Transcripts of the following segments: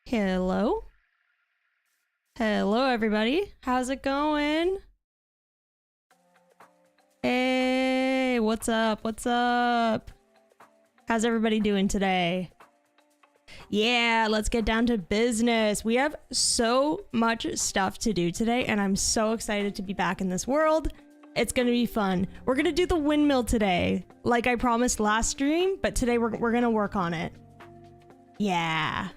Hello. Hello, everybody. How's it going? Hey, what's up? What's up? How's everybody doing today? Yeah, let's get down to business. We have so much stuff to do today, and I'm so excited to be back in this world. It's gonna be fun. We're gonna do the windmill today, like I promised last stream, but today we're gonna work on it. Yeah.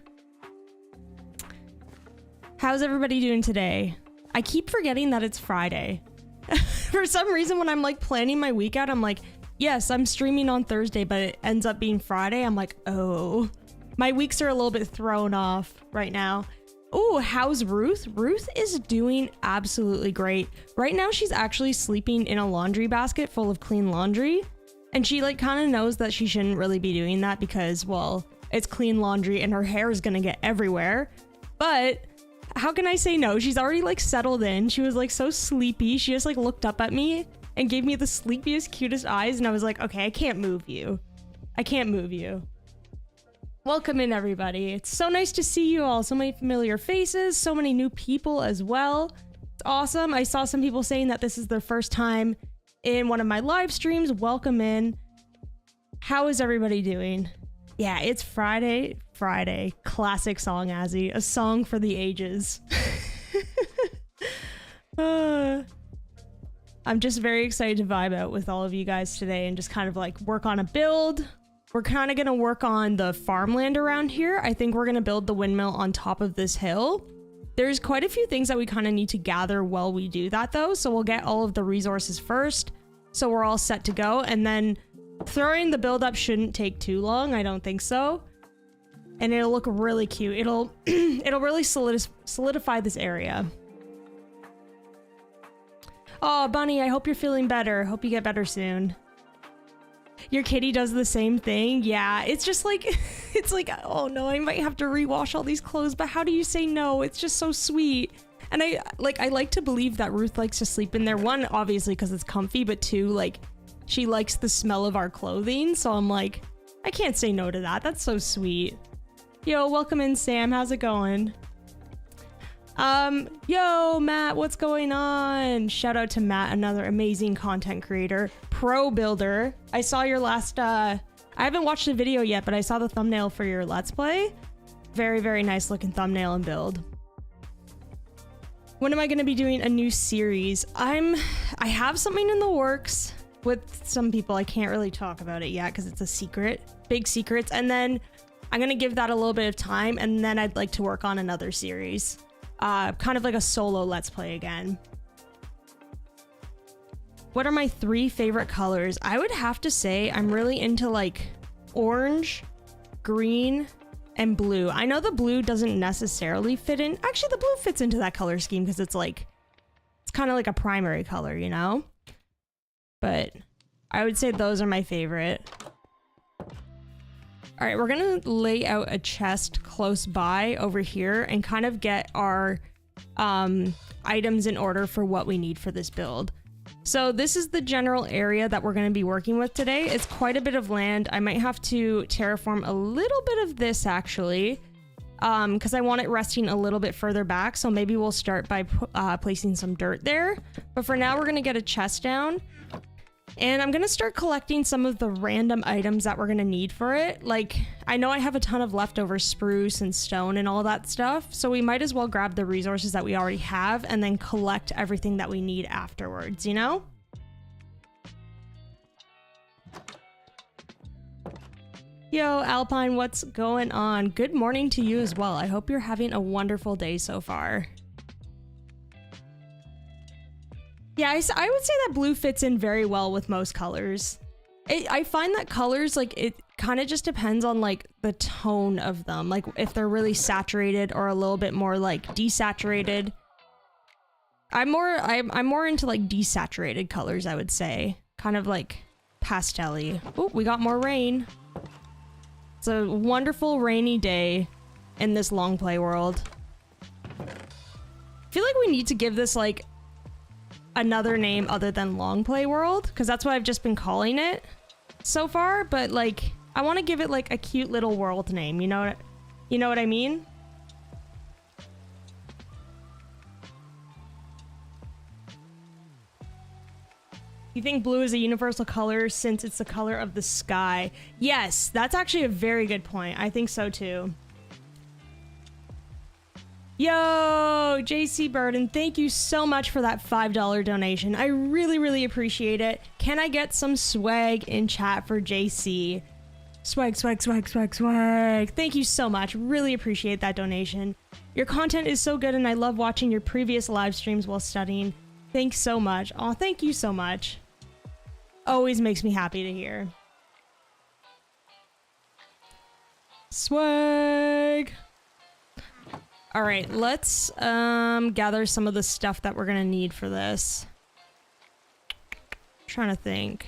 How's everybody doing today? I keep forgetting that it's Friday. For some reason, when I'm like planning my week out, I'm like, yes, I'm streaming on Thursday, but it ends up being Friday. I'm like, oh, my weeks are a little bit thrown off right now. Oh, how's Ruth? Ruth is doing absolutely great. Right now, she's actually sleeping in a laundry basket full of clean laundry. And she like kind of knows that she shouldn't really be doing that because, well, it's clean laundry and her hair is gonna get everywhere. But how can I say no? She's already like settled in. She was like so sleepy. She just like looked up at me and gave me the sleepiest, cutest eyes. And I was like, okay, I can't move you. I can't move you. Welcome in, everybody. It's so nice to see you all. So many familiar faces, so many new people as well. It's awesome. I saw some people saying that this is their first time in one of my live streams. Welcome in. How is everybody doing? Yeah, it's Friday. Friday. Classic song, Azzy. A song for the ages. I'm just very excited to vibe out with all of you guys today and just kind of like work on a build. We're kind of going to work on the farmland around here. I think we're going to build the windmill on top of this hill. There's quite a few things that we kind of need to gather while we do that though. So we'll get all of the resources first. So we're all set to go. And then throwing the build up shouldn't take too long. I don't think so. And it'll look really cute. It'll really solidify this area. Oh, Bunny, I hope you're feeling better. Hope you get better soon. Your kitty does the same thing. Yeah, it's just like, it's like, oh no, I might have to rewash all these clothes, but how do you say no? It's just so sweet. And I like to believe that Ruth likes to sleep in there. One, obviously, because it's comfy, but two, like, she likes the smell of our clothing. So I'm like, I can't say no to that. That's so sweet. Yo, welcome in, Sam. How's it going? Yo, Matt, what's going on? Shout out to Matt, another amazing content creator, pro builder. I saw your last, I haven't watched the video yet, but I saw the thumbnail for your Let's Play. Very, very nice looking thumbnail and build. When am I going to be doing a new series? I have something in the works with some people. I can't really talk about it yet because it's a secret, big secrets. And then I'm going to give that a little bit of time. And then I'd like to work on another series. Kind of like a solo Let's Play again. What are my 3 favorite colors? I would have to say I'm really into like orange, green, and blue. I know the blue doesn't necessarily fit in. Actually, the blue fits into that color scheme because it's like, it's kind of like a primary color, you know? But I would say those are my favorite. All right, we're gonna lay out a chest close by over here and kind of get our items in order for what we need for this build. So this is the general area that we're gonna be working with today. It's quite a bit of land. I might have to terraform a little bit of this actually, because I want it resting a little bit further back. So maybe we'll start by placing some dirt there. But for now, we're gonna get a chest down. And I'm going to start collecting some of the random items that we're going to need for it. Like, I know I have a ton of leftover spruce and stone and all that stuff. So we might as well grab the resources that we already have and then collect everything that we need afterwards, you know? Yo, Alpine, what's going on? Good morning to you as well. I hope you're having a wonderful day so far. Yeah, I would say that blue fits in very well with most colors. I find that colors, like, it kind of just depends on, like, the tone of them. Like, if they're really saturated or a little bit more, like, desaturated. I'm more into, like, desaturated colors, I would say. Kind of, like, pastel-y. Oh, we got more rain. It's a wonderful rainy day in this Longplay world. I feel like we need to give this, like, another name other than Longplay World, because that's what I've just been calling it so far, but like I want to give it like a cute little world name, you know what I mean? You think blue is a universal color since it's the color of the sky? Yes, that's actually a very good point. I think so too. Yo, JC Burden, thank you so much for that $5 donation. I really, really appreciate it. Can I get some swag in chat for JC? Swag, swag, swag, swag, swag. Thank you so much. Really appreciate that donation. Your content is so good and I love watching your previous live streams while studying. Thanks so much. Aw, thank you so much. Always makes me happy to hear. Swag. All right, let's gather some of the stuff that we're gonna need for this. Trying to think.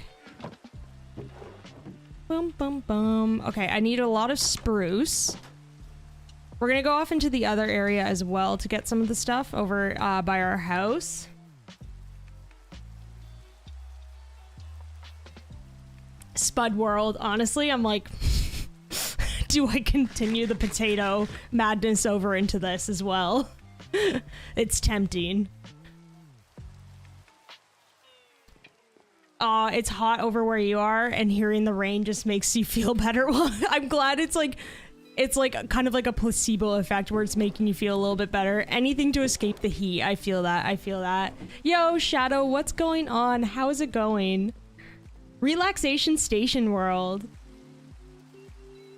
Boom, boom, boom. Okay, I need a lot of spruce. We're gonna go off into the other area as well to get some of the stuff over by our house. Spud World, honestly, I'm like, do I continue the potato madness over into this as well? It's tempting. It's hot over where you are, and hearing the rain just makes you feel better. Well, I'm glad it's like kind of like a placebo effect where it's making you feel a little bit better. Anything to escape the heat. I feel that. I feel that. Yo, Shadow, what's going on? How is it going? Relaxation Station World.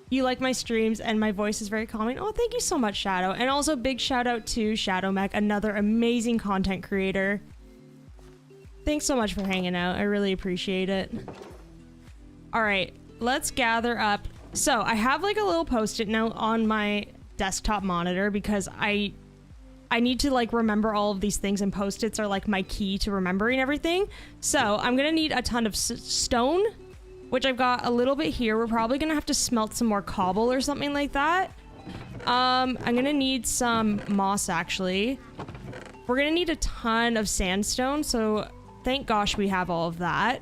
You like my streams and my voice is very calming. Oh, thank you so much, Shadow. And also big shout out to Shadow Mech, another amazing content creator. Thanks so much for hanging out. I really appreciate it. All right, let's gather up. So I have like a little post-it note on my desktop monitor because I need to like remember all of these things, and post-its are like my key to remembering everything. So I'm gonna need a ton of stone, which I've got a little bit here. We're probably gonna have to smelt some more cobble or something like that. I'm gonna need some moss actually. We're gonna need a ton of sandstone, so thank gosh we have all of that.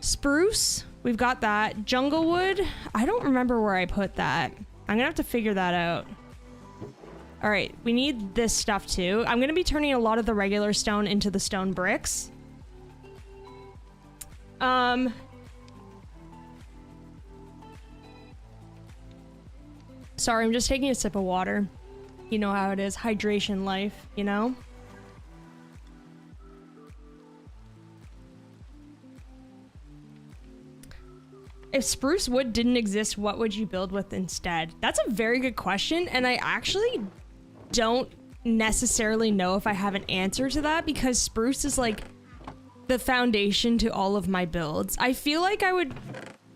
Spruce, we've got that. Jungle wood, I don't remember where I put that. I'm gonna have to figure that out. All right, we need this stuff too. I'm gonna be turning a lot of the regular stone into the stone bricks. Sorry, I'm just taking a sip of water. You know how it is, hydration life, you know? If spruce wood didn't exist, what would you build with instead? That's a very good question, and I actually don't necessarily know if I have an answer to that because spruce is like the foundation to all of my builds. I feel like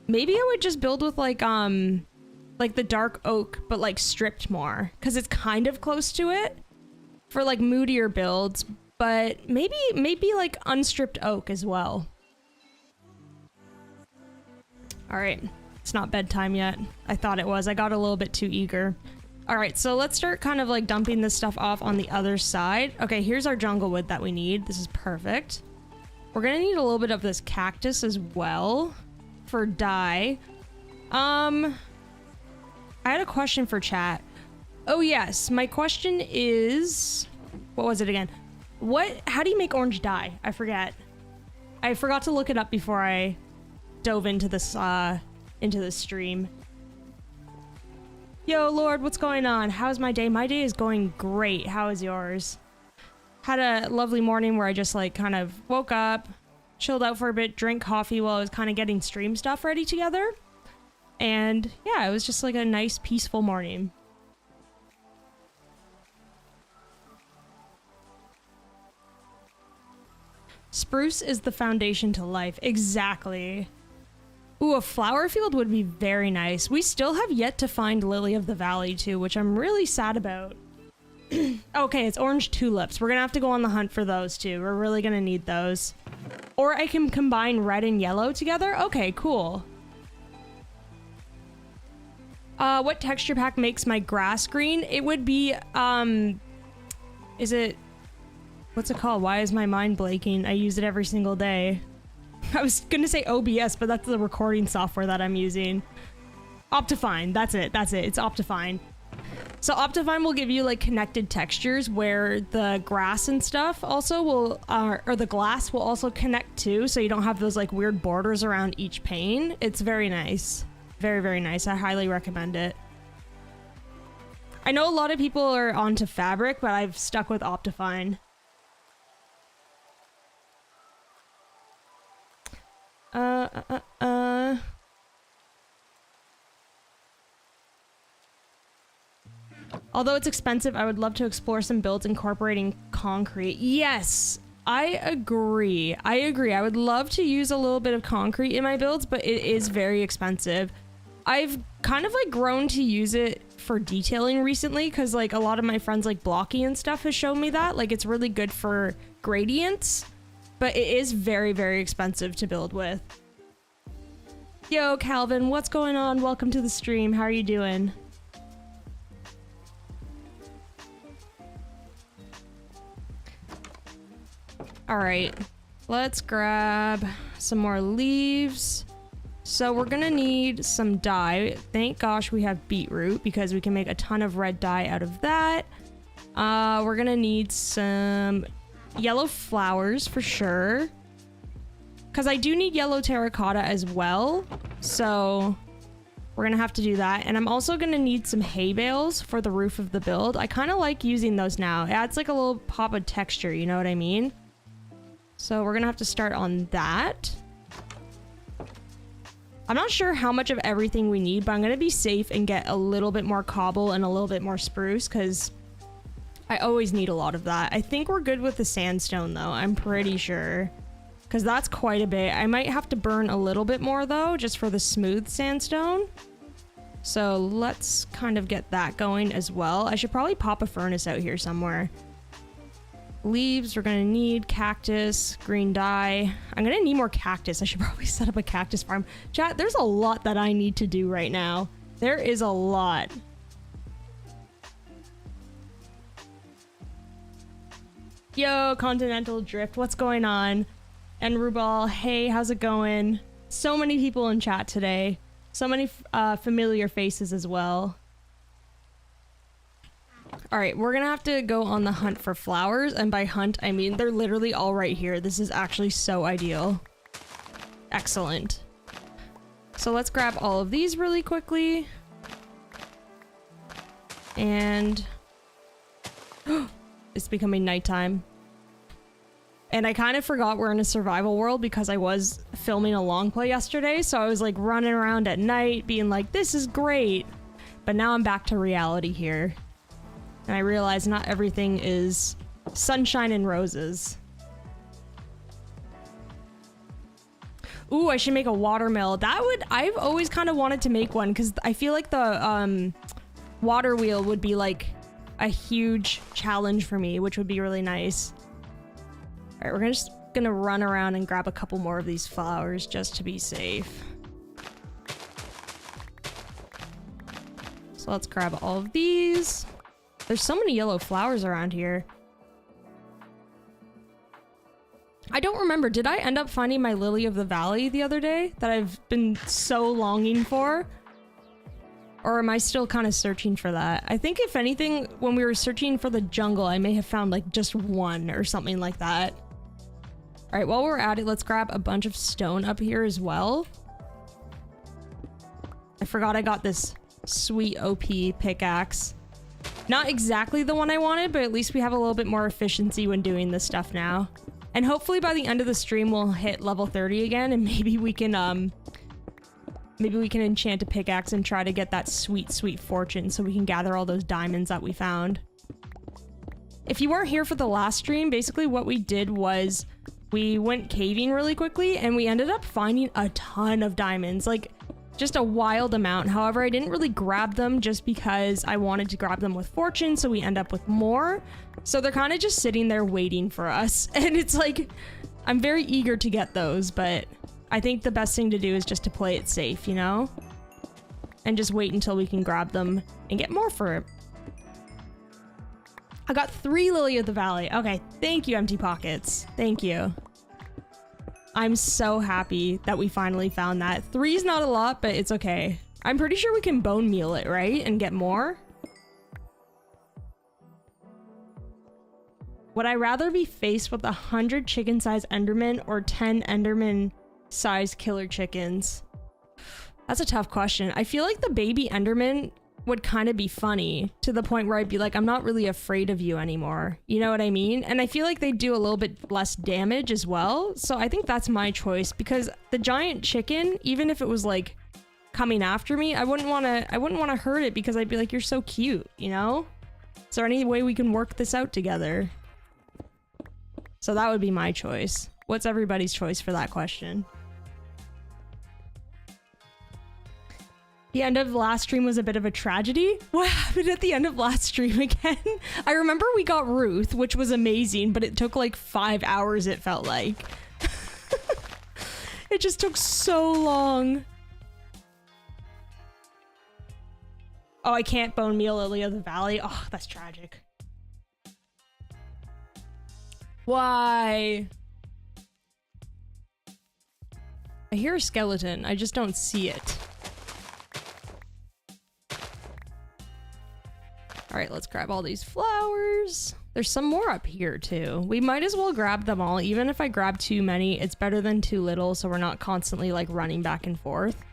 maybe I would just build with like the dark oak, but like stripped more because it's kind of close to it for like moodier builds, but maybe like unstripped oak as well. All right, it's not bedtime yet. I thought it was. I got a little bit too eager. All right, so let's start kind of like dumping this stuff off on the other side. Okay, here's our jungle wood that we need. This is perfect. We're gonna need a little bit of this cactus as well for dye. I had a question for chat. Oh yes, my question is, what was it again? How do you make orange dye? I forget. I forgot to look it up before I dove into this stream. Yo, Lord, what's going on? How's my day? My day is going great. How is yours? Had a lovely morning where I just like kind of woke up, chilled out for a bit, drank coffee while I was kind of getting stream stuff ready together. And yeah, it was just like a nice, peaceful morning. Spruce is the foundation to life. Exactly. Ooh, a flower field would be very nice. We still have yet to find Lily of the Valley too, which I'm really sad about. Okay, it's orange tulips. We're gonna have to go on the hunt for those too. We're really gonna need those. Or I can combine red and yellow together. Okay, cool. What texture pack makes my grass green? It would be, what's it called? Why is my mind blanking? I use it every single day. I was gonna say OBS, but that's the recording software that I'm using. Optifine, that's it, it's Optifine. So Optifine will give you like connected textures where the grass and stuff also will, or the glass will also connect too, so you don't have those like weird borders around each pane. It's very nice. Very, very nice. I highly recommend it. I know a lot of people are onto fabric, but I've stuck with Optifine. Although it's expensive, I would love to explore some builds incorporating concrete. Yes, I agree. I agree. I would love to use a little bit of concrete in my builds, but it is very expensive. I've kind of like grown to use it for detailing recently because like a lot of my friends like Blocky and stuff has shown me that. Like it's really good for gradients, but it is very, very expensive to build with. Yo, Calvin, what's going on? Welcome to the stream. How are you doing? All right, let's grab some more leaves. So we're gonna need some dye. Thank gosh we have beetroot because we can make a ton of red dye out of that. We're gonna need some yellow flowers for sure. Because I do need yellow terracotta as well. So we're gonna have to do that. And I'm also gonna need some hay bales for the roof of the build. I kind of like using those now. It adds like a little pop of texture, you know what I mean? So we're gonna have to start on that. I'm not sure how much of everything we need, but I'm gonna be safe and get a little bit more cobble and a little bit more spruce because I always need a lot of that. I think we're good with the sandstone though, I'm pretty sure. Because that's quite a bit. I might have to burn a little bit more though, just for the smooth sandstone. So let's kind of get that going as well. I should probably pop a furnace out here somewhere. Leaves, we're gonna need cactus, green dye. I'm gonna need more cactus. I should probably set up a cactus farm. Chat, there's a lot that I need to do right now. There is a lot. Yo, Continental Drift, what's going on? And Rubal, hey, how's it going? So many people in chat today. So many familiar faces as well. All right, we're gonna have to go on the hunt for flowers, and by hunt, I mean they're literally all right here. This is actually so ideal. Excellent. So let's grab all of these really quickly. And it's becoming nighttime. And I kind of forgot we're in a survival world because I was filming a long play yesterday, so I was like running around at night being like, this is great. But now I'm back to reality here. And I realize not everything is sunshine and roses. Ooh, I should make a watermill. That would, I've always kind of wanted to make one because I feel like the water wheel would be like a huge challenge for me, which would be really nice. All right, we're just gonna run around and grab a couple more of these flowers just to be safe. So let's grab all of these. There's so many yellow flowers around here. I don't remember, did I end up finding my lily of the valley the other day that I've been so longing for? Or am I still kind of searching for that? I think if anything, when we were searching for the jungle, I may have found like just one or something like that. All right, while we're at it, let's grab a bunch of stone up here as well. I forgot I got this sweet OP pickaxe. Not exactly the one I wanted, but at least we have a little bit more efficiency when doing this stuff now. And hopefully by the end of the stream, we'll hit level 30 again, and maybe we can enchant a pickaxe and try to get that sweet, sweet fortune so we can gather all those diamonds that we found. If you weren't here for the last stream, basically what we did was we went caving really quickly and we ended up finding a ton of diamonds, like just a wild amount. However, I didn't really grab them just because I wanted to grab them with fortune, so we end up with more. So they're kind of just sitting there waiting for us. And it's like, I'm very eager to get those, but I think the best thing to do is just to play it safe, you know? And just wait until we can grab them and get more for it. I got 3 Lily of the Valley. Okay, thank you, Empty Pockets. Thank you. I'm so happy that we finally found that. 3 is not a lot, but it's okay. I'm pretty sure we can bone meal it, right? And get more? Would I rather be faced with 100 chicken-sized Endermen or 10 Enderman-sized killer chickens? That's a tough question. I feel like the baby Enderman would kind of be funny to the point where I'd be like, I'm not really afraid of you anymore. You know what I mean? And I feel like they do a little bit less damage as well. So I think that's my choice, because the giant chicken, even if it was like coming after me, I wouldn't want to hurt it, because I'd be like, you're so cute, you know? Is there any way we can work this out together? So that would be my choice. What's everybody's choice for that question? The end of the last stream was a bit of a tragedy. What happened at the end of last stream again? I remember we got Ruth, which was amazing, but it took like 5 hours, it felt like. It just took so long. Oh, I can't bone meal Lily of the Valley. Oh, that's tragic. Why? I hear a skeleton. I just don't see it. All right, let's grab all these flowers. There's some more up here too. We might as well grab them all. Even if I grab too many, it's better than too little, so we're not constantly like running back and forth.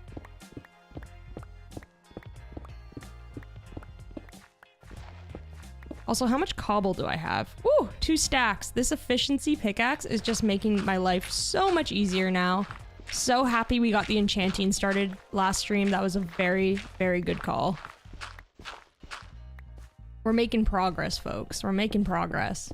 Also, how much cobble do I have? Woo, 2 stacks. This efficiency pickaxe is just making my life so much easier now. So happy we got the enchanting started last stream. That was a very, very good call. We're making progress, folks. We're making progress.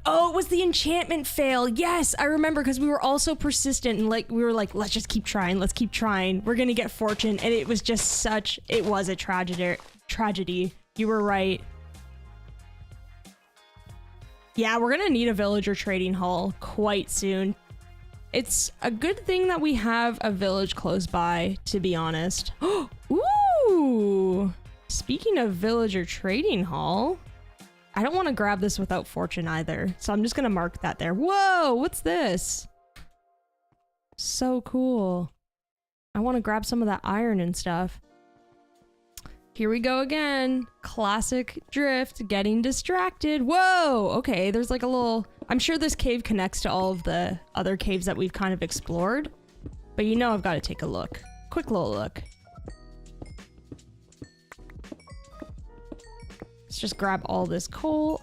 Oh, it was the enchantment fail. Yes, I remember, because we were all so persistent and like we were like, let's just keep trying. Let's keep trying. We're gonna get fortune. And it was just such, it was a tragedy. You were right. Yeah, we're gonna need a villager trading hall quite soon. It's a good thing that we have a village close by, to be honest. Ooh! Speaking of villager trading hall, I don't want to grab this without fortune either, so I'm just gonna mark that there. Whoa, what's this? So cool. I want to grab some of that iron and stuff. Here we go again. Classic drift, getting distracted. Whoa, okay, there's like a little... I'm sure this cave connects to all of the other caves that we've kind of explored, but you know I've got to take a look. Quick little look. Let's just grab all this coal.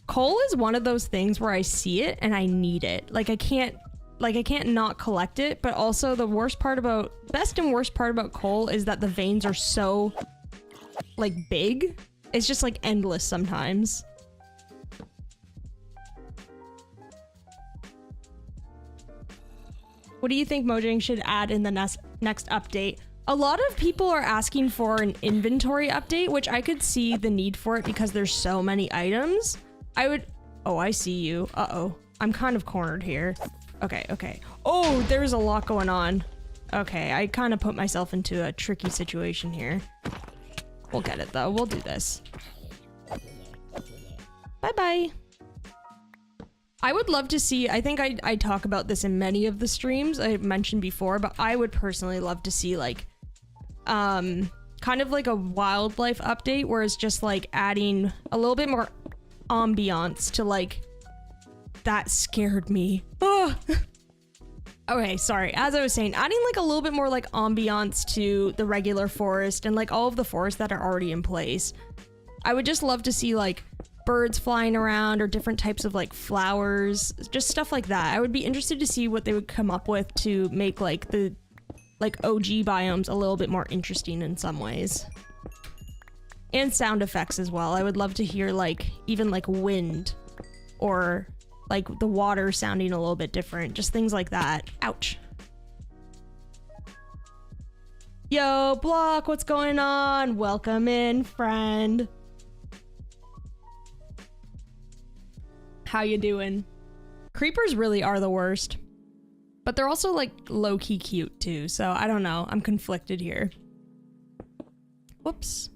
Coal is one of those things where I see it and I need it. Like I can't not collect it, but also the best and worst part about coal is that the veins are so like big. It's just like endless sometimes. What do you think Mojang should add in the next update? A lot of people are asking for an inventory update, which I could see the need for it because there's so many items. Oh, I see you. Uh-oh. I'm kind of cornered here. Okay. Oh, there's a lot going on. Okay, I kind of put myself into a tricky situation here. We'll get it though. We'll do this. Bye-bye. I would love to see, I think I talk about this in many of the streams I mentioned before, but I would personally love to see like, kind of like a wildlife update where it's just like adding a little bit more ambiance to like, that scared me. Oh. Okay, sorry. As I was saying, adding like a little bit more like ambiance to the regular forest and like all of the forests that are already in place. I would just love to see like birds flying around or different types of like flowers, just stuff like that. I would be interested to see what they would come up with to make like the like OG biomes a little bit more interesting in some ways. And sound effects as well. I would love to hear like even like wind or like the water sounding a little bit different, just things like that. Ouch. Yo, Block, what's going on? Welcome in, friend. How you doing? Creepers really are the worst, but they're also like low-key cute too, so I don't know. I'm conflicted here. Whoops.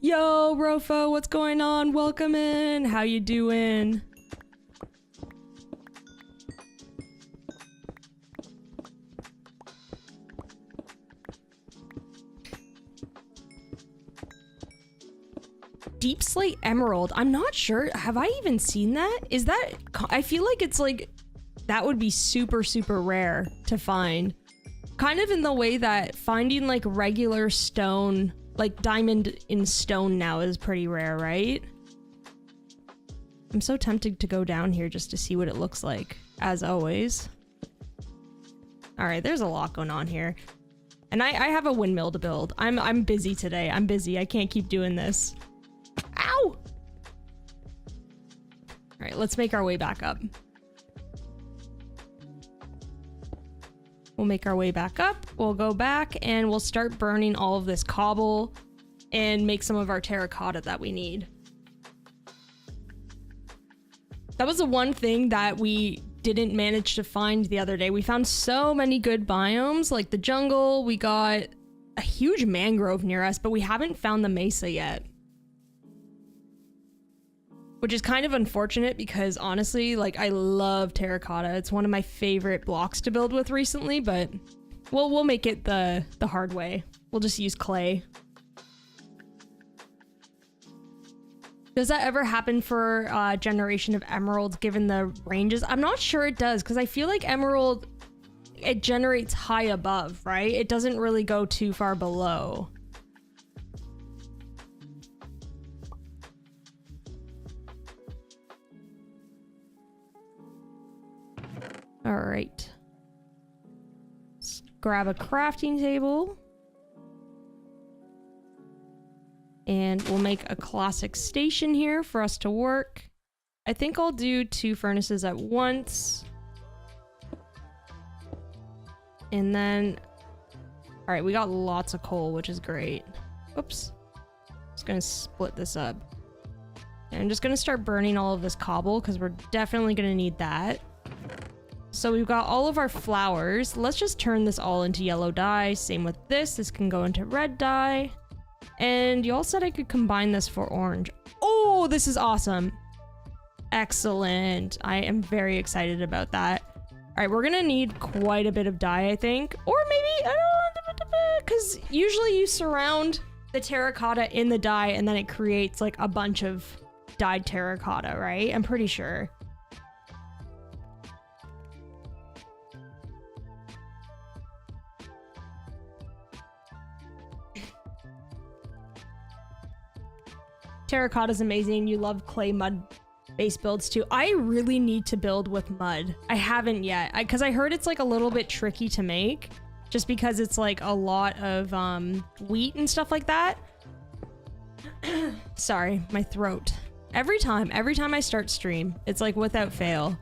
Yo, Rofo, what's going on? Welcome in. How you doing? Deep slate emerald. I'm not sure. Have I even seen that? Is that... I feel like it's like... That would be super, super rare to find. Kind of in the way that finding like regular stone, like diamond in stone now is pretty rare, right? I'm so tempted to go down here just to see what it looks like, as always. All right, there's a lot going on here. And I have a windmill to build. I'm busy today. I'm busy. I can't keep doing this. Ow! All right, let's make our way back up. We'll make our way back up. We'll go back and we'll start burning all of this cobble and make some of our terracotta that we need. That was the one thing that we didn't manage to find the other day. We found so many good biomes, like the jungle. We got a huge mangrove near us, but we haven't found the mesa yet. Which is kind of unfortunate because honestly, like, I love terracotta. It's one of my favorite blocks to build with recently, but we'll make it the hard way. We'll just use clay. Does that ever happen for generation of emeralds given the ranges? I'm not sure it does, because I feel like emerald, it generates high above, right? It doesn't really go too far below. All right. Let's grab a crafting table. And we'll make a classic station here for us to work. I think I'll do 2 furnaces at once. And then, all right, we got lots of coal, which is great. Oops. Just gonna split this up. And I'm just gonna start burning all of this cobble because we're definitely gonna need that. So we've got all of our flowers. Let's just turn this all into yellow dye. Same with this. This can go into red dye. And y'all said I could combine this for orange. Oh, this is awesome. Excellent. I am very excited about that. All right, we're gonna need quite a bit of dye, I think. Or maybe, I don't know, because usually you surround the terracotta in the dye and then it creates like a bunch of dyed terracotta, right? I'm pretty sure. Terracotta is amazing. You love clay mud base builds too. I really need to build with mud. I haven't yet because I heard it's like a little bit tricky to make just because it's like a lot of wheat and stuff like that. Sorry, my throat. Every time I start stream, it's like without fail.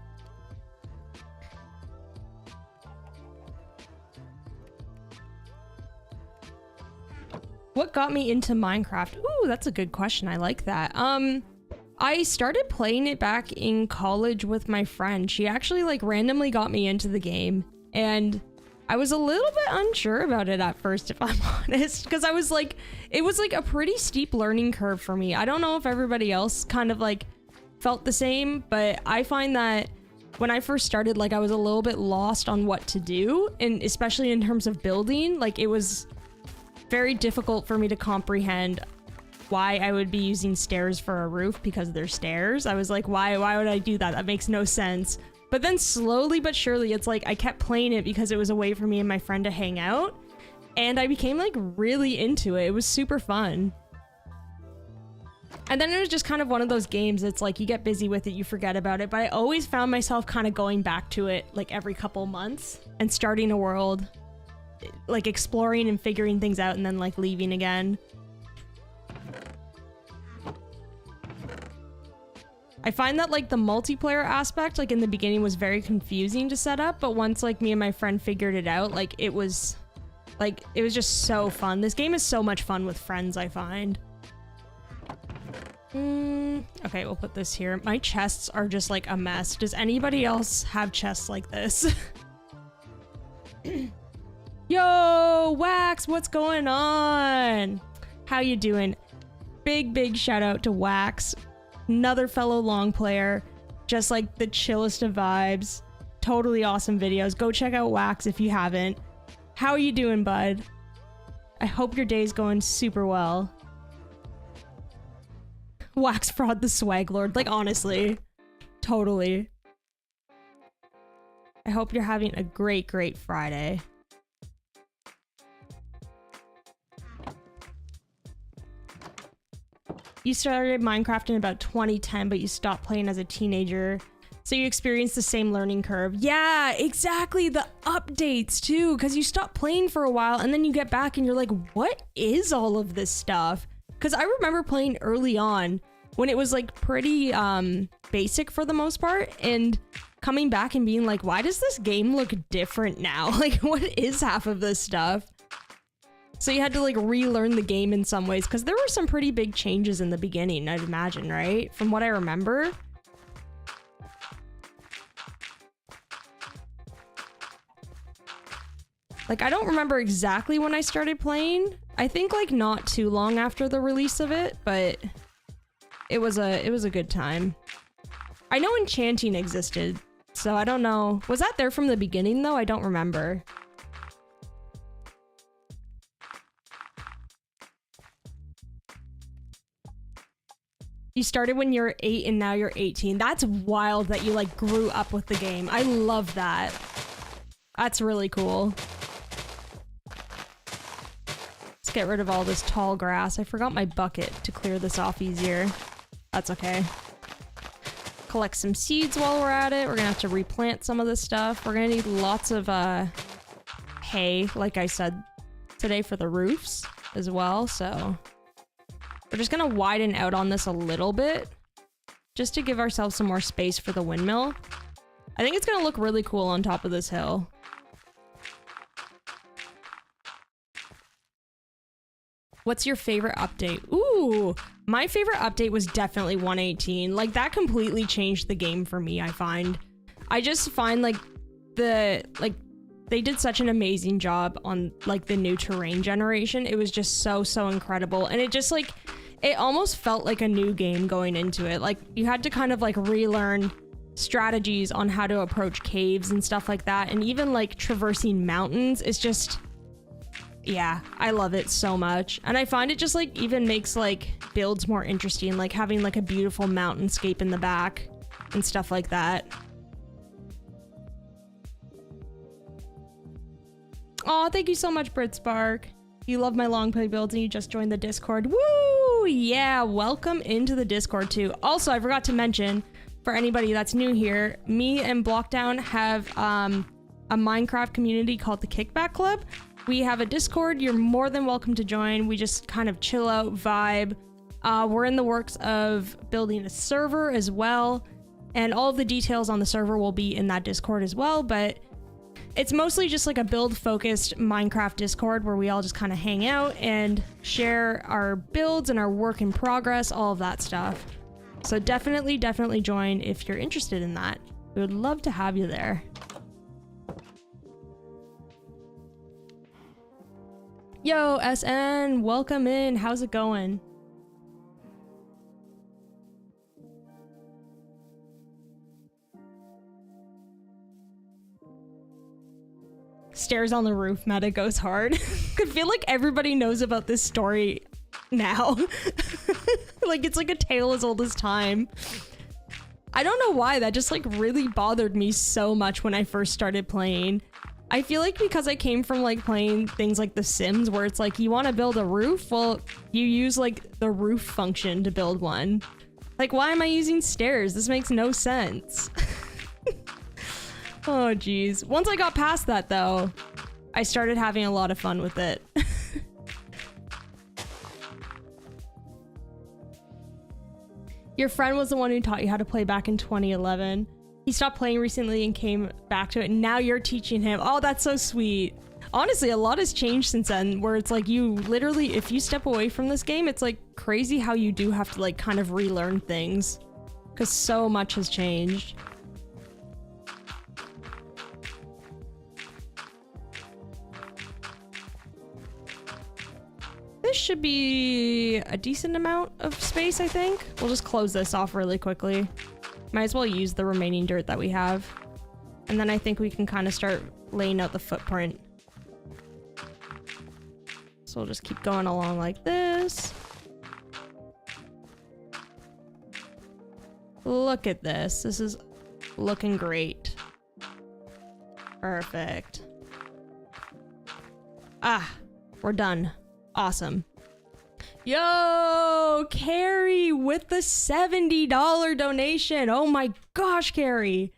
What got me into Minecraft? Ooh, that's a good question. I like that. I started playing it back in college with my friend. She actually like randomly got me into the game and I was a little bit unsure about it at first, if I'm honest, because I was like, it was like a pretty steep learning curve for me. I don't know if everybody else kind of like felt the same, but I find that when I first started, like I was a little bit lost on what to do, and especially in terms of building, like it was very difficult for me to comprehend why I would be using stairs for a roof because they're stairs. I was like, why would I do that? That makes no sense. But then slowly but surely, it's like I kept playing it because it was a way for me and my friend to hang out. And I became like really into it. It was super fun. And then it was just kind of one of those games. It's like you get busy with it, you forget about it. But I always found myself kind of going back to it like every couple months and starting a world, like exploring and figuring things out and then like leaving again. I find that like the multiplayer aspect like in the beginning was very confusing to set up, but once like me and my friend figured it out, like it was just so fun. This game is so much fun with friends, I find. Okay, we'll put this here. My chests are just like a mess. Does anybody else have chests like this? Yo, Wax, what's going on? How you doing? Big shout out to Wax, another fellow long player, just like the chillest of vibes. Totally awesome videos. Go check out Wax if you haven't. How are you doing, bud? I hope your day's going super well. Wax Fraud the Swag Lord. Like, honestly. Totally. I hope you're having a great, great Friday. You started Minecraft in about 2010, but you stopped playing as a teenager. So you experienced the same learning curve. Yeah, exactly. The updates too, because you stop playing for a while and then you get back and you're like, what is all of this stuff? Because I remember playing early on when it was like pretty basic for the most part, and coming back and being like, why does this game look different now? Like, what is half of this stuff? So you had to like relearn the game in some ways, because there were some pretty big changes in the beginning, I'd imagine, right? From what I remember. Like, I don't remember exactly when I started playing. I think like not too long after the release of it, but it was a good time. I know enchanting existed, so I don't know. Was that there from the beginning though? I don't remember. You started when you were 8 and now you're 18. That's wild that you like grew up with the game. I love that. That's really cool. Let's get rid of all this tall grass. I forgot my bucket to clear this off easier. That's okay. Collect some seeds while we're at it. We're gonna have to replant some of this stuff. We're gonna need lots of hay, like I said today, for the roofs as well, so we're just gonna widen out on this a little bit just to give ourselves some more space for the windmill. I think it's gonna look really cool on top of this hill. What's your favorite update? Ooh, my favorite update was definitely 118. Like, that completely changed the game for me, I find. I just find like they did such an amazing job on like the new terrain generation. It was just so incredible, and it just like, it almost felt like a new game going into it. Like, you had to kind of like relearn strategies on how to approach caves and stuff like that, and even like traversing mountains. It's just, yeah, I love it so much. And I find it just like even makes like builds more interesting, like having like a beautiful mountainscape in the back and stuff like that. Aw, thank you so much, Britspark. You love my Longplay builds and you just joined the Discord. Woo! Yeah, welcome into the Discord too. Also, I forgot to mention, for anybody that's new here, me and Blockdown have a Minecraft community called the Kickback Club. We have a Discord. You're more than welcome to join. We just kind of chill out, vibe. We're in the works of building a server as well, and all of the details on the server will be in that Discord as well, but it's mostly just like a build-focused Minecraft Discord where we all just kind of hang out and share our builds and our work in progress, all of that stuff. So definitely join if you're interested in that. We would love to have you there. Yo, SN, welcome in. How's it going? Stairs on the roof meta goes hard. I feel like everybody knows about this story now. Like, it's like a tale as old as time. I don't know why, that just like really bothered me so much when I first started playing. I feel like because I came from like playing things like The Sims, where it's like, you want to build a roof? Well, you use like the roof function to build one. Like, why am I using stairs? This makes no sense. Oh, geez. Once I got past that, though, I started having a lot of fun with it. Your friend was the one who taught you how to play back in 2011. He stopped playing recently and came back to it, and now you're teaching him. Oh, that's so sweet. Honestly, a lot has changed since then, where it's like you literally, if you step away from this game, it's like crazy how you do have to like kind of relearn things, because so much has changed. This should be a decent amount of space, I think. We'll just close this off really quickly. Might as well use the remaining dirt that we have. And then I think we can kind of start laying out the footprint. So we'll just keep going along like this. Look at this. This is looking great. Perfect. Ah, we're done. Awesome. Yo, Carrie with the $70 donation. Oh my gosh, Carrie.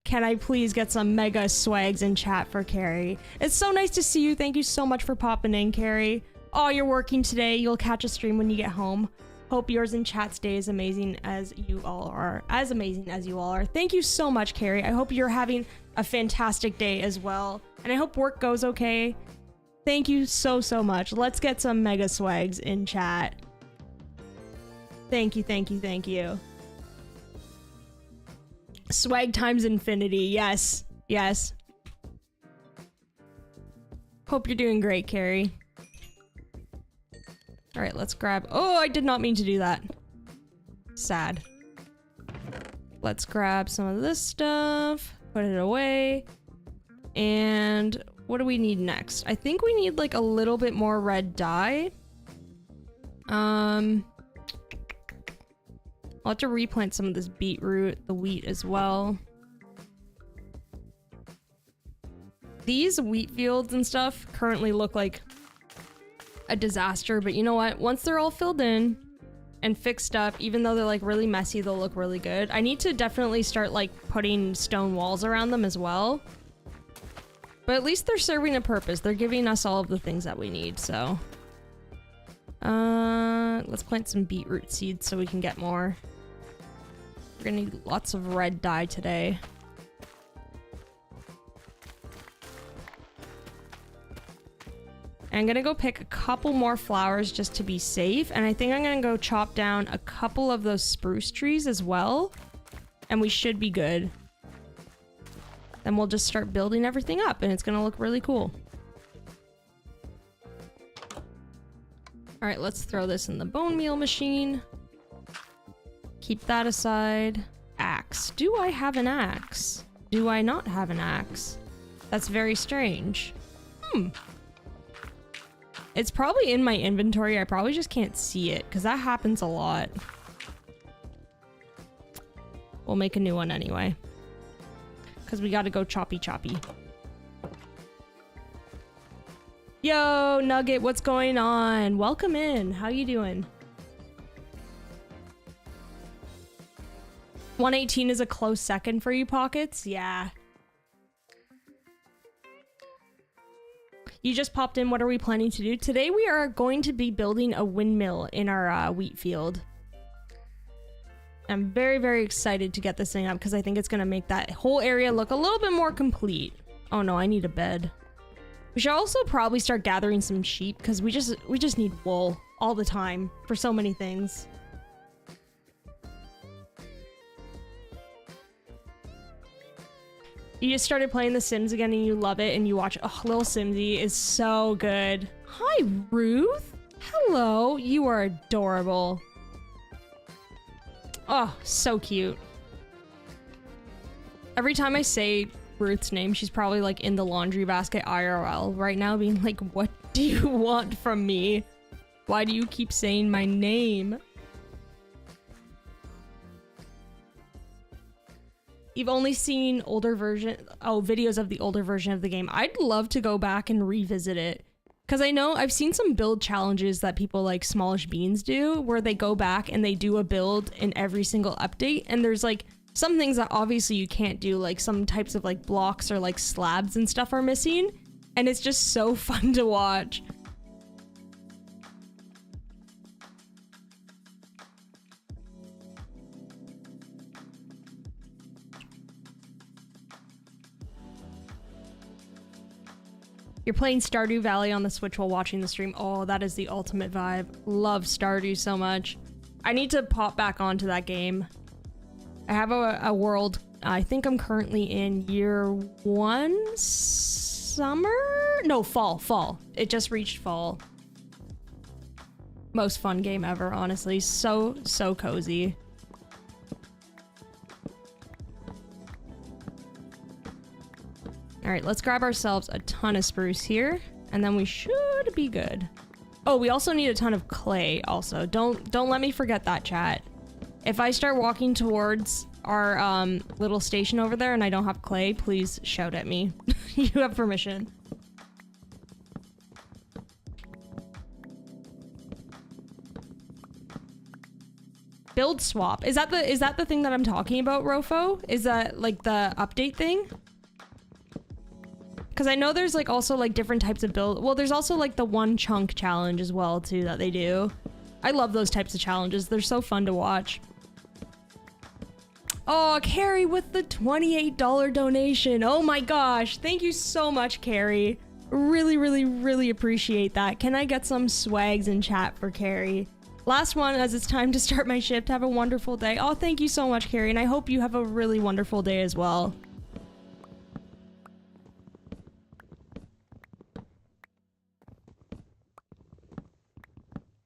Can I please get some mega swags in chat for Carrie? It's so nice to see you. Thank you so much for popping in, Carrie. Oh, you're working today. You'll catch a stream when you get home. Hope yours in chat's day is amazing as you all are. As amazing as you all are. Thank you so much, Carrie. I hope you're having a fantastic day as well. And I hope work goes okay. Thank you so much. Let's get some mega swags in chat. Thank you, thank you, thank you. Swag times infinity. Yes, yes. Hope you're doing great, Carrie. All right, let's grab... Oh, I did not mean to do that. Sad. Let's grab some of this stuff. Put it away. And... what do we need next? I think we need like a little bit more red dye. I'll have to replant some of this beetroot, the wheat as well. These wheat fields and stuff currently look like a disaster, but you know what? Once they're all filled in and fixed up, even though they're like really messy, they'll look really good. I need to definitely start like putting stone walls around them as well. But at least they're serving a purpose. They're giving us all of the things that we need, so. Let's plant some beetroot seeds so we can get more. We're gonna need lots of red dye today. And I'm gonna go pick a couple more flowers just to be safe. And I think I'm gonna go chop down a couple of those spruce trees as well. And we should be good. Then we'll just start building everything up and it's gonna look really cool. All right, let's throw this in the bone meal machine. Keep that aside. Axe. Do I have an axe? Do I not have an axe? That's very strange. It's probably in my inventory. I probably just can't see it because that happens a lot. We'll make a new one anyway. Because we gotta go choppy. Yo, Nugget, what's going on? Welcome in. How you doing? 118 is a close second for you, Pockets? Yeah. You just popped in. What are we planning to do? Today we are going to be building a windmill in our wheat field. I'm very excited to get this thing up because I think it's going to make that whole area look a little bit more complete. Oh no, I need a bed. We should also probably start gathering some sheep because we just need wool all the time for so many things. You just started playing The Sims again and you love it and you watch... Oh, Lil Simsy is so good. Hi, Ruth. Hello. You are adorable. Oh, so cute. Every time I say Ruth's name, she's probably like in the laundry basket IRL right now being like, what do you want from me? Why do you keep saying my name? You've only seen videos of the older version of the game. I'd love to go back and revisit it. Because I know I've seen some build challenges that people like Smallish Beans do, where they go back and they do a build in every single update. And there's like some things that obviously you can't do, like some types of like blocks or like slabs and stuff are missing. And it's just so fun to watch. You're playing Stardew Valley on the Switch while watching the stream. Oh, that is the ultimate vibe. Love Stardew so much. I need to pop back onto that game. I have a world. I think I'm currently in year 1 summer? No, fall. It just reached fall. Most fun game ever, honestly. So cozy. All right, let's grab ourselves a ton of spruce here, and then we should be good. Oh, we also need a ton of clay also. Don't let me forget that, chat. If I start walking towards our little station over there and I don't have clay, please shout at me. You have permission. Build swap. Is that the thing that I'm talking about, Rofo? Is that like the update thing? Because I know there's like also like different types of build. Well, there's also like the one chunk challenge as well too that they do. I love those types of challenges. They're so fun to watch. Oh, Carrie with the $28 donation. Oh my gosh. Thank you so much, Carrie. Really, really, really appreciate that. Can I get some swags in chat for Carrie? Last one as it's time to start my shift. Have a wonderful day. Oh, thank you so much, Carrie. And I hope you have a really wonderful day as well.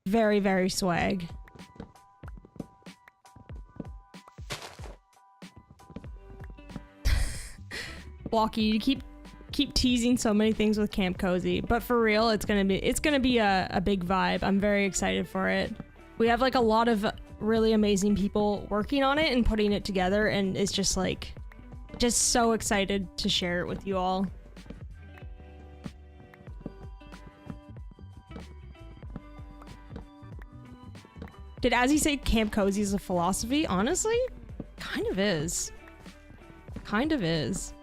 Very, very swag. Blocky, you keep teasing so many things with Camp Cozy, but for real, it's gonna be a big vibe. I'm very excited for it. We have like a lot of really amazing people working on it and putting it together, and it's just like, just so excited to share it with you all. Did Azzy say Camp Cozy is a philosophy? Honestly, kind of is. Kind of is.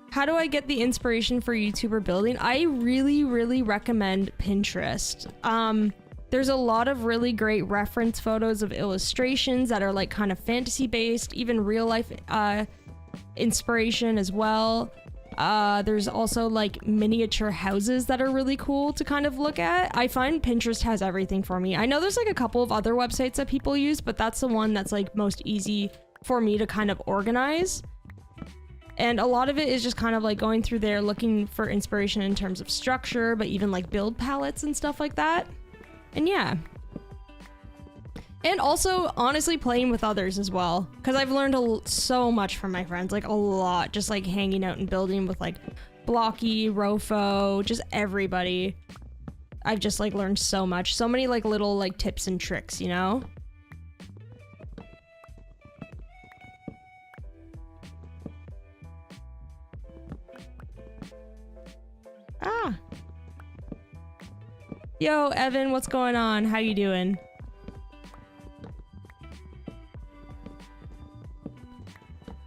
How do I get the inspiration for YouTuber building? I really, really recommend Pinterest. There's a lot of really great reference photos of illustrations that are like kind of fantasy based, even real life inspiration as well. There's also like miniature houses that are really cool to kind of look at. I find Pinterest has everything for me. I know there's like a couple of other websites that people use, but that's the one that's like most easy for me to kind of organize. And a lot of it is just kind of like going through there looking for inspiration in terms of structure, but even like build palettes and stuff like that. And yeah. And also, honestly, playing with others as well. Because I've learned so much from my friends. Like, a lot. Just, like, hanging out and building with, like, Blocky, Rofo, just everybody. I've just, like, learned so much. So many, like, little, like, tips and tricks, you know? Ah. Yo, Evan, what's going on? How you doing?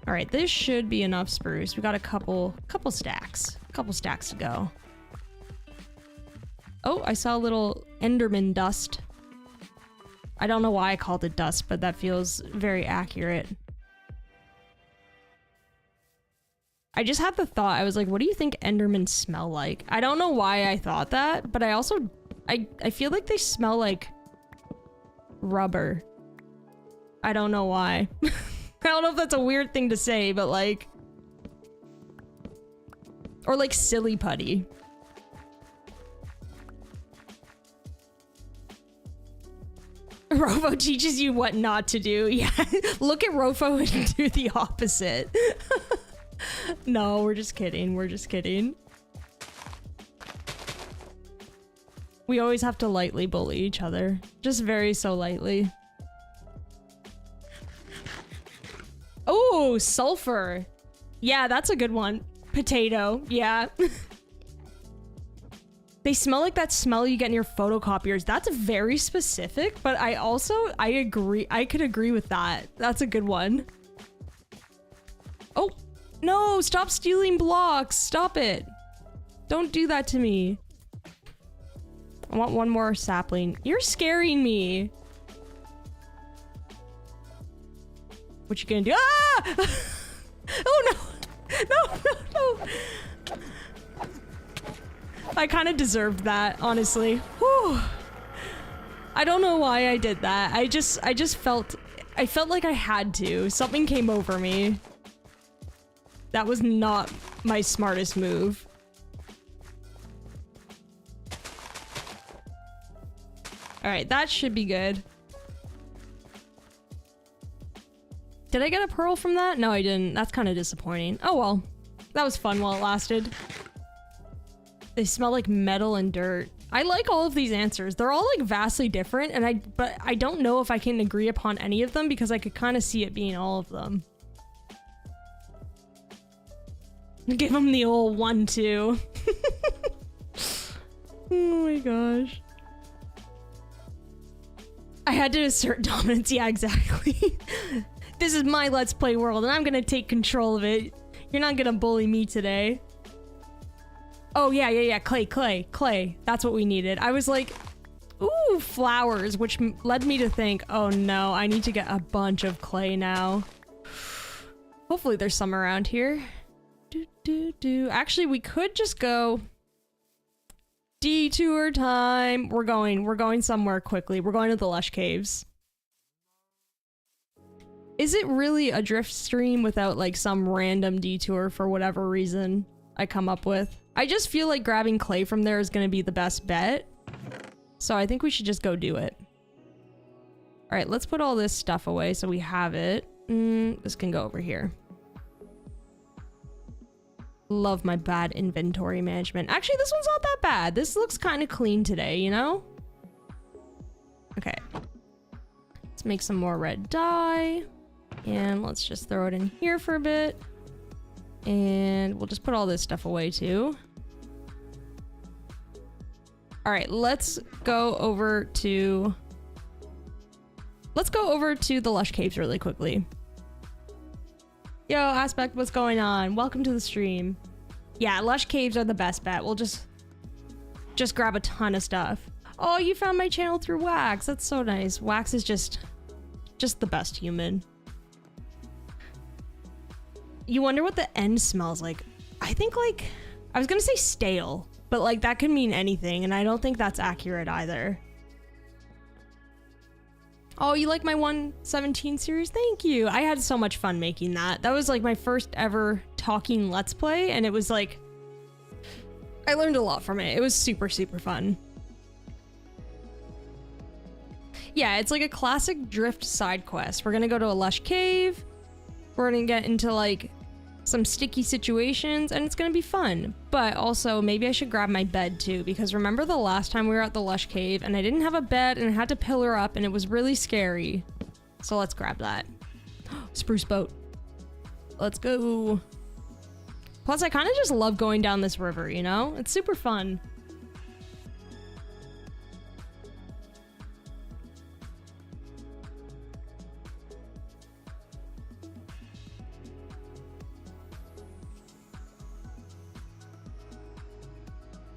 All right, this should be enough spruce. We got a couple stacks to go. Oh, I saw a little Enderman dust. I don't know why I called it dust, but that feels very accurate. I just had the thought, I was like, what do you think Endermen smell like? I don't know why I thought that, but I feel like they smell like rubber. I don't know why. I don't know if that's a weird thing to say, but like... Or like silly putty. Rofo teaches you what not to do. Yeah, look at Rofo and do the opposite. No, we're just kidding. We're just kidding. We always have to lightly bully each other. Just very so lightly. Oh, sulfur. Yeah, that's a good one. Potato. Yeah. They smell like that smell you get in your photocopiers. That's very specific, but I agree. I could agree with that. That's a good one. Oh, no, stop stealing blocks. Stop it. Don't do that to me. I want one more sapling. You're scaring me. What you gonna do? Ah! Oh no! No, no, no! I kind of deserved that, honestly. Whew. I don't know why I did that. I just felt like I had to. Something came over me. That was not my smartest move. All right, that should be good. Did I get a pearl from that? No, I didn't. That's kind of disappointing. Oh well, that was fun while it lasted. They smell like metal and dirt. I like all of these answers. They're all like vastly different, but I don't know if I can agree upon any of them because I could kind of see it being all of them. Give them the old 1-2. Oh my gosh. I had to assert dominance. Yeah, exactly. This is my Let's Play world and I'm gonna take control of it. You're not gonna bully me today. Oh, yeah. Clay. That's what we needed. I was like, ooh, flowers, which led me to think, oh no, I need to get a bunch of clay now. Hopefully there's some around here. Actually, we could just go detour time. We're going somewhere quickly. We're going to the Lush caves. Is it really a drift stream without like some random detour for whatever reason I come up with? I just feel like grabbing clay from there is going to be the best bet. So I think we should just go do it. All right, let's put all this stuff away so we have it. This can go over here. Love my bad inventory management. Actually, this one's not that bad. This looks kind of clean today, you know? Okay. Let's make some more red dye. And let's just throw it in here for a bit. And we'll just put all this stuff away too. All right, let's go over to the Lush caves really quickly. Yo, Aspect, what's going on? Welcome to the stream. Yeah, Lush caves are the best bet. We'll just grab a ton of stuff. Oh, you found my channel through Wax. That's so nice. Wax is just the best human. You wonder what the end smells like. I think like, I was gonna say stale, but like that could mean anything and I don't think that's accurate either. Oh, you like my 117 series? Thank you. I had so much fun making that. That was like my first ever talking Let's Play and it was like, I learned a lot from it. It was super, super fun. Yeah, it's like a classic drift side quest. We're gonna go to a Lush cave. We're gonna get into like some sticky situations and it's gonna be fun. But also maybe I should grab my bed too because remember the last time we were at the Lush cave and I didn't have a bed and I had to pillar up and it was really scary. So let's grab that. Spruce boat. Let's go. Plus I kind of just love going down this river, you know? It's super fun.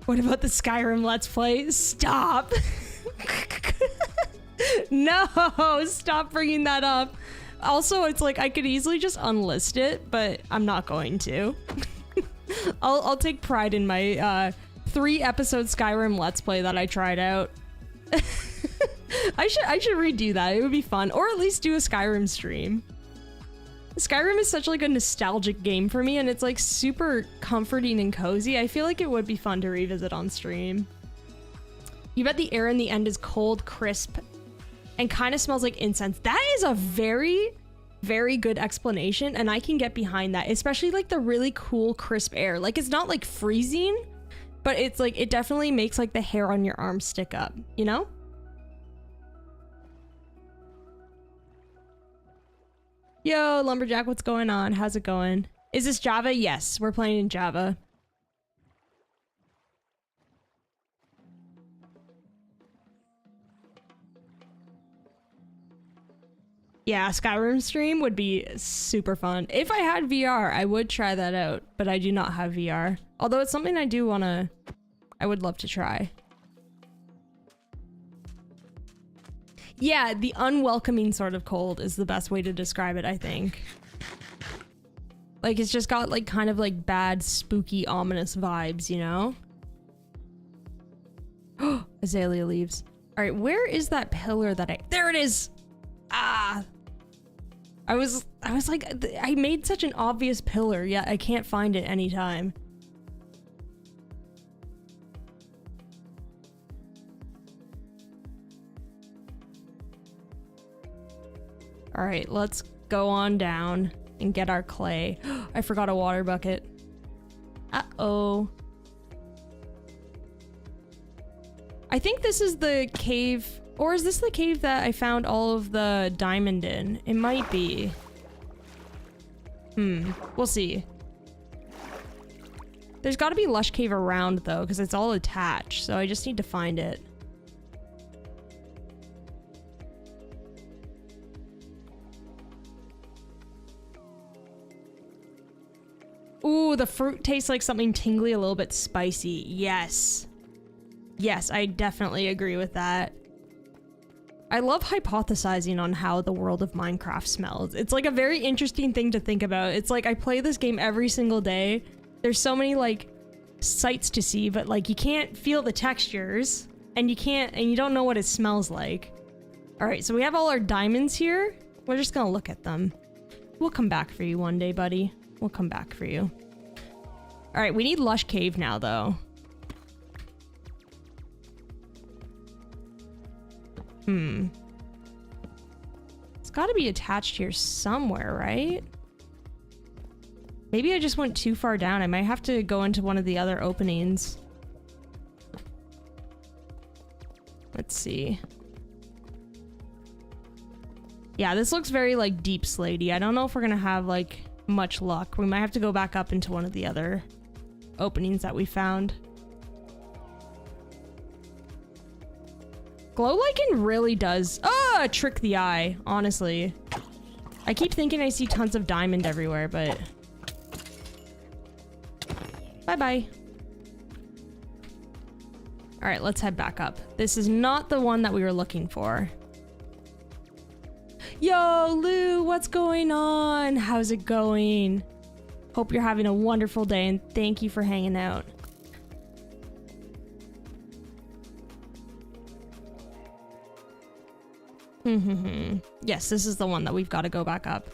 What about the Skyrim Let's Play? Stop! No! Stop bringing that up. Also, it's like I could easily just unlist it, but I'm not going to. I'll take pride in my 3-episode Skyrim Let's Play that I tried out. I should redo that. It would be fun, or at least do a Skyrim stream. Skyrim is such like a nostalgic game for me and it's like super comforting and cozy. I feel like it would be fun to revisit on stream. You bet the air in the end is cold, crisp, and kind of smells like incense. That is a very, very good explanation and I can get behind that, especially like the really cool, crisp air. Like it's not like freezing, but it's like, it definitely makes like the hair on your arm stick up, you know? Yo, Lumberjack, what's going on? How's it going? Is this Java? Yes, we're playing in Java. Yeah, Skyrim stream would be super fun. If I had VR, I would try that out, but I do not have VR. Although it's something I would love to try. Yeah, the unwelcoming sort of cold is the best way to describe it, I think. Like, it's just got, like, kind of, like, bad, spooky, ominous vibes, you know? Azalea leaves. Alright, where is that pillar that there it is! Ah! I was like, I made such an obvious pillar, yet I can't find it anytime. All right, let's go on down and get our clay. I forgot a water bucket. Uh-oh. I think this is the cave, or is this the cave that I found all of the diamond in? It might be. We'll see. There's got to be Lush Cave around though, because it's all attached, so I just need to find it. Ooh, the fruit tastes like something tingly, a little bit spicy. Yes. Yes, I definitely agree with that. I love hypothesizing on how the world of Minecraft smells. It's like a very interesting thing to think about. It's like I play this game every single day. There's so many like sights to see, but like you can't feel the textures and you don't know what it smells like. All right, so we have all our diamonds here. We're just gonna look at them. We'll come back for you one day, buddy. We'll come back for you. All right, we need Lush Cave now though. It's got to be attached here somewhere, right? Maybe I just went too far down. I might have to go into one of the other openings. Let's see. Yeah, this looks very like deep slatey. I don't know if we're gonna have like much luck. We might have to go back up into one of the other openings that we found. Glow lichen really does trick the eye, honestly. I keep thinking I see tons of diamond everywhere, but bye-bye. All right, let's head back up. This is not the one that we were looking for. Yo, Lou, what's going on? How's it going? Hope you're having a wonderful day, and thank you for hanging out. Yes, this is the one that we've got to go back up.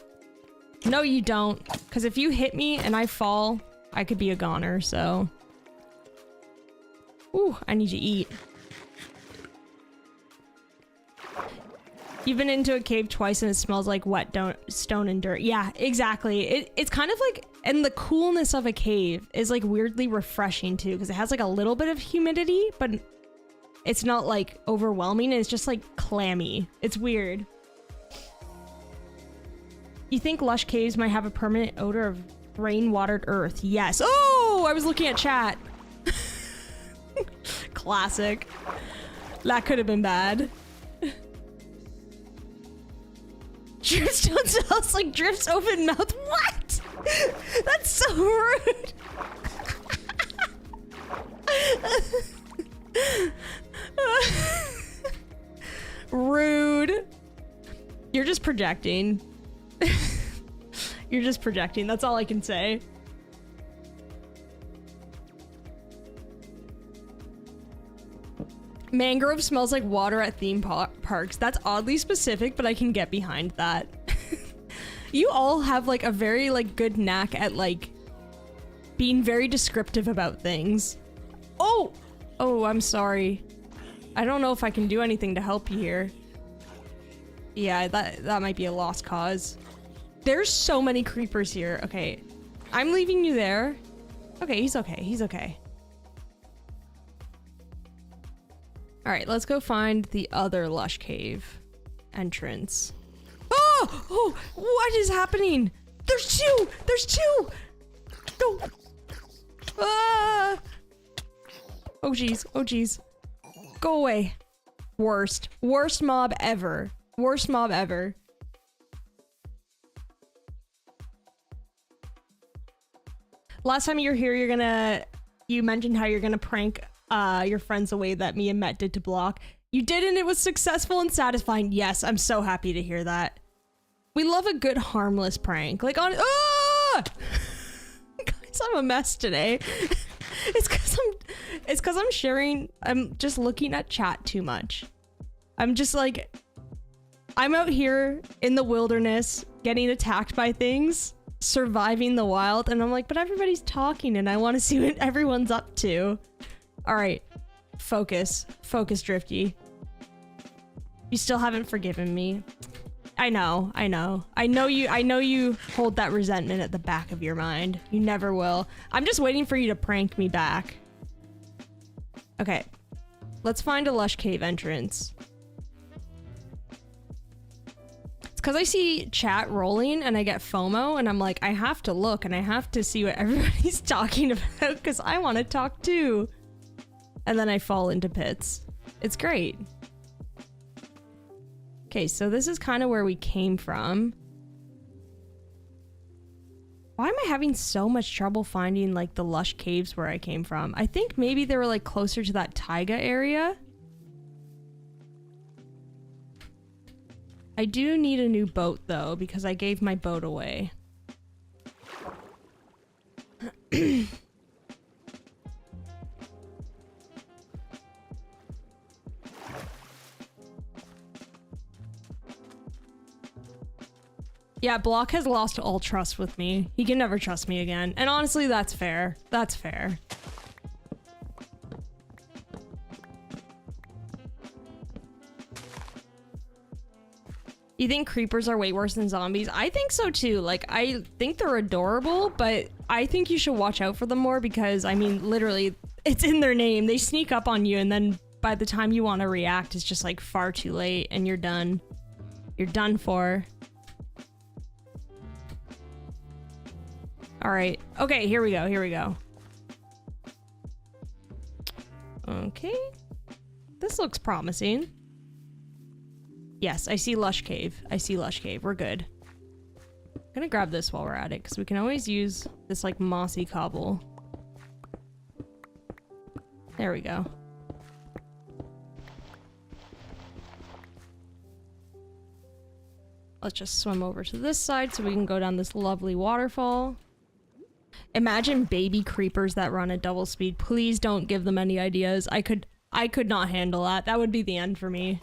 No, you don't. Because if you hit me and I fall, I could be a goner, so... Ooh, I need to eat. You've been into a cave twice and it smells like wet stone and dirt. Yeah, exactly. It's kind of like... And the coolness of a cave is like weirdly refreshing too, because it has like a little bit of humidity, but... It's not like overwhelming, it's just like clammy. It's weird. You think Lush Caves might have a permanent odor of rain-watered earth? Yes. Oh, I was looking at chat. Classic. That could have been bad. Dripstone smells like Drip's open mouth. What? That's so rude. Rude. You're just projecting. You're just projecting. That's all I can say. Mangrove smells like water at theme parks. That's oddly specific, but I can get behind that. You all have like a very like good knack at like being very descriptive about things. Oh, I'm sorry. I don't know if I can do anything to help you here. Yeah, that might be a lost cause. There's so many creepers here. Okay, I'm leaving you there. Okay, he's okay. He's okay. All right, let's go find the other Lush Cave entrance. Oh, what is happening? There's two. There's two. No. Ah. Oh geez. Oh geez. Go away. Worst mob ever. Worst mob ever. Last time you were here, you mentioned how you're gonna prank your friends away that me and Matt did to block. You did, and it was successful and satisfying. Yes, I'm so happy to hear that. We love a good harmless prank. Like on Guys, I'm a mess today. It's cause I'm sharing, I'm just looking at chat too much. I'm just like, I'm out here in the wilderness getting attacked by things, surviving the wild, and I'm like, but everybody's talking and I want to see what everyone's up to. All right, focus, Drifty. You still haven't forgiven me. I know you hold that resentment at the back of your mind. You never will. I'm just waiting for you to prank me back. Okay. Let's find a Lush cave entrance. It's because I see chat rolling and I get FOMO and I'm like, I have to look and I have to see what everybody's talking about because I want to talk too. And then I fall into pits. It's great. Okay, so this is kind of where we came from. Why am I having so much trouble finding like the Lush caves where I came from? I think maybe they were like closer to that taiga area. I do need a new boat though because I gave my boat away. Yeah, Block has lost all trust with me. He can never trust me again. And honestly, that's fair. That's fair. You think creepers are way worse than zombies? I think so too. Like, I think they're adorable, but I think you should watch out for them more because, I mean, literally, it's in their name. They sneak up on you and then by the time you want to react, it's just like far too late and you're done. You're done for. All right. Okay, here we go. Here we go. Okay. This looks promising. Yes, I see Lush Cave. I see Lush Cave. We're good. I'm gonna grab this while we're at it because we can always use this like mossy cobble. There we go. Let's just swim over to this side so we can go down this lovely waterfall. Imagine baby creepers that run at double speed. Please don't give them any ideas. I could not handle that. That would be the end for me.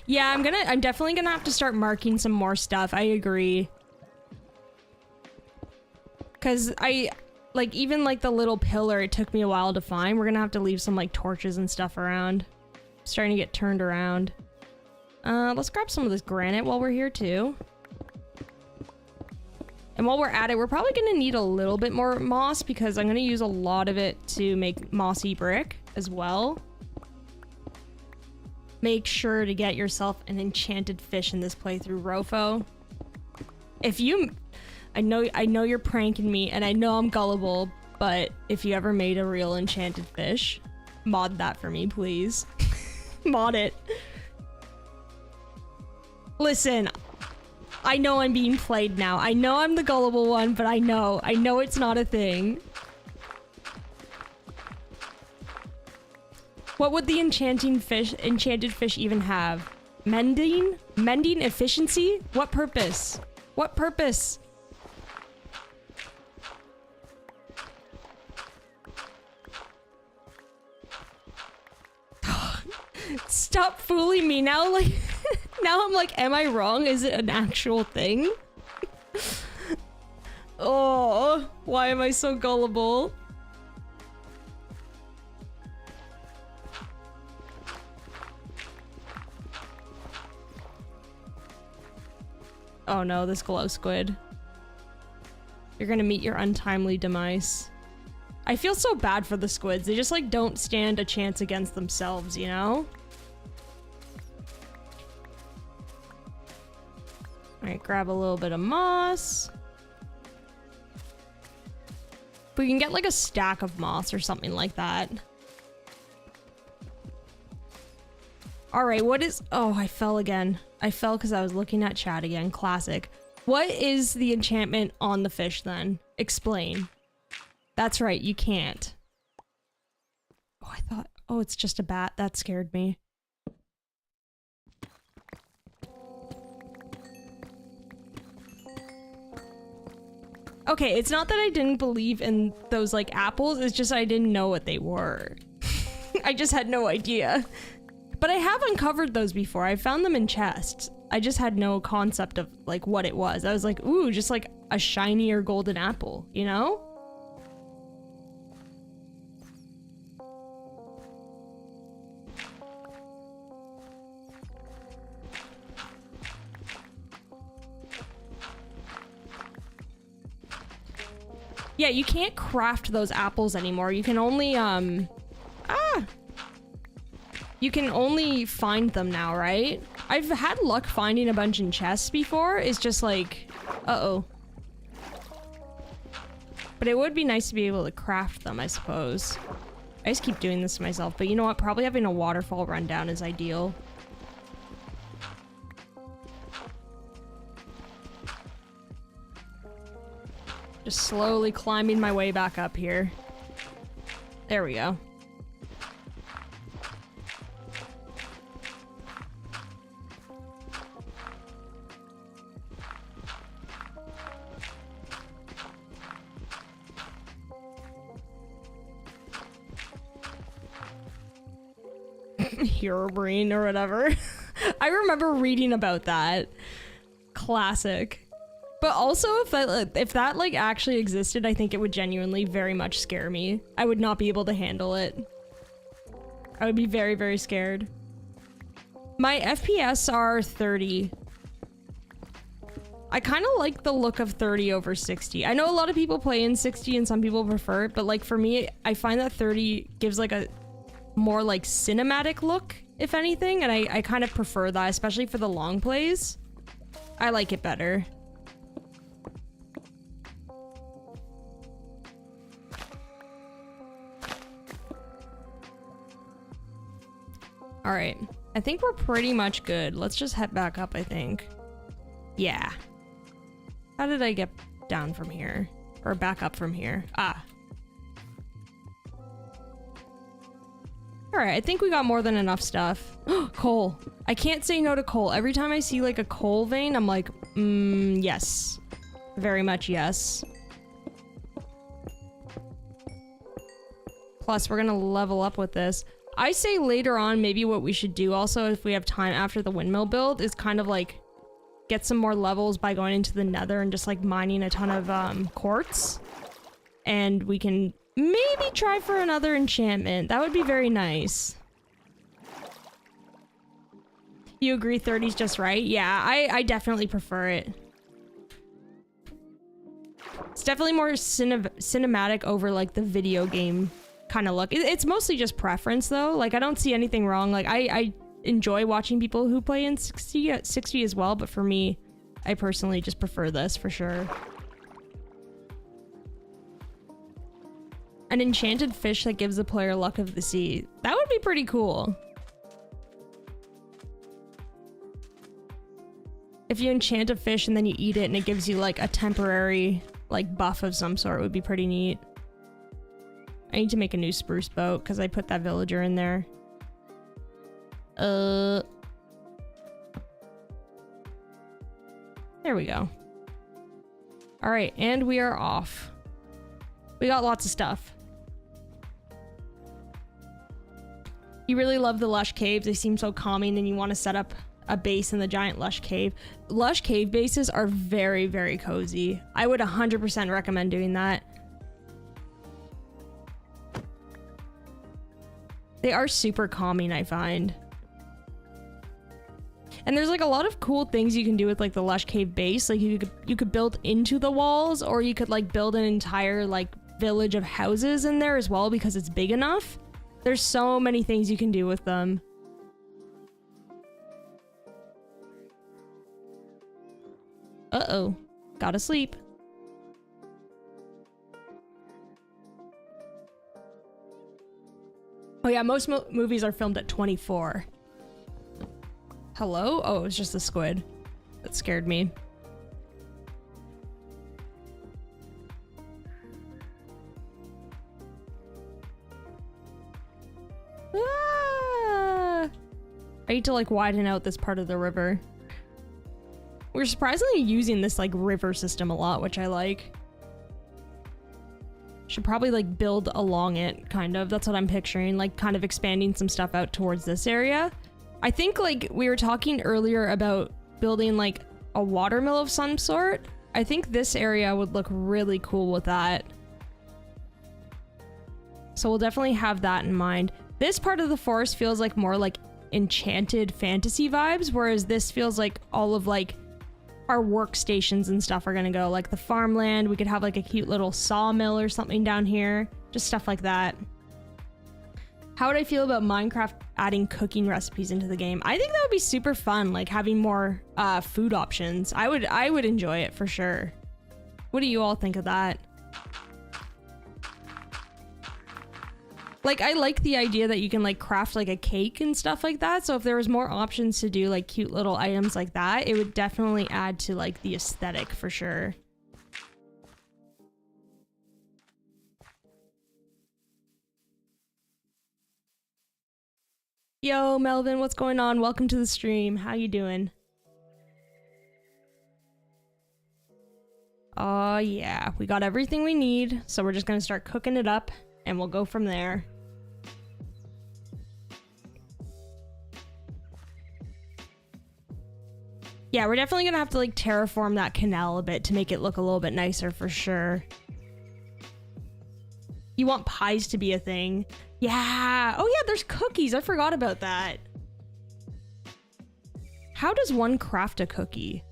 Yeah, I'm definitely gonna have to start marking some more stuff. I agree. Cause like even like the little pillar it took me a while to find. We're gonna have to leave some like torches and stuff around. Starting to get turned around. Let's grab some of this granite while we're here too. And while we're at it, we're probably gonna need a little bit more moss because I'm gonna use a lot of it to make mossy brick as well. Make sure to get yourself an enchanted fish in this playthrough, Rofo. If you... I know you're pranking me and I know I'm gullible, but if you ever made a real enchanted fish, mod that for me, please. Mod it. Listen, I know I'm being played now. I know I'm the gullible one, but I know it's not a thing. What would the enchanted fish even have? Mending? Mending efficiency? What purpose? What purpose? Stop fooling me now. Like, now I'm like, am I wrong? Is it an actual thing? Oh, why am I so gullible? Oh no, this glow squid. You're gonna meet your untimely demise. I feel so bad for the squids. They just like don't stand a chance against themselves, you know? Alright, grab a little bit of moss. We can get like a stack of moss or something like that. Alright, what is... Oh, I fell again. I fell because I was looking at chat again. Classic. What is the enchantment on the fish then? Explain. That's right, you can't. Oh, I thought... Oh, it's just a bat. That scared me. Okay, it's not that I didn't believe in those, like, apples. It's just I didn't know what they were. I just had no idea. But I have uncovered those before. I found them in chests. I just had no concept of, like, what it was. I was like, ooh, just, like, a shinier golden apple, you know? Yeah, you can't craft those apples anymore. You can only, you can only find them now, right? I've had luck finding a bunch in chests before. It's just like, uh-oh. But it would be nice to be able to craft them, I suppose. I just keep doing this to myself, but you know what? Probably having a waterfall run down is ideal. Just slowly climbing my way back up here. There we go. Herobrine or whatever. I remember reading about that. Classic. But also, if that like actually existed, I think it would genuinely very much scare me. I would not be able to handle it. I would be very, very scared. My FPS are 30. I kind of like the look of 30 over 60. I know a lot of people play in 60 and some people prefer it, but like for me, I find that 30 gives like a more like cinematic look, if anything, and I kind of prefer that, especially for the long plays. I like it better. All right, I think we're pretty much good. Let's just head back up, I think. Yeah. How did I get down from here? Or back up from here? Ah. All right, I think we got more than enough stuff. Coal. I can't say no to coal. Every time I see like a coal vein, I'm like, yes. Very much yes. Plus, we're gonna level up with this. I say later on, maybe what we should do also, if we have time after the windmill build, is kind of like get some more levels by going into the nether and just like mining a ton of quartz. And we can maybe try for another enchantment. That would be very nice. You agree 30's just right? Yeah, I definitely prefer it. It's definitely more cinematic over like the video game kind of look. It's mostly just preference though. Like I don't see anything wrong. Like I enjoy watching people who play in 60 as well, but for me, I personally just prefer this for sure. An enchanted fish that gives the player luck of the sea. That would be pretty cool. If you enchant a fish and then you eat it and it gives you like a temporary like buff of some sort, would be pretty neat. I need to make a new spruce boat because I put that villager in there. There we go. All right, and we are off. We got lots of stuff. You really love the Lush caves. They seem so calming and you want to set up a base in the giant Lush cave. Lush cave bases are very, very cozy. I would 100% recommend doing that. They are super calming, I find. And there's like a lot of cool things you can do with like the Lush cave base. Like you could build into the walls, or you could like build an entire like village of houses in there as well because it's big enough. There's so many things you can do with them. Uh-oh. Gotta sleep. Oh yeah, most movies are filmed at 24. Hello? Oh, it was just a squid. That scared me. Ah! I need to like widen out this part of the river. We're surprisingly using this like river system a lot, which I like. Should probably like build along it, kind of. That's what I'm picturing, like kind of expanding some stuff out towards this area. I think like we were talking earlier about building like a watermill of some sort. I think this area would look really cool with that. So we'll definitely have that in mind. This part of the forest feels like more like enchanted fantasy vibes, whereas this feels like all of like our workstations and stuff are gonna go. Like the farmland, we could have like a cute little sawmill or something down here. Just stuff like that. How would I feel about Minecraft adding cooking recipes into the game? I think that would be super fun, like having more food options. I would enjoy it for sure. What do you all think of that? Like, I like the idea that you can like craft like a cake and stuff like that. So if there was more options to do like cute little items like that, it would definitely add to like the aesthetic for sure. Yo, Melvin, what's going on? Welcome to the stream. How you doing? Oh yeah, we got everything we need. So we're just gonna start cooking it up and we'll go from there. Yeah, we're definitely gonna have to like terraform that canal a bit to make it look a little bit nicer for sure. You want pies to be a thing. Yeah. Oh yeah, there's cookies. I forgot about that. How does one craft a cookie?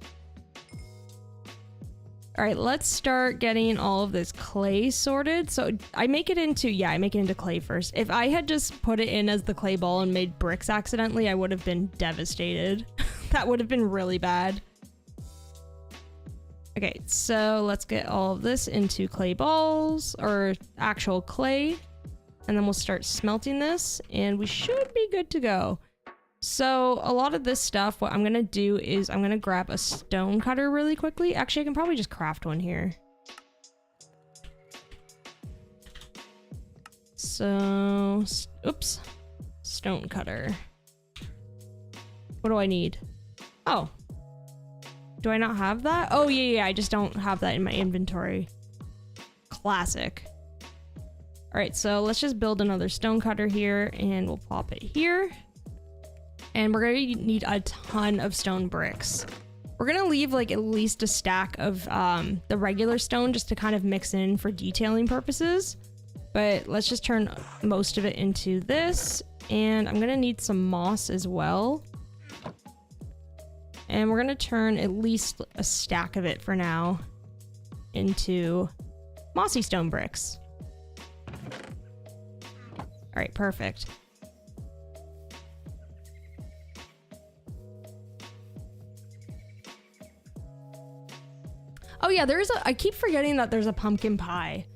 All right, let's start getting all of this clay sorted. So I make it into, yeah, I make it into clay first. If I had just put it in as the clay ball and made bricks accidentally, I would have been devastated. That would have been really bad. Okay, so let's get all of this into clay balls or actual clay. And then we'll start smelting this and we should be good to go. So a lot of this stuff, what I'm gonna do is I'm gonna grab a stone cutter really quickly. Actually, I can probably just craft one here. So, oops, stone cutter. What do I need? Oh, do I not have that? Oh yeah, I just don't have that in my inventory. Classic. All right, so let's just build another stone cutter here and we'll pop it here. And we're gonna need a ton of stone bricks. We're gonna leave like at least a stack of the regular stone just to kind of mix in for detailing purposes. But let's just turn most of it into this. And I'm gonna need some moss as well. And we're gonna turn at least a stack of it for now into mossy stone bricks. All right, perfect. Oh yeah, I keep forgetting that there's a pumpkin pie.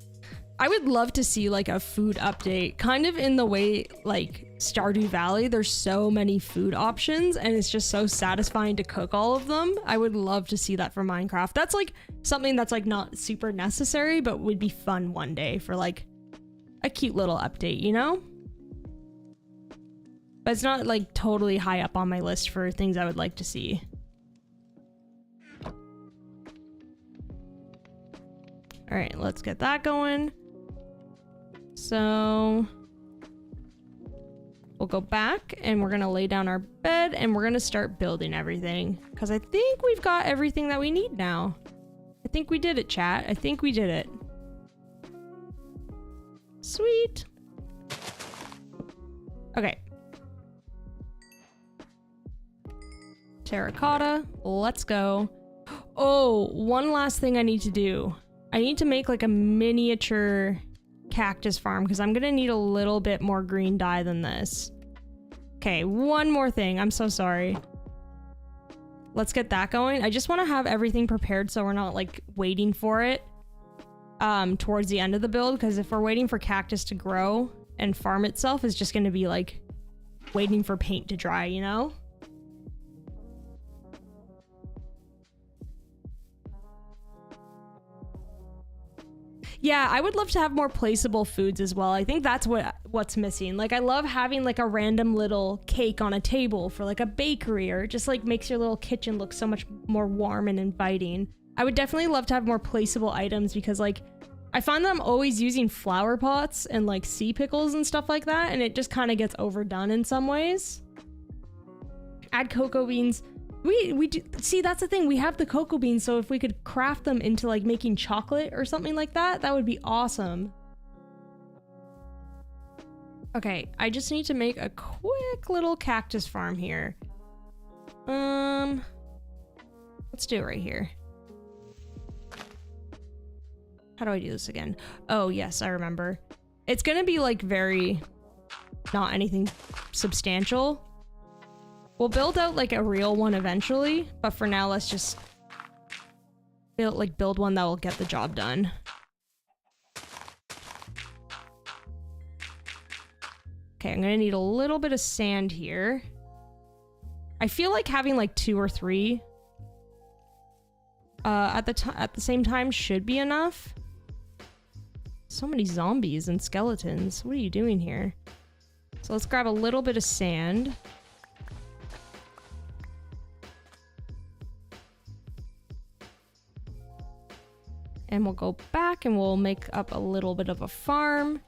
I would love to see like a food update, kind of in the way like Stardew Valley, there's so many food options and it's just so satisfying to cook all of them. I would love to see that for Minecraft. That's like something that's like not super necessary, but would be fun one day for like a cute little update, you know? But it's not like totally high up on my list for things I would like to see. All right, let's get that going. So we'll go back and we're gonna lay down our bed and we're gonna start building everything because I think we've got everything that we need now. I think we did it, chat. I think we did it. Sweet. Okay. Terracotta, let's go. Oh, one last thing I need to do. I need to make like a miniature cactus farm because I'm gonna need a little bit more green dye than this. Okay, one more thing. I'm so sorry. Let's get that going. I just want to have everything prepared so we're not like waiting for it towards the end of the build, because if we're waiting for cactus to grow and farm itself is just going to be like waiting for paint to dry, you know? Yeah, I would love to have more placeable foods as well. I think that's what's missing. Like, I love having like a random little cake on a table for like a bakery, or just like makes your little kitchen look so much more warm and inviting. I would definitely love to have more placeable items because like I find that I'm always using flower pots and like sea pickles and stuff like that, and it just kind of gets overdone in some ways. Add cocoa beans. We do, see, that's the thing, we have the cocoa beans, so if we could craft them into like making chocolate or something like that, that would be awesome. Okay, I just need to make a quick little cactus farm here. Let's Let's do it right here. How do I do this again? Oh, yes, I remember. It's gonna be like very, not anything substantial. We'll build out like a real one eventually, but for now, let's just build one that will get the job done. Okay, I'm gonna need a little bit of sand here. I feel like having like 2 or 3 at the same time should be enough. So many zombies and skeletons. What are you doing here? So let's grab a little bit of sand. And we'll go back and we'll make up a little bit of a farm.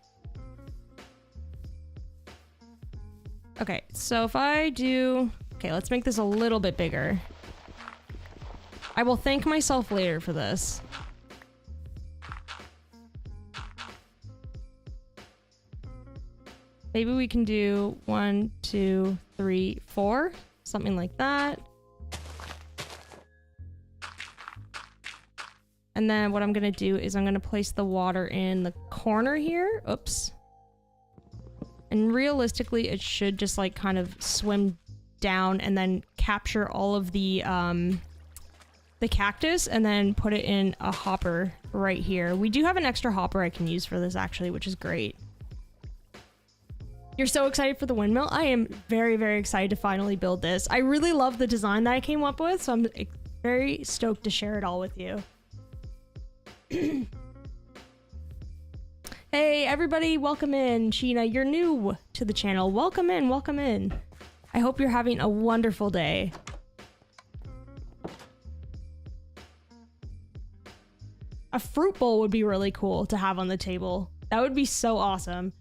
Okay, so if I do... Okay, let's make this a little bit bigger. I will thank myself later for this. Maybe we can do 1, 2, 3, 4. Something like that. And then what I'm gonna do is I'm gonna place the water in the corner here. Oops. And realistically, it should just like kind of swim down and then capture all of the cactus and then put it in a hopper right here. We do have an extra hopper I can use for this actually, which is great. You're so excited for the windmill? I am very, very excited to finally build this. I really love the design that I came up with, so I'm very stoked to share it all with you. Hey everybody, welcome in. Sheena, you're new to the channel. Welcome in, welcome in. I hope you're having a wonderful day. A fruit bowl would be really cool to have on the table. That would be so awesome.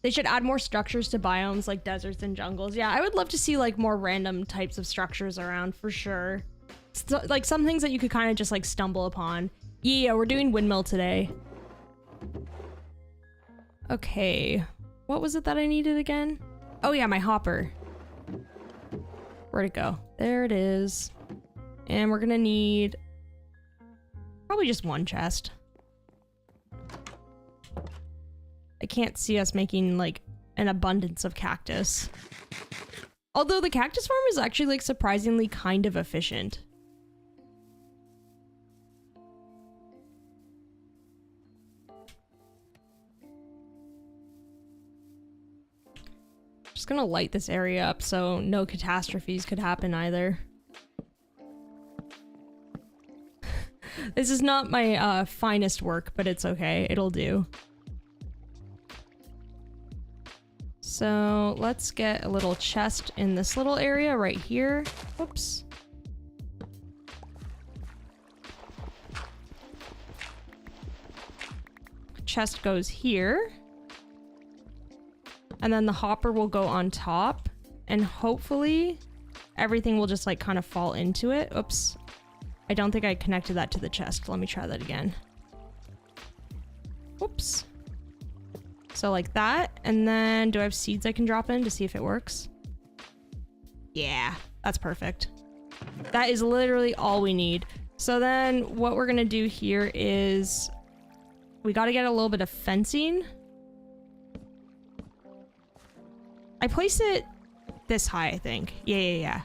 They should add more structures to biomes like deserts and jungles. Yeah, I would love to see like more random types of structures around for sure. So, like some things that you could kind of just like stumble upon. Yeah, we're doing windmill today. Okay, what was it that I needed again? Oh yeah, my hopper. Where'd it go? There it is. And we're gonna need probably just 1 chest. I can't see us making like an abundance of cactus. Although the cactus farm is actually like surprisingly kind of efficient. Just gonna light this area up so no catastrophes could happen either. This is not my finest work, but it's okay. It'll do. So let's get a little chest in this little area right here. Whoops. Chest goes here. And then the hopper will go on top. And hopefully everything will just like kind of fall into it. Oops. I don't think I connected that to the chest. Let me try that again. Whoops. So like that, and then do I have seeds I can drop in to see if it works? Yeah, that's perfect. That is literally all we need. So then what we're gonna do here is we gotta get a little bit of fencing. I place it this high, I think. Yeah.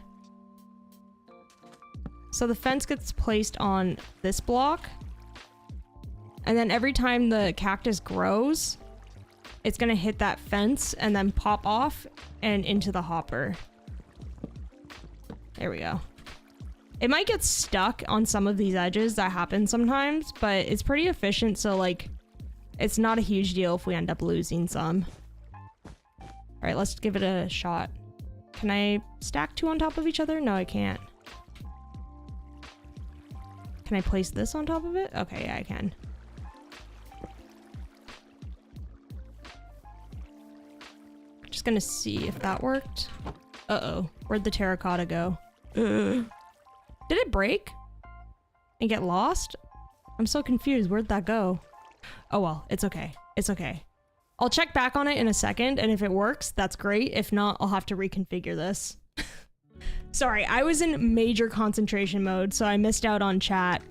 So the fence gets placed on this block. And then every time the cactus grows, it's gonna hit that fence and then pop off and into the hopper. There we go. It might get stuck on some of these edges. That happens sometimes, but it's pretty efficient, so like it's not a huge deal if we end up losing some. All right, let's give it a shot. Can I stack 2 on top of each other? No, I can't. Can I place this on top of it? Okay, yeah, I can. Just gonna see if that worked. Uh-oh, where'd the terracotta go? Did it break and get lost? I'm so confused. Where'd that go? Oh well, it's okay. It's okay. I'll check back on it in a second, and if it works, that's great. If not, I'll have to reconfigure this. Sorry, I was in major concentration mode, so I missed out on chat.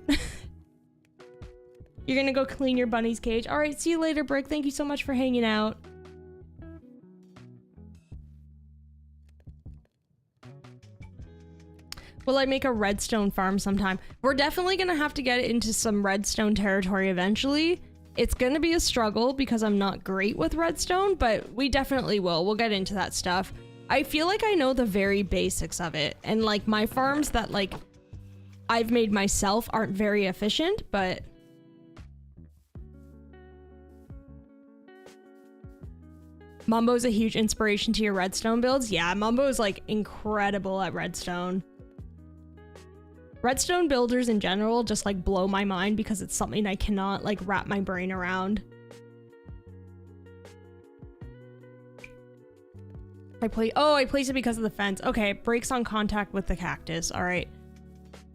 You're gonna go clean your bunny's cage. All right, see you later, Brick. Thank you so much for hanging out. Will I make a redstone farm sometime? We're definitely gonna have to get into some redstone territory eventually. It's gonna be a struggle because I'm not great with redstone, but we definitely will. We'll get into that stuff. I feel like I know the very basics of it, and like my farms that like I've made myself aren't very efficient, but Mumbo's a huge inspiration to your redstone builds. Yeah, Mumbo's like incredible at redstone. Redstone builders in general just like blow my mind because it's something I cannot like wrap my brain around. I place it because of the fence. Okay, it breaks on contact with the cactus. All right.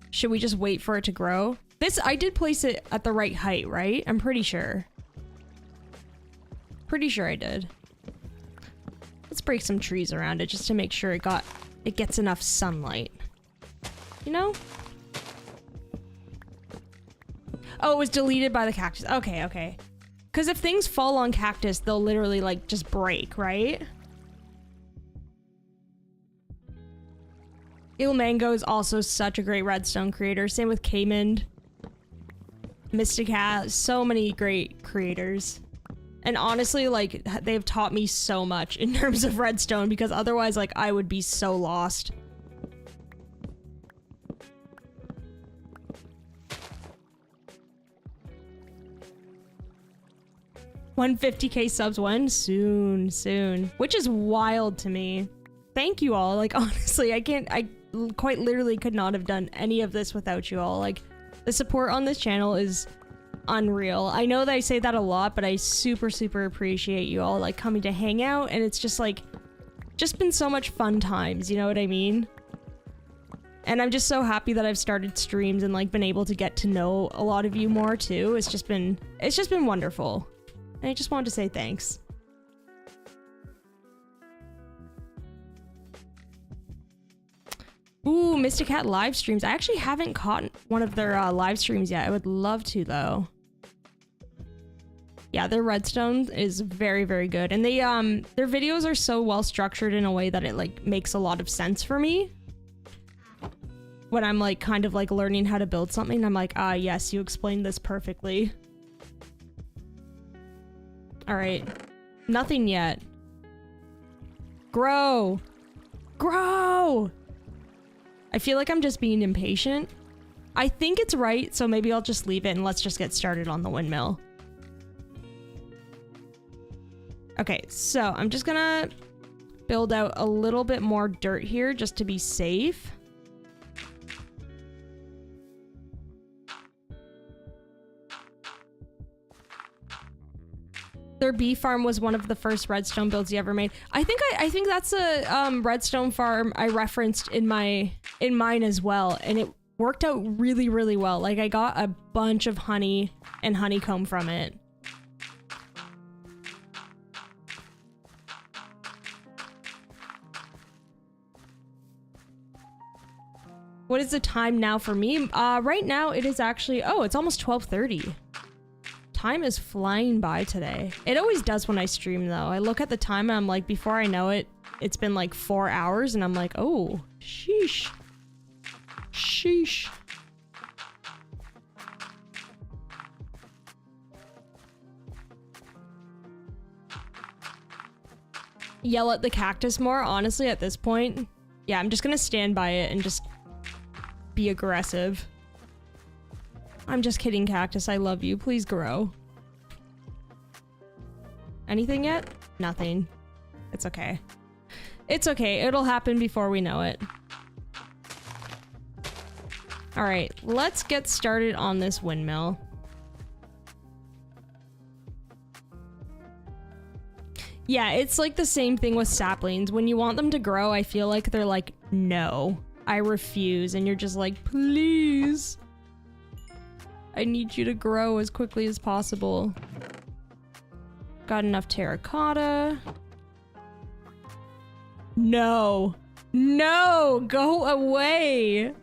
Should we just wait for it to grow? I did place it at the right height, right? I'm pretty sure. Pretty sure I did. Let's break some trees around it just to make sure it gets enough sunlight. You know? Oh, it was deleted by the cactus. Okay, okay. Because if things fall on cactus, they'll literally like just break, right? Mango is also such a great redstone creator. Same with Kaymond. Mysticat. So many great creators. And honestly, like, they've taught me so much in terms of redstone because otherwise, like, I would be so lost. $150K subs when? Soon, soon. Which is wild to me. Thank you all. Like, honestly, I quite literally could not have done any of this without you all. Like, the support on this channel is unreal. I know that I say that a lot, but I super, super appreciate you all, like, coming to hang out, and it's just, like, just been so much fun times, you know what I mean? And I'm just so happy that I've started streams and, like, been able to get to know a lot of you more, too. It's just been wonderful. And I just wanted to say thanks. Ooh, Mysticat live streams. I actually haven't caught one of their live streams yet. I would love to, though. Yeah, their redstone is very, very good. And they their videos are so well structured in a way that it like makes a lot of sense for me. When I'm like kind of like learning how to build something, I'm like, ah, yes, you explained this perfectly. All right, nothing yet. Grow, grow. I feel like I'm just being impatient. I think it's right, so maybe I'll just leave it and let's just get started on the windmill. Okay, so I'm just gonna build out a little bit more dirt here just to be safe. Their bee farm was one of the first redstone builds you ever made. I think that's a redstone farm I referenced in mine as well, and it worked out really, really well. Like, I got a bunch of honey and honeycomb from it. What is the time now for me? Right now it is actually, oh, it's almost 12:30. Time is flying by today. It always does when I stream, though. I look at the time and I'm like, before I know it, it's been like 4 hours and I'm like, oh, sheesh. Sheesh. Yell at the cactus more, honestly, at this point. Yeah, I'm just gonna stand by it and just be aggressive. I'm just kidding, cactus. I love you. Please grow. Anything yet? Nothing. It's okay. It's okay. It'll happen before we know it. All right, let's get started on this windmill. Yeah, it's like the same thing with saplings. When you want them to grow, I feel like they're like, no, I refuse. And you're just like, please. I need you to grow as quickly as possible. Got enough terracotta. No. No, go away.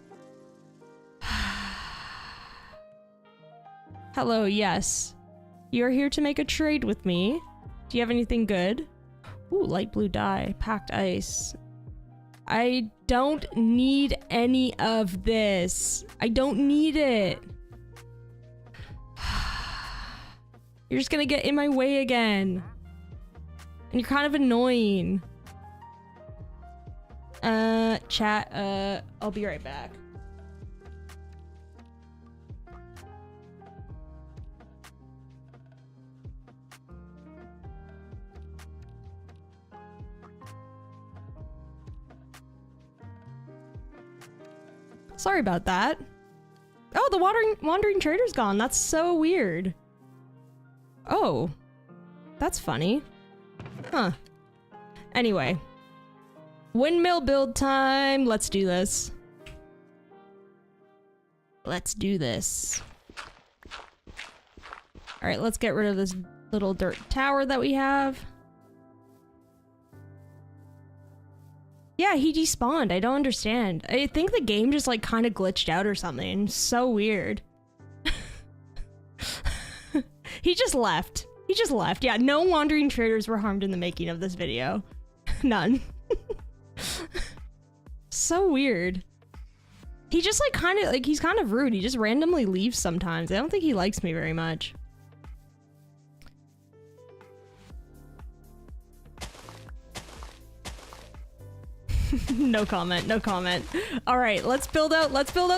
Hello, yes. You're here to make a trade with me. Do you have anything good? Ooh, light blue dye, packed ice. I don't need any of this. I don't need it. You're just gonna get in my way again. And you're kind of annoying. Chat, I'll be right back. Sorry about that. Oh, the wandering trader's gone. That's so weird. Oh, that's funny. Huh. Anyway. Windmill build time. Let's do this. Let's do this. All right, let's get rid of this little dirt tower that we have. Yeah, he despawned. I don't understand. I think the game just like kind of glitched out or something. So weird. He just left. He just left. Yeah, no wandering traders were harmed in the making of this video. None. So weird. He just like he's kind of rude. He just randomly leaves sometimes. I don't think he likes me very much. No comment, no comment. All right, let's build out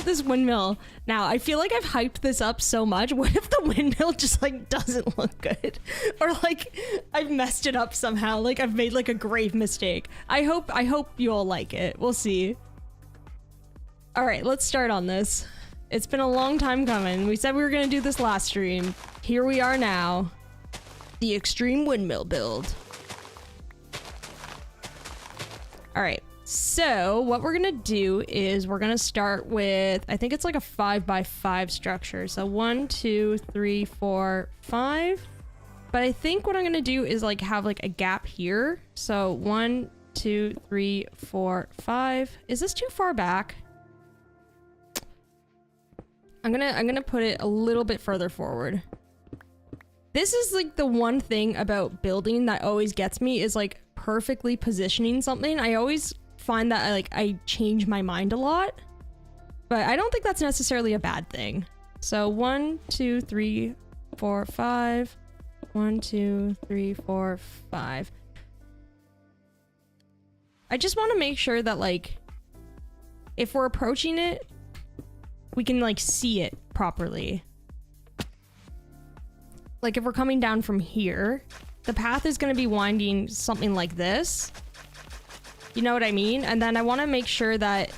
this windmill. Now, I feel like I've hyped this up so much. What if the windmill just like doesn't look good? Or like I've messed it up somehow. Like I've made like a grave mistake. I hope you all like it. We'll see. All right, let's start on this. It's been a long time coming. We said we were gonna do this last stream. Here we are now. The extreme windmill build. All right. So what we're gonna do is we're gonna start with, I think it's like a 5x5 structure. So 1, 2, 3, 4, 5. But I think what I'm gonna do is like have like a gap here. So 1, 2, 3, 4, 5. Is this too far back? I'm gonna put it a little bit further forward. This is like the one thing about building that always gets me is like perfectly positioning something. I always find that I change my mind a lot, but I don't think that's necessarily a bad thing. So 1, 2, 3, 4, 5. 1, 2, 3, 4, 5. I just want to make sure that like if we're approaching it, we can like see it properly. Like if we're coming down from here, the path is going to be winding something like this. You know what I mean? And then I want to make sure that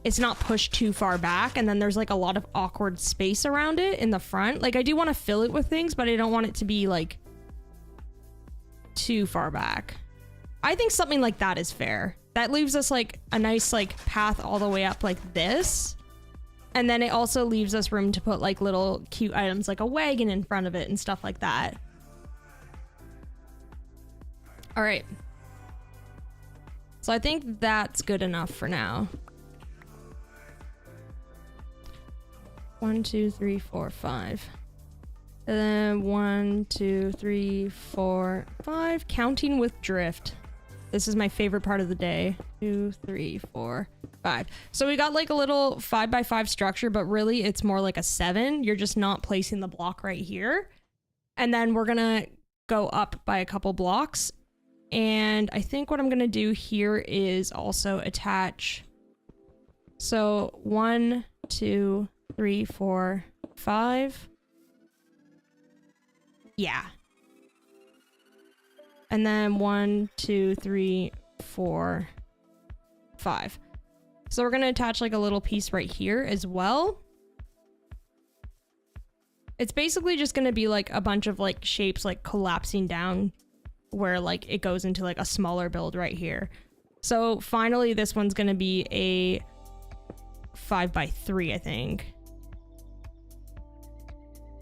it's not pushed too far back and then there's like a lot of awkward space around it in the front. Like I do want to fill it with things, but I don't want it to be like too far back. I think something like that is fair. That leaves us like a nice like path all the way up like this. And then it also leaves us room to put like little cute items like a wagon in front of it and stuff like that. All right. So I think that's good enough for now. 1, 2, 3, 4, 5. And then 1, 2, 3, 4, 5. Counting with drift. This is my favorite part of the day. 2, 3, 4, 5. So we got like a little 5x5 structure, but really it's more like a 7. You're just not placing the block right here. And then we're gonna go up by a couple blocks. And I think what I'm gonna do here is also attach. So 1, 2, 3, 4, 5. Yeah. And then 1, 2, 3, 4, 5. So we're gonna attach like a little piece right here as well. It's basically just gonna be like a bunch of like shapes like collapsing down where like it goes into like a smaller build right here. So finally this one's gonna be a 5x3, I think.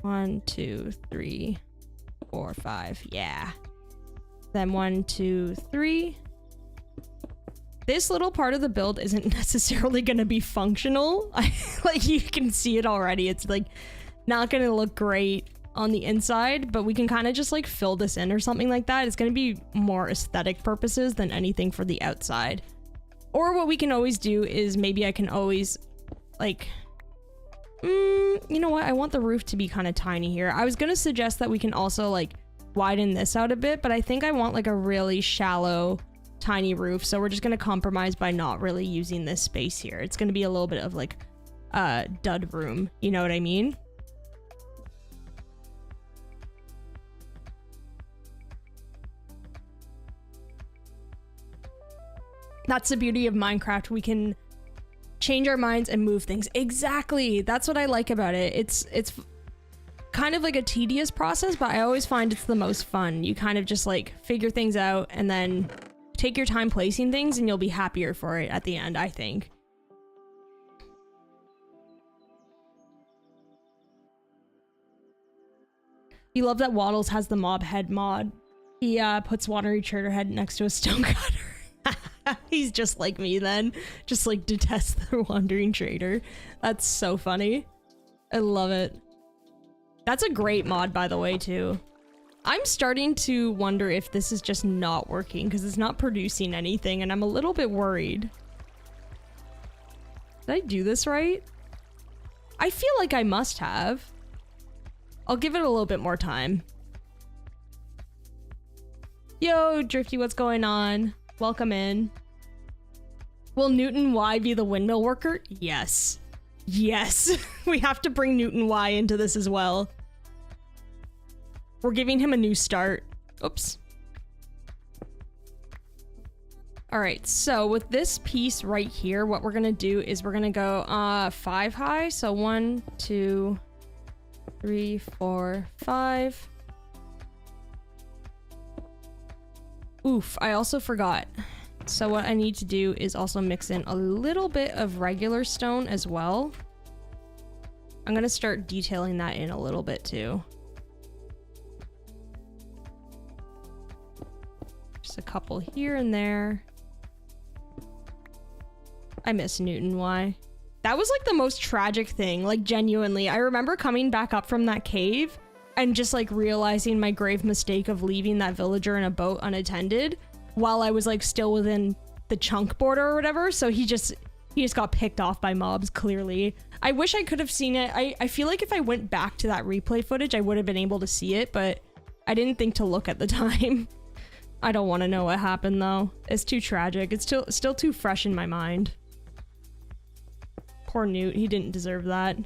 1, 2, 3, 4, 5. Yeah. Then 1, 2, 3. This little part of the build isn't necessarily going to be functional. Like, you can see it already. It's like not going to look great on the inside, but we can kind of just like fill this in or something like that. It's going to be more aesthetic purposes than anything for the outside. Or what we can always do is maybe I can always like, you know what? I want the roof to be kind of tiny here. I was going to suggest that we can also like widen this out a bit, but I think I want like a really shallow tiny roof, so we're just going to compromise by not really using this space here. It's going to be a little bit of like dud room, you know what I mean? That's the beauty of Minecraft. We can change our minds and move things. Exactly. That's what I like about it. It's kind of like a tedious process, but I always find it's the most fun. You kind of just like figure things out and then take your time placing things and you'll be happier for it at the end, I think. You love that Waddles has the mob head mod. He puts Watery Trader head next to a stone cutter. He's just like me then. Just like detests the Wandering Trader. That's so funny. I love it. That's a great mod, by the way, too. I'm starting to wonder if this is just not working because it's not producing anything and I'm a little bit worried. Did I do this right? I feel like I must have. I'll give it a little bit more time. Yo, Drifty, what's going on? Welcome in. Will Newton Y be the windmill worker? Yes. Yes. We have to bring Newton Y into this as well. We're giving him a new start. Oops. All right, so with this piece right here, what we're gonna do is we're gonna go 5 high. So 1, 2, 3, 4, 5. Oof, I also forgot. So what I need to do is also mix in a little bit of regular stone as well. I'm gonna start detailing that in a little bit too. Just a couple here and there. I miss Newton Y. That was like the most tragic thing, like genuinely. I remember coming back up from that cave and just like realizing my grave mistake of leaving that villager in a boat unattended while I was like still within the chunk border or whatever. So he just got picked off by mobs, clearly. I wish I could have seen it. I feel like if I went back to that replay footage, I would have been able to see it, but I didn't think to look at the time. I don't want to know what happened though. It's too tragic. It's still too fresh in my mind. Poor Newt, he didn't deserve that.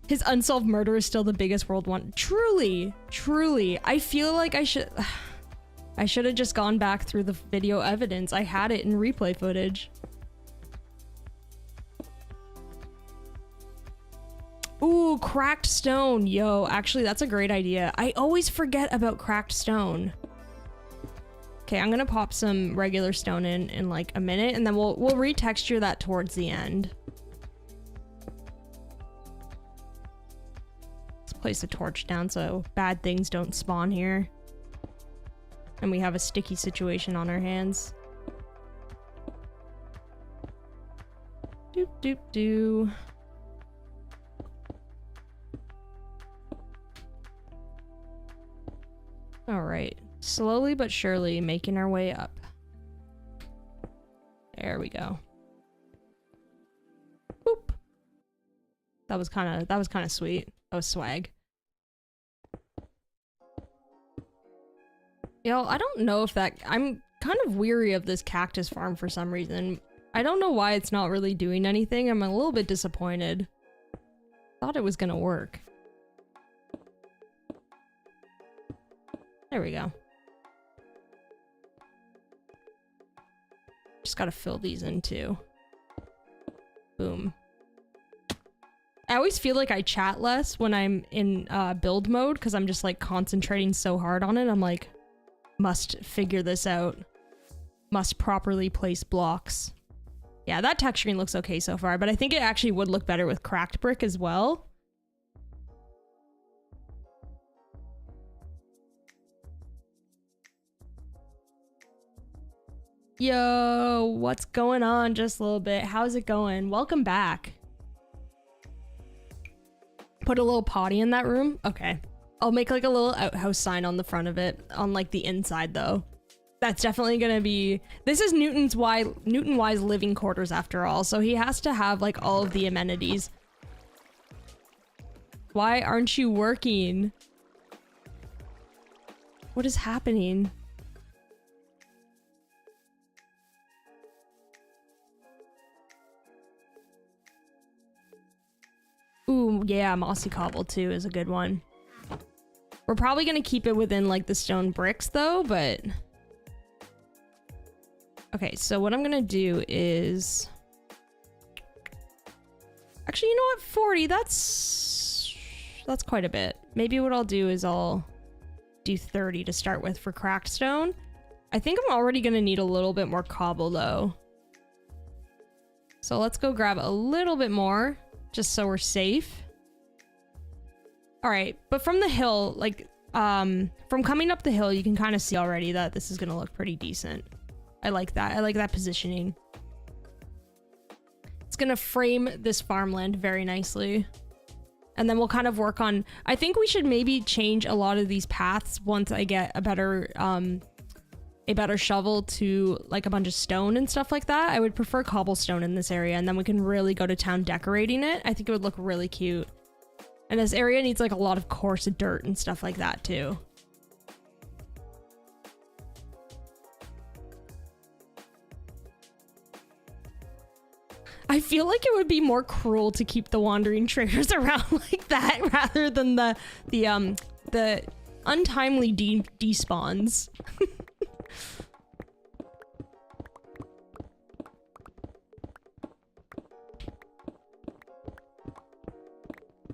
His unsolved murder is still the biggest world one. Truly, truly. I feel like I should have just gone back through the video evidence. I had it in replay footage. Ooh, cracked stone. Yo, actually, that's a great idea. I always forget about cracked stone. Okay, I'm gonna pop some regular stone in like a minute, and then we'll retexture that towards the end. Let's place a torch down so bad things don't spawn here. And we have a sticky situation on our hands. Doop doop doo. All right, slowly but surely making our way up. There we go. Boop. That was kind of sweet. That was swag. Yo, I don't know if that... I'm kind of weary of this cactus farm for some reason. I don't know why it's not really doing anything. I'm a little bit disappointed. Thought it was gonna work. There we go. Just gotta fill these in too. Boom. I always feel like I chat less when I'm in build mode because I'm just like concentrating so hard on it. I'm like, must figure this out. Must properly place blocks. Yeah, that texturing looks okay so far, but I think it actually would look better with cracked brick as well. Yo, what's going on? Just a little bit. How's it going? Welcome back. Put a little potty in that room? Okay. I'll make like a little outhouse sign on the front of it, on like the inside though. That's definitely gonna be... This is Newton Y's living quarters after all, so he has to have like all of the amenities. Why aren't you working? What is happening? Ooh, yeah, mossy cobble too is a good one. We're probably gonna keep it within like the stone bricks though, but... Okay, so what I'm gonna do is... Actually, you know what? 40, that's quite a bit. Maybe what I'll do is I'll do 30 to start with for cracked stone. I think I'm already gonna need a little bit more cobble though. So let's go grab a little bit more, just so we're safe. All right, but from the hill, like, from coming up the hill, you can kind of see already that this is gonna look pretty decent. I like that. I like that positioning. It's gonna frame this farmland very nicely. And then we'll kind of work on... I think we should maybe change a lot of these paths once I get a better shovel to like a bunch of stone and stuff like that. I would prefer cobblestone in this area, and then we can really go to town decorating it. I think it would look really cute. And this area needs like a lot of coarse dirt and stuff like that too. I feel like it would be more cruel to keep the wandering traders around like that rather than the untimely despawns.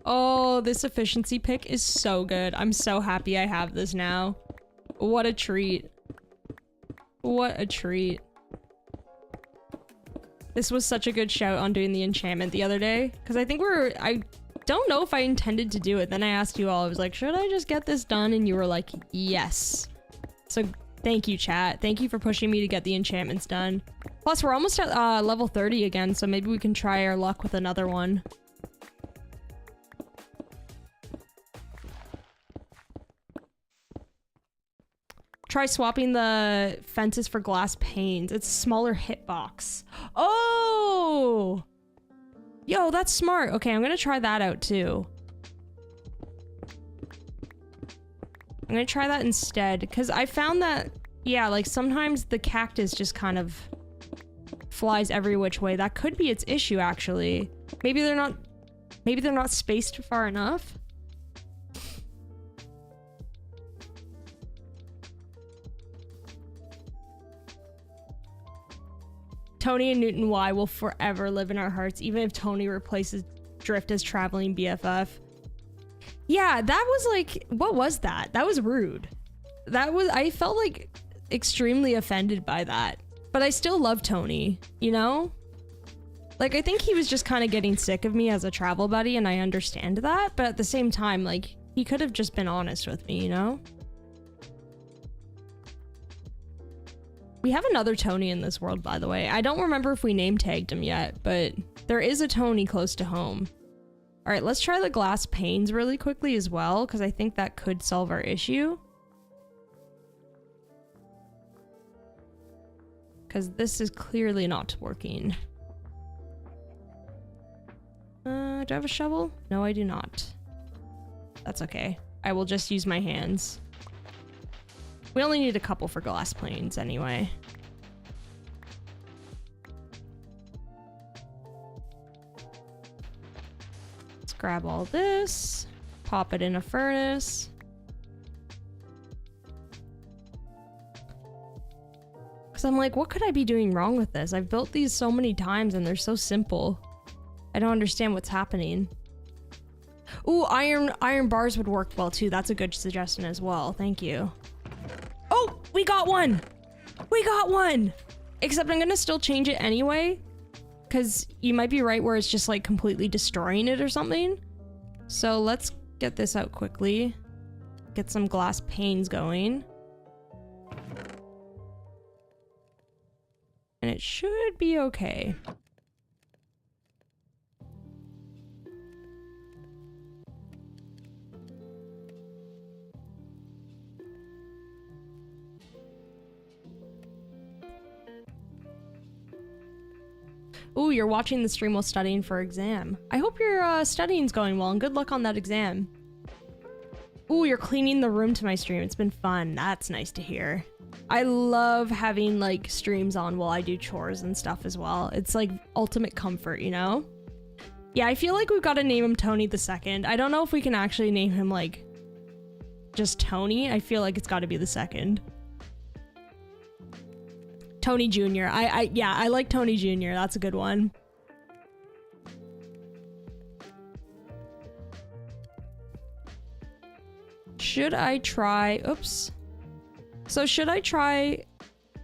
Oh, this efficiency pick is so good. I'm so happy I have this now. What a treat. What a treat. This was such a good shout on doing the enchantment the other day. Because I think I don't know if I intended to do it. Then I asked you all, I was like, should I just get this done? And you were like, yes. So thank you, chat. Thank you for pushing me to get the enchantments done. Plus, we're almost at level 30 again, so maybe we can try our luck with another one. Try swapping the fences for glass panes. It's a smaller hitbox. Oh! Yo, that's smart. Okay, I'm gonna try that out too. I'm gonna try that instead, because I found that, yeah, like sometimes the cactus just kind of flies every which way. That could be its issue, actually. Maybe they're not spaced far enough. Tony and Newton Y will forever live in our hearts, even if Tony replaces Drift as traveling BFF. Yeah, that was like, what was that? That was rude. I felt like extremely offended by that. But I still love Tony, you know? Like, I think he was just kind of getting sick of me as a travel buddy, and I understand that. But at the same time, like, he could have just been honest with me, you know? We have another Tony in this world, by the way. I don't remember if we name tagged him yet, but there is a Tony close to home. All right, let's try the glass panes really quickly as well, because I think that could solve our issue. Because this is clearly not working. Do I have a shovel? No, I do not. That's okay. I will just use my hands. We only need a couple for glass planes anyway. Let's grab all this, pop it in a furnace. Because I'm like, what could I be doing wrong with this? I've built these so many times and they're so simple. I don't understand what's happening. Ooh, iron bars would work well too. That's a good suggestion as well. Thank you. Oh, we got one! We got one! Except I'm gonna still change it anyway, because you might be right where it's just like completely destroying it or something. So let's get this out quickly. Get some glass panes going. And it should be okay. Ooh, you're watching the stream while studying for exam. I hope your studying's going well and good luck on that exam. Ooh, you're cleaning the room to my stream. It's been fun. That's nice to hear. I love having like streams on while I do chores and stuff as well. It's like ultimate comfort, you know? Yeah, I feel like we've got to name him Tony the Second. I don't know if we can actually name him like just Tony. I feel like it's got to be the second. Tony Jr. Yeah, I like Tony Jr. That's a good one. Should I try... Oops. So should I try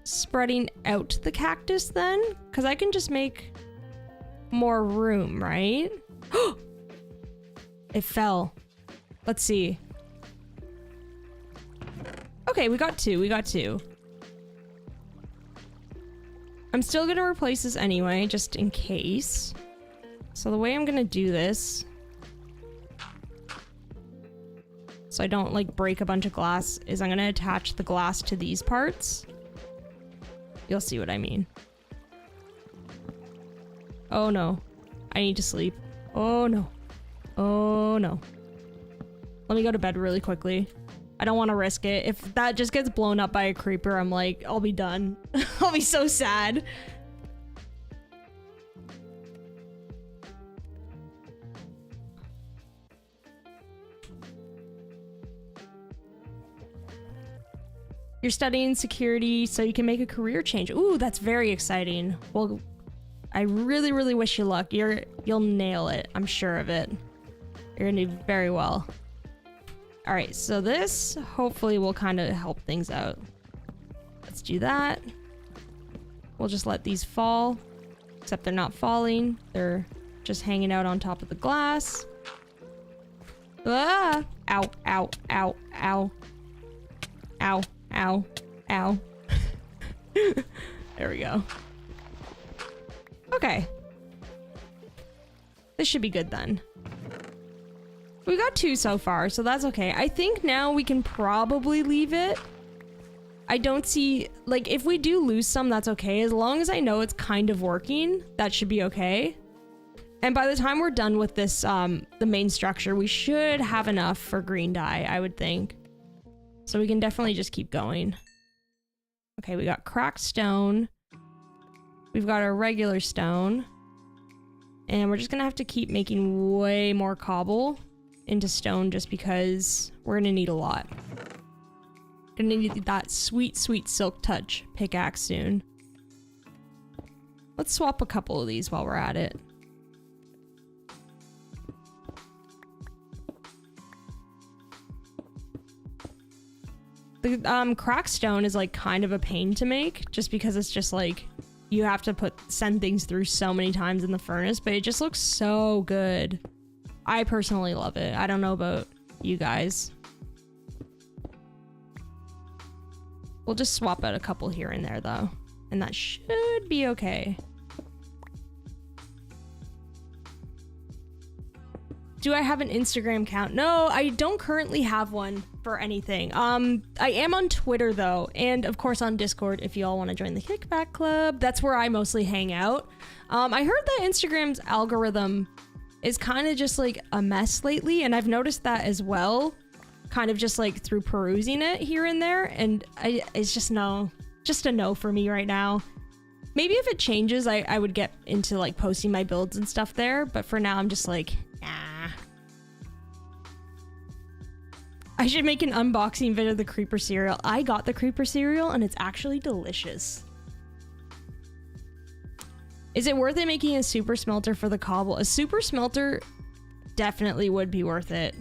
spreading out the cactus then? Because I can just make more room, right? It fell. Let's see. Okay, we got two. We got two. I'm still gonna replace this anyway, just in case. So the way I'm gonna do this, so I don't like break a bunch of glass, is I'm gonna attach the glass to these parts. You'll see what I mean. Oh no, I need to sleep. Oh no, oh no. Let me go to bed really quickly. I don't want to risk it. If that just gets blown up by a creeper, I'm like, I'll be done. I'll be so sad. You're studying security so you can make a career change. Ooh, that's very exciting. Well, I really, really wish you luck. You'll nail it. I'm sure of it. You're gonna do very well. All right, so this hopefully will kind of help things out. Let's do that. We'll just let these fall, except they're not falling. They're just hanging out on top of the glass. Ah! Ow, ow, ow, ow. Ow, ow, ow. There we go. Okay. This should be good then. We got two so far, so that's okay. I think now we can probably leave it. I don't see, like, if we do lose some, that's okay. As long as I know it's kind of working, that should be okay. And by the time we're done with this, the main structure, we should have enough for green dye, I would think. So we can definitely just keep going. Okay, we got cracked stone. We've got our regular stone. And we're just gonna have to keep making way more cobble into stone just because we're gonna need a lot. Gonna need that sweet, sweet silk touch pickaxe soon. Let's swap a couple of these while we're at it. The cracked stone is like kind of a pain to make just because it's just like you have to send things through so many times in the furnace, but it just looks so good. I personally love it. I don't know about you guys. We'll just swap out a couple here and there though, and that should be okay. Do I have an Instagram account? No, I don't currently have one for anything. I am on Twitter though, and of course on Discord if you all want to join the Kickback Club. That's where I mostly hang out. I heard that Instagram's algorithm is kind of just like a mess lately, and I've noticed that as well, kind of just like through perusing it here and there, and it's just a no for me right now. Maybe if it changes, I would get into like posting my builds and stuff there, but for now I'm just like, nah. I should make an unboxing video of the creeper cereal. I got the creeper cereal and it's actually delicious. Is it worth it making a super smelter for the cobble? A super smelter definitely would be worth it.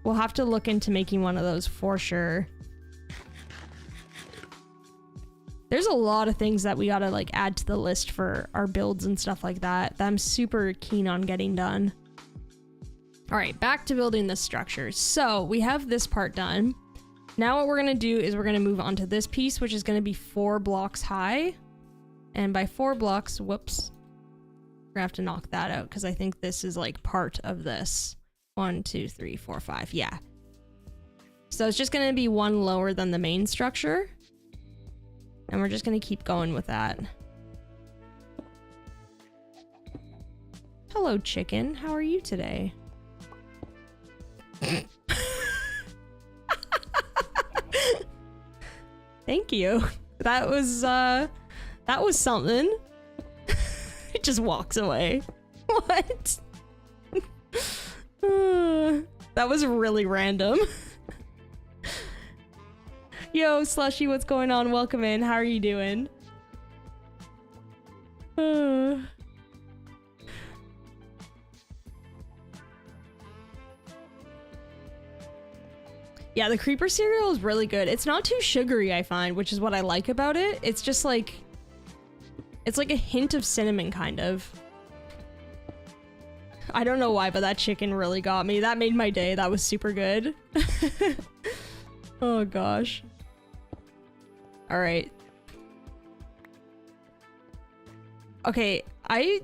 We'll have to look into making one of those for sure. There's a lot of things that we gotta like add to the list for our builds and stuff like that I'm super keen on getting done. All right, back to building this structure. So we have this part done. Now what we're gonna do is we're gonna move on to this piece, which is gonna be 4 blocks high. And by 4 blocks, whoops. We're gonna have to knock that out because I think this is like part of this. 1, 2, 3, 4, 5. Yeah. So it's just gonna be 1 lower than the main structure. And we're just gonna keep going with that. Hello, chicken. How are you today? Thank you. That was something. It just walks away. What? That was really random. Yo, Slushy, what's going on? Welcome in. How are you doing? Yeah, the creeper cereal is really good. It's not too sugary, I find, which is what I like about it. It's just like... It's like a hint of cinnamon, kind of. I don't know why, but that chicken really got me. That made my day. That was super good. Oh, gosh. Alright. Okay, I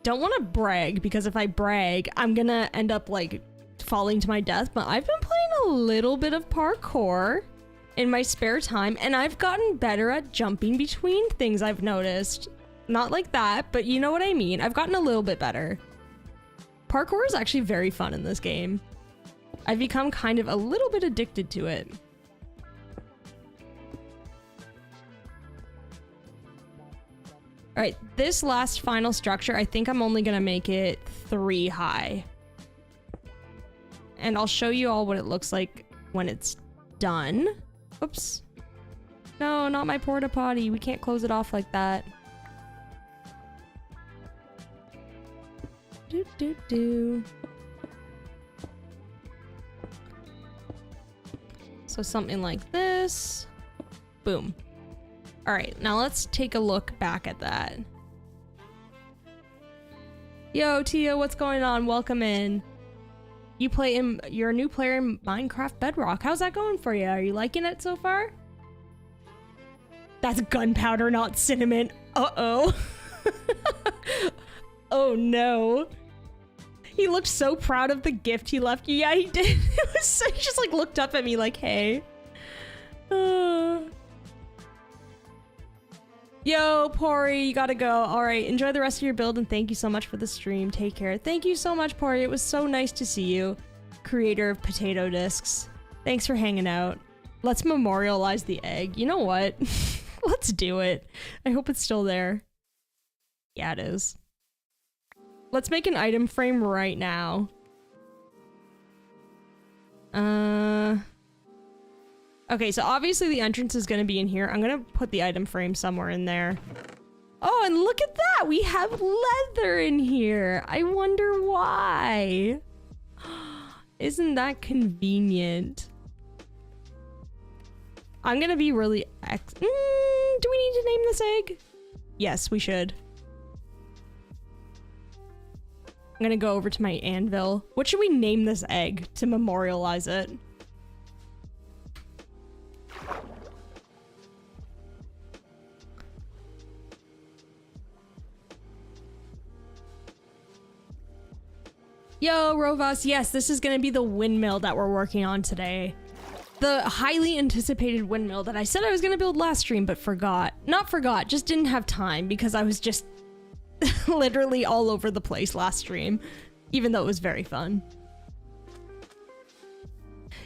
don't want to brag, because if I brag, I'm gonna end up, like, falling to my death, but I've been playing a little bit of parkour in my spare time, and I've gotten better at jumping between things, I've noticed. Not like that, but you know what I mean. I've gotten a little bit better. Parkour is actually very fun in this game. I've become kind of a little bit addicted to it. Alright, this last final structure, I think I'm only gonna make it 3 high. And I'll show you all what it looks like when it's done. Oops. No, not my porta potty. We can't close it off like that. Do do do. So something like this. Boom. All right, now let's take a look back at that. Yo, Tia, what's going on? Welcome in. You're a new player in Minecraft Bedrock. How's that going for you? Are you liking it so far? That's gunpowder, not cinnamon. Uh-oh. Oh no. He looked so proud of the gift he left you. Yeah, he did. It was so, he just like looked up at me like, hey. Yo, Pori, you gotta go. All right, enjoy the rest of your build, and thank you so much for the stream. Take care. Thank you so much, Pori. It was so nice to see you, creator of potato discs. Thanks for hanging out. Let's memorialize the egg. You know what? Let's do it. I hope it's still there. Yeah, it is. Let's make an item frame right now. Okay, so obviously the entrance is going to be in here. I'm going to put the item frame somewhere in there. Oh, and look at that! We have leather in here! I wonder why. Isn't that convenient? I'm going to be really... do we need to name this egg? Yes, we should. I'm going to go over to my anvil. What should we name this egg to memorialize it? Yo, Rovas, yes, this is gonna be the windmill that we're working on today. The highly anticipated windmill that I said I was gonna build last stream, but forgot. Not forgot, just didn't have time because I was just literally all over the place last stream, even though it was very fun.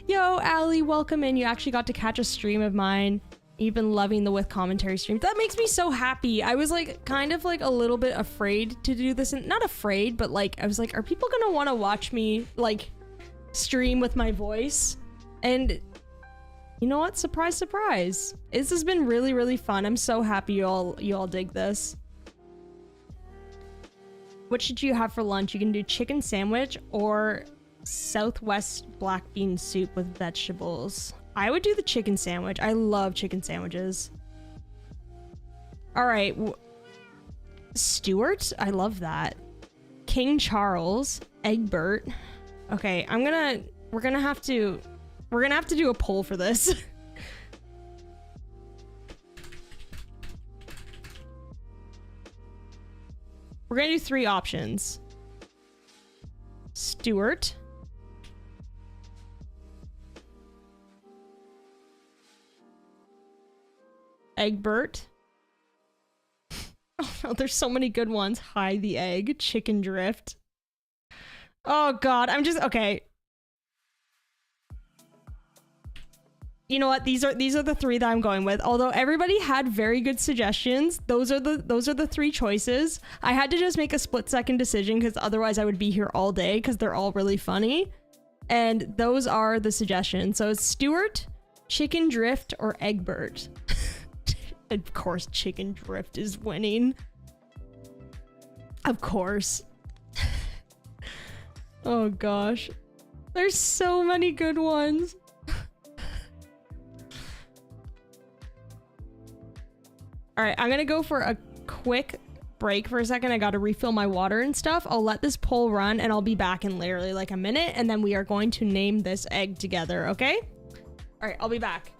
Yo, Allie, welcome in. You actually got to catch a stream of mine. You've been loving the with commentary stream. That makes me so happy. I was like kind of like a little bit afraid to do this, and not afraid, but like I was like, are people gonna want to watch me like stream with my voice? And you know what? Surprise, surprise. This has been really, really fun. I'm so happy you all dig this. What should you have for lunch? You can do chicken sandwich or Southwest black bean soup with vegetables. I would do the chicken sandwich. I love chicken sandwiches. All right. Stuart? I love that. King Charles. Egbert. Okay, we're gonna have to do a poll for this. We're gonna do 3 options. Stuart. Egbert. Oh no, there's so many good ones. Hide the egg. Chicken drift. Oh god, I'm just okay. You know what? These are the 3 that I'm going with. Although everybody had very good suggestions, those are the 3 choices. I had to just make a split-second decision because otherwise I would be here all day because they're all really funny. And those are the suggestions. So it's Stuart, Chicken Drift, or Egbert. Of course, Chicken Drift is winning. Of course. Oh gosh. There's so many good ones. Alright, I'm gonna go for a quick break for a second. I gotta refill my water and stuff. I'll let this poll run and I'll be back in literally like a minute and then we are going to name this egg together, okay? Alright, I'll be back.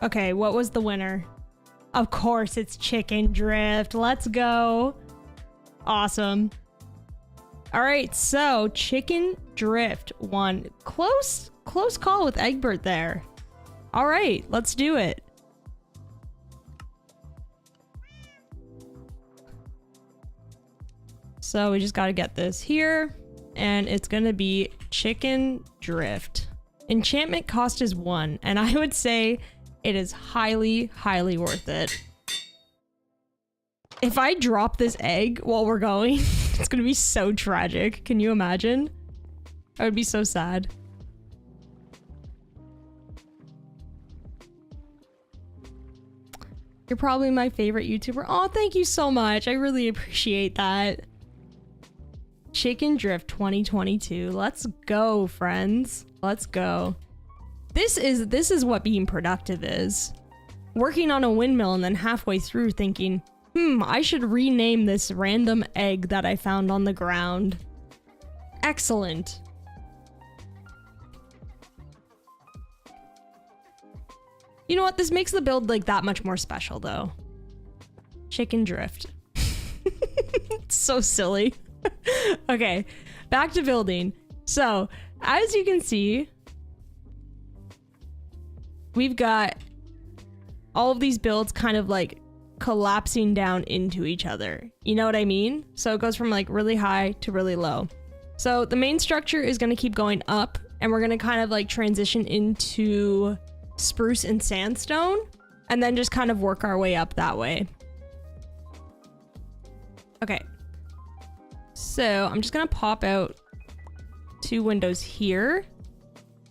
Okay, what was the winner? Of course, it's Chicken Drift. Let's go. Awesome. All right, so Chicken Drift won. Close call with Egbert there. All right, let's do it. So we just got to get this here, and it's going to be Chicken Drift. Enchantment cost is 1, and I would say it is highly, highly worth it. If I drop this egg while we're going, it's gonna be so tragic. Can you imagine? I would be so sad. You're probably my favorite YouTuber. Oh, thank you so much. I really appreciate that. Chicken Drift 2022. Let's go, friends. Let's go. This is what being productive is. Working on a windmill and then halfway through thinking, I should rename this random egg that I found on the ground. Excellent. You know what? This makes the build like that much more special though. Chicken Drift. It's so silly. Okay, back to building. So, as you can see, we've got all of these builds kind of like collapsing down into each other. You know what I mean? So it goes from like really high to really low. So the main structure is going to keep going up, and we're going to kind of like transition into spruce and sandstone, and then just kind of work our way up that way. Okay. So I'm just going to pop out 2 windows here.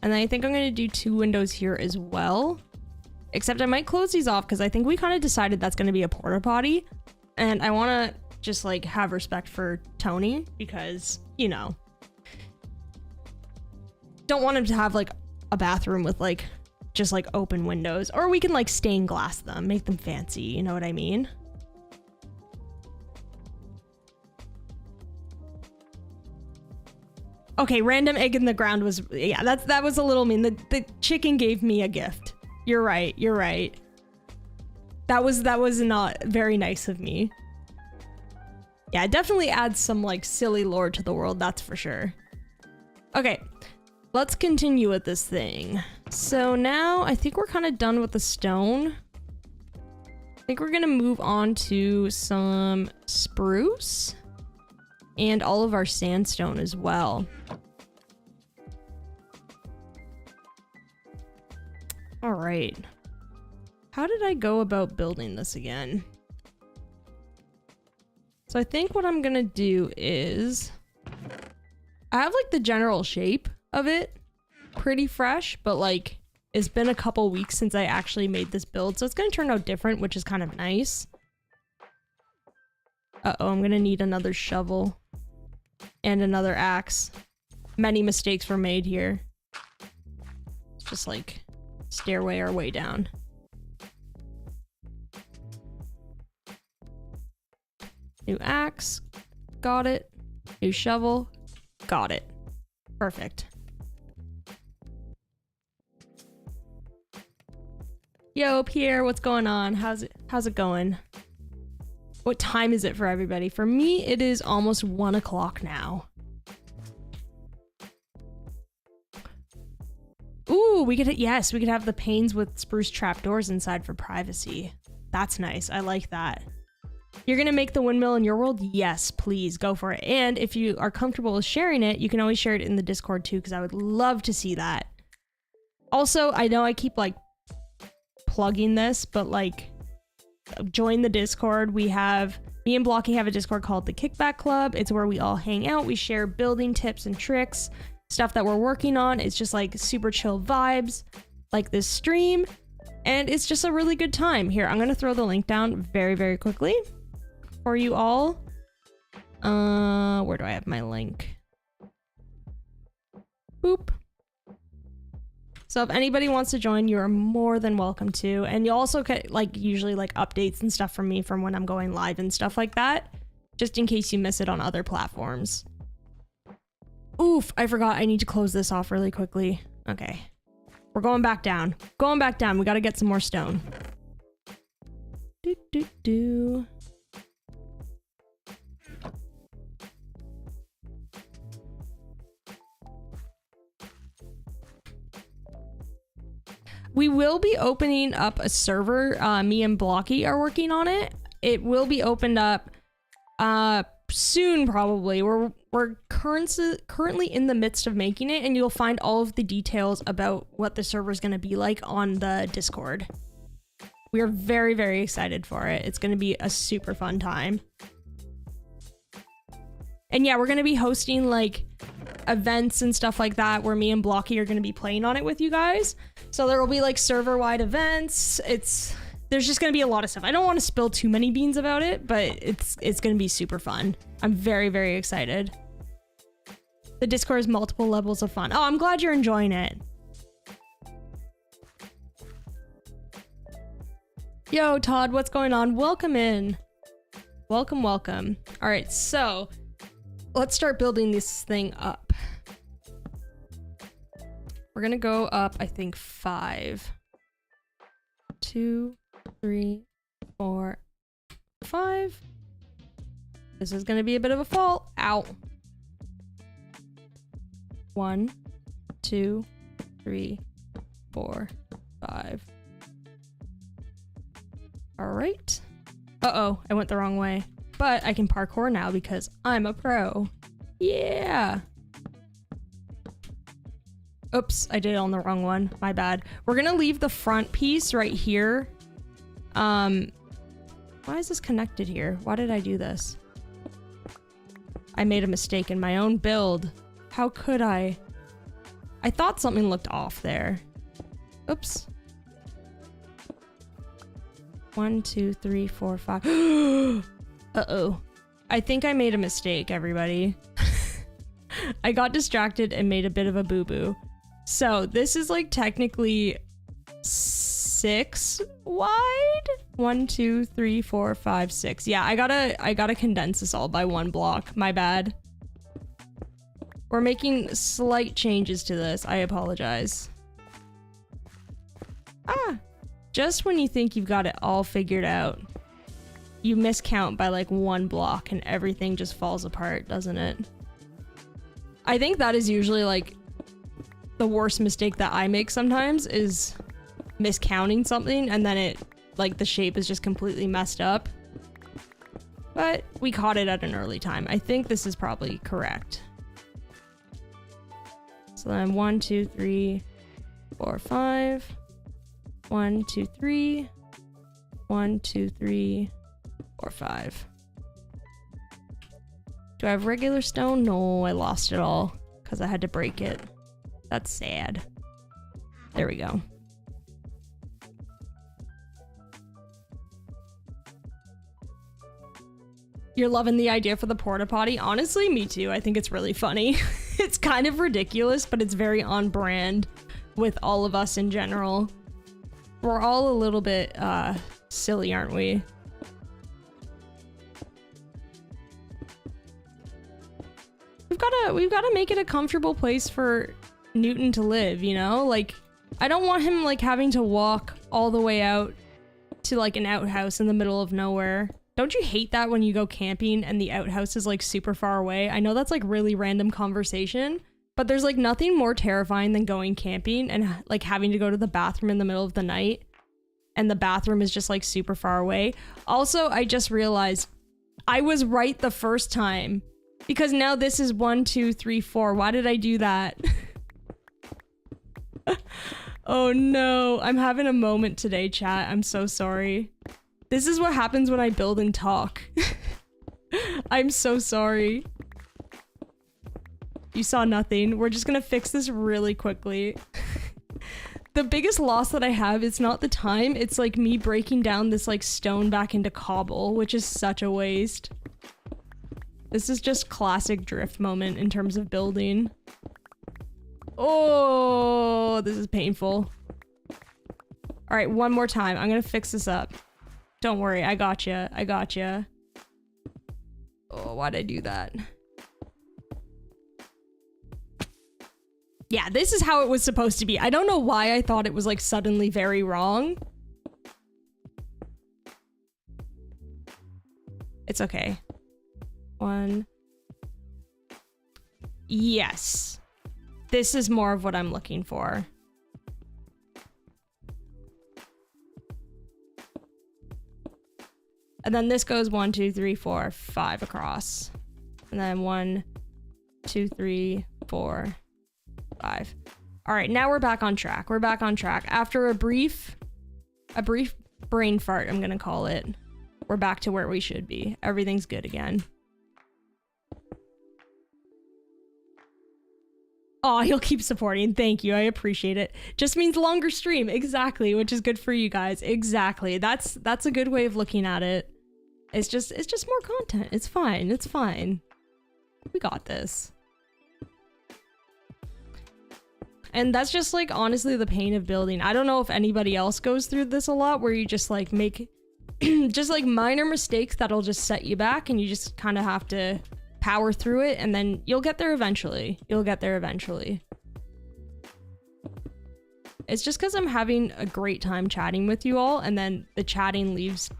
And then I think I'm going to do 2 windows here as well. Except I might close these off because I think we kind of decided that's going to be a porta potty. And I want to just like have respect for Tony because, you know, don't want him to have like a bathroom with like just like open windows. Or we can like stained glass them, make them fancy. You know what I mean? Okay, random egg in the ground was, yeah, that was a little mean. The chicken gave me a gift. You're right, you're right. That was not very nice of me. Yeah, it definitely adds some like silly lore to the world, that's for sure. Okay, let's continue with this thing. So now I think we're kind of done with the stone. I think we're gonna move on to some spruce and all of our sandstone as well. All right. How did I go about building this again? So I think what I'm gonna do is I have like the general shape of it pretty fresh, but like it's been a couple weeks since I actually made this build, so it's gonna turn out different, which is kind of nice. Uh-oh, I'm gonna need another shovel and another axe. Many mistakes were made here. It's just like stairway our way down. New axe, got it. New shovel, got it. Perfect. Yo, Pierre, what's going on? How's it going? What time is it for everybody? For me, it is almost 1 o'clock now. Ooh, we could have the panes with spruce trapdoors inside for privacy. That's nice. I like that. You're gonna make the windmill in your world? Yes, please go for it. And if you are comfortable with sharing it, you can always share it in the Discord too, because I would love to see that. Also, I know I keep like plugging this, but like join the Discord. Me and Blocky have a Discord called the Kickback Club. It's where we all hang out. We share building tips and tricks, stuff that we're working on. It's just like super chill vibes, like this stream. And it's just a really good time. Here, I'm going to throw the link down very, very quickly for you all. Where do I have my link? Boop. So if anybody wants to join, you are more than welcome to. And you also get like usually like updates and stuff from me from when I'm going live and stuff like that, just in case you miss it on other platforms. Oof, I forgot I need to close this off really quickly. Okay. We're going back down. Going back down. We got to get some more stone. Do. We will be opening up a server. Me and Blocky are working on it. It will be opened up soon, probably. We're currently in the midst of making it, and you'll find all of the details about what the server is going to be like on the Discord. We are very, very excited for it. It's going to be a super fun time. And yeah, we're going to be hosting like events and stuff like that where me and Blocky are going to be playing on it with you guys. So there will be like server-wide events. There's just going to be a lot of stuff. I don't want to spill too many beans about it, but it's going to be super fun. I'm very, very excited. The Discord has multiple levels of fun. Oh, I'm glad you're enjoying it. Yo, Todd, what's going on? Welcome in. Welcome, welcome. All right, so let's start building this thing up. We're going to go up, I think, 5. 2, 3, 4, 5. This is going to be a bit of a fall. Ow. 1, 2, 3, 4, 5. All right. Uh-oh, I went the wrong way. But I can parkour now because I'm a pro. Yeah. Oops, I did it on the wrong one. My bad. We're gonna leave the front piece right here. Why is this connected here? Why did I do this? I made a mistake in my own build. How could I? I thought something looked off there. Oops. 1, 2, 3, 4, 5. Uh-oh. I think I made a mistake, everybody. I got distracted and made a bit of a boo-boo. So this is like technically 6 wide. 1, 2, 3, 4, 5, 6. Yeah, I gotta condense this all by 1 block. My bad. We're making slight changes to this. I apologize. Ah, just when you think you've got it all figured out, you miscount by like 1 block and everything just falls apart, doesn't it? I think that is usually like the worst mistake that I make sometimes, is miscounting something and then it, like, the shape is just completely messed up. But we caught it at an early time. I think this is probably correct. So then 1, 2, 3, 4, 5. 1, 2, 3. 1, 2, 3, 4, 5. Do I have regular stone? No, I lost it all because I had to break it. That's sad. There we go. You're loving the idea for the porta potty? Honestly, me too. I think it's really funny. It's kind of ridiculous, but it's very on brand with all of us in general. We're all a little bit silly, aren't we? We've gotta make it a comfortable place for Newton to live, you know? Like, I don't want him like having to walk all the way out to like an outhouse in the middle of nowhere. Don't you hate that when you go camping and the outhouse is like super far away? I know that's like really random conversation, but there's like nothing more terrifying than going camping and like having to go to the bathroom in the middle of the night and the bathroom is just like super far away. Also, I just realized I was right the first time because now this is 1, 2, 3, 4. Why did I do that? Oh no, I'm having a moment today, chat. I'm so sorry. This is what happens when I build and talk. I'm so sorry. You saw nothing. We're just gonna fix this really quickly. The biggest loss that I have is not the time, it's like me breaking down this like stone back into cobble, which is such a waste. This is just classic drift moment in terms of building. Oh, this is painful. All right, one more time. I'm gonna fix this up. Don't worry, I gotcha. I gotcha. Oh, why'd I do that? Yeah, this is how it was supposed to be. I don't know why I thought it was like suddenly very wrong. It's okay. 1. Yes. This is more of what I'm looking for. And then this goes 1, 2, 3, 4, 5 across. And then 1, 2, 3, 4, 5. All right, now we're back on track. We're back on track. After a brief brain fart, I'm gonna call it. We're back to where we should be. Everything's good again. Oh, he'll keep supporting. Thank you. I appreciate it. Just means longer stream. Exactly, which is good for you guys. Exactly. That's a good way of looking at it. It's just more content. It's fine. It's fine. We got this. And that's just like honestly the pain of building. I don't know if anybody else goes through this a lot where you just like make just like minor mistakes that'll just set you back and you just kind of have to power through it and then you'll get there eventually. You'll get there eventually. It's just because I'm having a great time chatting with you all and then the chatting leads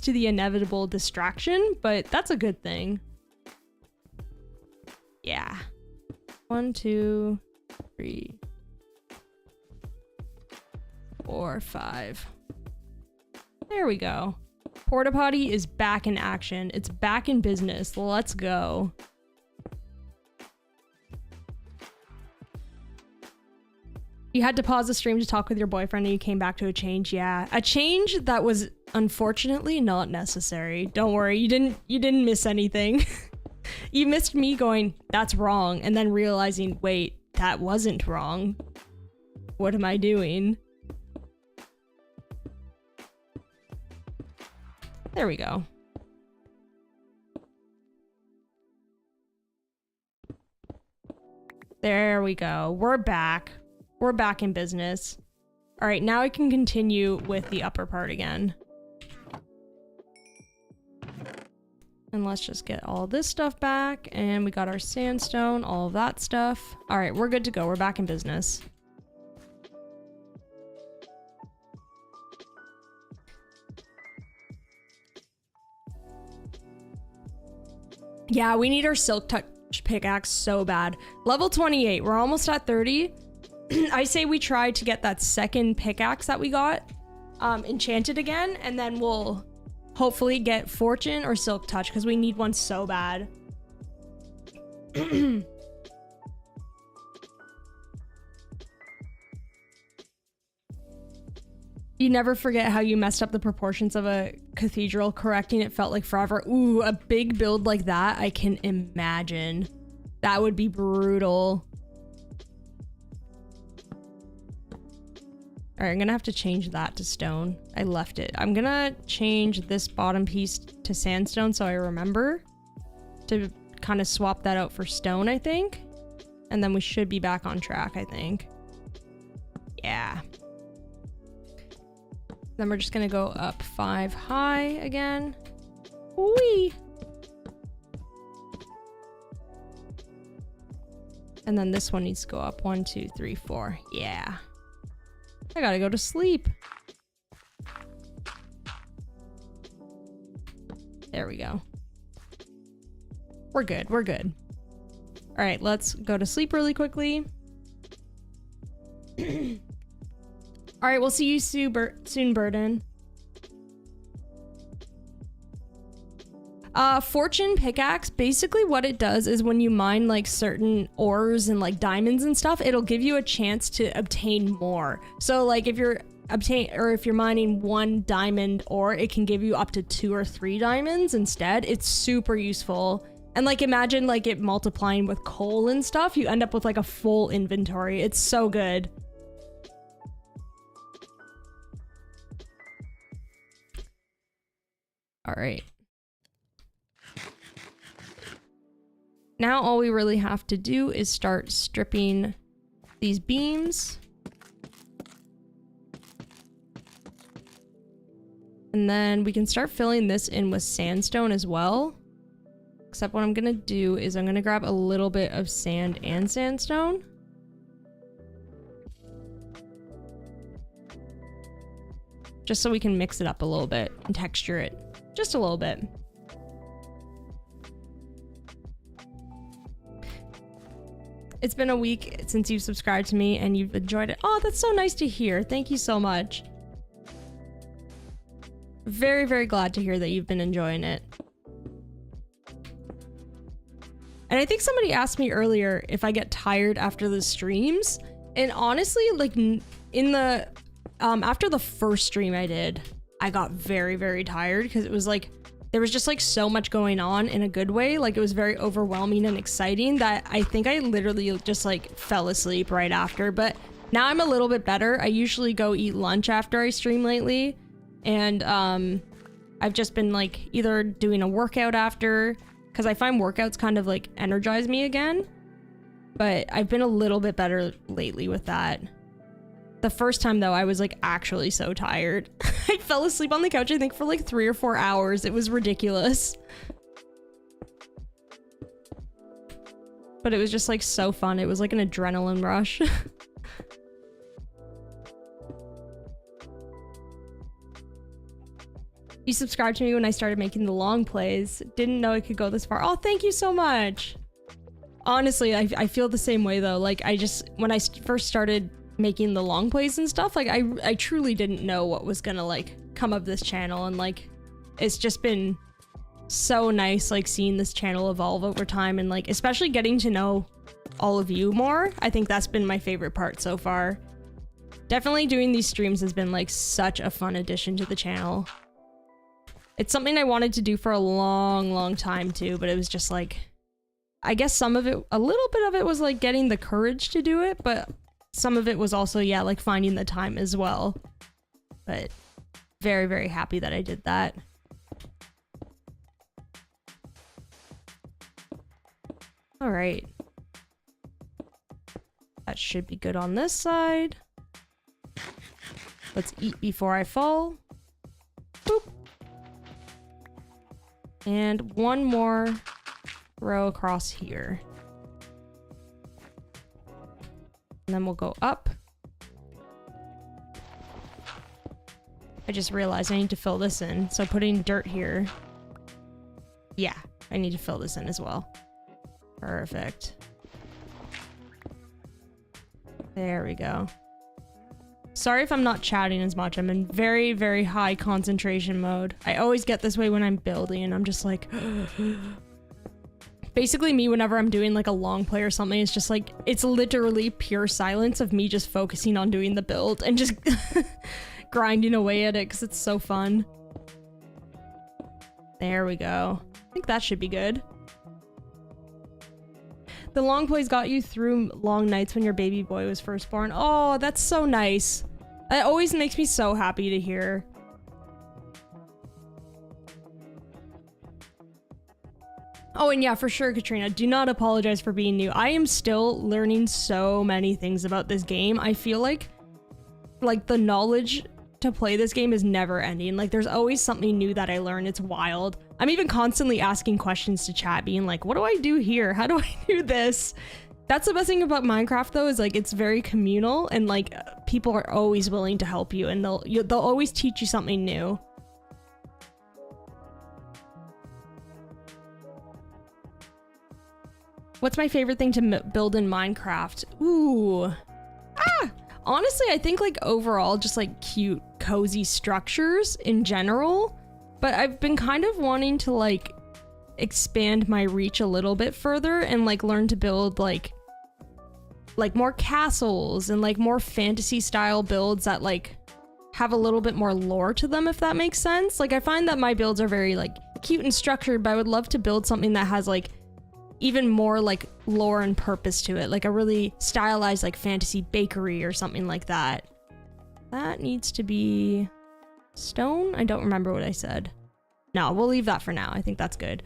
to the inevitable distraction, but that's a good thing. Yeah. 1, 2, 3, 4, 5. There we go. Porta potty is back in action. It's back in business. Let's go. You had to pause the stream to talk with your boyfriend and you came back to a change. Yeah, a change that was unfortunately not necessary. Don't worry, you didn't miss anything. You missed me going, that's wrong, and then realizing, wait, that wasn't wrong. What am I doing? There we go. There we go. We're back. We're back in business. All right, now I can continue with the upper part again. And let's just get all this stuff back. And we got our sandstone, all of that stuff. All right, we're good to go. We're back in business. Yeah, we need our silk touch pickaxe so bad. Level 28, we're almost at 30. I say we try to get that second pickaxe that we got enchanted again, and then we'll hopefully get fortune or silk touch because we need one so bad. You never forget how you messed up the proportions of a cathedral. Correcting it felt like forever. Ooh, a big build like that, I can imagine. That would be brutal. All right, I'm gonna have to change that to stone. I left it. I'm gonna change this bottom piece to sandstone so I remember to kind of swap that out for stone, I think. And then we should be back on track, I think. Yeah. Then we're just gonna go up 5 high again. Whee! And then this one needs to go up 1, 2, 3, 4. Yeah. I gotta go to sleep. There we go. We're good. We're good. All right, let's go to sleep really quickly. All right, we'll see you soon, Burden. Fortune pickaxe, basically what it does is when you mine like certain ores and like diamonds and stuff, it'll give you a chance to obtain more. So like if you're mining 1 diamond ore, it can give you up to 2 or 3 diamonds instead. It's super useful. And like imagine like it multiplying with coal and stuff, you end up with like a full inventory. It's so good. All right. Now all we really have to do is start stripping these beams. And then we can start filling this in with sandstone as well. Except what I'm gonna do is I'm gonna grab a little bit of sand and sandstone. Just so we can mix it up a little bit and texture it. Just a little bit. It's been a week since you've subscribed to me and you've enjoyed it. Oh, that's so nice to hear. Thank you so much. Very, very glad to hear that you've been enjoying it. And I think somebody asked me earlier if I get tired after the streams. And honestly, like in the, after the first stream I did, I got very, very tired because it was like, there was just like so much going on in a good way. Like it was very overwhelming and exciting that I think I literally just like fell asleep right after. But now I'm a little bit better. I usually go eat lunch after I stream lately. And I've just been like either doing a workout after, because I find workouts kind of like energize me again. But I've been a little bit better lately with that. The first time though, I was like actually so tired. I fell asleep on the couch, I think for like 3 or 4 hours. It was ridiculous. But it was just like so fun. It was like an adrenaline rush. You subscribed to me when I started making the long plays. Didn't know it could go this far. Oh, thank you so much. Honestly, I feel the same way though. Like when I first started making the long plays and stuff, like I truly didn't know what was gonna like come of this channel, and like it's just been so nice like seeing this channel evolve over time, and like especially getting to know all of you more. I think that's been my favorite part so far. Definitely doing these streams has been like such a fun addition to the channel. It's something I wanted to do for a long time too, but it was just like, I guess some of it, a little bit of it was like getting the courage to do it, but some of it was also, yeah, like finding the time as well. But very happy that I did that. All right. That should be good on this side. Let's eat before I fall. Boop. And one more row across here. And then we'll go up. I just realized I need to fill this in. So putting dirt here. Yeah, I need to fill this in as well. Perfect. There we go. Sorry if I'm not chatting as much. I'm in very high concentration mode. I always get this way when I'm building, and I'm just like... Basically me, whenever I'm doing like a long play or something, it's just like, it's literally pure silence of me just focusing on doing the build and just grinding away at it because it's so fun. There we go. I think that should be good. The long plays got you through long nights when your baby boy was first born. Oh, that's so nice. It always makes me so happy to hear. Oh, and yeah, for sure, Katrina, do not apologize for being new. I am still learning so many things about this game. I feel like the knowledge to play this game is never ending. Like, there's always something new that I learn. It's wild. I'm even constantly asking questions to chat, being like, what do I do here? How do I do this? That's the best thing about Minecraft, though, is like it's very communal, and like people are always willing to help you, and they'll always teach you something new. What's my favorite thing to build in Minecraft? Ooh. Honestly, I think like overall just like cute, cozy structures in general. But I've been kind of wanting to like expand my reach a little bit further and like learn to build like more castles and like more fantasy style builds that like have a little bit more lore to them, if that makes sense. Like I find that my builds are very like cute and structured, but I would love to build something that has like even more like lore and purpose to it, like a really stylized like fantasy bakery or something like that. That needs to be stone. I don't remember what I said. No, we'll leave that for now. I think that's good.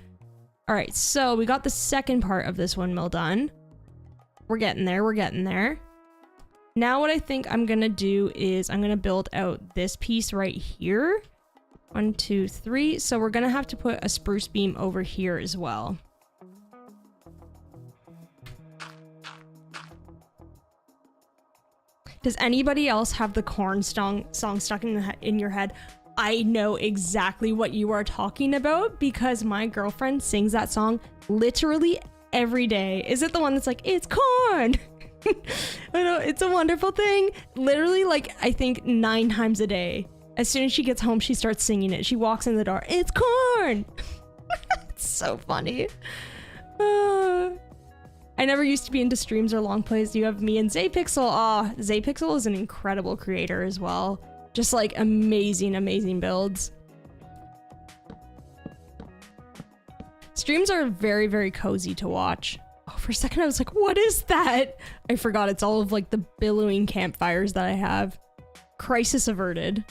All right, so we got the second part of this windmill done. We're getting there. We're getting there. Now what I think I'm gonna do is I'm gonna build out this piece right here. 1, 2, 3. So we're gonna have to put a spruce beam over here as well. Does anybody else have the corn song stuck in your head? I know exactly what you are talking about because my girlfriend sings that song literally every day. Is it the one that's like, it's corn? I know, it's a wonderful thing. Literally, like, I think 9 times a day. As soon as she gets home, she starts singing it. She walks in the door, it's corn! It's so funny. I never used to be into streams or long plays. You have me and Zaypixel. Ah, Zaypixel is an incredible creator as well. Just like amazing builds. Streams are very cozy to watch. Oh, for a second I was like, what is that? I forgot it's all of like the billowing campfires that I have. Crisis averted.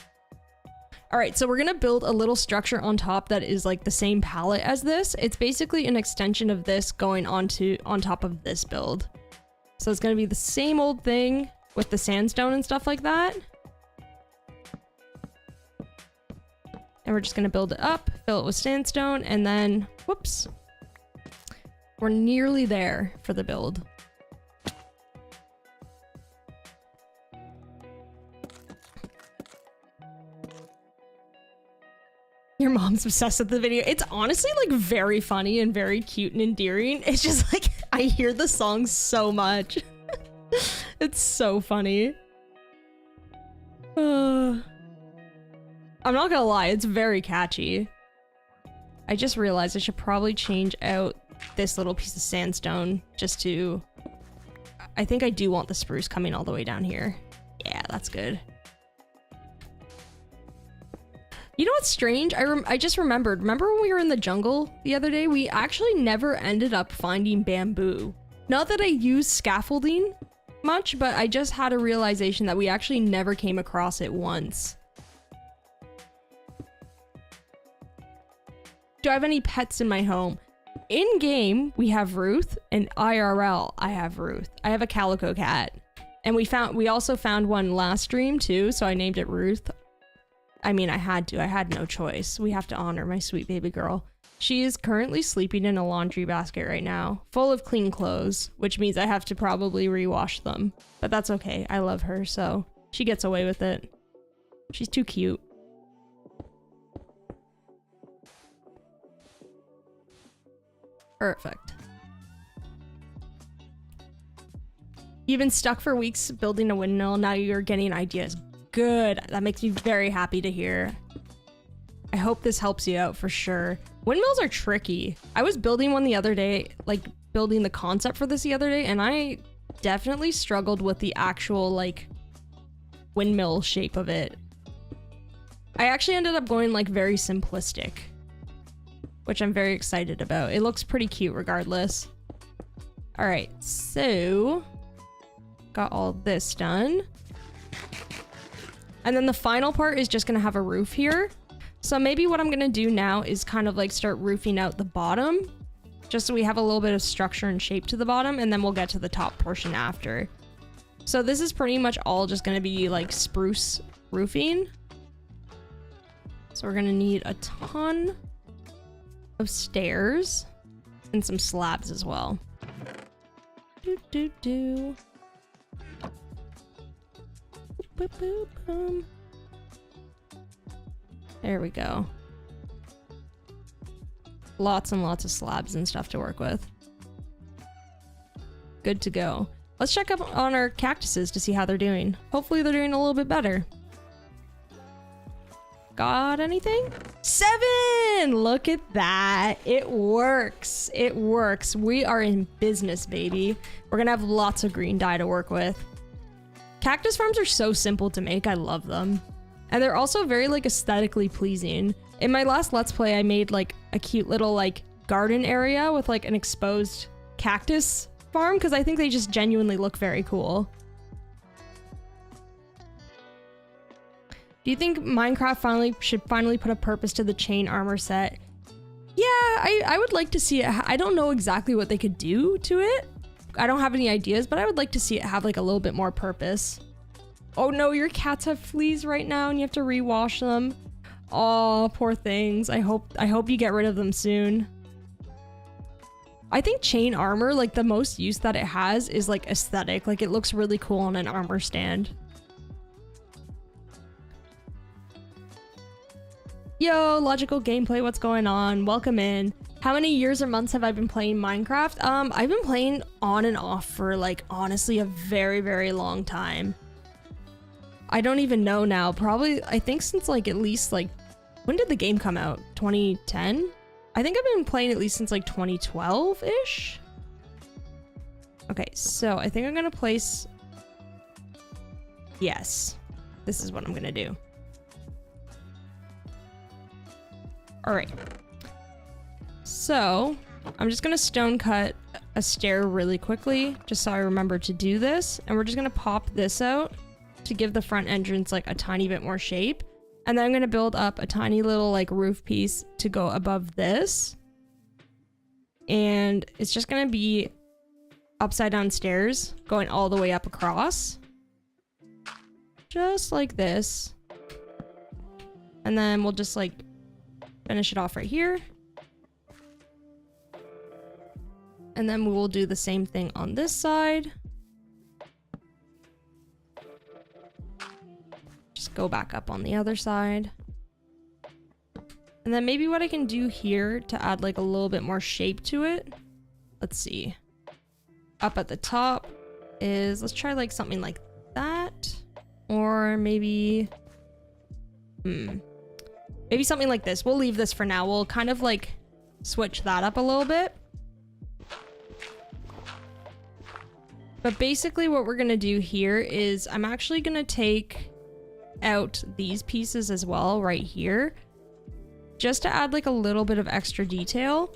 All right, so we're gonna build a little structure on top that is like the same palette as this. It's basically an extension of this going on top of this build. So it's gonna be the same old thing with the sandstone and stuff like that. And we're just gonna build it up, fill it with sandstone, and then, whoops. We're nearly there for the build. Your mom's obsessed with the video. It's honestly like very funny and very cute and endearing. It's just like, I hear the song so much. It's so funny. I'm not gonna lie, it's very catchy. I just realized I should probably change out this little piece of sandstone just to... I think I do want the spruce coming all the way down here. Yeah, that's good. You know what's strange? I just remembered. Remember when we were in the jungle the other day? We actually never ended up finding bamboo. Not that I use scaffolding much, but I just had a realization that we actually never came across it once. Do I have any pets in my home? In game, we have Ruth, and IRL, I have Ruth. I have a calico cat. And we also found one last stream too, so I named it Ruth. I mean, I had no choice. We have to honor my sweet baby girl. She is currently sleeping in a laundry basket right now, full of clean clothes, which means I have to probably rewash them. But that's okay, I love her, so she gets away with it. She's too cute. Perfect. You've been stuck for weeks building a windmill, now you're getting ideas. Good, that makes me very happy to hear. I hope this helps you out for sure. Windmills are tricky. I was building one the other day, like building the concept for this the other day, and I definitely struggled with the actual like windmill shape of it. I actually ended up going like very simplistic, which I'm very excited about. It looks pretty cute regardless. All right, so got all this done. And then the final part is just gonna have a roof here. So maybe what I'm gonna do now is kind of like start roofing out the bottom, just so we have a little bit of structure and shape to the bottom, and then we'll get to the top portion after. So this is pretty much all just gonna be like spruce roofing. So we're gonna need a ton of stairs and some slabs as well. Boop, boop, boom. There we go. Lots and lots of slabs and stuff to work with. Good to go. Let's check up on our cactuses to see how they're doing. Hopefully they're doing a little bit better. Got anything? 7! Look at that. It works. It works. We are in business, baby. We're gonna have lots of green dye to work with. Cactus farms are so simple to make. I love them. And they're also very like aesthetically pleasing. In my last Let's Play, I made like a cute little like garden area with like an exposed cactus farm because I think they just genuinely look very cool. Do you think Minecraft should finally put a purpose to the chain armor set? Yeah, I would like to see it. I don't know exactly what they could do to it. I don't have any ideas, but I would like to see it have like a little bit more purpose. Oh no, your cats have fleas right now and you have to rewash them. Oh, poor things. I hope you get rid of them soon. I think chain armor, like the most use that it has is like aesthetic. Like it looks really cool on an armor stand. Yo, logical gameplay, what's going on? Welcome in. How many years or months have I been playing Minecraft? I've been playing on and off for like honestly a very, very long time. I don't even know now. Probably, I think since like at least like, when did the game come out? 2010? I think I've been playing at least since like 2012-ish. Okay, so I think I'm gonna place... Yes, this is what I'm gonna do. All right. So I'm just gonna stone cut a stair really quickly, just so I remember to do this. And we're just gonna pop this out to give the front entrance like a tiny bit more shape. And then I'm gonna build up a tiny little like roof piece to go above this. And it's just gonna be upside down stairs going all the way up across. Just like this. And then we'll just like finish it off right here. And then we will do the same thing on this side. Just go back up on the other side. And then maybe what I can do here to add like a little bit more shape to it. Let's see. Up at the top is, let's try like something like that. Or maybe, Maybe something like this. We'll leave this for now. We'll kind of like switch that up a little bit. But basically what we're gonna do here is I'm actually gonna take out these pieces as well right here, just to add like a little bit of extra detail.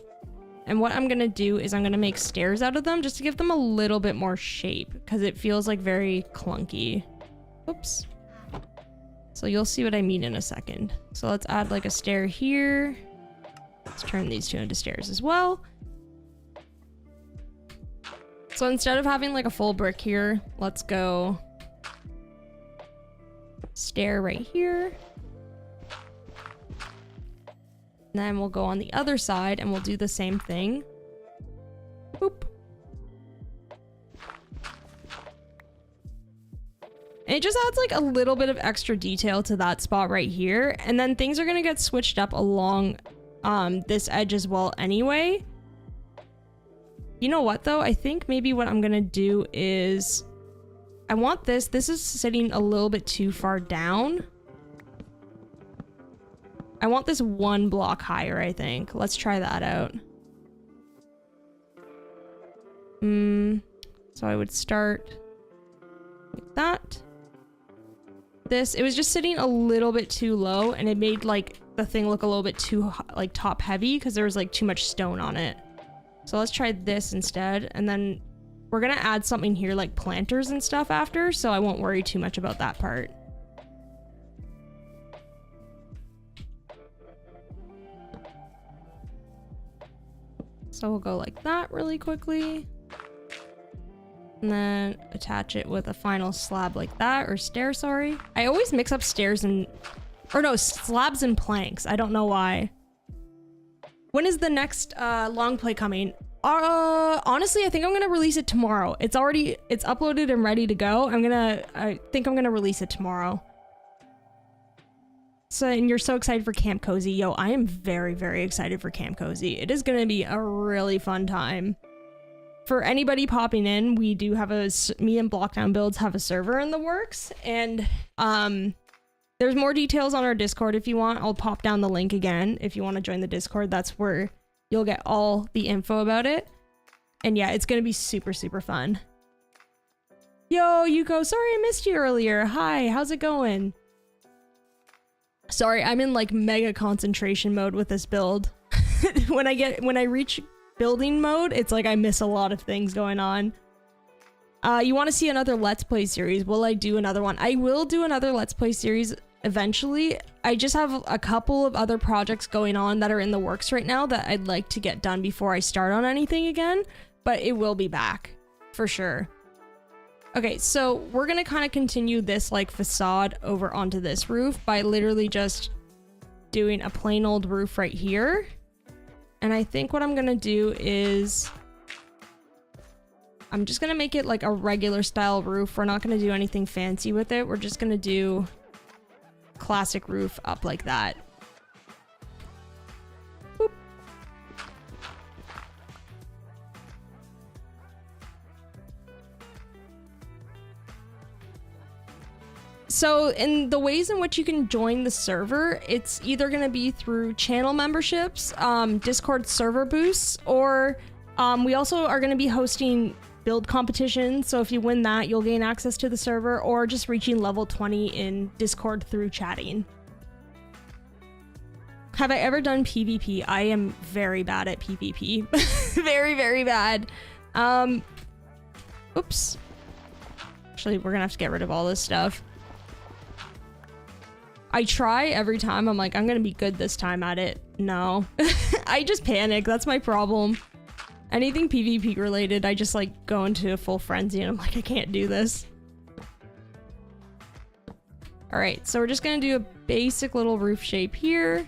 And what I'm gonna do is I'm gonna make stairs out of them just to give them a little bit more shape because it feels like very clunky. Oops. So you'll see what I mean in a second. So let's add like a stair here. Let's turn these two into stairs as well. So instead of having like a full brick here, let's go stair right here. And then we'll go on the other side and we'll do the same thing. Boop. And it just adds like a little bit of extra detail to that spot right here. And then things are gonna get switched up along this edge as well anyway. You know what though? I think maybe what I'm gonna do is I want this is sitting a little bit too far down. I want this 1 block higher, I think. Let's try that out. So I would start like that. It was just sitting a little bit too low and it made like the thing look a little bit too like top heavy because there was like too much stone on it. So let's try this instead. And then we're gonna add something here like planters and stuff after, so I won't worry too much about that part. So we'll go like that really quickly. And then attach it with a final slab like that, or stair, sorry. I always mix up stairs and, or no, slabs and planks. I don't know why. When is the next long play coming? Honestly, I think I'm gonna release it tomorrow. It's uploaded and ready to go. I think I'm gonna release it tomorrow. So, and you're so excited for Camp Cozy. Yo, I am very, very excited for Camp Cozy. It is gonna be a really fun time. For anybody popping in, we do have me and Blockdown Builds have a server in the works, and there's more details on our Discord if you want. I'll pop down the link again if you want to join the Discord. That's where you'll get all the info about it. And yeah, it's gonna be super, super fun. Yo, Yuko, sorry I missed you earlier. Hi, how's it going? Sorry, I'm in like mega concentration mode with this build. When I reach building mode, it's like I miss a lot of things going on. You want to see another Let's Play series? Will I do another one? I will do another Let's Play series eventually. I just have a couple of other projects going on that are in the works right now that I'd like to get done before I start on anything again, but it will be back for sure. Okay, so we're gonna kind of continue this like facade over onto this roof by literally just doing a plain old roof right here. And I think what I'm gonna do is I'm just gonna make it like a regular style roof. We're not gonna do anything fancy with it. We're just gonna do classic roof up like that. Boop. So in the ways in which you can join the server, it's either going to be through channel memberships, Discord server boosts, or we also are going to be hosting build competitions. So if you win that, you'll gain access to the server, or just reaching level 20 in Discord through chatting. Have I ever done PvP? I am very bad at PvP. Very, very bad. Oops. Actually, we're going to have to get rid of all this stuff. I try every time. I'm like, I'm gonna be good this time at it. No. I just panic. That's my problem. Anything PvP related, I just like go into a full frenzy and I'm like, I can't do this. Alright, so we're just gonna do a basic little roof shape here.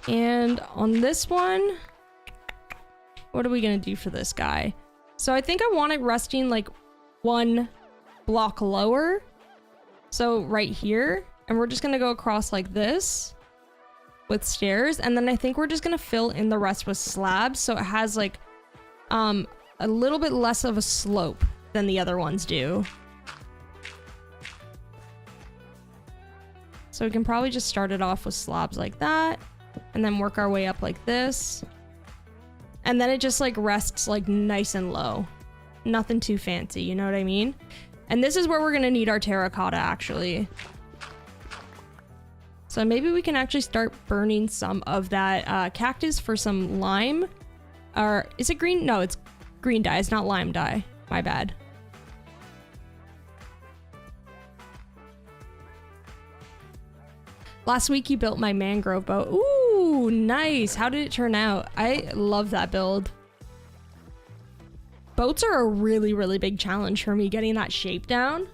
And on this one, what are we gonna do for this guy? So I think I want it resting like 1 block lower, so right here, and we're just gonna go across like this with stairs, and then I think we're just gonna fill in the rest with slabs so it has like a little bit less of a slope than the other ones do. So we can probably just start it off with slabs like that, and then work our way up like this. And then it just like rests like nice and low. Nothing too fancy, you know what I mean? And this is where we're gonna need our terracotta actually. So maybe we can actually start burning some of that cactus for some lime. Or is it green? No, it's green dye. It's not lime dye. My bad. Last week you built my mangrove boat. Ooh, nice. How did it turn out? I love that build. Boats are a really, really big challenge for me, getting that shape down.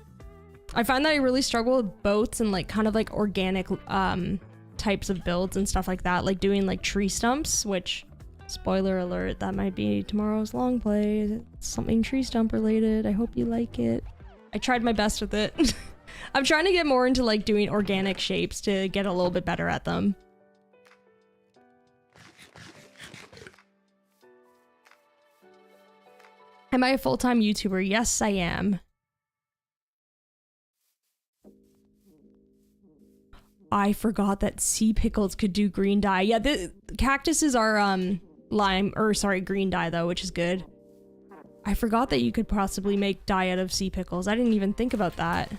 I find that I really struggle with boats and like kind of like organic types of builds and stuff like that, like doing like tree stumps, which, spoiler alert, that might be tomorrow's long play. It's something tree stump related. I hope you like it. I tried my best with it. I'm trying to get more into like doing organic shapes to get a little bit better at them. Am I a full-time YouTuber? Yes, I am. I forgot that sea pickles could do green dye. Yeah, the cactuses are green dye though, which is good. I forgot that you could possibly make dye out of sea pickles. I didn't even think about that.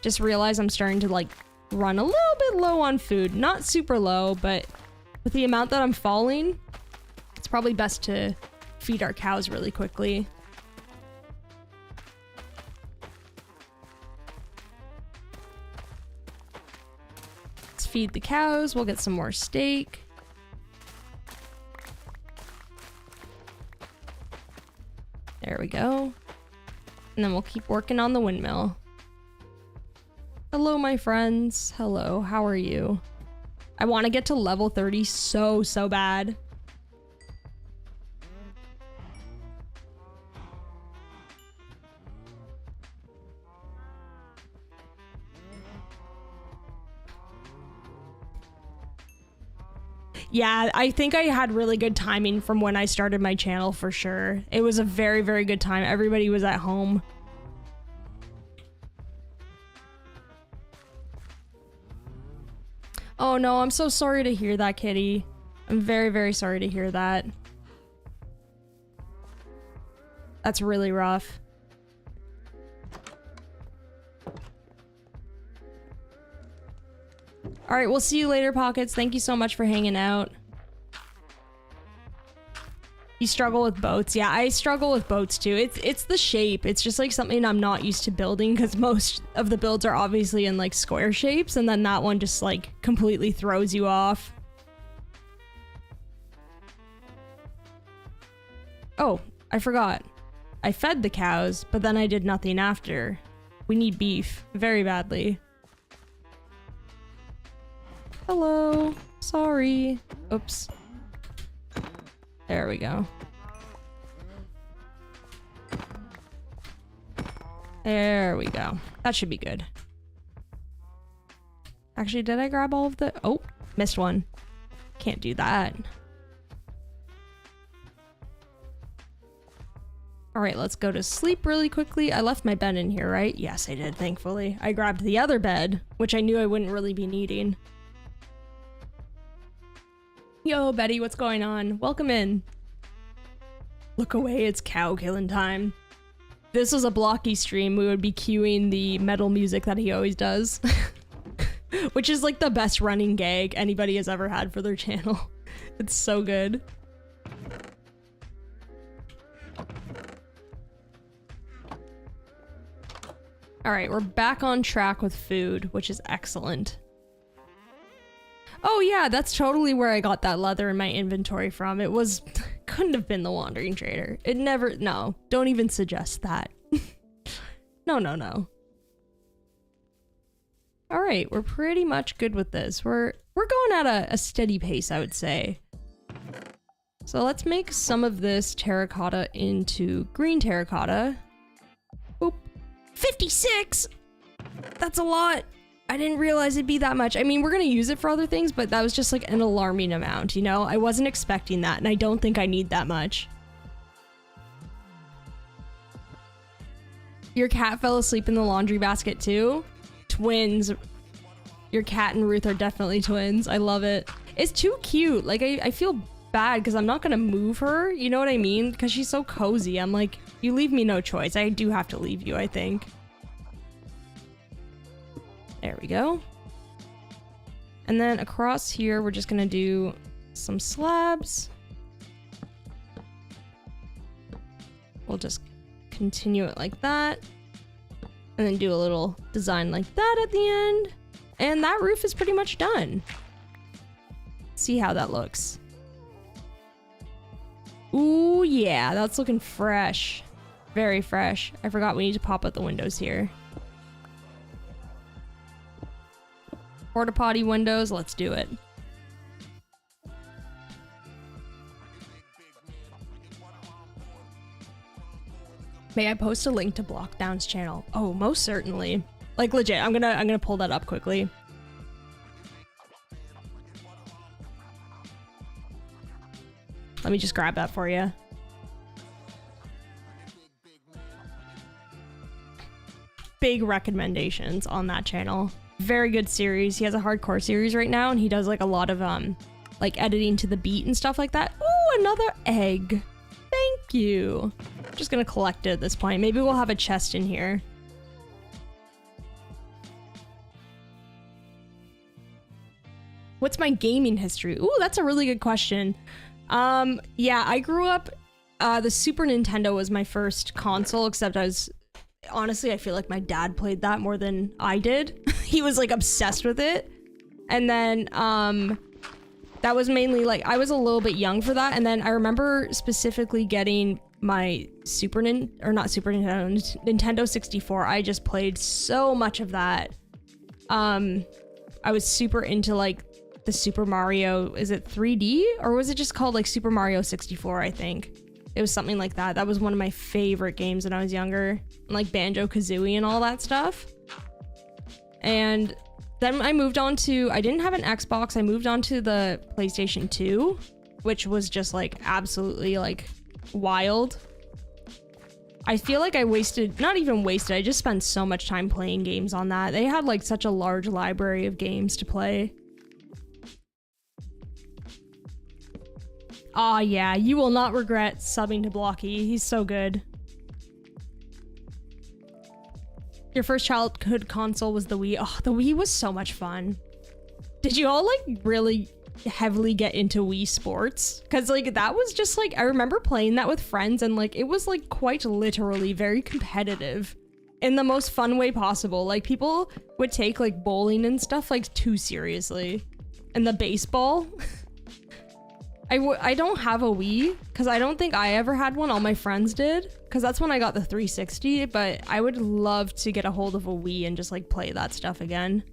Just realized I'm starting to like run a little bit low on food. Not super low, but with the amount that I'm falling, it's probably best to feed our cows really quickly. Let's feed the cows. We'll get some more steak. There we go. And then we'll keep working on the windmill. Hello, my friends. Hello, how are you? I want to get to level 30 so bad. Yeah, I think I had really good timing from when I started my channel for sure. It was a very, very good time. Everybody was at home. Oh no, I'm so sorry to hear that, kitty. I'm very, very sorry to hear that. That's really rough. All right, we'll see you later, Pockets. Thank you so much for hanging out. You struggle with boats? Yeah, I struggle with boats too. It's the shape. It's just like something I'm not used to building because most of the builds are obviously in like square shapes, and then that one just like completely throws you off. Oh, I forgot. I fed the cows, but then I did nothing after. We need beef very badly. Hello. Sorry. Oops. There we go. There we go. That should be good. Actually, did I grab all of the... Oh, missed one. Can't do that. All right, let's go to sleep really quickly. I left my bed in here, right? Yes, I did, thankfully. I grabbed the other bed, which I knew I wouldn't really be needing. Yo, Betty, what's going on? Welcome in. Look away, it's cow killing time. If this was a Blocky stream, we would be cueing the metal music that he always does. Which is like the best running gag anybody has ever had for their channel. It's so good. Alright, we're back on track with food, which is excellent. Oh yeah, that's totally where I got that leather in my inventory from. It was... couldn't have been the Wandering Trader. It never... No, don't even suggest that. No, no, no. Alright, we're pretty much good with this. We're going at a steady pace, I would say. So let's make some of this terracotta into green terracotta. Oop. 56! That's a lot! I didn't realize it'd be that much. I mean, we're gonna use it for other things, but that was just like an alarming amount, you know? I wasn't expecting that, and I don't think I need that much. Your cat fell asleep in the laundry basket too? Twins. Your cat and Ruth are definitely twins. I love it. It's too cute. Like, I feel bad because I'm not gonna move her. You know what I mean? Because she's so cozy. I'm like, you leave me no choice. I do have to leave you, I think. There we go. And then across here, we're just gonna do some slabs. We'll just continue it like that. And then do a little design like that at the end. And that roof is pretty much done. See how that looks. Ooh, yeah, that's looking fresh. Very fresh. I forgot we need to pop out the windows here. Porta potty windows, let's do it. May I post a link to Blockdown's channel? Oh, most certainly. Like legit, I'm gonna pull that up quickly. Let me just grab that for you. Big recommendations on that channel. Very good series. He has a hardcore series right now, and he does like a lot of like editing to the beat and stuff like that. Ooh, another egg. Thank you. I'm just gonna collect it at this point. Maybe we'll have a chest in here. What's my gaming history? Ooh, that's a really good question. Yeah, I grew up, the Super Nintendo was my first console, except honestly, I feel like my dad played that more than I did. He was like obsessed with it. And then, that was mainly like, I was a little bit young for that. And then I remember specifically getting my Nintendo 64. I just played so much of that. I was super into like the Super Mario, is it 3D? Or was it just called like Super Mario 64, I think? It was something like that. That was one of my favorite games when I was younger. And like Banjo-Kazooie and all that stuff. And then I moved on to, I didn't have an Xbox, I moved on to the PlayStation 2, which was just like absolutely like wild. I feel like I wasted, not even wasted, I just spent so much time playing games on that. They had like such a large library of games to play. Aw, yeah, you will not regret subbing to Blocky. He's so good. Your first childhood console was the Wii. Oh, the Wii was so much fun. Did you all like really heavily get into Wii Sports? Because like that was just like, I remember playing that with friends and like it was like quite literally very competitive in the most fun way possible. Like people would take like bowling and stuff like too seriously. And the baseball. I don't have a Wii because I don't think I ever had one. All my friends did because that's when I got the 360, but I would love to get a hold of a Wii and just like play that stuff again.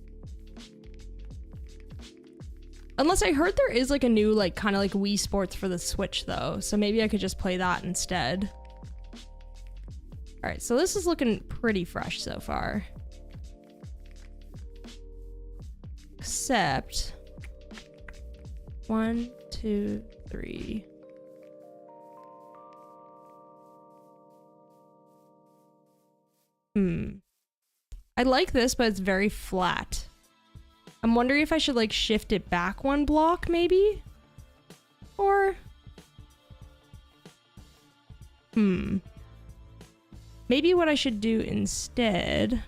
Unless I heard there is like a new like kind of like Wii Sports for the Switch though, so maybe I could just play that instead. All right, so this is looking pretty fresh so far. Except 1, 2, 3. I like this, but it's very flat. I'm wondering if I should like shift it back one block maybe? Or maybe what I should do instead.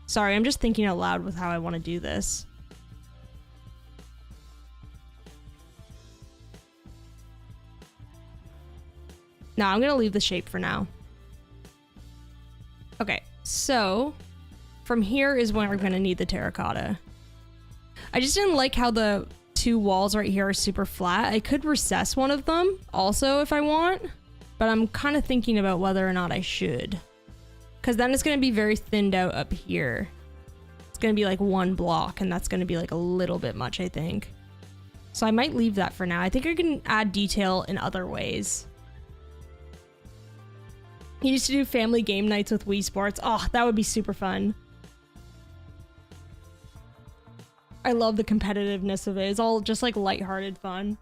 Sorry, I'm just thinking out loud with how I want to do this. No, I'm gonna leave the shape for now. Okay, so from here is when we're gonna need the terracotta. I just didn't like how the two walls right here are super flat. I could recess one of them also if I want, but I'm kind of thinking about whether or not I should. Because then it's gonna be very thinned out up here. It's gonna be like one block and that's gonna be like a little bit much, I think. So I might leave that for now. I think I can add detail in other ways. He used to do family game nights with Wii Sports. Oh, that would be super fun. I love the competitiveness of it. It's all just like lighthearted fun.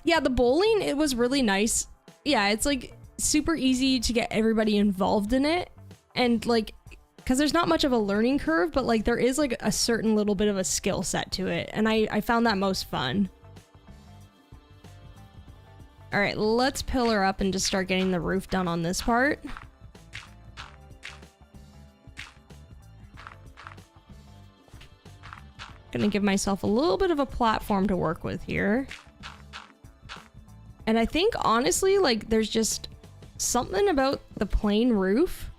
Yeah, the bowling, it was really nice. Yeah, it's like super easy to get everybody involved in it. And like, because there's not much of a learning curve, but like there is like a certain little bit of a skill set to it. And I found that most fun. All right, let's pillar up and just start getting the roof done on this part. Gonna give myself a little bit of a platform to work with here. And I think honestly, like there's just something about the plain roof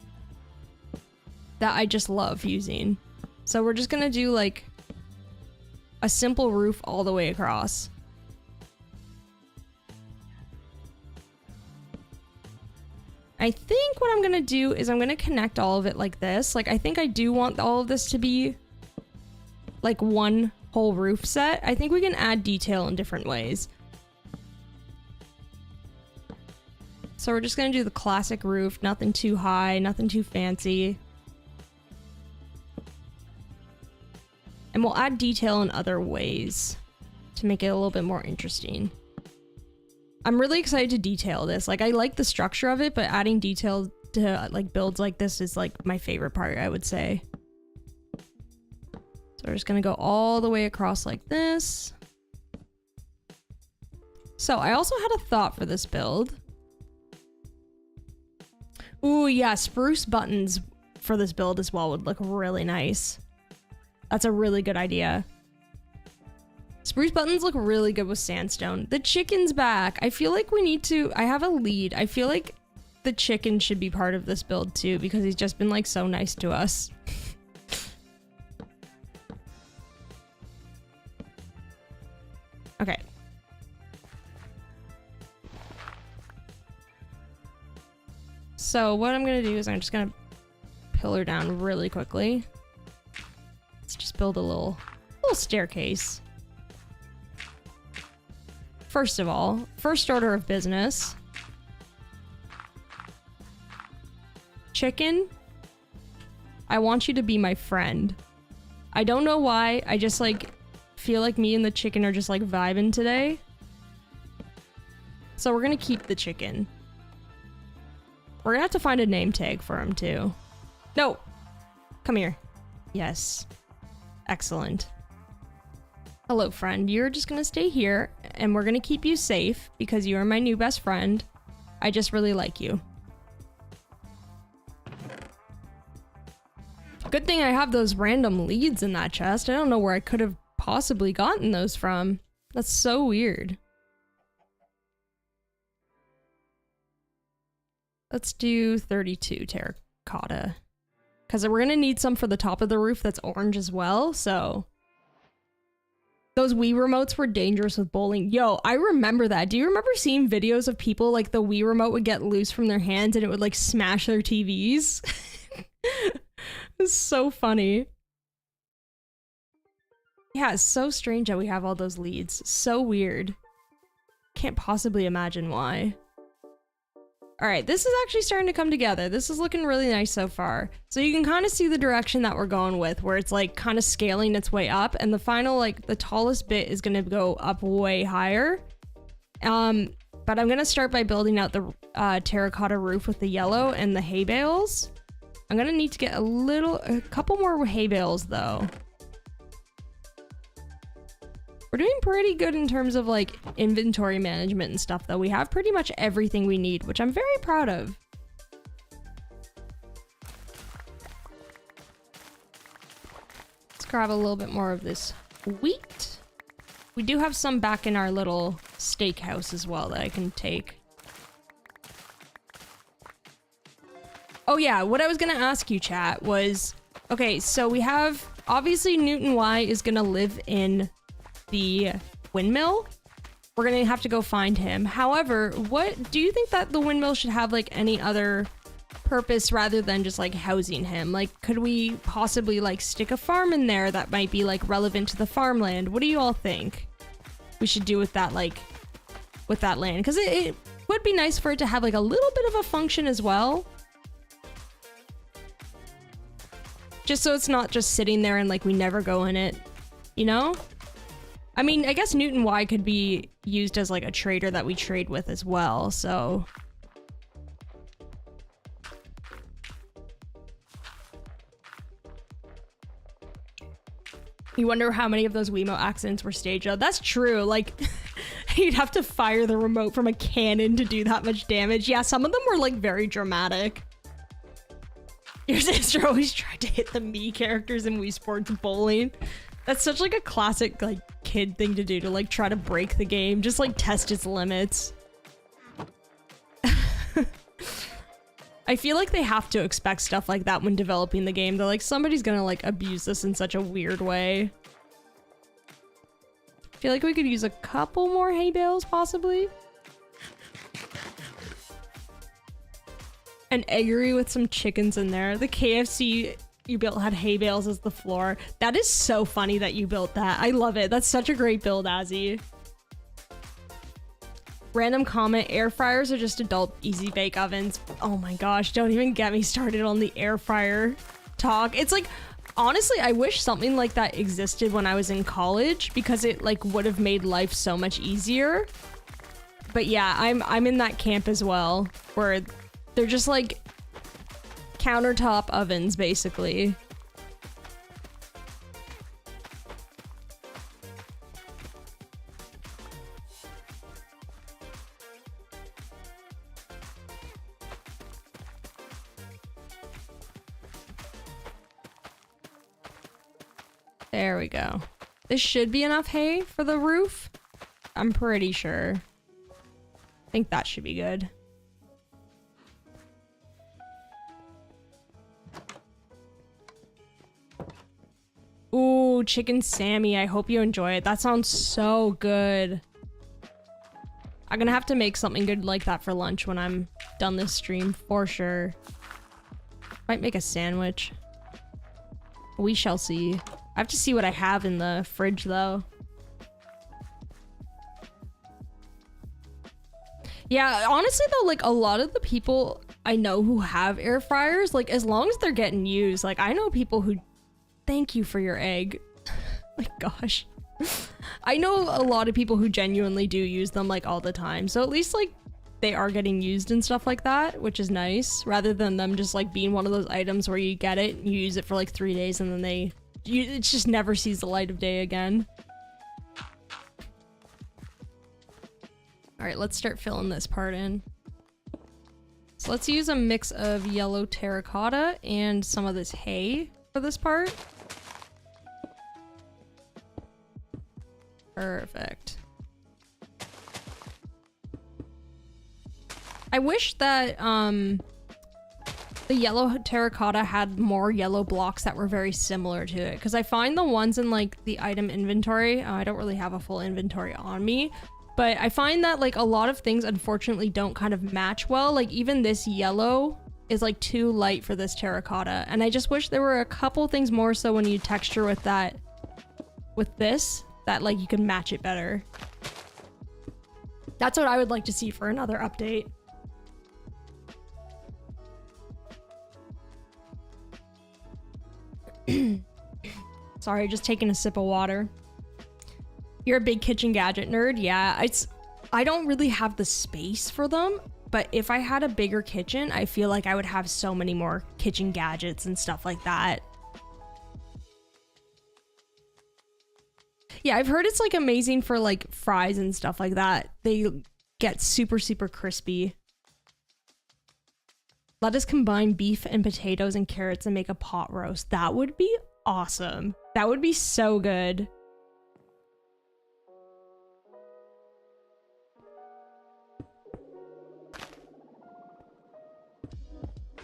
that I just love using. So we're just gonna do like a simple roof all the way across. I think what I'm gonna do is I'm gonna connect all of it like this. Like I think I do want all of this to be like one whole roof set. I think we can add detail in different ways. So we're just gonna do the classic roof, nothing too high, nothing too fancy. And we'll add detail in other ways to make it a little bit more interesting. I'm really excited to detail this. Like, I like the structure of it, but adding detail to like builds like this is like my favorite part, I would say. So we're just gonna go all the way across like this. So I also had a thought for this build. Ooh, yeah, spruce buttons for this build as well would look really nice. That's a really good idea. Spruce buttons look really good with sandstone. The chicken's back. I feel like we need to... I have a lead. I feel like the chicken should be part of this build too, because he's just been like so nice to us. Okay. So what I'm gonna do is I'm just gonna pillar down really quickly. Let's just build a little staircase. First of all, first order of business. Chicken, I want you to be my friend. I don't know why, I just like feel like me and the chicken are just like vibing today. So we're gonna keep the chicken. We're gonna have to find a name tag for him too. No! Come here. Yes. Excellent. Hello, friend. You're just gonna stay here, and we're gonna keep you safe because you are my new best friend. I just really like you. Good thing I have those random leads in that chest. I don't know where I could have possibly gotten those from. That's so weird. Let's do 32 terracotta. Because we're gonna need some for the top of the roof that's orange as well, so... Those Wii remotes were dangerous with bowling. Yo, I remember that. Do you remember seeing videos of people like the Wii remote would get loose from their hands and it would like smash their TVs? It's so funny. Yeah, it's so strange that we have all those leads. So weird. Can't possibly imagine why. Alright, this is actually starting to come together. This is looking really nice so far. So you can kind of see the direction that we're going with, where it's like kind of scaling its way up, and the final, like, the tallest bit is going to go up way higher. But I'm going to start by building out the terracotta roof with the yellow and the hay bales. I'm going to need to get a couple more hay bales, though. We're doing pretty good in terms of like inventory management and stuff though. We have pretty much everything we need, which I'm very proud of. Let's grab a little bit more of this wheat. We do have some back in our little steakhouse as well that I can take. Oh yeah, what I was gonna ask you, chat, was, okay, so we have, obviously Newton Y is gonna live in the windmill. We're gonna have to go find him. However, what do you think that the windmill should have like any other purpose rather than just like housing him? Like, could we possibly like stick a farm in there that might be like relevant to the farmland? What do you all think we should do with that, like with that land? Because it would be nice for it to have like a little bit of a function as well, just so it's not just sitting there and like we never go in it, you know? I mean, I guess Newton Y could be used as like a trader that we trade with as well, so... You wonder how many of those Wiimote accidents were staged. Oh, that's true. Like, you'd have to fire the remote from a cannon to do that much damage. Yeah, some of them were like very dramatic. Your sister always tried to hit the Mii characters in Wii Sports Bowling. That's such like a classic like kid thing to do, to like try to break the game, just like test its limits. I feel like they have to expect stuff like that when developing the game. They're like, somebody's gonna like abuse this in such a weird way. I feel like we could use a couple more hay bales possibly. An eggery with some chickens in there. The KFC you built had hay bales as the floor. That is so funny that you built that. I love it. That's such a great build, Azzy. Random comment, air fryers are just adult easy bake ovens. Oh my gosh, don't even get me started on the air fryer talk. It's like, honestly, I wish something like that existed when I was in college, because it like would have made life so much easier. But yeah, I'm in that camp as well, where they're just like countertop ovens basically. There we go. This should be enough hay for the roof. I'm pretty sure. I think that should be good. Ooh, chicken Sammy. I hope you enjoy it. That sounds so good. I'm gonna have to make something good like that for lunch when I'm done this stream, for sure. Might make a sandwich. We shall see. I have to see what I have in the fridge, though. Yeah, honestly, though, like, a lot of the people I know who have air fryers, like, as long as they're getting used, like, I know people who... Thank you for your egg. My gosh. I know a lot of people who genuinely do use them, like, all the time. So at least, like, they are getting used and stuff like that, which is nice, rather than them just, like, being one of those items where you get it, you use it for, like, 3 days, and then it just never sees the light of day again. All right, let's start filling this part in. So let's use a mix of yellow terracotta and some of this hay for this part. Perfect. I wish that the yellow terracotta had more yellow blocks that were very similar to it, because I find the ones in like the item inventory, I don't really have a full inventory on me, but I find that like a lot of things unfortunately don't kind of match well. Like even this yellow is like too light for this terracotta, and I just wish there were a couple things more so when you texture with that, with this, that like you can match it better. That's what I would like to see for another update. Sorry, just taking a sip of water. You're a big kitchen gadget nerd? Yeah, I don't really have the space for them, but if I had a bigger kitchen, I feel like I would have so many more kitchen gadgets and stuff like that. Yeah, I've heard it's like amazing for like fries and stuff like that. They get super, super crispy. Let us combine beef and potatoes and carrots and make a pot roast. That would be awesome. That would be so good.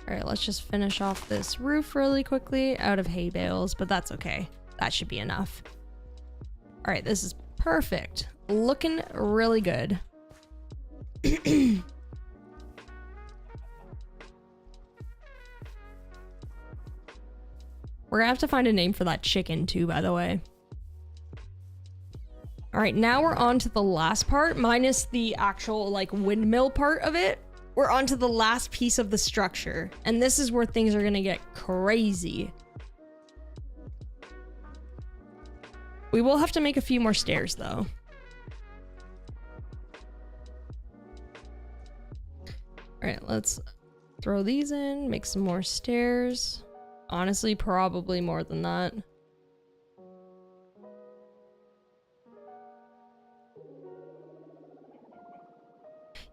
All right, let's just finish off this roof really quickly. Out of hay bales, but that's okay. That should be enough. All right, this is perfect. Looking really good. We're gonna have to find a name for that chicken too, by the way. All right, now we're on to the last part, minus the actual like windmill part of it. We're on to the last piece of the structure, and this is where things are gonna get crazy. We will have to make a few more stairs though. All right, let's throw these in, make some more stairs. Honestly, probably more than that.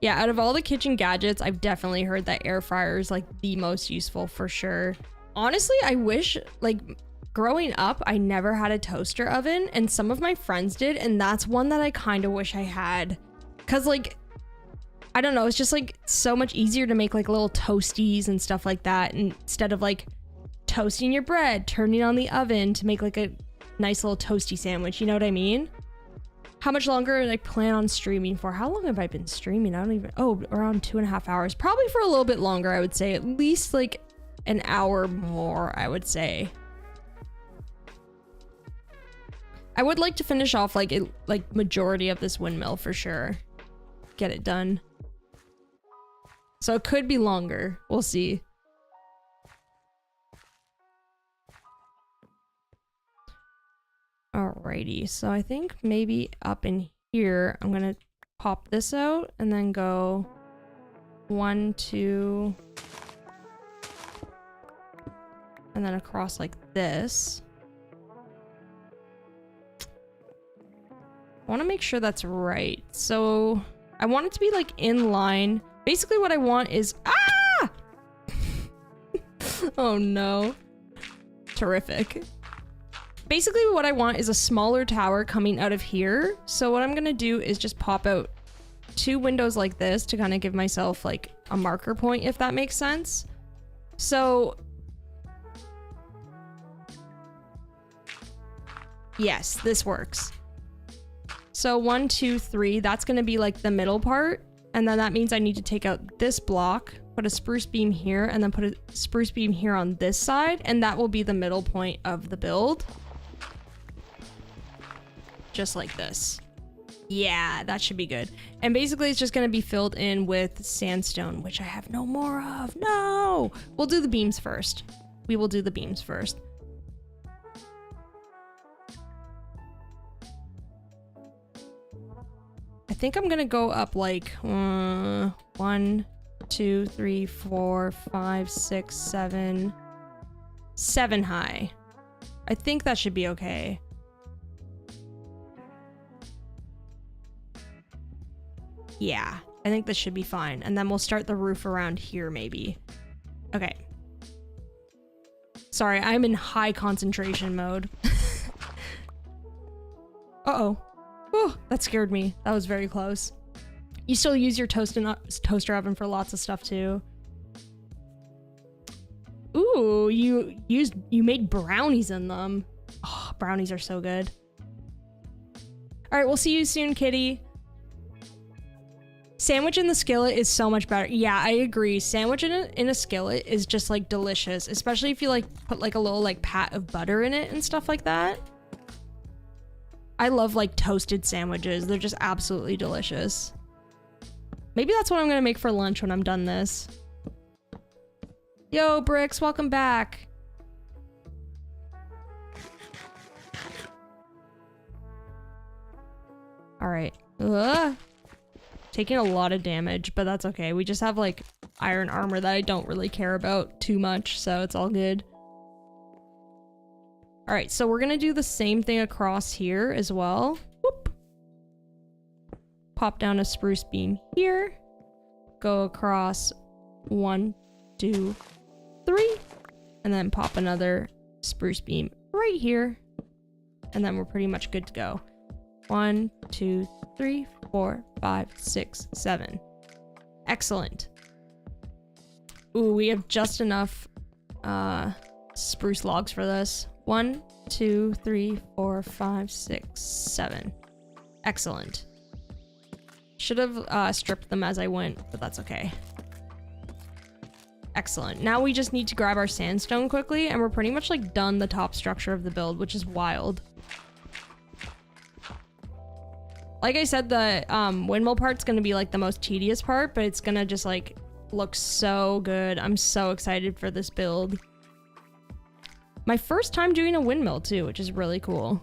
Yeah, out of all the kitchen gadgets, I've definitely heard that air fryer is like the most useful for sure. Honestly, I wish, like, growing up, I never had a toaster oven, and some of my friends did, and that's one that I kind of wish I had. Cause like, I don't know, it's just like so much easier to make like little toasties and stuff like that, instead of like toasting your bread, turning on the oven to make like a nice little toasty sandwich, you know what I mean? How much longer did I plan on streaming for? How long have I been streaming? I don't even, oh, around 2.5 hours. Probably for a little bit longer, I would say. At least like an hour more, I would say. I would like to finish off like majority of this windmill for sure. Get it done. So it could be longer. We'll see. Alrighty, so I think maybe up in here, I'm gonna pop this out and then go 1, 2, and then across like this. I want to make sure that's right. So I want it to be like in line. Basically what I want is, ah! Oh no. Terrific. Basically what I want is a smaller tower coming out of here. So what I'm gonna do is just pop out 2 windows like this to kind of give myself like a marker point, if that makes sense. So yes, this works. So 1, 2, 3, that's gonna be like the middle part. And then that means I need to take out this block, put a spruce beam here, and then put a spruce beam here on this side. And that will be the middle point of the build. Just like this. Yeah, that should be good. And basically it's just gonna be filled in with sandstone, which I have no more of. No! We'll do the beams first. We will do the beams first. I think I'm gonna go up like 1, 2, 3, 4, 5, 6, 7. 7 high. I think that should be okay. Yeah, I think this should be fine. And then we'll start the roof around here maybe. Okay. Sorry, I'm in high concentration mode. Uh-oh. Oh, that scared me. That was very close. You still use your toaster oven for lots of stuff too. Ooh, you made brownies in them. Oh, brownies are so good. All right, we'll see you soon, kitty. Sandwich in the skillet is so much better. Yeah, I agree. Sandwich in a skillet is just like delicious, especially if you like put like a little like pat of butter in it and stuff like that. I love like toasted sandwiches. They're just absolutely delicious. Maybe that's what I'm gonna make for lunch when I'm done this. Yo, Bricks, welcome back. All right. Taking a lot of damage, but that's okay. We just have like iron armor that I don't really care about too much, so it's all good. All right, so we're gonna do the same thing across here as well. Whoop. Pop down a spruce beam here. Go across 1, 2, 3, and then pop another spruce beam right here. And then we're pretty much good to go. 1, 2, 3, 4, 5, 6, 7. Excellent. Ooh, we have just enough spruce logs for this. 1, 2, 3, 4, 5, 6, 7. Excellent. Should have stripped them as I went, but that's okay. Excellent. Now we just need to grab our sandstone quickly, and we're pretty much like done the top structure of the build, which is wild. Like I said, the windmill part's gonna be like the most tedious part, but it's gonna just like look so good. I'm so excited for this build. My first time doing a windmill too, which is really cool.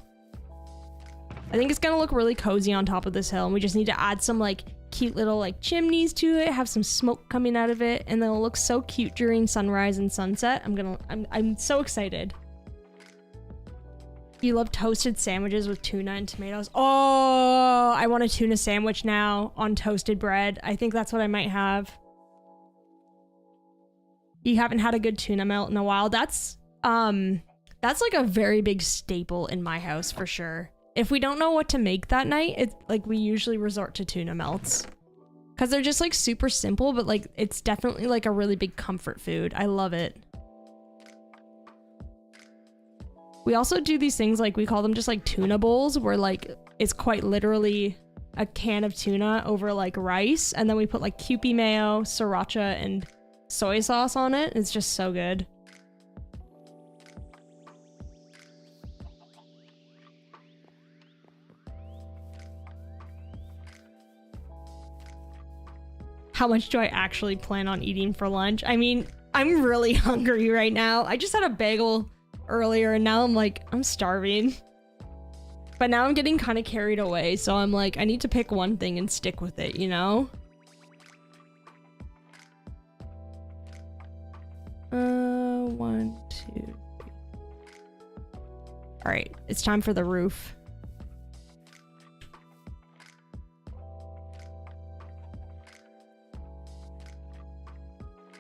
I think it's gonna look really cozy on top of this hill, and we just need to add some like cute little like chimneys to it, have some smoke coming out of it, and then it'll look so cute during sunrise and sunset. I'm so excited. You love toasted sandwiches with tuna and tomatoes. Oh, I want a tuna sandwich now on toasted bread. I think that's what I might have. You haven't had a good tuna melt in a while. That's like a very big staple in my house for sure. If we don't know what to make that night, it's like we usually resort to tuna melts. Cause they're just like super simple, but like it's definitely like a really big comfort food. I love it. We also do these things, like we call them just like tuna bowls, where like it's quite literally a can of tuna over like rice, and then we put like Kewpie mayo, sriracha, and soy sauce on it. It's just so good. How much do I actually plan on eating for lunch? I mean, I'm really hungry right now. I just had a bagel earlier and now I'm like, I'm starving. But now I'm getting kind of carried away, so I'm like, I need to pick one thing and stick with it, you know? 1, 2, 3. All right, it's time for the roof.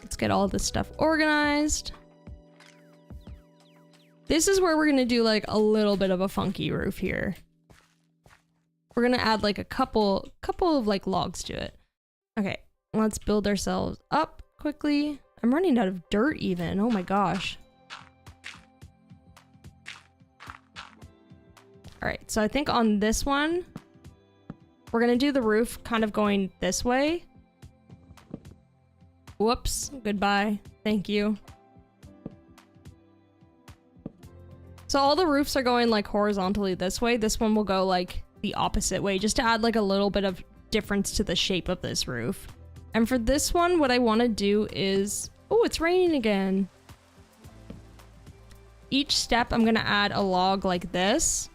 Let's get all this stuff organized. This is where we're gonna do like a little bit of a funky roof here. We're gonna add like a couple of like logs to it. Okay, let's build ourselves up quickly. I'm running out of dirt even. Oh my gosh. All right, so I think on this one, we're gonna do the roof kind of going this way. Whoops, goodbye. Thank you. So all the roofs are going like horizontally this way. This one will go like the opposite way, just to add like a little bit of difference to the shape of this roof. And for this one, what I want to do is, oh, it's raining again. Each step, I'm going to add a log like this,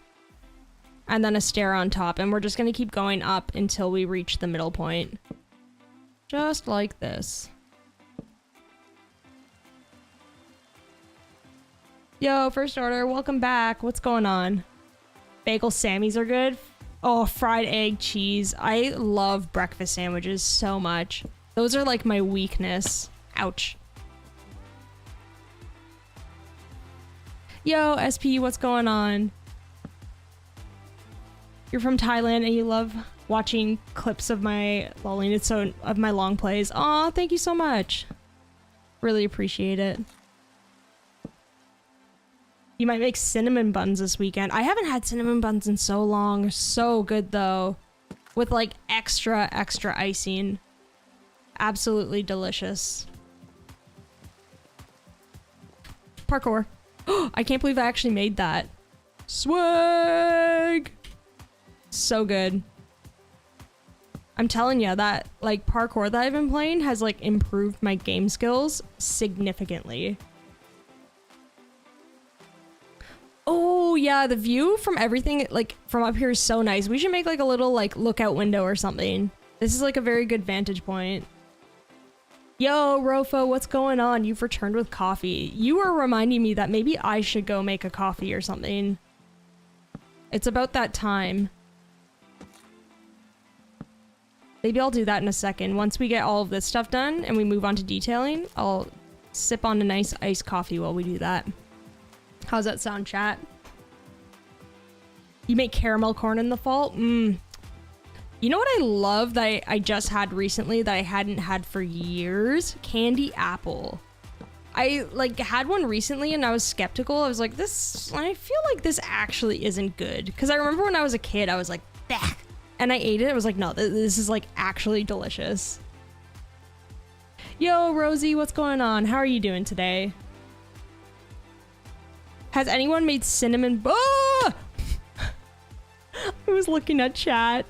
and then a stair on top. And we're just going to keep going up until we reach the middle point. Just like this. Yo, first order, welcome back. What's going on? Bagel Sammys are good. Oh, fried egg, cheese. I love breakfast sandwiches so much. Those are like my weakness. Ouch. Yo, SP, what's going on? You're from Thailand and you love watching clips of my of my long plays. Aw, thank you so much. Really appreciate it. You might make cinnamon buns this weekend. I haven't had cinnamon buns in so long. So good though. With like extra icing. Absolutely delicious. Parkour. I can't believe I actually made that. Swag! So good. I'm telling you, that like parkour that I've been playing has like improved my game skills significantly. Oh yeah, the view from everything like from up here is so nice. We should make like a little like lookout window or something. This is like a very good vantage point. Yo, Rofo, what's going on? You've returned with coffee. You were reminding me that maybe I should go make a coffee or something. It's about that time. Maybe I'll do that in a second. Once we get all of this stuff done and we move on to detailing, I'll sip on a nice iced coffee while we do that. How's that sound, chat? You make caramel corn in the fall? You know what I love that I just had recently that I hadn't had for years? Candy apple. I like had one recently and I was skeptical. I was like, I feel like this actually isn't good. Because I remember when I was a kid, I was like, bah! And I ate it. I was like, no, this is like actually delicious. Yo, Rosie, what's going on? How are you doing today? Has anyone made cinnamon? I was looking at chat.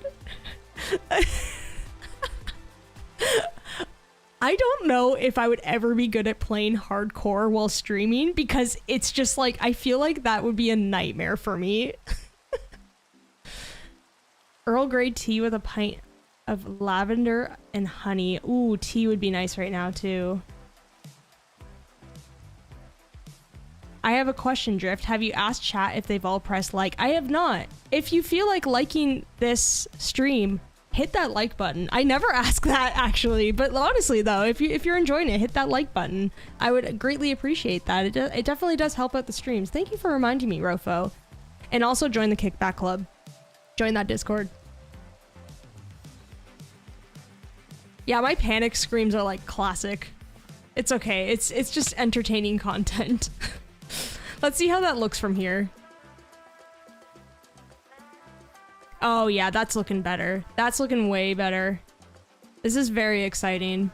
I don't know if I would ever be good at playing hardcore while streaming because it's just like, I feel like that would be a nightmare for me. Earl Grey tea with a pint of lavender and honey. Ooh, tea would be nice right now too. I have a question, Drift. Have you asked chat if they've all pressed like? I have not. If you feel like liking this stream, hit that like button. I never ask that actually, but honestly though, if you're enjoying it, hit that like button. I would greatly appreciate that. It definitely does help out the streams. Thank you for reminding me, Rofo. And also join the Kickback Club. Join that Discord. Yeah, my panic screams are like classic. It's okay. It's just entertaining content. Let's see how that looks from here. Oh yeah, that's looking better. That's looking way better. This is very exciting.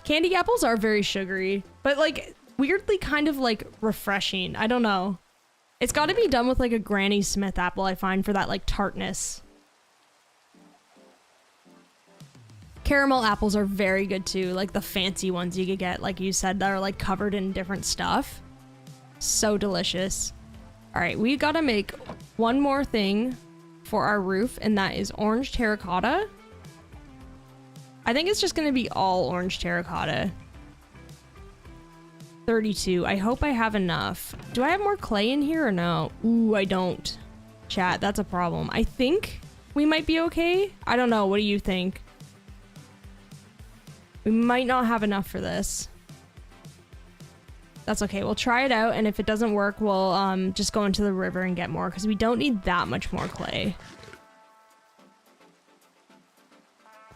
Candy apples are very sugary, but like weirdly kind of like refreshing. I don't know. It's got to be done with like a Granny Smith apple, I find, for that like tartness. Caramel apples are very good too, like the fancy ones you could get, like you said, that are like covered in different stuff. So delicious. All right, we gotta make one more thing for our roof, and that is orange terracotta. I think it's just gonna be all orange terracotta. 32. I hope I have enough. Do I have more clay in here or no? Ooh, I don't. Chat, that's a problem. I think we might be okay. I don't know. What do you think? We might not have enough for this. That's okay. We'll try it out, and if it doesn't work, we'll just go into the river and get more, because we don't need that much more clay.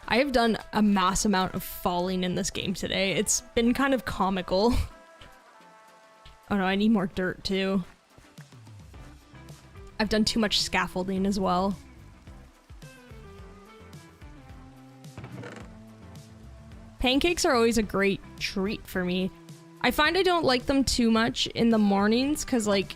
I have done a mass amount of falling in this game today. It's been kind of comical. Oh no, I need more dirt too. I've done too much scaffolding as well. Pancakes are always a great treat for me. I find I don't like them too much in the mornings because, like,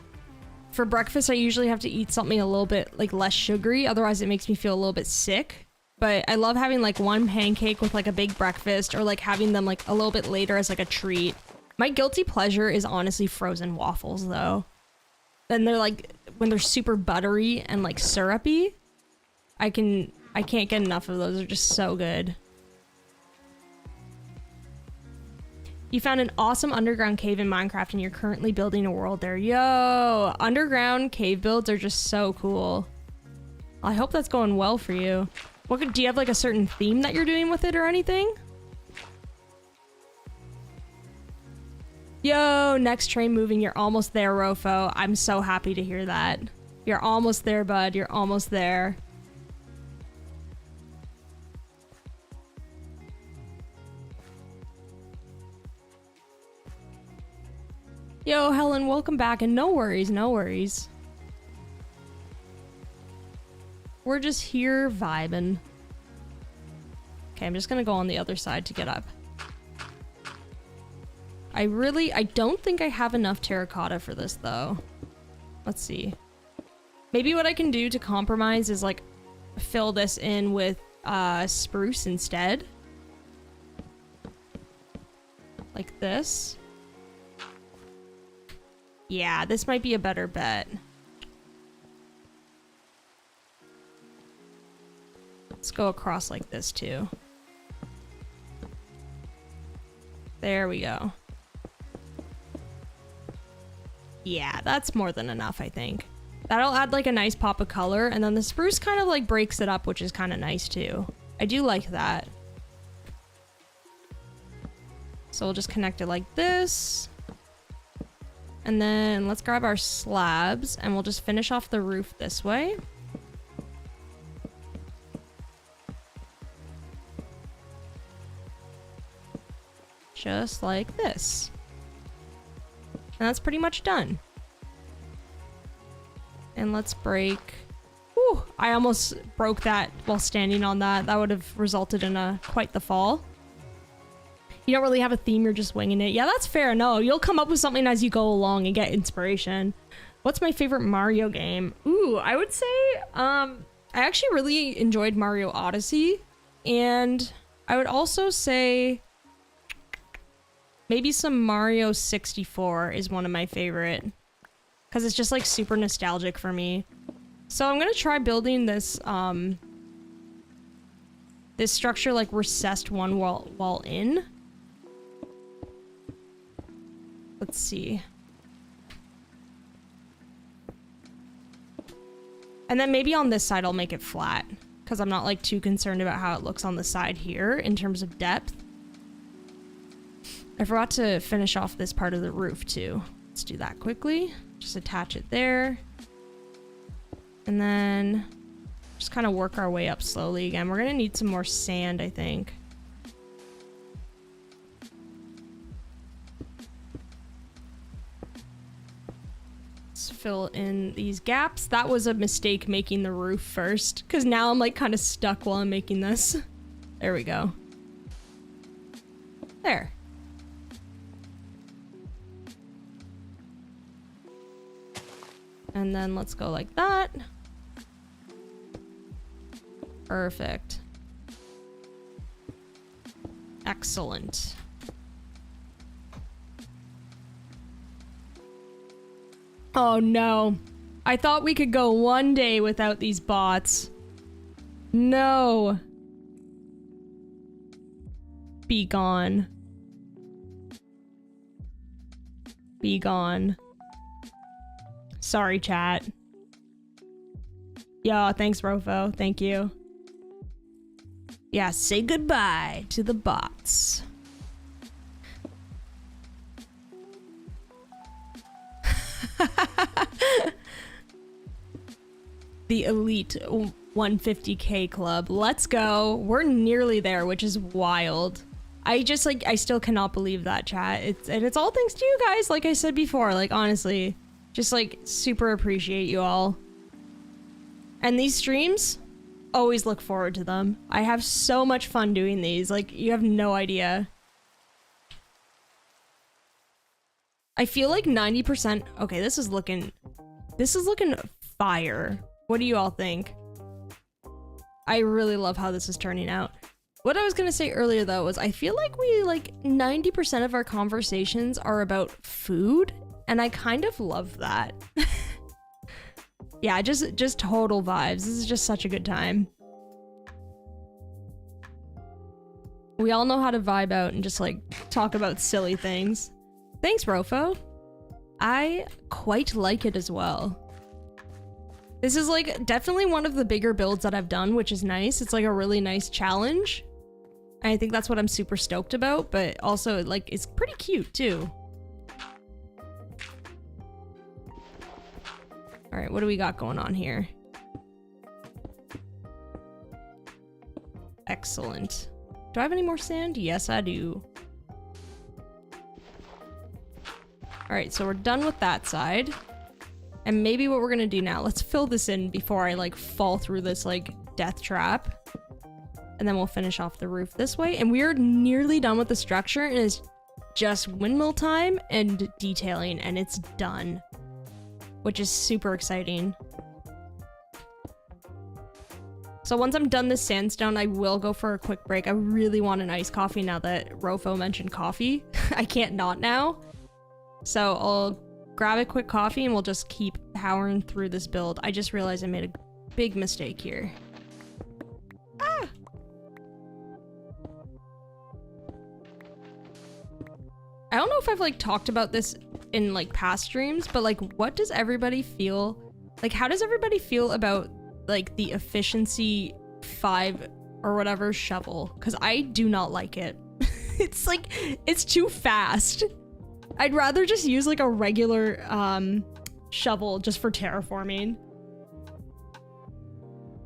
for breakfast I usually have to eat something a little bit like less sugary, otherwise it makes me feel a little bit sick. But I love having like one pancake with like a big breakfast, or like having them like a little bit later as like a treat. My guilty pleasure is honestly frozen waffles though. Then they're like, when they're super buttery and like syrupy, I can't get enough of those. They're just so good. You found an awesome underground cave in Minecraft and you're currently building a world there. Yo, underground cave builds are just so cool. I hope that's going well for you. Do you have like a certain theme that you're doing with it or anything? Yo, next train moving. You're almost there, Rofo. I'm so happy to hear that. You're almost there, bud. You're almost there. Yo, Helen, welcome back, and no worries, no worries. We're just here vibing. Okay, I'm just gonna go on the other side to get up. I don't think I have enough terracotta for this, though. Let's see. Maybe what I can do to compromise is, like, fill this in with spruce instead. Like this. Yeah, this might be a better bet. Let's go across like this too. There we go. Yeah, that's more than enough, I think. That'll add like a nice pop of color, and then the spruce kind of like breaks it up, which is kind of nice too. I do like that. So we'll just connect it like this. And then let's grab our slabs and we'll just finish off the roof this way. Just like this. And that's pretty much done. And let's break. Whew, I almost broke that while standing on that. That would have resulted in quite the fall. You don't really have a theme, you're just winging it. Yeah, that's fair. No, you'll come up with something as you go along and get inspiration. What's my favorite Mario game? Ooh, I would say, I actually really enjoyed Mario Odyssey. And I would also say maybe some Mario 64 is one of my favorite. Because it's just like super nostalgic for me. So I'm going to try building this, this structure like recessed one wall in. Let's see. And then maybe on this side I'll make it flat, because I'm not like too concerned about how it looks on the side here in terms of depth. I forgot to finish off this part of the roof too. Let's do that quickly. Just attach it there. And then just kind of work our way up slowly again. We're gonna need some more sand, I think. Let's fill in these gaps. That was a mistake making the roof first, because now I'm like kind of stuck while I'm making this. There we go. There. And then let's go like that. Perfect. Excellent. Oh no. I thought we could go one day without these bots. No. Be gone. Be gone. Sorry, chat. Yeah, thanks, Rofo. Thank you. Yeah, say goodbye to the bots. The elite 150k club. Let's go. We're nearly there, which is wild. I still cannot believe that, chat. It's all thanks to you guys, like I said before. Like, honestly, just like super appreciate you all. And these streams, always look forward to them. I have so much fun doing these. Like, you have no idea. I feel like 90%. Okay, this is looking fire. What do you all think? I really love how this is turning out. What I was gonna say earlier though was I feel like 90% of our conversations are about food, and I kind of love that. Yeah, just total vibes. This is just such a good time. We all know how to vibe out and just like talk about silly things. Thanks, Rofo. I quite like it as well. This is like definitely one of the bigger builds that I've done, which is nice. It's like a really nice challenge. And I think that's what I'm super stoked about, but also like it's pretty cute too. All right, what do we got going on here? Excellent. Do I have any more sand? Yes, I do. All right, so we're done with that side. And maybe what we're gonna do now, let's fill this in before I like fall through this like death trap. And then we'll finish off the roof this way. And we're nearly done with the structure, and it's just windmill time and detailing, and it's done. Which is super exciting. So once I'm done this sandstone, I will go for a quick break. I really want an iced coffee now that Rofo mentioned coffee. I can't not now. So I'll grab a quick coffee and we'll just keep powering through this build. I just realized I made a big mistake here. Ah! I don't know if I've like talked about this in like past streams, but like what does everybody feel? Like how does everybody feel about like the efficiency 5 or whatever shovel? Because I do not like it. It's like, it's too fast. I'd rather just use like a regular shovel just for terraforming.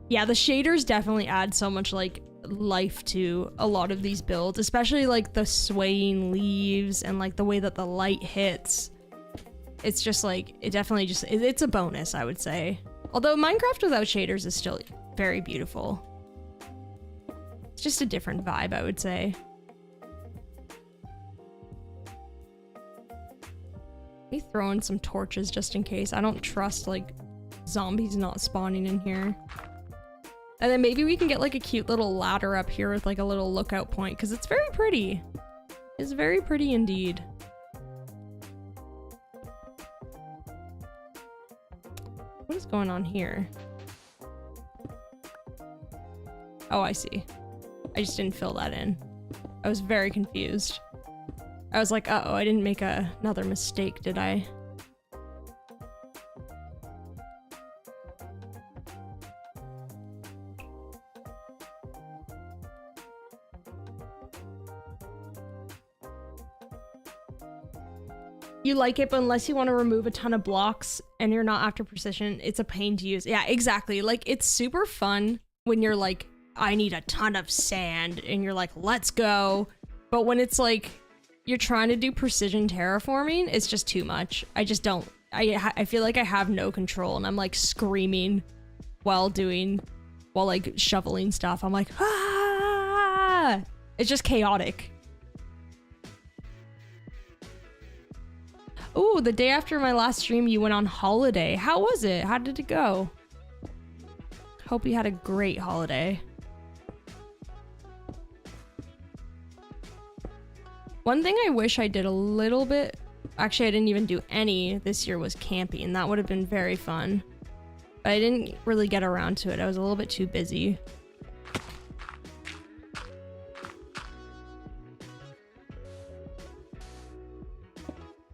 Yeah, the shaders definitely add so much like life to a lot of these builds, especially like the swaying leaves and like the way that the light hits. It's just like, it definitely just, it's a bonus, I would say. Although Minecraft without shaders is still very beautiful. It's just a different vibe, I would say. Let me throw in some torches just in case. I don't trust like zombies not spawning in here. And then maybe we can get like a cute little ladder up here with like a little lookout point, because it's very pretty. It's very pretty indeed. What is going on here? Oh, I see. I just didn't fill that in. I was very confused. I was like, uh-oh, I didn't make another mistake, did I? You like it, but unless you want to remove a ton of blocks and you're not after precision, it's a pain to use. Yeah, exactly. Like, it's super fun when you're like, I need a ton of sand, and you're like, let's go. But when it's like, you're trying to do precision terraforming, it's just too much. I just don't, I feel like I have no control, and I'm like screaming while like shoveling stuff. I'm like, ah! It's just chaotic. Ooh, the day after my last stream, you went on holiday. How was it? How did it go? Hope you had a great holiday. One thing I wish I did a little bit, actually I didn't even do any this year, was camping. That would have been very fun. But I didn't really get around to it. I was a little bit too busy.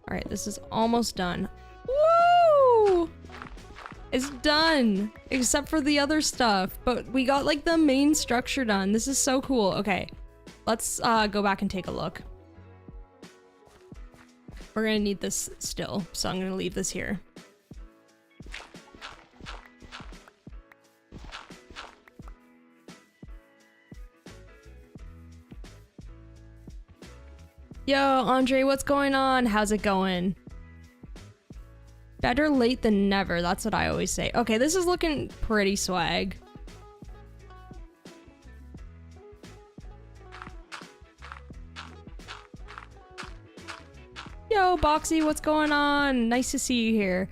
All right, this is almost done. Woo! It's done, except for the other stuff. But we got like the main structure done. This is so cool. Okay, let's go back and take a look. We're gonna need this still, so I'm gonna leave this here. Yo, Andre, what's going on? How's it going? Better late than never. That's what I always say. Okay, this is looking pretty swag. Yo, Boxy, what's going on? Nice to see you here.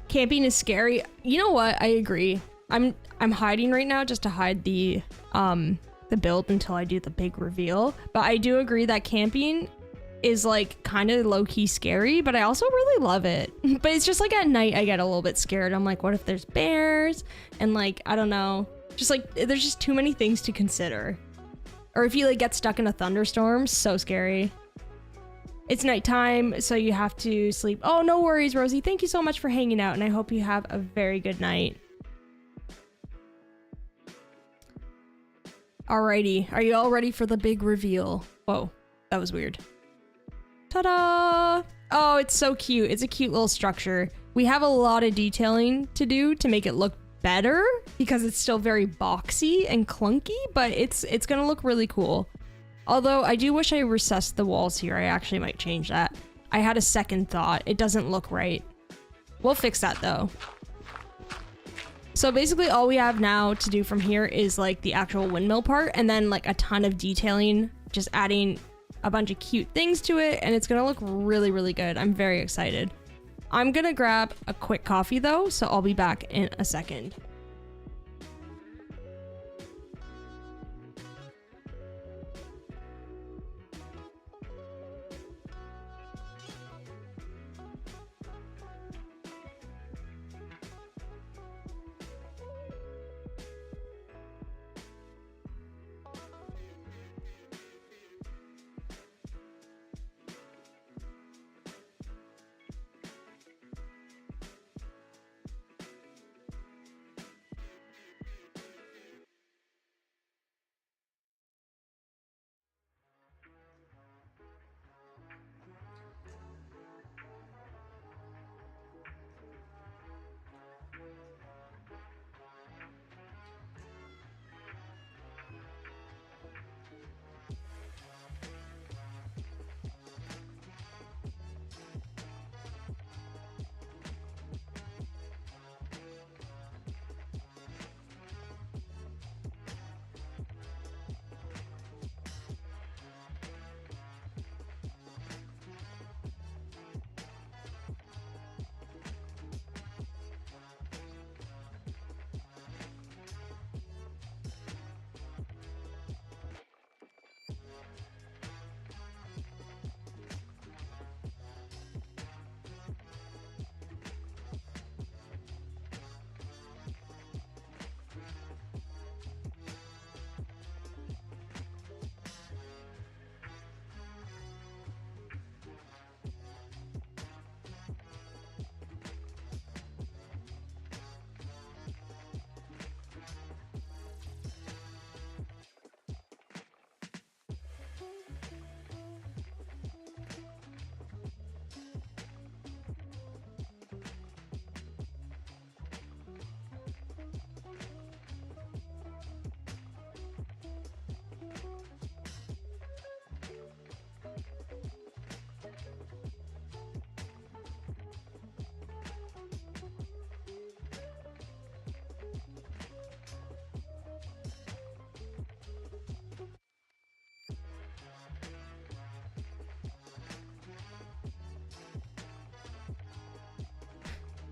Camping is scary. You know what? I agree. I'm hiding right now just to hide the build until I do the big reveal. But I do agree that camping is like kind of low-key scary, but I also really love it. But it's just like at night I get a little bit scared. I'm like, what if there's bears? And like, I don't know. Just like, there's just too many things to consider. Or if you like get stuck in a thunderstorm, so scary. It's nighttime, so you have to sleep. Oh, no worries, Rosie. Thank you so much for hanging out, and I hope you have a very good night. Alrighty, are you all ready for the big reveal? Whoa, that was weird. Ta-da! Oh, it's so cute. It's a cute little structure. We have a lot of detailing to do to make it look better because it's still very boxy and clunky, but it's gonna look really cool. Although I do wish I recessed the walls here. I actually might change that. I had a second thought. It doesn't look right. We'll fix that though. So basically all we have now to do from here is like the actual windmill part and then like a ton of detailing, just adding a bunch of cute things to it, and it's gonna look really, really good. I'm very excited. I'm gonna grab a quick coffee though, so I'll be back in a second.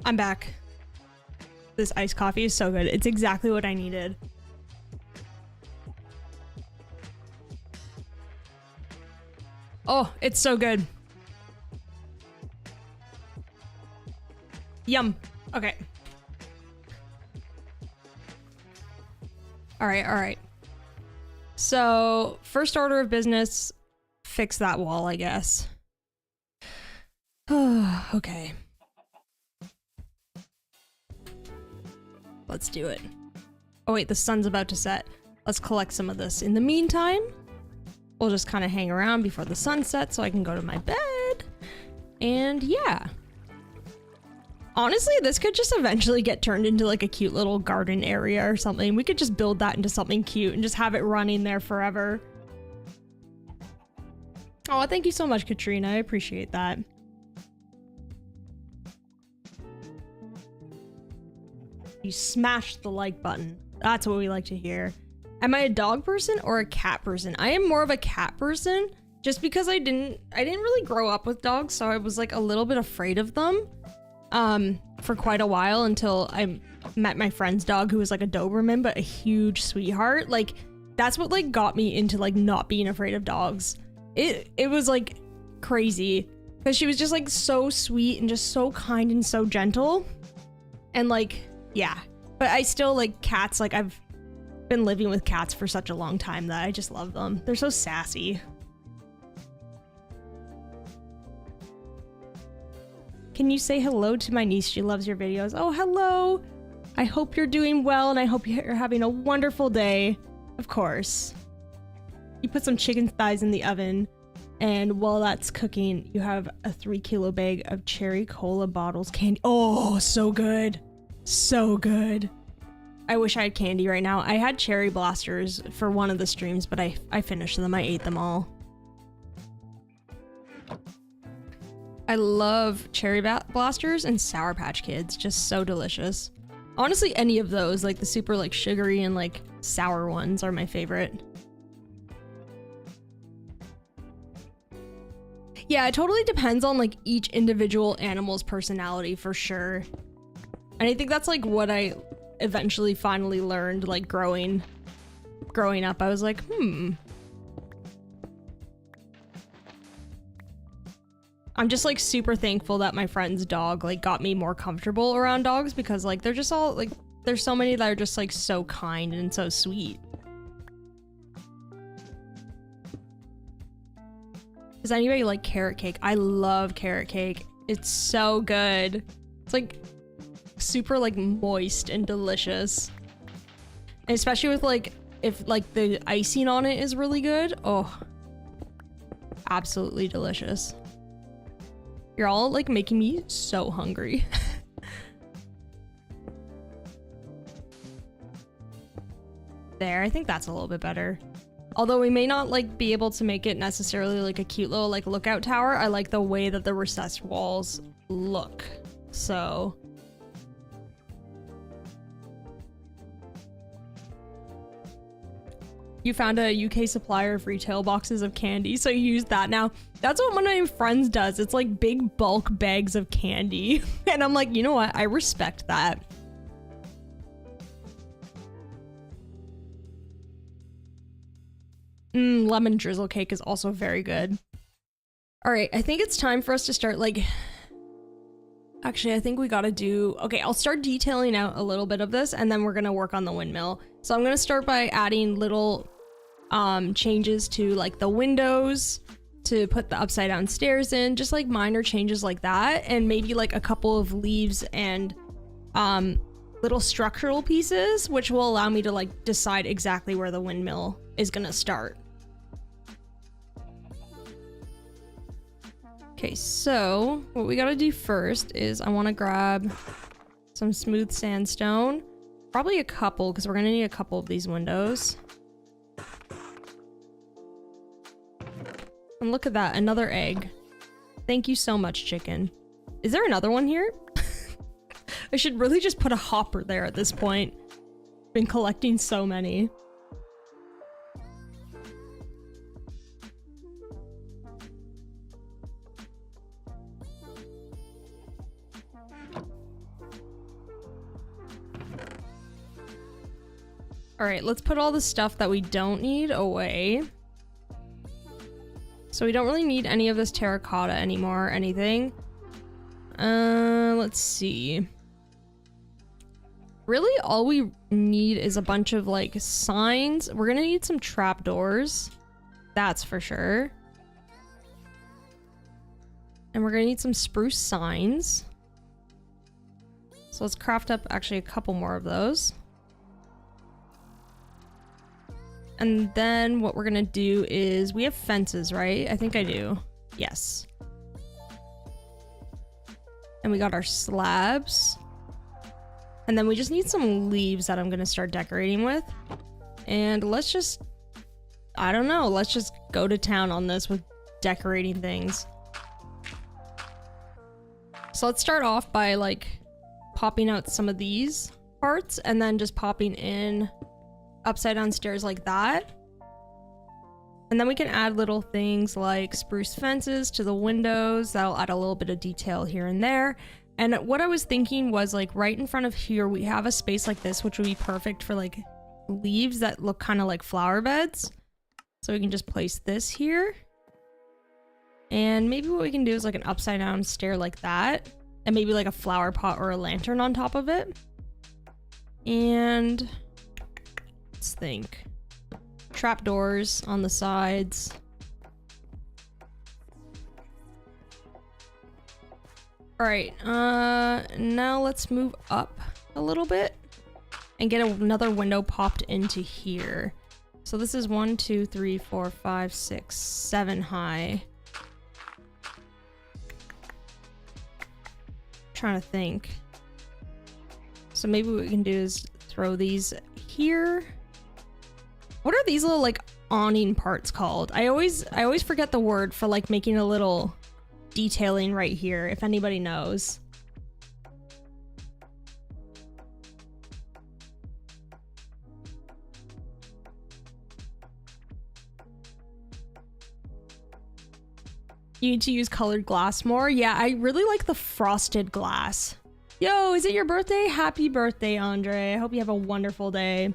I'm back. This iced coffee is so good. It's exactly what I needed. Oh, it's so good. Yum. Okay. All right. So, first order of business, fix that wall, I guess. Okay. Let's do it. Oh wait, the sun's about to set. Let's collect some of this. In the meantime, we'll just kind of hang around before the sun sets so I can go to my bed. And yeah. Honestly, this could just eventually get turned into like a cute little garden area or something. We could just build that into something cute and just have it running there forever. Oh, thank you so much, Katrina. I appreciate that. You smashed the like button. That's what we like to hear. Am I a dog person or a cat person? I am more of a cat person just because I didn't really grow up with dogs, so I was like a little bit afraid of them. For quite a while until I met my friend's dog who was like a Doberman, but a huge sweetheart. Like that's what like got me into like not being afraid of dogs. It was like crazy because she was just like so sweet and just so kind and so gentle. And like, yeah, but I still like cats. Like I've been living with cats for such a long time that I just love them. They're so sassy. Can you say hello to my niece? She loves your videos. Oh, hello. I hope you're doing well and I hope you're having a wonderful day. Of course. You put some chicken thighs in the oven and while that's cooking, you have a 3-kilo bag of cherry cola bottles candy. Oh, so good. So good. I wish I had candy right now. I had cherry blasters for one of the streams, but I finished them. I ate them all. I love cherry blasters and Sour Patch Kids, just so delicious. Honestly, any of those, like the super like sugary and like sour ones are my favorite. Yeah, it totally depends on like each individual animal's personality for sure. And I think that's like what I eventually finally learned like growing up. I was like, I'm just like super thankful that my friend's dog like got me more comfortable around dogs because like they're just all like there's so many that are just like so kind and so sweet. Does anybody like carrot cake? I love carrot cake. It's so good. It's like super like moist and delicious. And especially with like if like the icing on it is really good. Oh, absolutely delicious. You're all like making me so hungry. There, I think that's a little bit better. Although we may not like be able to make it necessarily like a cute little like lookout tower. I like the way that the recessed walls look. So you found a UK supplier of retail boxes of candy, so you use that now. That's what one of my friends does. It's like big bulk bags of candy. And I'm like, you know what? I respect that. Lemon drizzle cake is also very good. All right, I think it's time for us to start like... Actually, I think we gotta do... Okay, I'll start detailing out a little bit of this and then we're gonna work on the windmill. So I'm gonna start by adding little changes to like the windows to put the upside down stairs in, just like minor changes like that, and maybe like a couple of leaves and little structural pieces, which will allow me to like decide exactly where the windmill is gonna start. Okay, so what we gotta do first is I want to grab some smooth sandstone, probably a couple because we're gonna need a couple of these windows. And look at that, another egg. Thank you so much, chicken. Is there another one here? I should really just put a hopper there at this point. Been collecting so many. All right, let's put all the stuff that we don't need away. So we don't really need any of this terracotta anymore or anything. Let's see. Really, all we need is a bunch of like signs. We're gonna need some trapdoors. That's for sure. And we're gonna need some spruce signs. So let's craft up actually a couple more of those. And then what we're gonna do is, we have fences, right? I think I do. Yes. And we got our slabs. And then we just need some leaves that I'm gonna start decorating with. And let's just, I don't know, let's just go to town on this with decorating things. So let's start off by like popping out some of these parts and then just popping in upside down stairs like that. And then we can add little things like spruce fences to the windows. That'll add a little bit of detail here and there. And what I was thinking was like right in front of here, we have a space like this, which would be perfect for like leaves that look kind of like flower beds. So we can just place this here. And maybe what we can do is like an upside down stair like that. And maybe like a flower pot or a lantern on top of it. And let's think. Trapdoors on the sides. All right, now let's move up a little bit and get another window popped into here. So this is 1, 2, 3, 4, 5, 6, 7 high. Trying to think. So maybe what we can do is throw these here. What are these little like awning parts called? I always forget the word for like making a little detailing right here, if anybody knows. You need to use colored glass more. Yeah, I really like the frosted glass. Yo, is it your birthday? Happy birthday, Andre. I hope you have a wonderful day.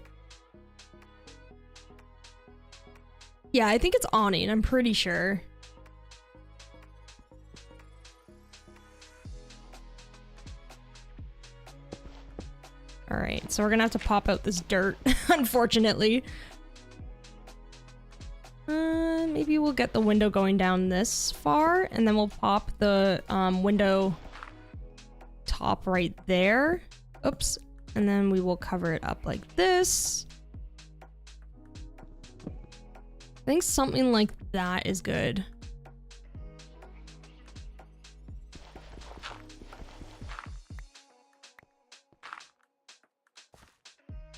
Yeah, I think it's awning. I'm pretty sure. All right, so we're gonna have to pop out this dirt, unfortunately. Maybe we'll get the window going down this far, and then we'll pop the window top right there. Oops. And then we will cover it up like this. I think something like that is good.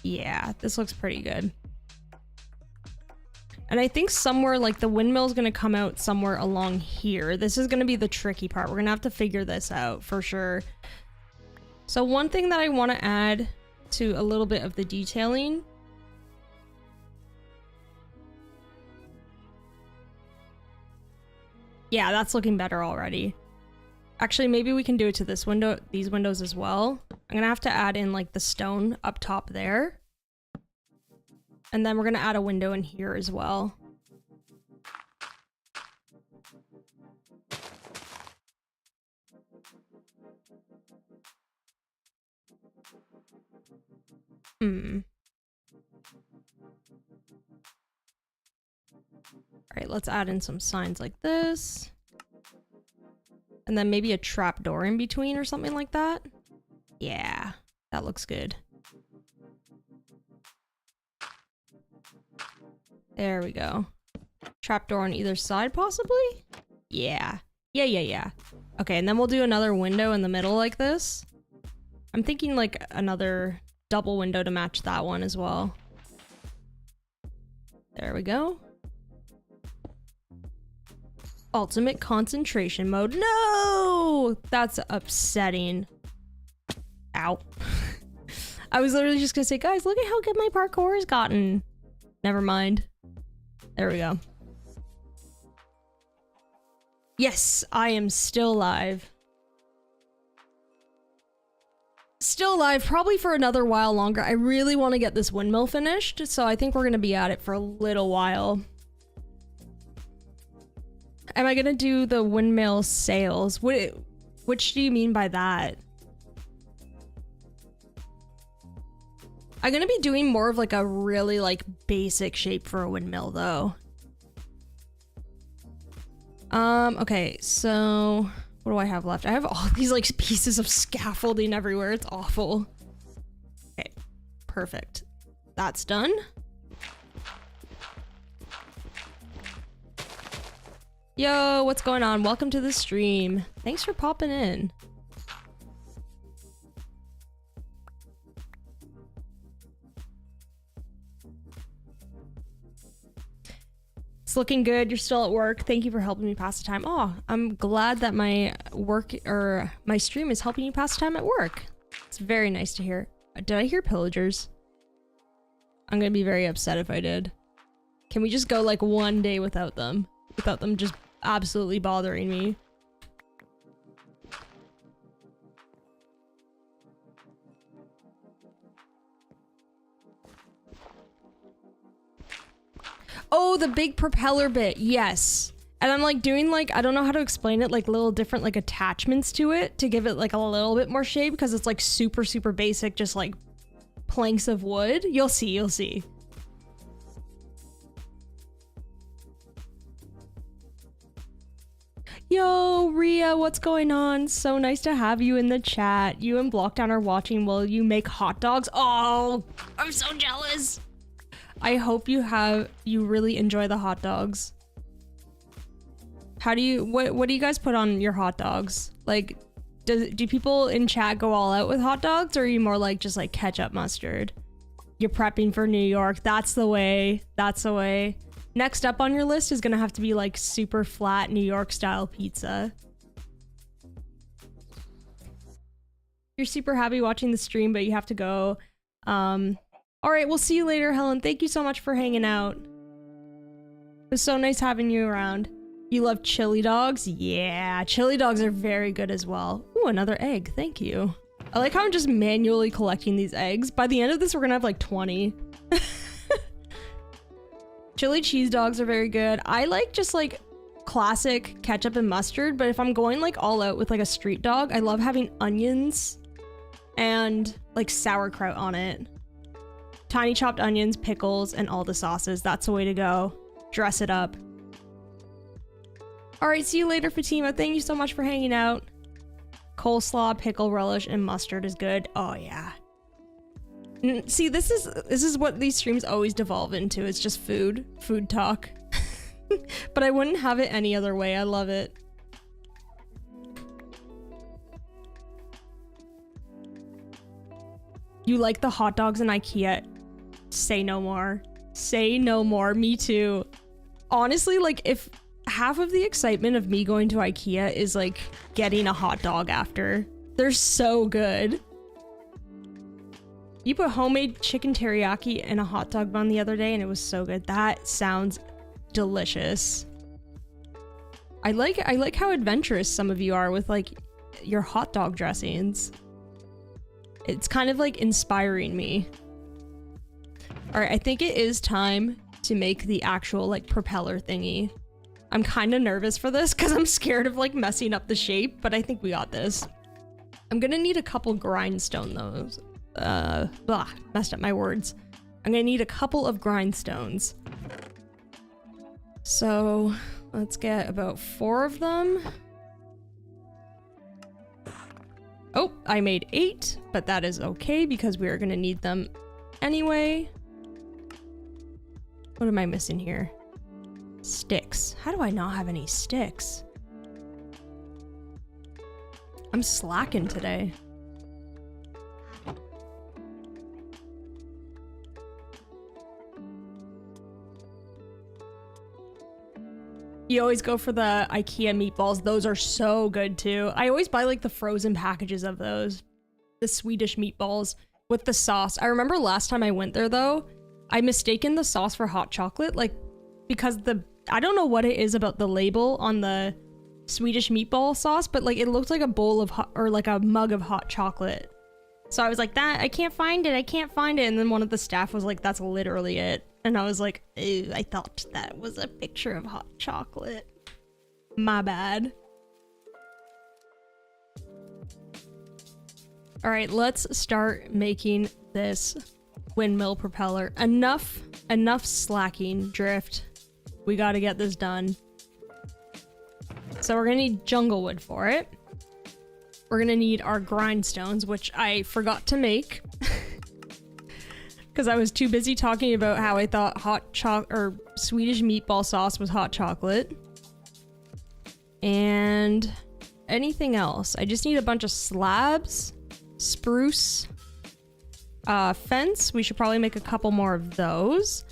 Yeah, this looks pretty good. And I think somewhere like the windmill is going to come out somewhere along here. This is going to be the tricky part. We're going to have to figure this out for sure. So one thing that I want to add to a little bit of the detailing. Yeah, that's looking better already. Actually, maybe we can do it to this window, these windows as well. I'm gonna have to add in like the stone up top there. And then we're gonna add a window in here as well. All right, let's add in some signs like this. And then maybe a trap door in between or something like that. Yeah, that looks good. There we go. Trapdoor on either side, possibly? Yeah. Yeah. Okay, and then we'll do another window in the middle like this. I'm thinking like another double window to match that one as well. There we go. Ultimate concentration mode. No! That's upsetting. Ow. I was literally just gonna say, guys, look at how good my parkour has gotten. Never mind. There we go. Yes, I am still alive. Still alive, probably for another while longer. I really want to get this windmill finished, so I think we're gonna be at it for a little while. Am I gonna do the windmill sails? Which do you mean by that? I'm gonna be doing more of like a really like basic shape for a windmill though. Okay, so what do I have left? I have all these like pieces of scaffolding everywhere. It's awful. Okay, perfect. That's done. Yo, what's going on? Welcome to the stream. Thanks for popping in. It's looking good. You're still at work. Thank you for helping me pass the time. Oh, I'm glad that my work or my stream is helping you pass the time at work. It's very nice to hear. Did I hear pillagers? I'm gonna be very upset if I did. Can we just go like one day without them? Without them just absolutely bothering me. Oh, the big propeller bit. Yes. And I'm like doing like, I don't know how to explain it, like little different like attachments to it to give it like a little bit more shape because it's like super, super basic, just like planks of wood. You'll see, you'll see. Yo, Ria, what's going on? So nice to have you in the chat. You and Blockdown are watching while you make hot dogs. Oh, I'm so jealous. I hope you really enjoy the hot dogs. How do you, what do you guys put on your hot dogs? Like, do people in chat go all out with hot dogs, or are you more like just like ketchup mustard? You're prepping for New York. That's the way. That's the way. Next up on your list is gonna have to be like super flat New York style pizza. You're super happy watching the stream, but you have to go. All right, we'll see you later, Helen. Thank you so much for hanging out. It was so nice having you around. You love chili dogs? Yeah, chili dogs are very good as well. Ooh, another egg. Thank you. I like how I'm just manually collecting these eggs. By the end of this, we're gonna have like 20. Chili cheese dogs are very good. I like just like classic ketchup and mustard, but if I'm going like all out with like a street dog, I love having onions and like sauerkraut on it. Tiny chopped onions, pickles, and all the sauces. That's the way to go. Dress it up. All right, see you later, Fatima. Thank you so much for hanging out. Coleslaw, pickle relish, and mustard is good. Oh yeah. See, this is what these streams always devolve into. It's just food talk. But I wouldn't have it any other way. I love it. You like the hot dogs in IKEA? Say no more. Say no more. Me too. Honestly, like if half of the excitement of me going to IKEA is like getting a hot dog after. They're so good. You put homemade chicken teriyaki in a hot dog bun the other day and it was so good. That sounds delicious. I like how adventurous some of you are with like your hot dog dressings. It's kind of like inspiring me. All right, I think it is time to make the actual like propeller thingy. I'm kind of nervous for this because I'm scared of like messing up the shape, but I think we got this. I'm gonna need a couple grindstone though. Messed up my words. I'm gonna need a couple of grindstones. So let's get about 4 of them. Oh, I made 8, but that is okay because we are gonna need them anyway. What am I missing here? Sticks. How do I not have any sticks? I'm slacking today. You always go for the IKEA meatballs. Those are so good too. I always buy like the frozen packages of those. The Swedish meatballs with the sauce. I remember last time I went there though, I mistaken the sauce for hot chocolate, like because I don't know what it is about the label on the Swedish meatball sauce, but like it looked like a bowl of or like a mug of hot chocolate. So I was like, I can't find it. I can't find it. And then one of the staff was like, that's literally it. And I was like, ew, I thought that was a picture of hot chocolate. My bad. All right, let's start making this windmill propeller. Enough slacking, Drift. We got to get this done. So we're gonna need jungle wood for it. We're gonna need our grindstones, which I forgot to make because I was too busy talking about how I thought hot chocolate or Swedish meatball sauce was hot chocolate. And anything else? I just need a bunch of slabs, spruce, fence. We should probably make a couple more of those.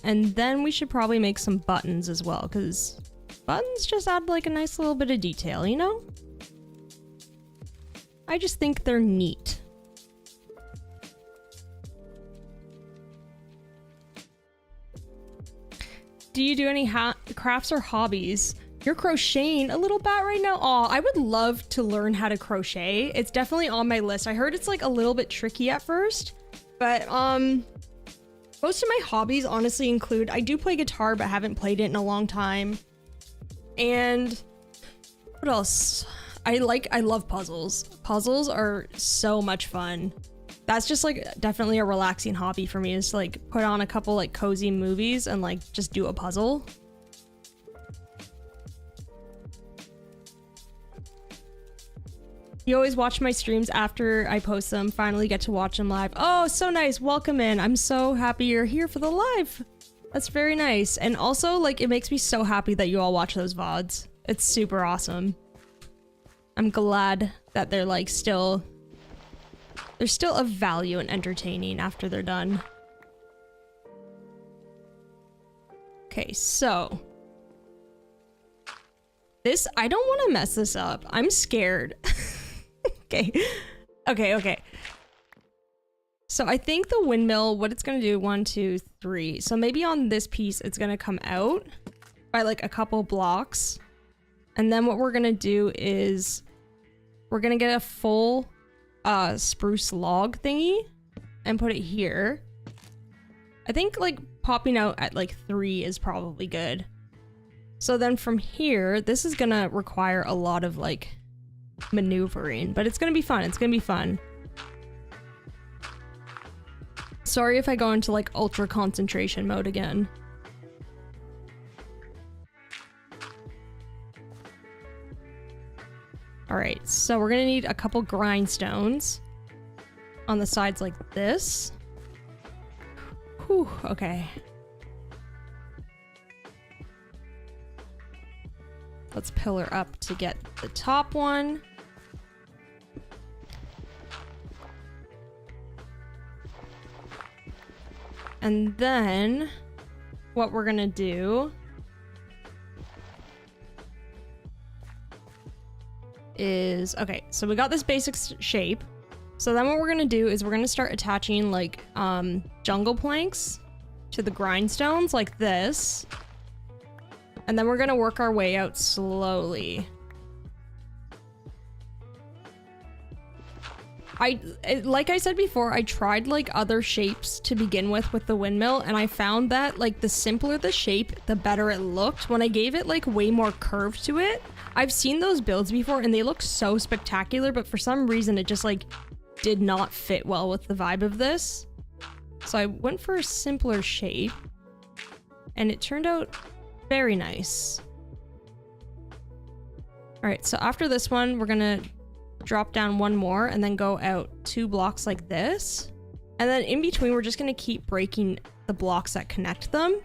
And then we should probably make some buttons as well, because buttons just add like a nice little bit of detail, you know? I just think they're neat. Do you do any crafts or hobbies? You're crocheting a little bat right now? Aw, I would love to learn how to crochet. It's definitely on my list. I heard it's like a little bit tricky at first, but most of my hobbies honestly include, I do play guitar, but haven't played it in a long time. And what else? I love puzzles. Puzzles are so much fun. That's just like definitely a relaxing hobby for me, is to like put on a couple like cozy movies and like just do a puzzle. You always watch my streams after I post them, finally get to watch them live. Oh, so nice. Welcome in. I'm so happy you're here for the live. That's very nice. And also, like, it makes me so happy that you all watch those VODs. It's super awesome. I'm glad that they're like still of value and entertaining after they're done. Okay, so this, I don't want to mess this up. I'm scared. Okay. So I think the windmill, what it's gonna do, 1, 2, 3. So maybe on this piece, it's gonna come out by like a couple blocks. And then what we're gonna do is we're gonna get a full spruce log thingy and put it here. I think like popping out at like 3 is probably good. So then from here, this is gonna require a lot of like maneuvering, but it's gonna be fun. It's gonna be fun. Sorry if I go into like ultra concentration mode again. All right, so we're gonna need a couple grindstones on the sides like this. Whew, okay. Let's pillar up to get the top one. And then what we're gonna do is, okay, so we got this basic shape. So then what we're gonna do is we're gonna start attaching like jungle planks to the grindstones like this. And then we're gonna work our way out slowly. Like I said before, I tried like other shapes to begin with the windmill, and I found that like the simpler the shape, the better it looked. When I gave it like way more curve to it, I've seen those builds before and they look so spectacular, but for some reason it just like did not fit well with the vibe of this. So I went for a simpler shape and it turned out very nice. All right, so after this one, we're gonna drop down one more and then go out 2 blocks like this. And then in between, we're just gonna keep breaking the blocks that connect them.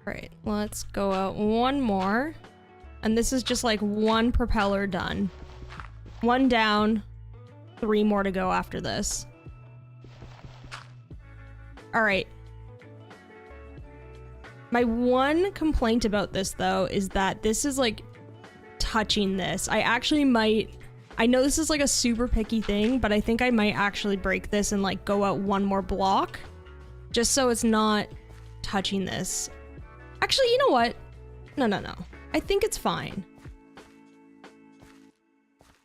All right, let's go out one more. And this is just like one propeller done. One down, 3 more to go after this. All right. My one complaint about this though is that this is like touching this. I actually might, I know this is like a super picky thing, but I think I might actually break this and like go out 1 more block just so it's not touching this. Actually, you know what? No, no, no. I think it's fine.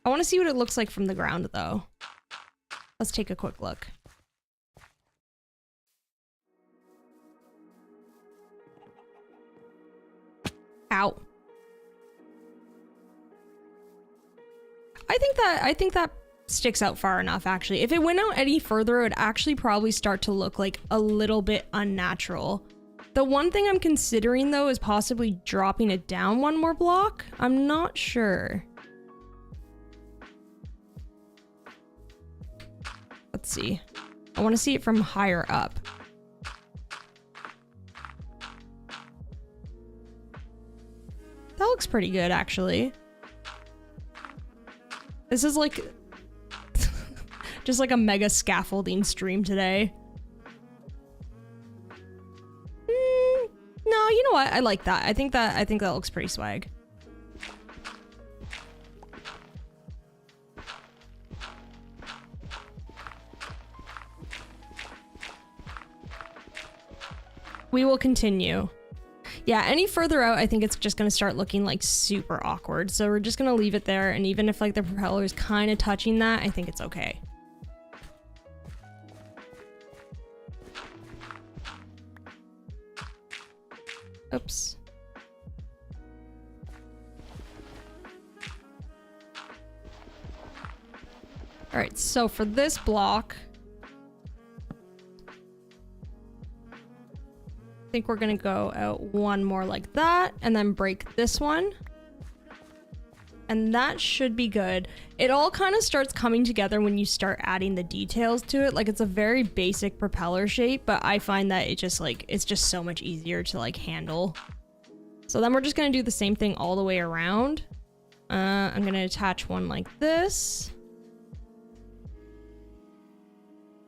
I want to see what it looks like from the ground, though. Let's take a quick look. Ow. I think that sticks out far enough, actually. If it went out any further, it would actually probably start to look like a little bit unnatural. The one thing I'm considering, though, is possibly dropping it down one more block. I'm not sure. Let's see. I want to see it from higher up. That looks pretty good, actually. This is like just like a mega scaffolding stream today. No, you know what? I like that. I think that looks pretty swag. We will continue. Yeah, any further out, I think it's just gonna start looking like super awkward. So we're just gonna leave it there, and even if like the propeller is kind of touching that, I think it's okay. Oops. All right, so for this block, I think we're gonna go out one more like that and then break this one. And that should be good. It all kind of starts coming together when you start adding the details to it. Like, it's a very basic propeller shape, but I find that it just like, it's just so much easier to like handle. So then we're just gonna do the same thing all the way around. I'm gonna attach one like this.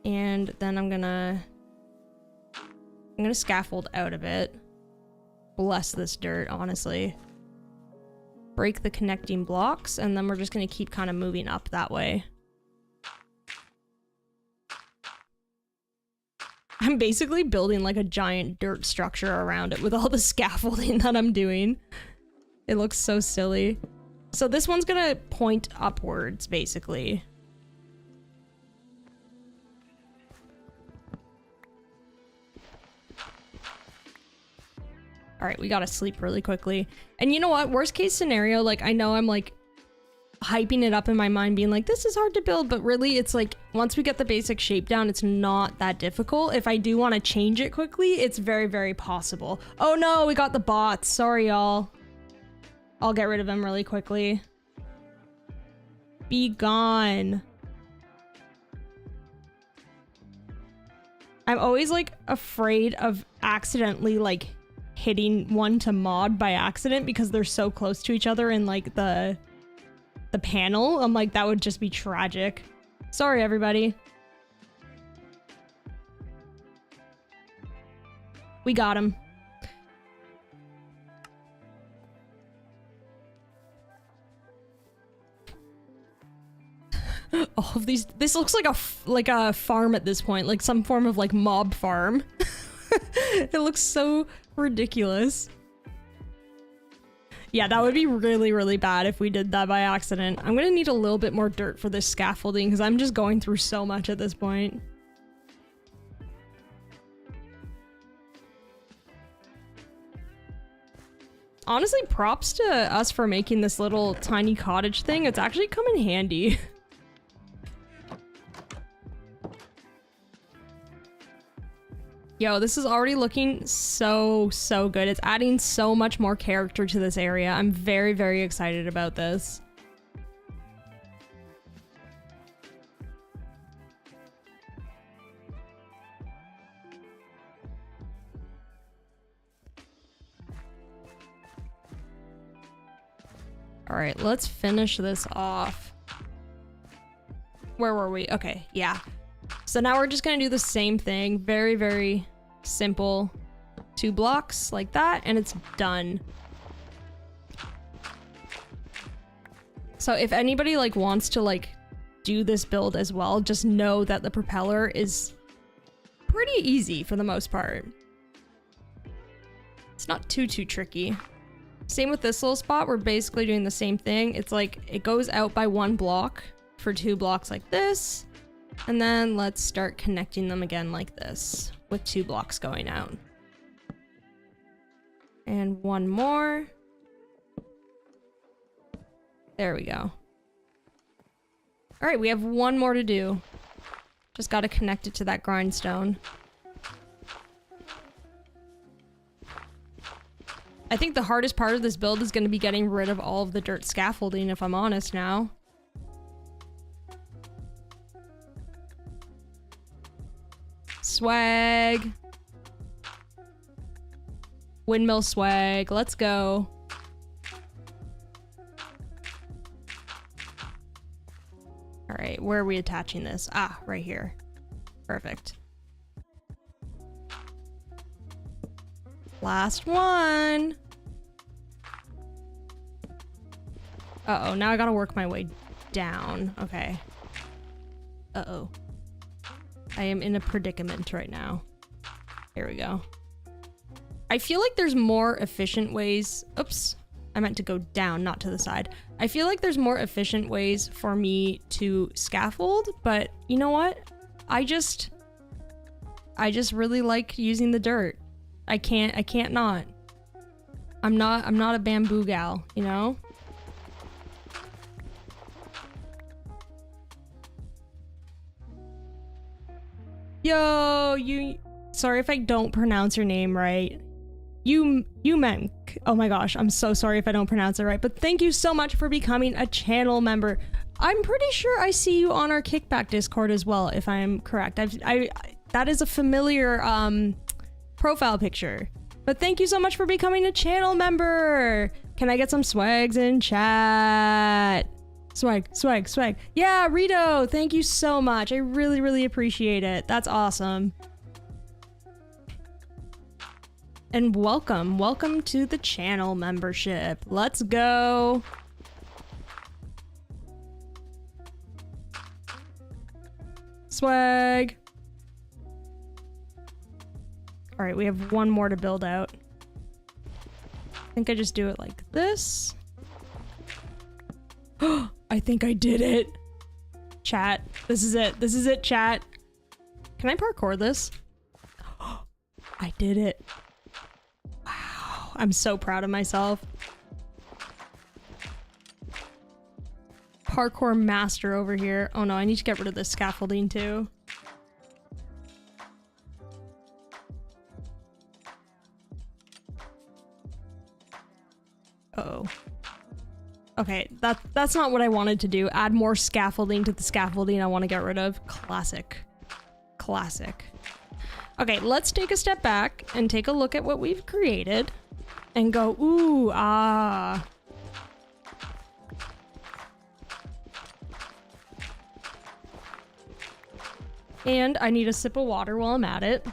And then I'm gonna scaffold out of it. Bless this dirt, honestly. Break the connecting blocks, and then we're just gonna keep kind of moving up that way. I'm basically building like a giant dirt structure around it with all the scaffolding that I'm doing. It looks so silly. So this one's gonna point upwards, basically. All right, we gotta sleep really quickly. And you know what? Worst case scenario, like, I know I'm like hyping it up in my mind being like, this is hard to build, but really it's like, once we get the basic shape down, it's not that difficult. If I do want to change it quickly, it's very, very possible. Oh no, we got the bots. Sorry, y'all. I'll get rid of them really quickly. Be gone. I'm always like afraid of accidentally like hitting one to mod by accident because they're so close to each other in like the panel. I'm like, that would just be tragic. Sorry, everybody. We got him. All of these, this looks like a farm at this point, like some form of like mob farm. It looks so ridiculous. Yeah, that would be really, really bad if we did that by accident. I'm gonna need a little bit more dirt for this scaffolding because I'm just going through so much at this point. Honestly, props to us for making this little tiny cottage thing. It's actually come in handy. Yo, this is already looking so good. It's adding so much more character to this area. I'm very, very excited about this. All right, let's finish this off. Where were we? Okay, yeah. So now we're just gonna do the same thing. Very, very simple. 2 blocks like that, and it's done. So if anybody like wants to like do this build as well, just know that the propeller is pretty easy for the most part. It's not too tricky. Same with this little spot. We're basically doing the same thing. It's like it goes out by 1 block for 2 blocks like this. And then let's start connecting them again like this with 2 blocks going out. And 1 more. There we go. All right, we have 1 more to do. Just got to connect it to that grindstone. I think the hardest part of this build is going to be getting rid of all of the dirt scaffolding, if I'm honest now. Swag. Windmill swag. Let's go. All right, where are we attaching this? Ah, right here. Perfect. Last one. Uh-oh, now I gotta work my way down. Okay. Uh-oh. I am in a predicament right now. Here we go. I feel like there's more efficient ways. Oops. I meant to go down, not to the side. I feel like there's more efficient ways for me to scaffold, but you know what? I just really like using the dirt. I can't not. I'm not a bamboo gal, you know? Yo, sorry if I don't pronounce your name right. You meant, oh my gosh, I'm so sorry if I don't pronounce it right, but thank you so much for becoming a channel member. I'm pretty sure I see you on our Kickback Discord as well, if I'm correct. That is a familiar profile picture. But thank you so much for becoming a channel member. Can I get some swags in chat? Swag, swag, swag. Yeah, Rito, thank you so much. I really, really appreciate it. That's awesome. And welcome to the channel membership. Let's go. Swag. All right, we have 1 more to build out. I think I just do it like this. I think I did it. Chat, this is it. This is it, chat. Can I parkour this? I did it. Wow, I'm so proud of myself. Parkour master over here. Oh no, I need to get rid of this scaffolding too. Uh-oh. Okay, that's not what I wanted to do. Add more scaffolding to the scaffolding I want to get rid of. Classic. Classic. Okay, let's take a step back and take a look at what we've created and go, ooh, ah. And I need a sip of water while I'm at it.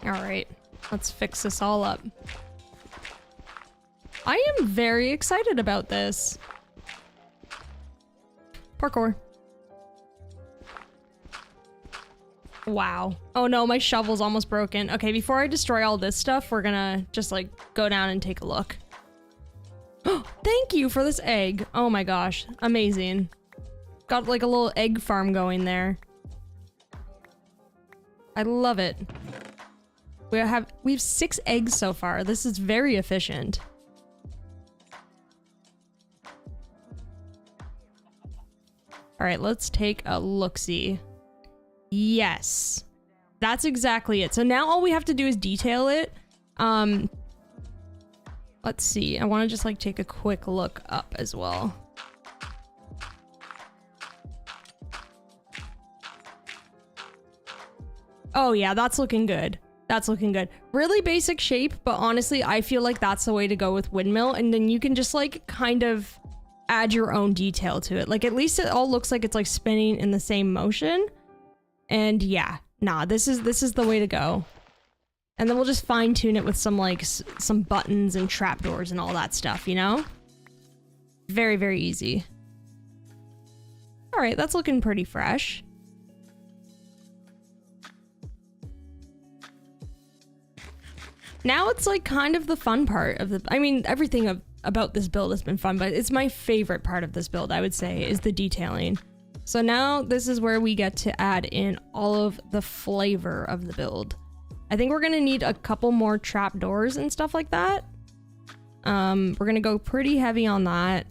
All right, let's fix this all up. I am very excited about this. Parkour. Wow. Oh no, my shovel's almost broken. Okay, before I destroy all this stuff, we're gonna just like go down and take a look. Thank you for this egg. Oh my gosh, amazing. Got like a little egg farm going there. I love it. We have 6 eggs so far. This is very efficient. All right, let's take a look-see. Yes, that's exactly it. So now all we have to do is detail it. Let's see. I want to just like take a quick look up as well. Oh yeah, that's looking good. That's looking good. Really basic shape, but honestly, I feel like that's the way to go with Windmill, and then you can just like kind of add your own detail to it. Like at least it all looks like it's like spinning in the same motion. And yeah, nah, this is the way to go. And then we'll just fine tune it with some like some buttons and trapdoors and all that stuff, you know? Very, very easy. All right, that's looking pretty fresh. Now it's like kind of the fun part of the, I mean, everything about this build has been fun, but it's my favorite part of this build, I would say, is the detailing. So now this is where we get to add in all of the flavor of the build. I think we're gonna need a couple more trapdoors and stuff like that. We're gonna go pretty heavy on that.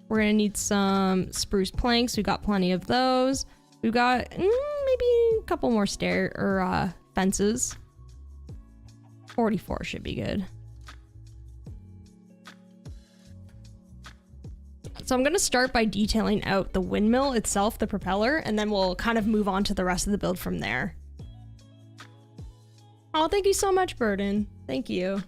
We're gonna need some spruce planks. We got plenty of those. We've got maybe a couple more fences. 44 should be good. So I'm gonna start by detailing out the windmill itself, the propeller, and then we'll kind of move on to the rest of the build from there. Oh, thank you so much, Burden. Thank you.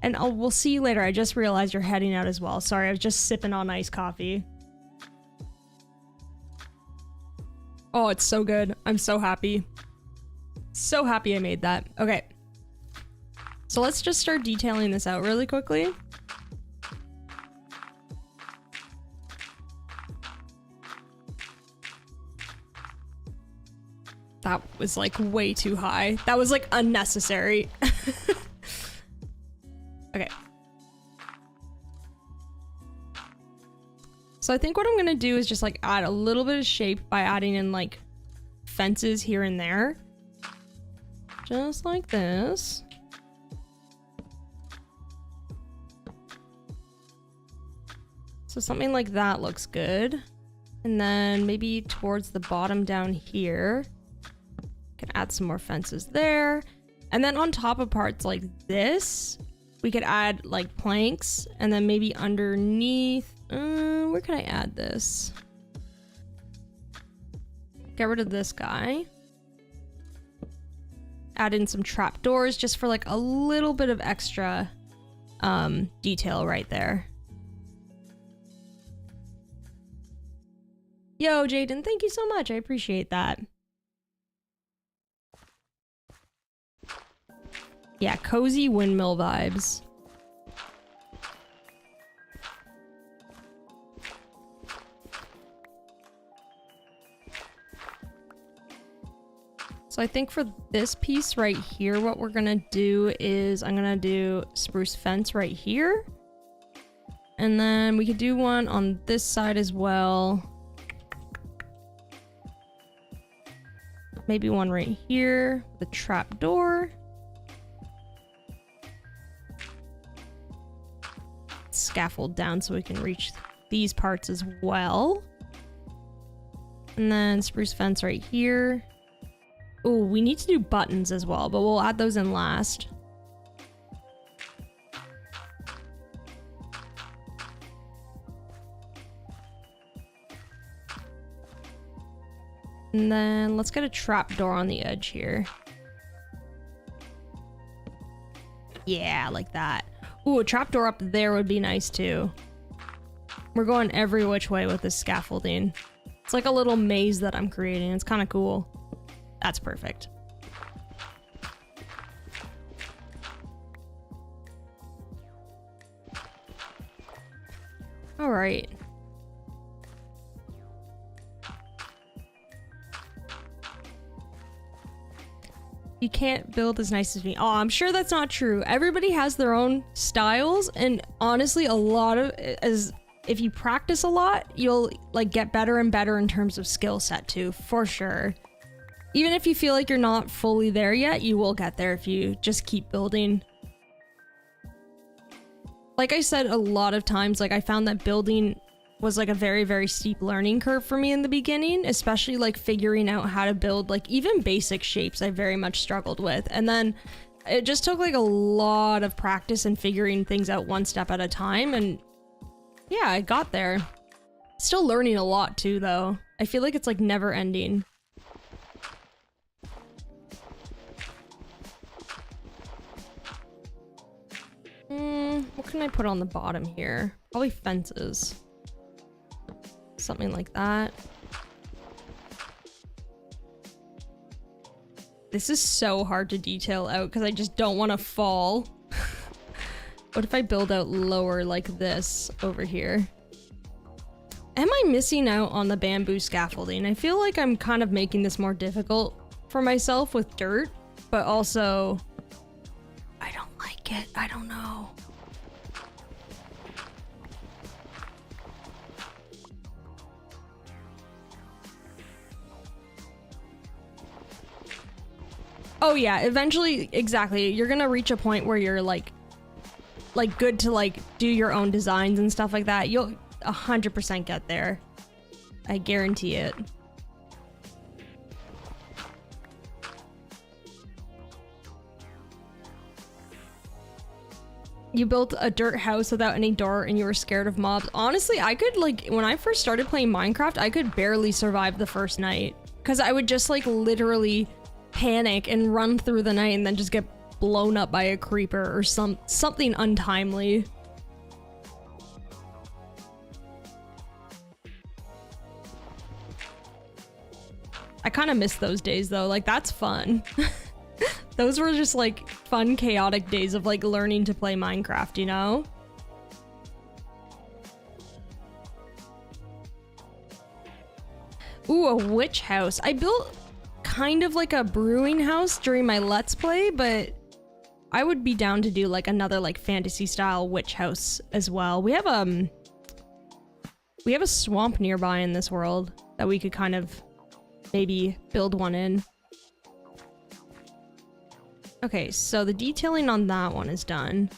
And we'll see you later. I just realized you're heading out as well. Sorry, I was just sipping on iced coffee. Oh, it's so good. I'm so happy. So happy I made that. Okay. So let's just start detailing this out really quickly. That was like way too high. That was like unnecessary. Okay. So I think what I'm gonna do is just like add a little bit of shape by adding in like fences here and there. Just like this. So something like that looks good. And then maybe towards the bottom down here, can add some more fences there. And then on top of parts like this, we could add like planks, and then maybe underneath, where can I add this? Get rid of this guy. Add in some trapdoors just for like a little bit of extra detail right there. Yo, Jaden, thank you so much. I appreciate that. Yeah, cozy windmill vibes. So I think for this piece right here, what we're gonna do is I'm gonna do spruce fence right here. And then we could do one on this side as well. Maybe one right here, the trap door. Scaffold down so we can reach these parts as well. And then spruce fence right here. Oh, we need to do buttons as well, but we'll add those in last. And then let's get a trap door on the edge here. Yeah, like that. Ooh, a trapdoor up there would be nice too. We're going every which way with this scaffolding. It's like a little maze that I'm creating. It's kind of cool. That's perfect. All right. You can't build as nice as me. Oh, I'm sure that's not true. Everybody has their own styles, and honestly, a lot of if you practice a lot, you'll like get better and better in terms of skill set too, for sure. Even if you feel like you're not fully there yet, you will get there if you just keep building. Like I said a lot of times, like I found that building was like a very, very steep learning curve for me in the beginning, especially like figuring out how to build like even basic shapes I very much struggled with. And then it just took like a lot of practice and figuring things out one step at a time. And yeah, I got there. Still learning a lot too, though. I feel like it's like never ending. What can I put on the bottom here? Probably fences. Something like that. This is so hard to detail out because I just don't want to fall. What if I build out lower like this over here? Am I missing out on the bamboo scaffolding? I feel like I'm kind of making this more difficult for myself with dirt, but also I don't like it. I don't know. Oh yeah, eventually, exactly. You're gonna reach a point where you're like good to like do your own designs and stuff like that. You'll 100% get there. I guarantee it. You built a dirt house without any door and you were scared of mobs. Honestly, I could like, when I first started playing Minecraft, I could barely survive the first night. Because I would just like literally panic and run through the night and then just get blown up by a creeper or something untimely. I kind of miss those days though, like that's fun. Those were just like fun, chaotic days of like learning to play Minecraft, you know? Ooh, a witch house. I built kind of like a brewing house during my Let's Play, but I would be down to do like another like fantasy style witch house as well. We have a swamp nearby in this world that we could kind of maybe build one in. Okay, so the detailing on that one is done.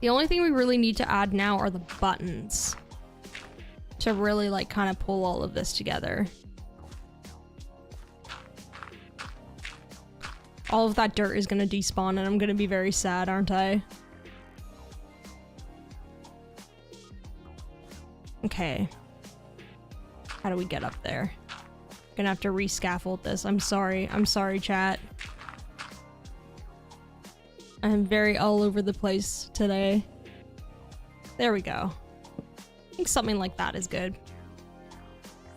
The only thing we really need to add now are the buttons to really like kind of pull all of this together. All of that dirt is gonna despawn and I'm gonna be very sad, aren't I? Okay. How do we get up there? Gonna have to re-scaffold this. I'm sorry, chat. I'm very all over the place today. There we go. I think something like that is good.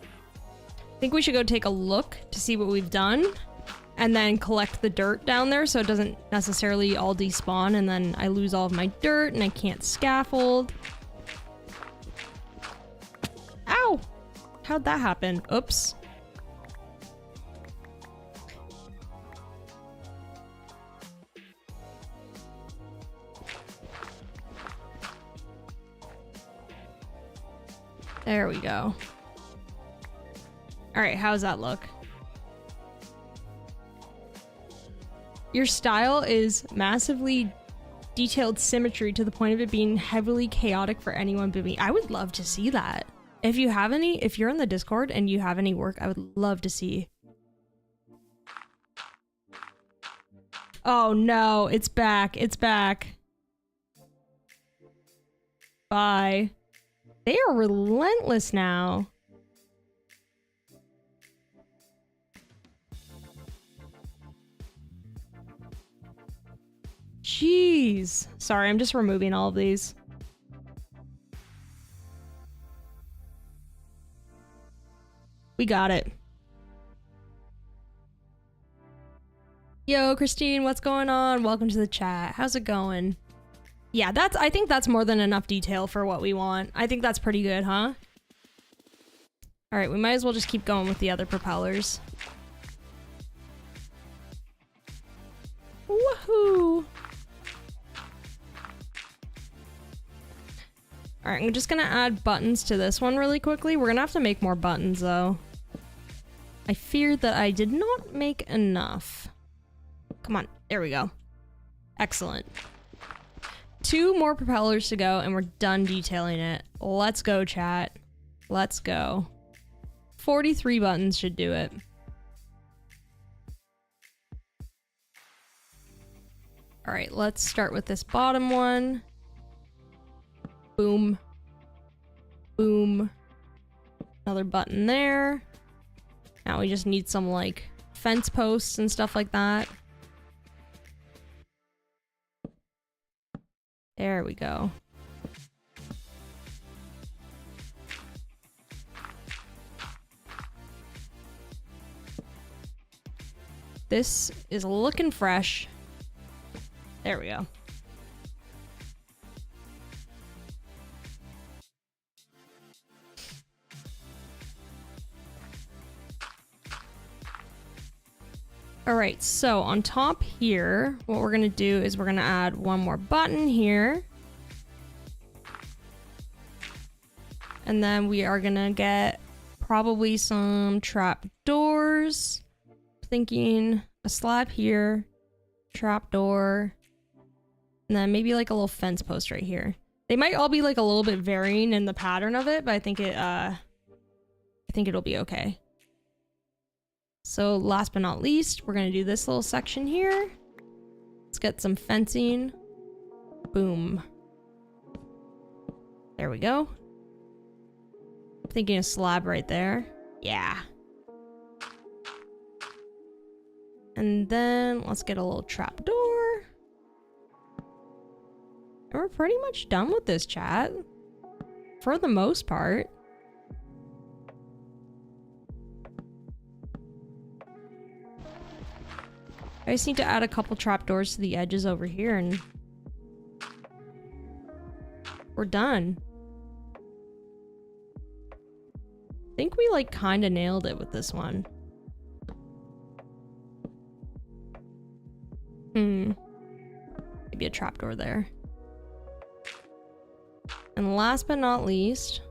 I think we should go take a look to see what we've done and then collect the dirt down there so it doesn't necessarily all despawn and then I lose all of my dirt and I can't scaffold. Ow! How'd that happen? Oops. There we go. All right, how's that look? Your style is massively detailed symmetry to the point of it being heavily chaotic for anyone but me. I would love to see that. If you're in the Discord and you have any work, I would love to see. Oh no, it's back. It's back. Bye. They are relentless now. Jeez. Sorry, I'm just removing all of these. We got it. Yo, Christine, what's going on? Welcome to the chat. How's it going? Yeah, I think that's more than enough detail for what we want. I think that's pretty good, huh? All right, we might as well just keep going with the other propellers. Woohoo! All right, I'm just gonna add buttons to this one really quickly. We're gonna have to make more buttons though. I fear that I did not make enough. Come on, there we go. Excellent. 2 more propellers to go and we're done detailing it. Let's go, chat. Let's go. 43 buttons should do it. All right, let's start with this bottom one. Boom. Boom. Another button there. Now we just need some like fence posts and stuff like that. There we go. This is looking fresh. There we go. All right, so on top here, what we're gonna do is we're gonna add one more button here. And then we are gonna get probably some trap doors. Thinking a slab here, trap door, and then maybe like a little fence post right here. They might all be like a little bit varying in the pattern of it, but I think it'll be okay. So last but not least, we're gonna do this little section here. Let's get some fencing. Boom. There we go. I'm thinking a slab right there. Yeah. And then let's get a little trap door. And we're pretty much done with this, chat. For the most part. I just need to add a couple trapdoors to the edges over here and we're done. I think we like kind of nailed it with this one. Maybe a trapdoor there. And last but not least,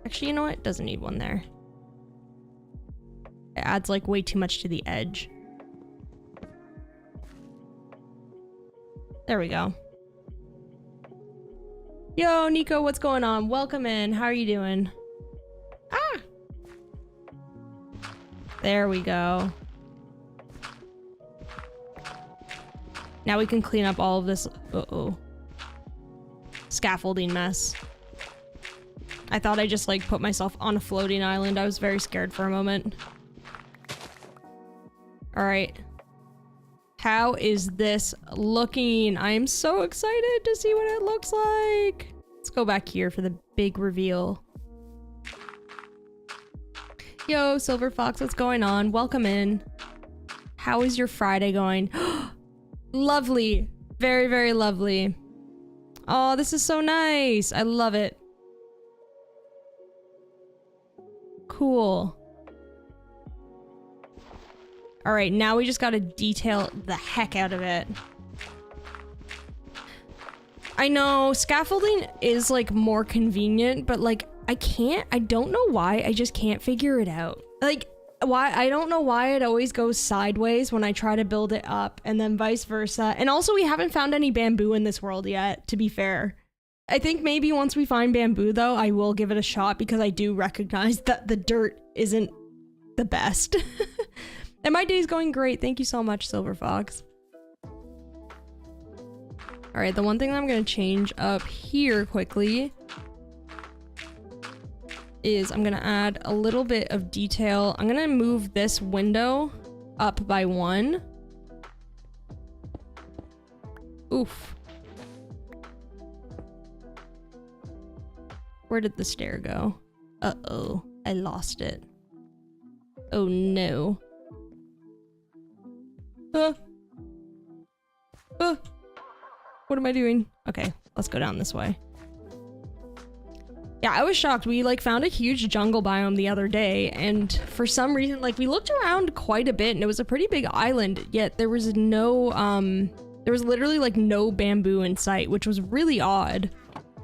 actually, you know what? It doesn't need one there. It adds like way too much to the edge. There we go. Yo, Nico, what's going on? Welcome in. How are you doing? Ah! There we go. Now we can clean up all of this scaffolding mess. I thought I just like put myself on a floating island. I was very scared for a moment. All right. How is this looking? I am so excited to see what it looks like. Let's go back here for the big reveal. Yo, Silver Fox, what's going on? Welcome in. How is your Friday going? Lovely. Very, very lovely. Oh, this is so nice. I love it. Cool. All right, now we just gotta detail the heck out of it. I know scaffolding is like more convenient, but like I don't know why, I just can't figure it out. Like I don't know why it always goes sideways when I try to build it up and then vice versa. And also we haven't found any bamboo in this world yet, to be fair. I think maybe once we find bamboo though, I will give it a shot because I do recognize that the dirt isn't the best. And my day's going great. Thank you so much, Silver Fox. All right, the one thing that I'm gonna change up here quickly is I'm gonna add a little bit of detail. I'm gonna move this window up by 1. Oof. Where did the stair go? Uh-oh, I lost it. Oh no. What am I doing? Okay, let's go down this way. Yeah, I was shocked. We like found a huge jungle biome the other day, and for some reason, like we looked around quite a bit and it was a pretty big island, yet there was no, there was literally like no bamboo in sight, which was really odd.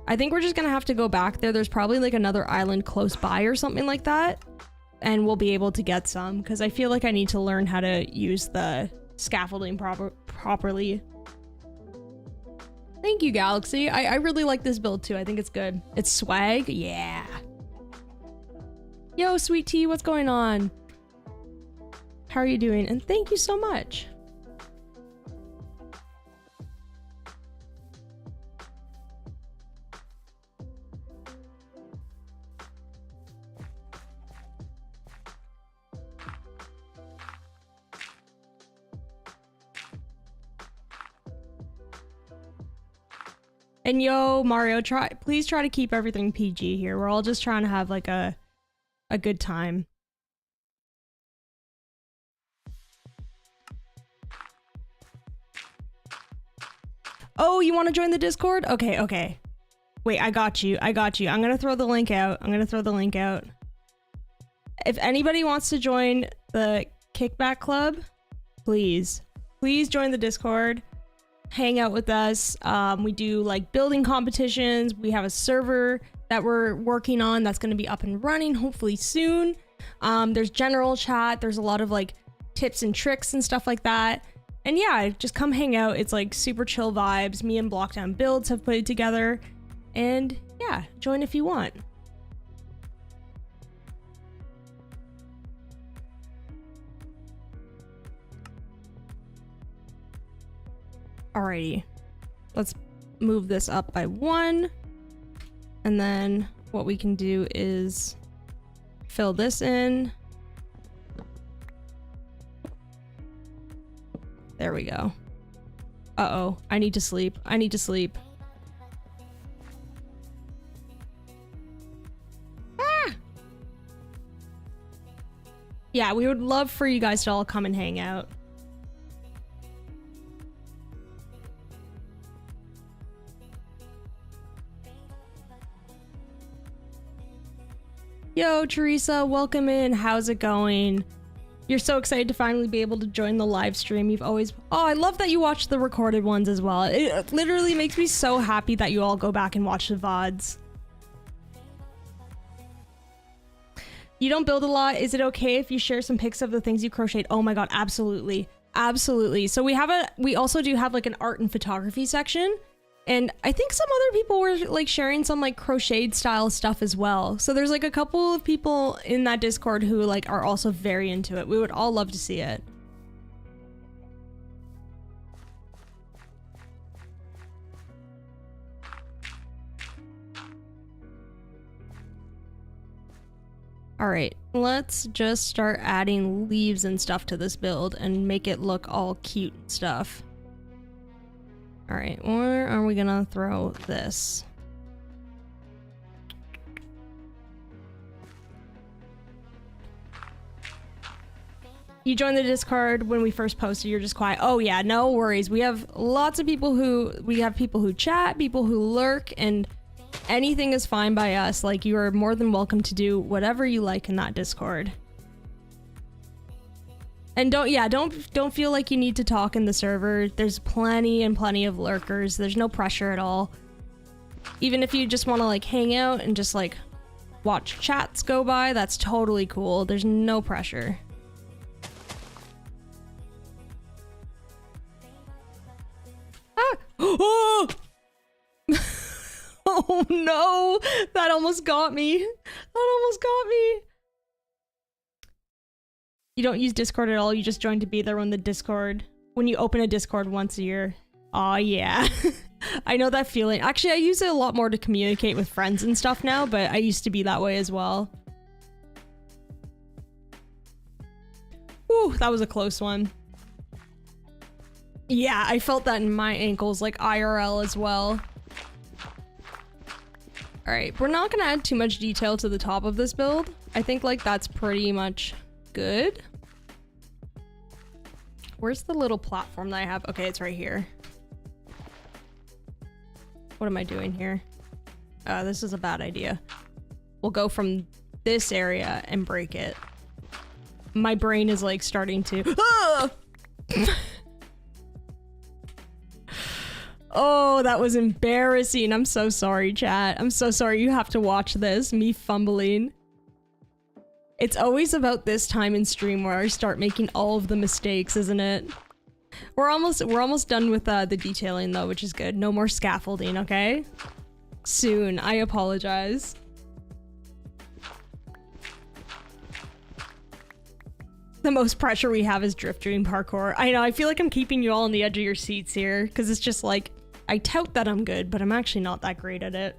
I think we're just gonna have to go back there. There's probably like another island close by or something like that, and we'll be able to get some, because I feel like I need to learn how to use the scaffolding properly. Thank you, Galaxy. I really like this build too. I think it's good. It's swag. Yeah. Yo, Sweet Tea, what's going on? How are you doing? And thank you so much. And yo, Mario, please try to keep everything PG here. We're all just trying to have like a good time. Oh, you want to join the Discord? Okay, okay. Wait, I got you. I got you. I'm going to throw the link out. If anybody wants to join the Kickback Club, please join the Discord. Hang out with us. We do like building competitions. We have a server that we're working on that's going to be up and running hopefully soon. There's general chat. There's a lot of like tips and tricks and stuff like that. And yeah, just come hang out. It's like super chill vibes. Me and Blockdown Builds have put it together. And yeah, join if you want. Alrighty, let's move this up by 1. And then what we can do is fill this in. There we go. Uh-oh, I need to sleep. Ah! Yeah, we would love for you guys to all come and hang out. Yo, Teresa, welcome in. How's it going? You're so excited to finally be able to join the live stream. You've always... Oh, I love that you watch the recorded ones as well. It literally makes me so happy that you all go back and watch the VODs. You don't build a lot. Is it okay if you share some pics of the things you crocheted? Oh my god, absolutely. Absolutely. So we also do have like an art and photography section. And I think some other people were like sharing some like crocheted style stuff as well. So there's like a couple of people in that Discord who like are also very into it. We would all love to see it. All right, let's just start adding leaves and stuff to this build and make it look all cute and stuff. All right, where are we gonna throw this? You joined the Discord when we first posted, you're just quiet. Oh yeah, no worries. We have lots of people who chat, people who lurk, and anything is fine by us. Like, you are more than welcome to do whatever you like in that Discord. And don't feel like you need to talk in the server. There's plenty of lurkers. There's no pressure at all. Even if you just want to like hang out and just like watch chats go by, that's totally cool. There's no pressure. Ah! Oh! Oh no! That almost got me. You don't use Discord at all, you just join to be there when you open a Discord once a year. Aw, yeah. I know that feeling. Actually, I use it a lot more to communicate with friends and stuff now, but I used to be that way as well. Whew, that was a close one. Yeah, I felt that in my ankles, like IRL as well. Alright, we're not gonna add too much detail to the top of this build. I think like that's pretty much good. Where's the little platform that I have? Okay, it's right here. What am I doing here? This is a bad idea. We'll go from this area and break it. My brain is like starting to... Ah! Oh, that was embarrassing. I'm so sorry, chat. I'm so sorry you have to watch this, me fumbling. It's always about this time in stream where I start making all of the mistakes, isn't it? We're almost done with the detailing though, which is good. No more scaffolding, okay? Soon. I apologize. The most pressure we have is drift dream parkour. I know, I feel like I'm keeping you all on the edge of your seats here, because it's just like, I tout that I'm good, but I'm actually not that great at it.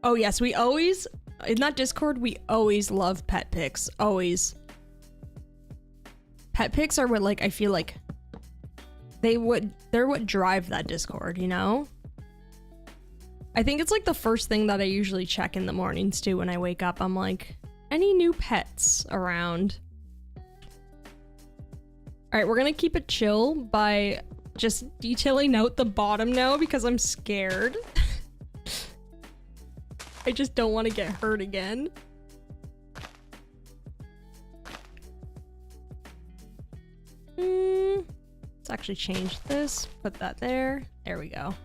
Oh yes, we always, in that Discord, we always love pet pics, always. Pet pics are what, like, I feel like they're what drive that Discord, you know? I think it's like the first thing that I usually check in the mornings too when I wake up. I'm like, any new pets around? All right, we're gonna keep it chill by just detailing out the bottom now because I'm scared. I just don't want to get hurt again. Let's actually change this. Put that there. There we go.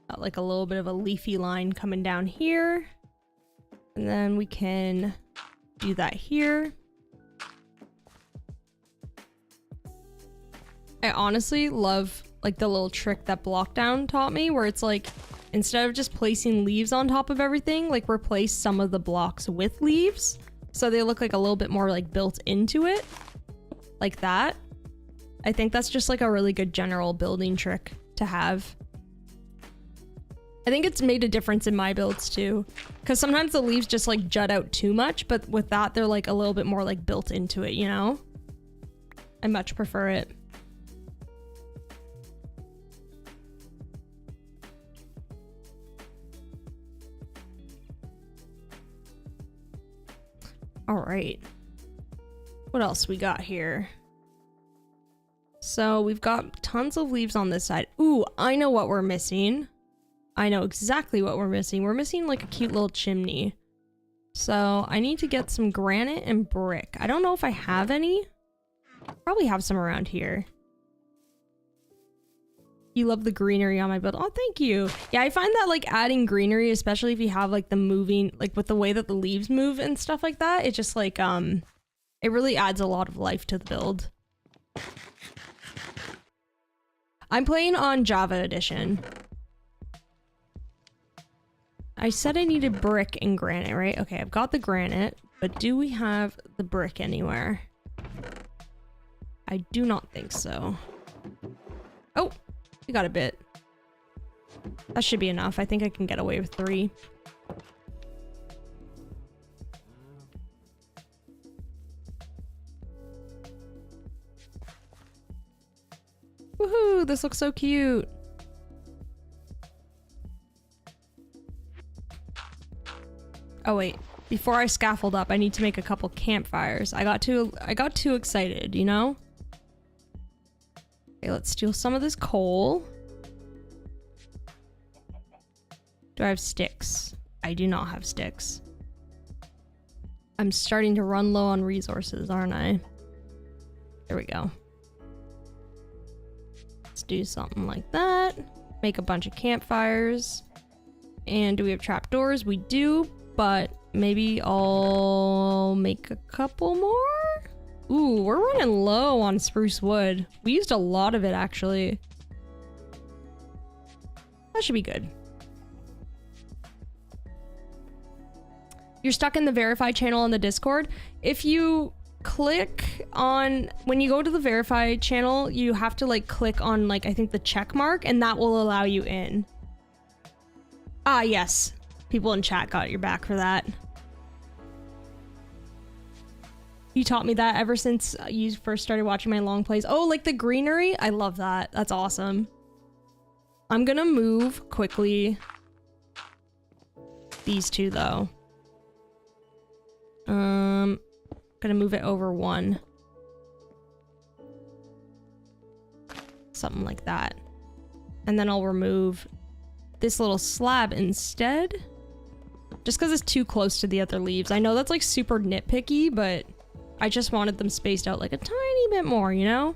Got like a little bit of a leafy line coming down here. And then we can do that here. I honestly love like the little trick that Blockdown taught me where it's like instead of just placing leaves on top of everything, like replace some of the blocks with leaves so they look like a little bit more like built into it. Like that. I think that's just like a really good general building trick to have. I think it's made a difference in my builds too, because sometimes the leaves just like jut out too much, but with that they're like a little bit more like built into it, you know? I much prefer it. All right. What else we got here? So we've got tons of leaves on this side. Ooh, I know what we're missing. I know exactly what we're missing. We're missing like a cute little chimney. So I need to get some granite and brick. I don't know if I have any. Probably have some around here. You love the greenery on my build. Oh, thank you. Yeah, I find that like adding greenery, especially if you have like the moving, like with the way that the leaves move and stuff like that, it just like, it really adds a lot of life to the build. I'm playing on Java Edition. I said I needed brick and granite, right? Okay, I've got the granite, but do we have the brick anywhere? I do not think so. Oh, we got a bit. That should be enough. I think I can get away with 3. Woohoo! This looks so cute. Oh wait, before I scaffold up, I need to make a couple campfires. I got too excited, you know? Okay, let's steal some of this coal. Do I have sticks? I do not have sticks. I'm starting to run low on resources, aren't I? There we go. Let's do something like that. Make a bunch of campfires. And do we have trapdoors? We do, but maybe I'll make a couple more? Ooh, we're running low on spruce wood. We used a lot of it, actually. That should be good. You're stuck in the verified channel on the Discord. If you click on, when you go to the verified channel, you have to like click on like, I think the check mark, and that will allow you in. Ah, yes. People in chat got your back for that. You taught me that ever since you first started watching my long plays. Oh, like the greenery? I love that. That's awesome. I'm gonna move quickly these two though. Gonna move it over 1. Something like that. And then I'll remove this little slab instead. Just because it's too close to the other leaves. I know that's like super nitpicky, but I just wanted them spaced out like a tiny bit more, you know?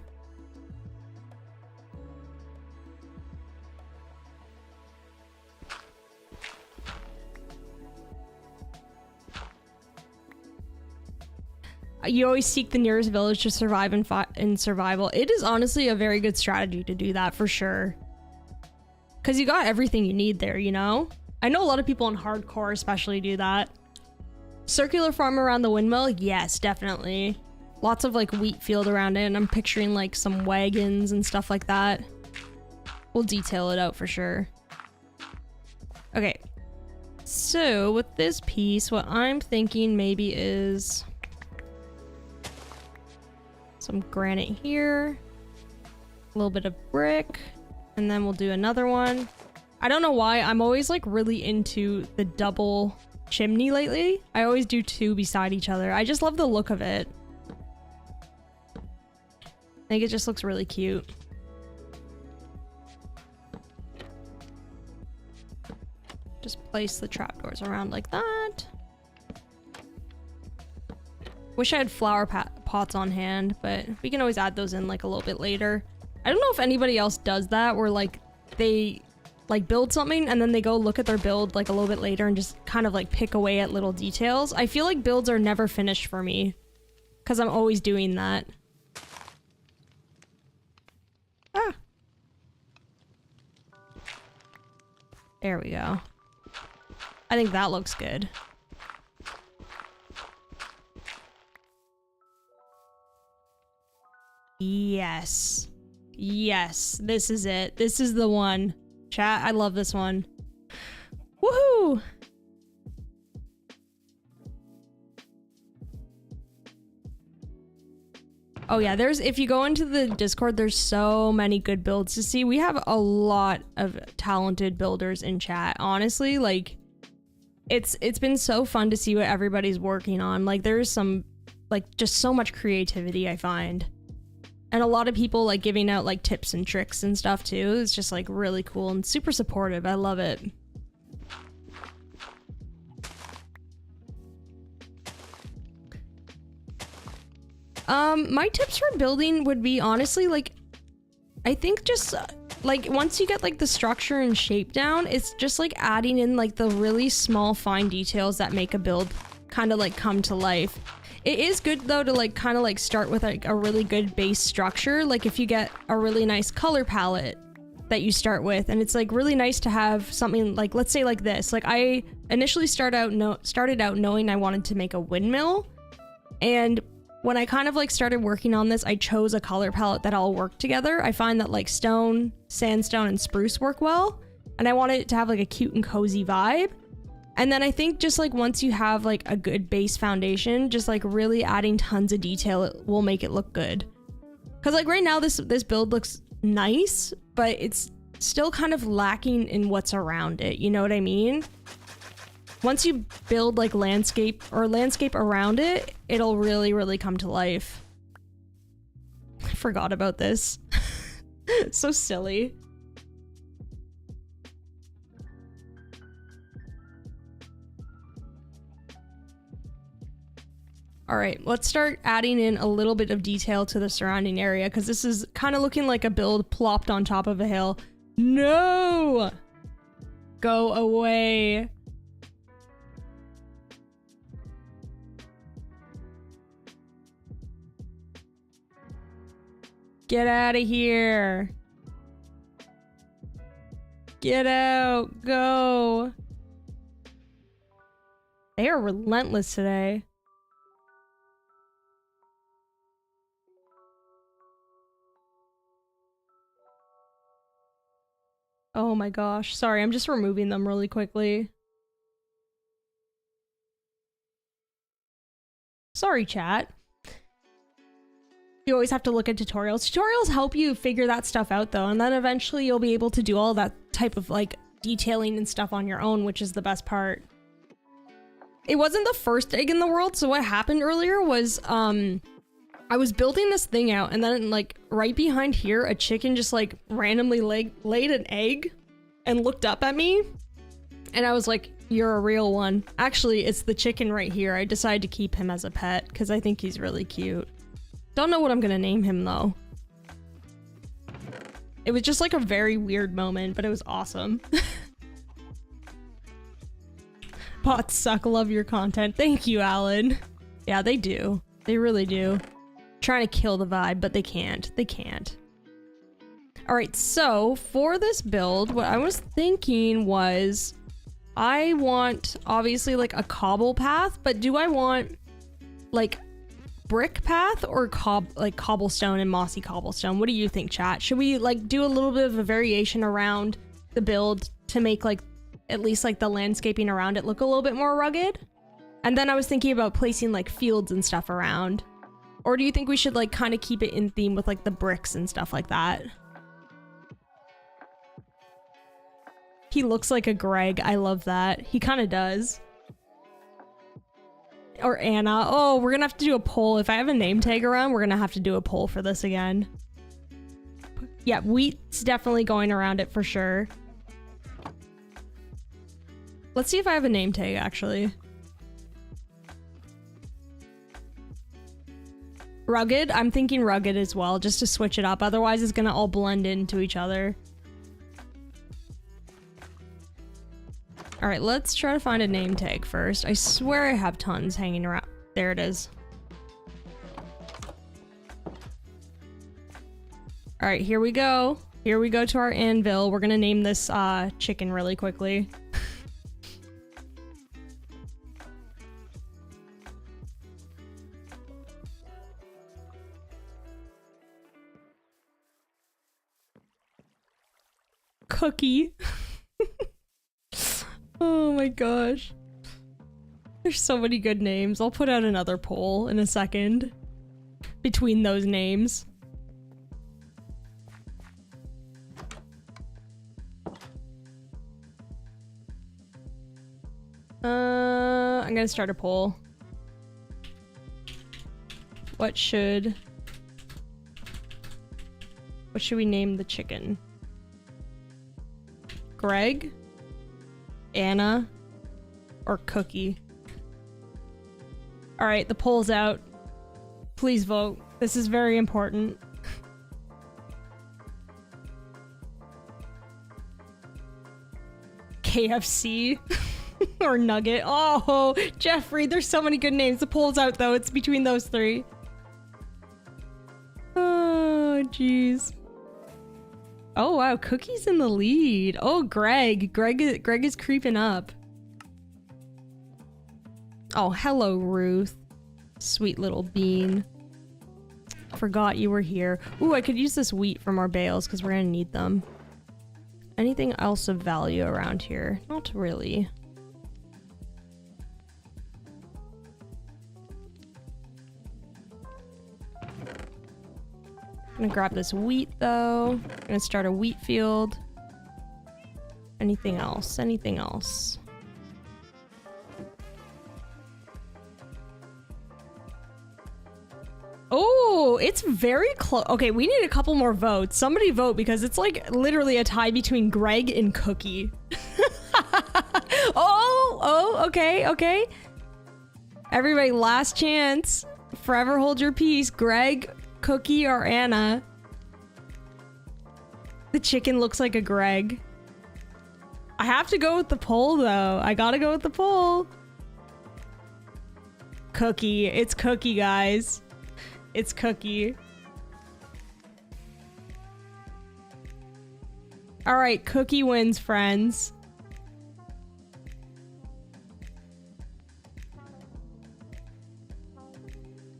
You always seek the nearest village to survive in survival. It is honestly a very good strategy to do that for sure. Because you got everything you need there, you know? I know a lot of people in hardcore especially do that. Circular farm around the windmill? Yes, definitely. Lots of like wheat field around it, and I'm picturing like some wagons and stuff like that. We'll detail it out for sure. Okay. So with this piece, what I'm thinking maybe is some granite here, a little bit of brick, and then we'll do another one. I don't know why, I'm always like really into the double chimney lately. I always do 2 beside each other. I just love the look of it. I think it just looks really cute. Just place the trapdoors around like that. Wish I had flower pots on hand, but we can always add those in like a little bit later. I don't know if anybody else does that, where like they like build something and then they go look at their build like a little bit later and just kind of like pick away at little details. I feel like builds are never finished for me because I'm always doing that. Ah. There we go. I think that looks good. Yes. Yes, this is it. This is the one. Chat, I love this one. Woohoo! Oh yeah, if you go into the Discord, there's so many good builds to see. We have a lot of talented builders in chat. Honestly, like it's been so fun to see what everybody's working on. Like there's some like just so much creativity, I find. And a lot of people like giving out like tips and tricks and stuff too. It's just like really cool and super supportive. I love it. My tips for building would be honestly like, I think just like once you get like the structure and shape down, it's just like adding in like the really small fine details that make a build kind of like come to life. It is good though to like kind of like start with like a really good base structure. Like if you get a really nice color palette that you start with, and it's like really nice to have something like, let's say like this. Like I initially started out knowing I wanted to make a windmill, and when I kind of like started working on this, I chose a color palette that all work together. I find that like stone, sandstone, and spruce work well, and I wanted it to have like a cute and cozy vibe. And then I think just like once you have like a good base foundation, just like really adding tons of detail, it will make it look good. Cause like right now this build looks nice, but it's still kind of lacking in what's around it. You know what I mean? Once you build like landscape around it, it'll really, really come to life. I forgot about this. So silly. All right, let's start adding in a little bit of detail to the surrounding area, because this is kind of looking like a build plopped on top of a hill. No! Go away. Get out of here. Get out. Go. They are relentless today. Oh my gosh. Sorry, I'm just removing them really quickly. Sorry, chat. You always have to look at tutorials. Tutorials help you figure that stuff out though, and then eventually you'll be able to do all that type of like detailing and stuff on your own, which is the best part. It wasn't the first egg in the world, so what happened earlier was I was building this thing out, and then like right behind here, a chicken just like randomly laid an egg and looked up at me, and I was like, you're a real one. Actually, it's the chicken right here. I decided to keep him as a pet because I think he's really cute. Don't know what I'm gonna name him though. It was just like a very weird moment, but it was awesome. Bots suck, love your content. Thank you, Alan. Yeah, they do. They really do. Trying to kill the vibe, but they can't. They can't. Alright, so for this build, what I was thinking was I want obviously like a cobble path, but do I want like brick path or cobblestone and mossy cobblestone? What do you think, chat? Should we like do a little bit of a variation around the build to make like at least like the landscaping around it look a little bit more rugged? And then I was thinking about placing like fields and stuff around. Or do you think we should like kind of keep it in theme with like the bricks and stuff like that? He looks like a Greg. I love that. He kind of does. or Anna. Oh, we're gonna have to do a poll. If I have a name tag around, we're gonna have to do a poll for this again. Yeah, wheat's definitely going around it for sure. Let's see if I have a name tag, actually. Rugged? I'm thinking rugged as well, just to switch it up. Otherwise, it's gonna all blend into each other. Alright, let's try to find a name tag first. I swear I have tons hanging around. There it is. Alright, here we go. Here we go to our anvil. We're gonna name this chicken really quickly. Cookie. Oh my gosh. There's so many good names. I'll put out another poll in a second between those names. I'm gonna start a poll. What should we name the chicken? Greg? Anna? Or Cookie? Alright, the poll's out. Please vote. This is very important. KFC? Or Nugget? Oh, Jeffrey, there's so many good names. The poll's out though. It's between those three. Oh, jeez. Oh wow, Cookie's in the lead. Oh, Greg is creeping up. Oh, hello, Ruth. Sweet little bean. Forgot you were here. Ooh, I could use this wheat from our bales because we're gonna need them. Anything else of value around here? Not really. I'm gonna grab this wheat though. I'm gonna start a wheat field. Anything else? Anything else? Oh, it's very close. Okay, we need a couple more votes. Somebody vote because it's like literally a tie between Greg and Cookie. Oh, okay. Everybody, last chance. Forever hold your peace. Greg, Cookie, or Anna. The chicken looks like a Greg. I have to go with the poll though. I gotta go with the poll. Cookie. It's Cookie, guys. It's Cookie. Alright, Cookie wins, friends.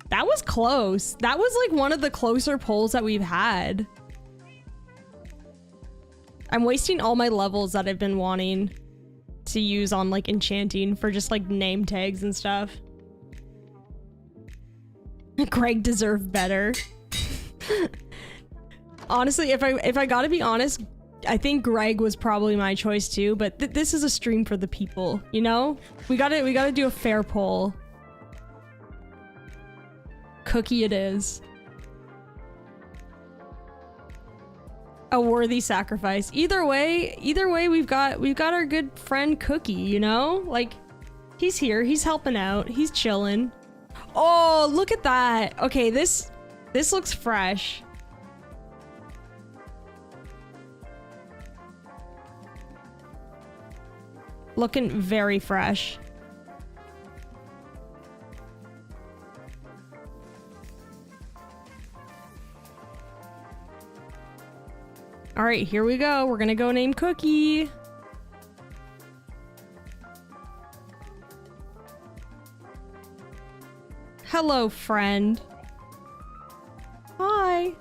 That was close. That was like one of the closer polls that we've had. I'm wasting all my levels that I've been wanting to use on like enchanting for just like name tags and stuff. Greg deserved better. Honestly, if I gotta be honest, I think Greg was probably my choice too, but this is a stream for the people, you know? We gotta do a fair poll. Cookie it is. A worthy sacrifice. Either way, we've got our good friend Cookie, you know? Like, he's here, he's helping out, he's chilling. Oh, look at that. Okay, this looks fresh. Looking very fresh. All right, here we go. We're gonna go name Cookie. Hello, friend. Hi.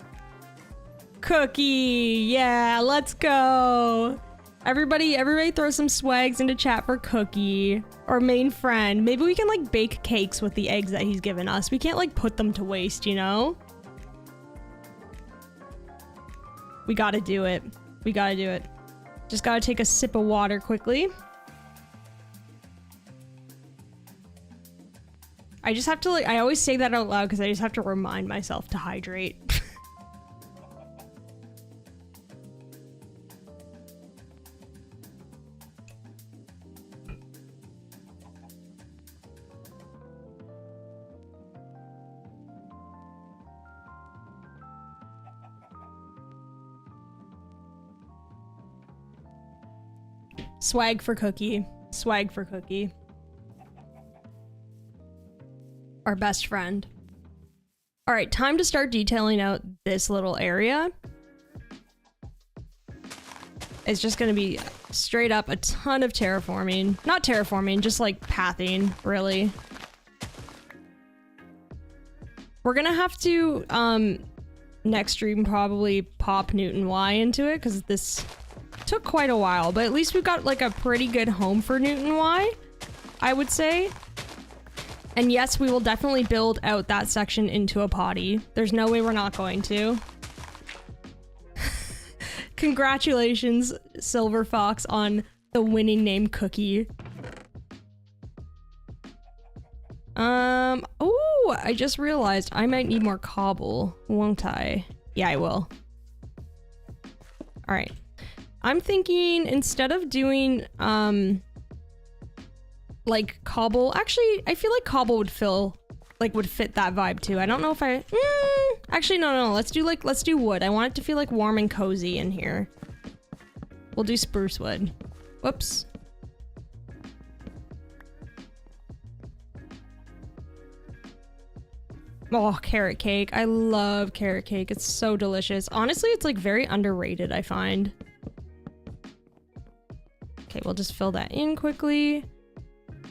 Cookie. Yeah, let's go. Everybody throw some swags into chat for Cookie. Our main friend. Maybe we can like bake cakes with the eggs that he's given us. We can't like put them to waste, you know? We gotta do it. We gotta do it. Just gotta take a sip of water quickly. I just have to like, I always say that out loud because I just have to remind myself to hydrate. Swag for Cookie. Swag for Cookie. Our best friend. All right, time to start detailing out this little area. It's just gonna be straight up a ton of terraforming. Not terraforming, just like pathing, really. We're gonna have to, next stream probably pop Newton Y into it, because this took quite a while, but at least we've got like a pretty good home for Newton Y, I would say. And yes, we will definitely build out that section into a potty. There's no way we're not going to. Congratulations, Silver Fox, on the winning name Cookie. Oh, I just realized I might need more cobble, won't I? Yeah, I will. All right. I'm thinking instead of doing, like cobble, actually, I feel like cobble would fit that vibe too. I don't know if actually, no, let's do wood. I want it to feel like warm and cozy in here. We'll do spruce wood. Whoops. Oh, carrot cake. I love carrot cake. It's so delicious. Honestly, it's like very underrated, I find. Okay, we'll just fill that in quickly.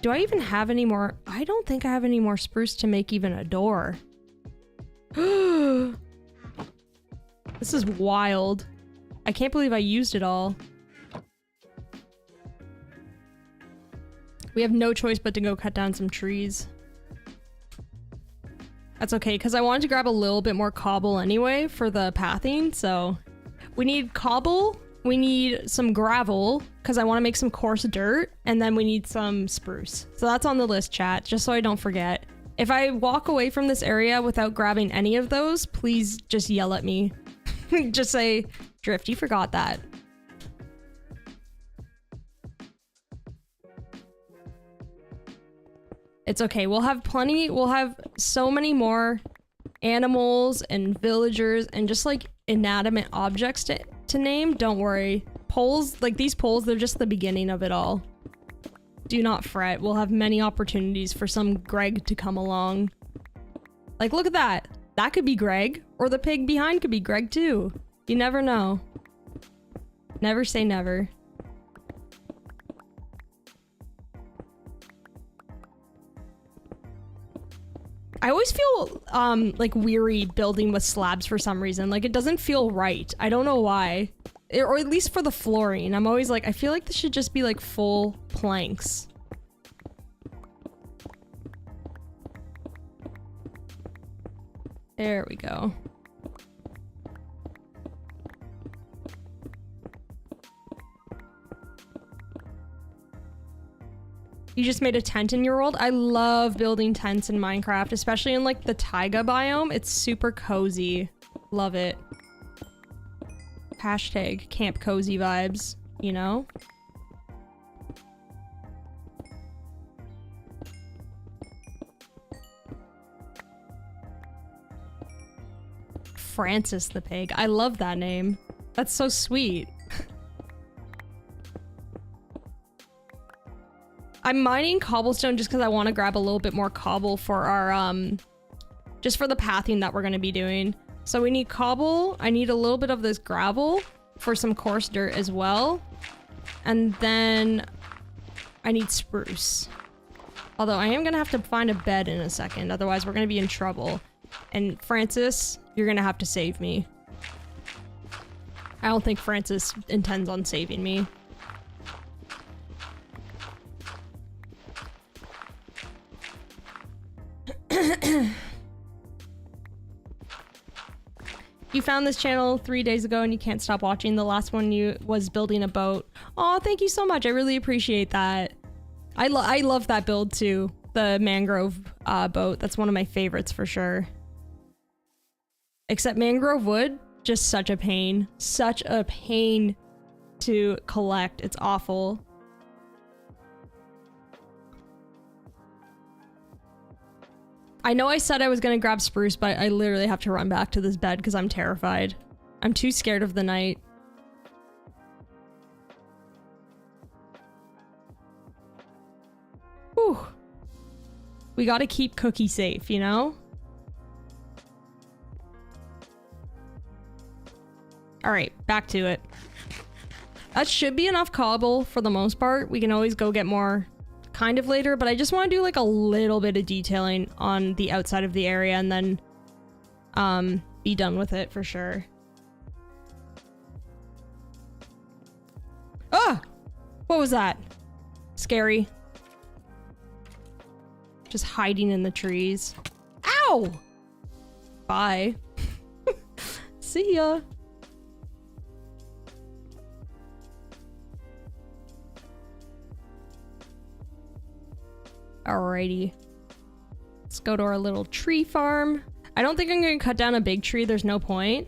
Do I even have any more? I don't think I have any more spruce to make even a door. This is wild. I can't believe I used it all. We have no choice but to go cut down some trees. That's okay, because I wanted to grab a little bit more cobble anyway for the pathing, so... We need cobble, we need some gravel, because I want to make some coarse dirt, and then we need some spruce. So that's on the list, chat, just so I don't forget. If I walk away from this area without grabbing any of those, please just yell at me. Just say, Drift, you forgot that. It's okay, we'll have so many more animals and villagers and just like inanimate objects to name. Don't worry. Poles, like these poles, they're just the beginning of it all. Do not fret, we'll have many opportunities for some Greg to come along. Like, look at that. That could be Greg, or the pig behind could be Greg too. You never know. Never say never. I always feel like weary building with slabs for some reason. Like it doesn't feel right. I don't know why. Or at least for the flooring. I'm always like, I feel like this should just be like full planks. There we go. You just made a tent in your world? I love building tents in Minecraft, especially in like the taiga biome. It's super cozy. Love it. Hashtag camp cozy vibes, you know? Francis the pig. I love that name. That's so sweet. I'm mining cobblestone just because I want to grab a little bit more cobble for our, just for the pathing that we're going to be doing. So we need cobble. I need a little bit of this gravel for some coarse dirt as well. And then I need spruce. Although I am going to have to find a bed in a second. Otherwise we're going to be in trouble. And Francis, you're going to have to save me. I don't think Francis intends on saving me. You found this channel 3 days ago and you can't stop watching. The last one you was building a boat. Oh, thank you so much. I really appreciate that. I love that build too. The mangrove boat. That's one of my favorites for sure. Except mangrove wood, just such a pain. Such a pain to collect. It's awful. I know I said I was gonna grab spruce, but I literally have to run back to this bed because I'm terrified. I'm too scared of the night. Whew. We gotta keep Cookie safe, you know? Alright, back to it. That should be enough cobble for the most part. We can always go get more kind of later, but I just want to do like a little bit of detailing on the outside of the area and then be done with it for sure. Ah! What was that? Scary. Just hiding in the trees. Ow! Bye. See ya. Alrighty. Let's go to our little tree farm. I don't think I'm going to cut down a big tree. There's no point.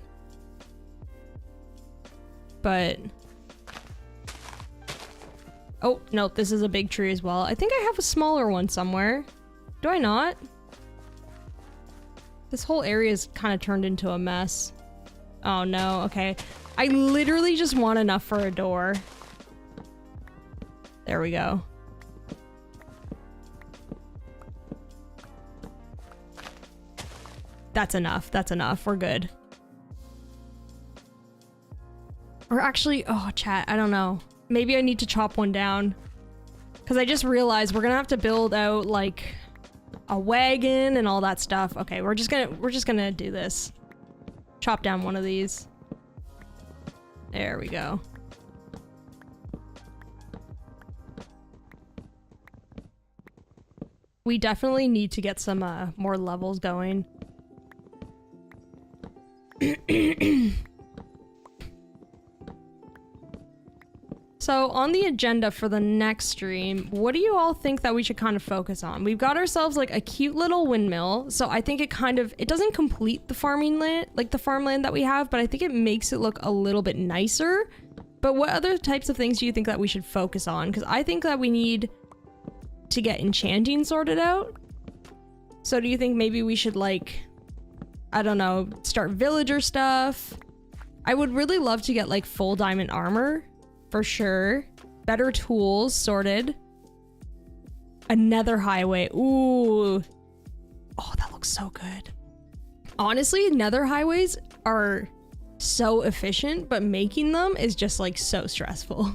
But... oh, no, this is a big tree as well. I think I have a smaller one somewhere. Do I not? This whole area is kind of turned into a mess. Oh no, okay. I literally just want enough for a door. There we go. That's enough. That's enough. We're good. Or actually, oh, chat, I don't know. Maybe I need to chop one down. Because I just realized we're gonna have to build out, like, a wagon and all that stuff. Okay, we're just gonna do this. Chop down one of these. There we go. We definitely need to get some more levels going. So on the agenda for the next stream, what do you all think that we should kind of focus on? We've got ourselves like a cute little windmill. So I think it doesn't complete the farming land, like the farmland that we have, but I think it makes it look a little bit nicer. But what other types of things do you think that we should focus on? Because I think that we need to get enchanting sorted out. So do you think maybe we should, like, I don't know, start villager stuff? I would really love to get like full diamond armor. For sure. Better tools sorted. A nether highway. Ooh. Oh, that looks so good. Honestly, nether highways are so efficient, but making them is just like so stressful.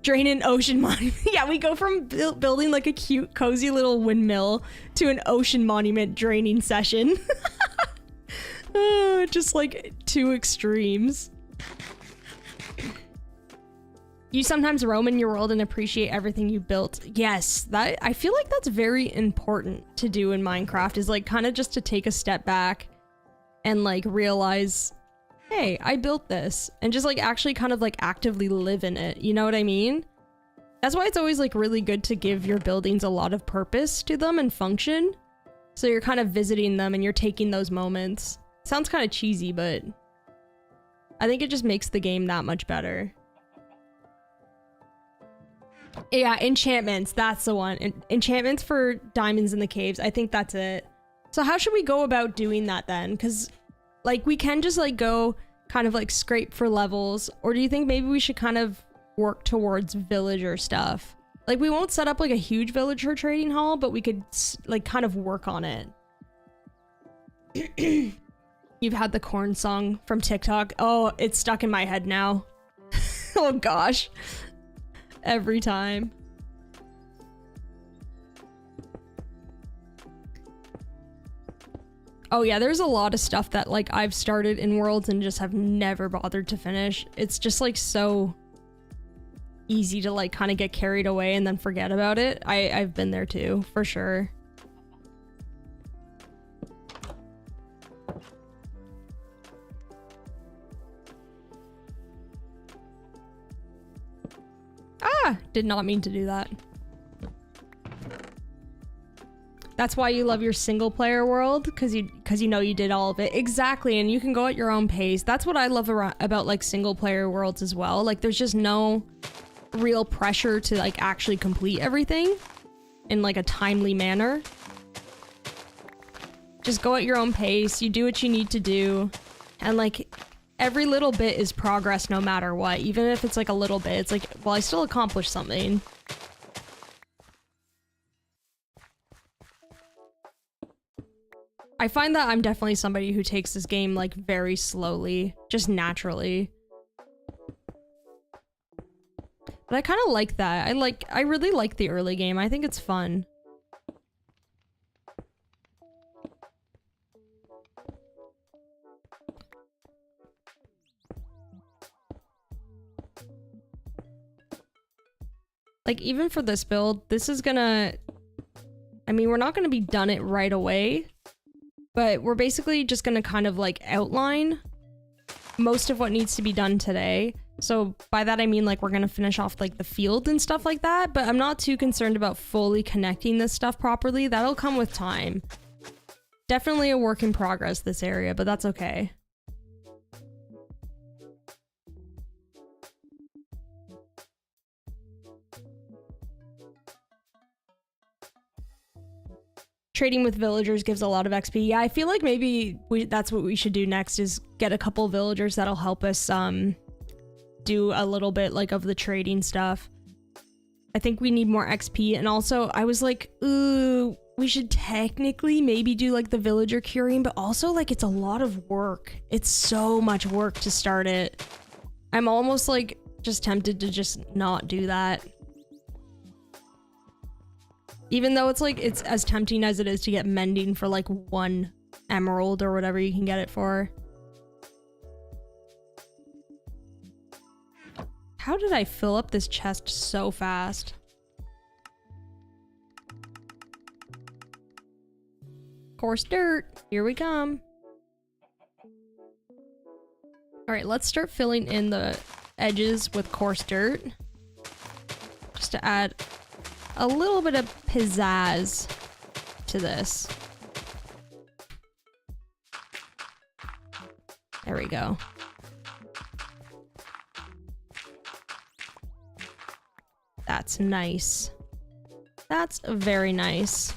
Drain an ocean monument. Yeah, we go from building like a cute, cozy little windmill to an ocean monument draining session. Just like two extremes. You sometimes roam in your world and appreciate everything you built. Yes, that I feel like that's very important to do in Minecraft, is like kind of just to take a step back and like realize, hey, I built this, and just like actually kind of like actively live in it. You know what I mean? That's why it's always like really good to give your buildings a lot of purpose to them and function. So you're kind of visiting them and you're taking those moments. Sounds kind of cheesy, but I think it just makes the game that much better. Yeah, enchantments. That's the one. Enchantments for diamonds in the caves. I think that's it. So how should we go about doing that then? Because like we can just like go kind of like scrape for levels, or do you think maybe we should kind of work towards villager stuff? Like we won't set up like a huge villager trading hall, but we could like kind of work on it. You've had the corn song from TikTok. Oh, it's stuck in my head now. Oh gosh. Every time. Oh yeah, there's a lot of stuff that like I've started in Worlds and just have never bothered to finish. It's just like so easy to like kind of get carried away and then forget about it. I've been there too, for sure. Ah, did not mean to do that. That's why you love your single player world, because you know you did all of it. Exactly, and you can go at your own pace. That's what I love about like single player worlds as well. Like there's just no real pressure to like actually complete everything in like a timely manner. Just go at your own pace, you do what you need to do, and like every little bit is progress no matter what. Even if it's like a little bit, it's like, well, I still accomplished something. I find that I'm definitely somebody who takes this game like very slowly, just naturally. But I kind of like that. I really like the early game. I think it's fun. Like even for this build, this is gonna, I mean, we're not gonna be done it right away, but we're basically just gonna kind of like outline most of what needs to be done today. So by that I mean like we're gonna finish off like the field and stuff like that, but I'm not too concerned about fully connecting this stuff properly. That'll come with time. Definitely a work in progress, this area, but that's okay. Trading with villagers gives a lot of XP. Yeah, I feel like maybe that's what we should do next, is get a couple villagers that'll help us do a little bit like of the trading stuff. I think we need more XP, and also I was like, ooh, we should technically maybe do like the villager curing, but also like it's a lot of work. It's so much work to start it. I'm almost like just tempted to just not do that. Even though it's like, it's as tempting as it is to get mending for like 1 emerald or whatever you can get it for. How did I fill up this chest so fast? Coarse dirt, here we come. All right, let's start filling in the edges with coarse dirt, just to add a little bit of pizzazz to this. There we go. That's nice. That's very nice.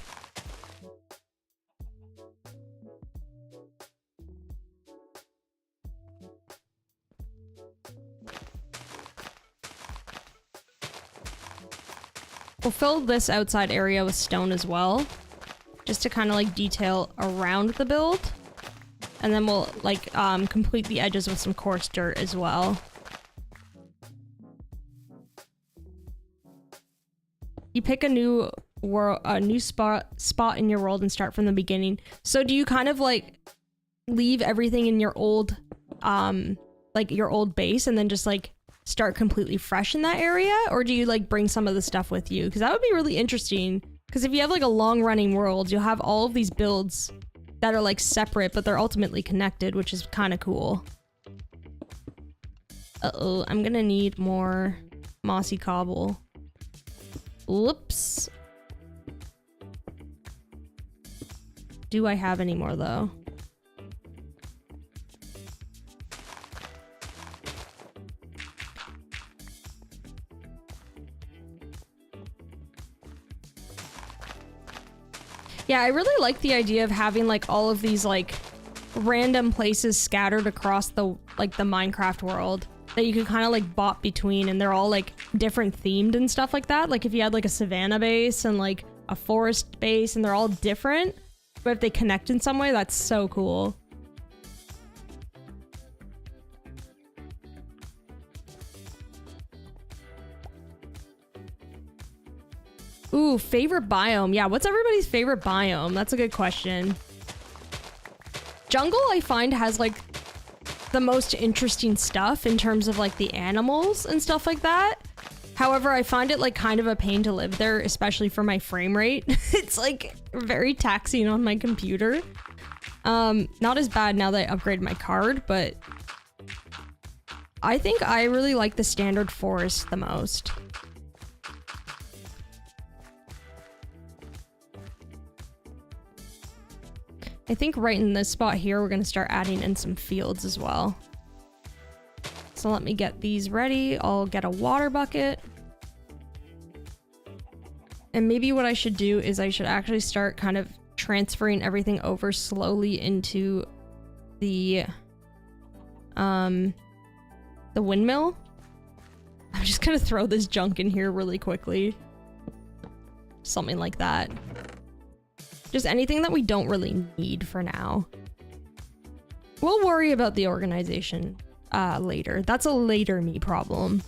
We'll fill this outside area with stone as well, just to kind of like detail around the build. And then we'll like complete the edges with some coarse dirt as well. You pick a new spot in your world and start from the beginning. So do you kind of like leave everything in your old like your old base and then just like start completely fresh in that area, or do you like bring some of the stuff with you? Because that would be really interesting, because if you have like a long running world, you'll have all of these builds that are like separate, but they're ultimately connected, which is kind of cool. Uh-oh, I'm gonna need more mossy cobble. Whoops. Do I have any more though? Yeah, I really like the idea of having like all of these like random places scattered across the like the Minecraft world that you could kind of like bop between, and they're all like different themed and stuff like that. Like if you had like a savannah base and like a forest base, and they're all different, but if they connect in some way, that's so cool. Ooh, favorite biome. Yeah, what's everybody's favorite biome? That's a good question. Jungle, I find, has like the most interesting stuff in terms of like the animals and stuff like that. However, I find it like kind of a pain to live there, especially for my frame rate. It's like very taxing on my computer. Not as bad now that I upgraded my card, but I think I really like the standard forest the most. I think right in this spot here, we're gonna start adding in some fields as well. So let me get these ready. I'll get a water bucket. And maybe what I should do is I should actually start kind of transferring everything over slowly into the windmill. I'm just gonna throw this junk in here really quickly. Something like that. Just anything that we don't really need for now. We'll worry about the organization later. That's a later me problem.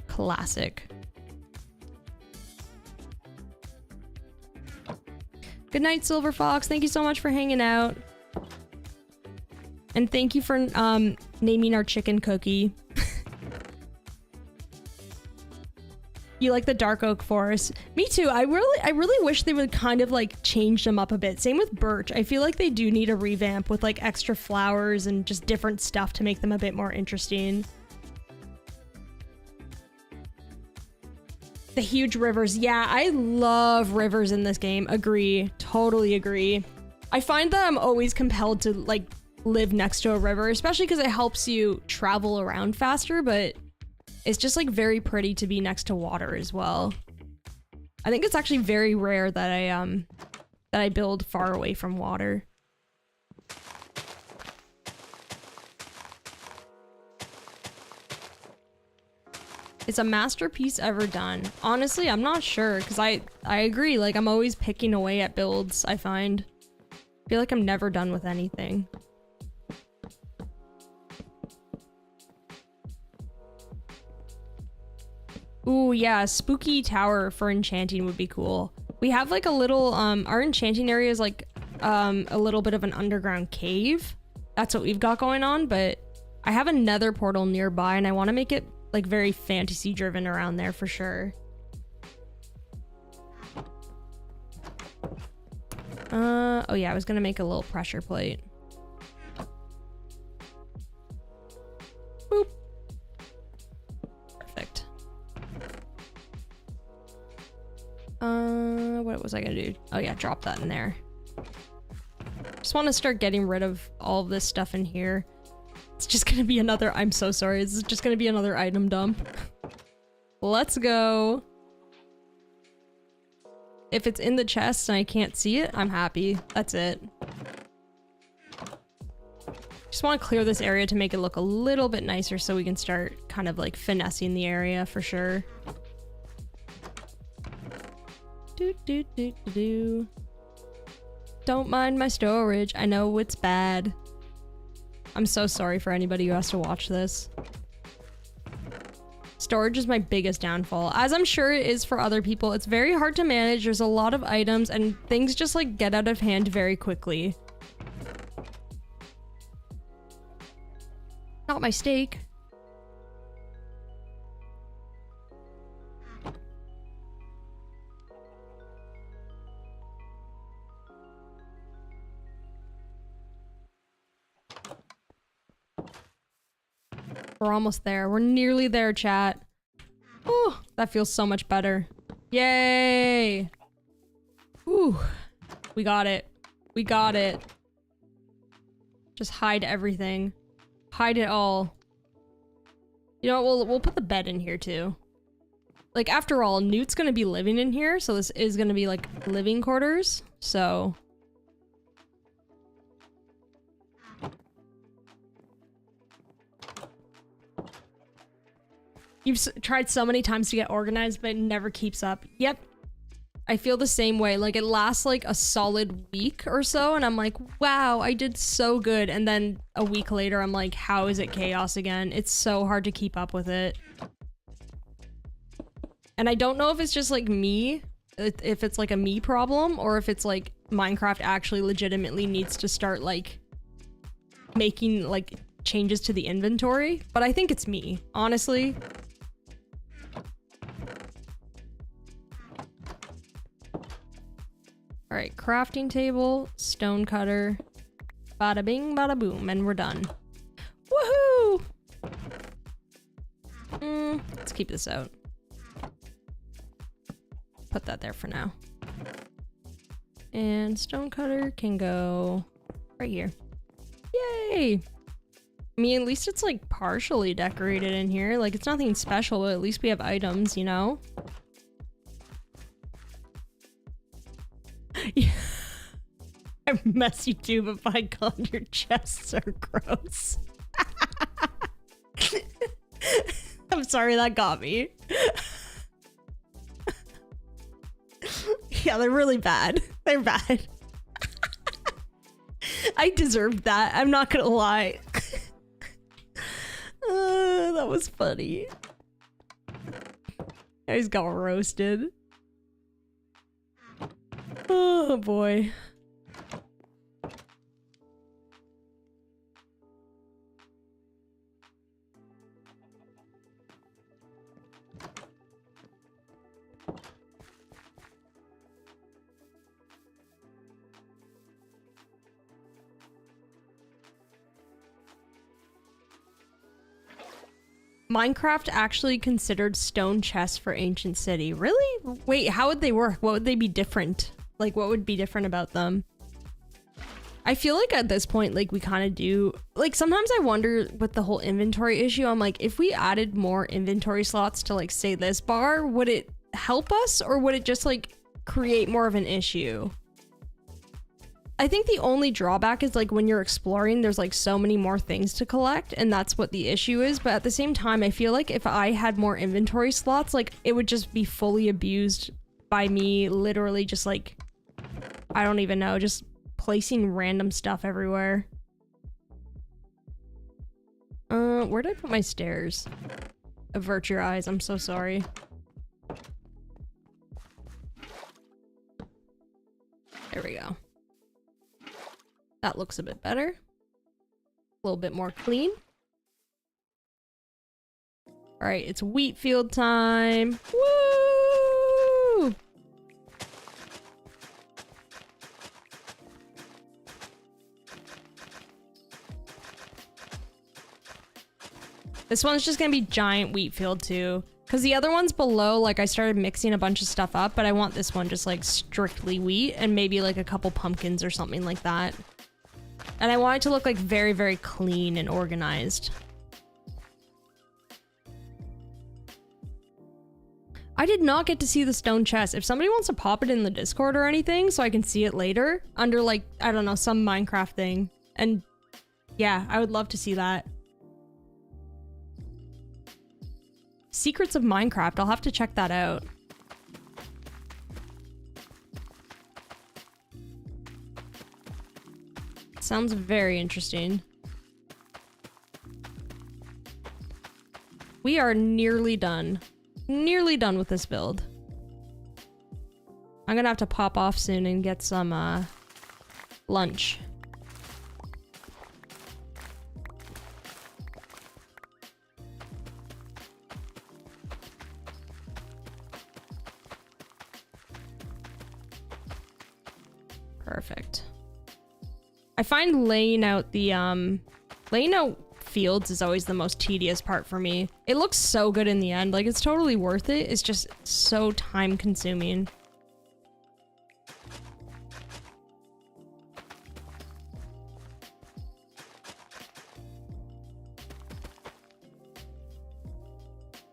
Classic. Good night, Silver Fox. Thank you so much for hanging out. And thank you for naming our chicken Cookie. You like the dark oak forest? Me too. I really wish they would kind of like change them up a bit. Same with birch. I feel like they do need a revamp with like extra flowers and just different stuff to make them a bit more interesting. The huge rivers. Yeah, I love rivers in this game. Agree. Totally agree. I find that I'm always compelled to like live next to a river, especially because it helps you travel around faster, but it's just like very pretty to be next to water as well. I think it's actually very rare that I build far away from water. Is a masterpiece ever done? Honestly, I'm not sure, because I agree, like I'm always picking away at builds, I find. I feel like I'm never done with anything. Ooh, yeah, spooky tower for enchanting would be cool. We have like a little, our enchanting area is like a little bit of an underground cave. That's what we've got going on, but I have a nether portal nearby and I want to make it like very fantasy driven around there for sure. Oh yeah, I was gonna make a little pressure plate. Boop. Perfect. What was I gonna do? Oh yeah, drop that in there. Just want to start getting rid of all of this stuff in here. It's just gonna be another, I'm so sorry, this is just gonna be another item dump. Let's go. If it's in the chest and I can't see it, I'm happy. That's it. Just want to clear this area to make it look a little bit nicer so we can start kind of like finessing the area for sure. Don't mind my storage. I know it's bad. I'm so sorry for anybody who has to watch this. Storage is my biggest downfall, as I'm sure it is for other people. It's very hard to manage. There's a lot of items and things just like get out of hand very quickly. Not my steak. We're almost there. We're nearly there, chat. Oh, that feels so much better. Yay! Ooh, we got it. We got it. Just hide everything. Hide it all. You know what? We'll put the bed in here too. Like, after all, Newt's gonna be living in here, so this is gonna be like living quarters. So you've tried so many times to get organized, but it never keeps up. Yep. I feel the same way. Like, it lasts like a solid week or so, and I'm like, wow, I did so good. And then a week later, I'm like, how is it chaos again? It's so hard to keep up with it. And I don't know if it's just like me, if it's like a me problem, or if it's like Minecraft actually legitimately needs to start like making like changes to the inventory. But I think it's me, honestly. All right, crafting table, stone cutter, bada bing, bada boom, and we're done. Woohoo! Let's keep this out. Put that there for now. And stonecutter can go right here. Yay! I mean, at least it's like partially decorated in here. Like, it's nothing special, but at least we have items, you know? Yeah. I mess you too, but by God, your chests are gross. I'm sorry, that got me. Yeah, they're really bad. They're bad. I deserved that. I'm not gonna lie. That was funny. I just got roasted. Oh boy. Minecraft actually considered stone chests for ancient city. Really? Wait, how would they work? What would they be different? Like, what would be different about them? I feel like at this point, like, we kind of do... Like, sometimes I wonder with the whole inventory issue, I'm like, if we added more inventory slots to, like, say this bar, would it help us? Or would it just, like, create more of an issue? I think the only drawback is like when you're exploring, there's like so many more things to collect, and that's what the issue is. But at the same time, I feel like if I had more inventory slots, like it would just be fully abused by me literally just like, I don't even know, just placing random stuff everywhere. Where did I put my stairs? Avert your eyes, I'm so sorry. There we go. That looks a bit better. A little bit more clean. All right, it's wheat field time. Woo! This one's just gonna be giant wheat field too. Because the other ones below, like I started mixing a bunch of stuff up, but I want this one just like strictly wheat and maybe like a couple pumpkins or something like that. And I want it to look like very, very clean and organized. I did not get to see the stone chest. If somebody wants to pop it in the Discord or anything so I can see it later under like, I don't know, some Minecraft thing. And yeah, I would love to see that. Secrets of Minecraft, I'll have to check that out. Sounds very interesting. We are nearly done. Nearly done with this build. I'm gonna have to pop off soon and get some lunch. Perfect. I find laying out fields is always the most tedious part for me. It looks so good in the end, like it's totally worth it. It's just so time consuming.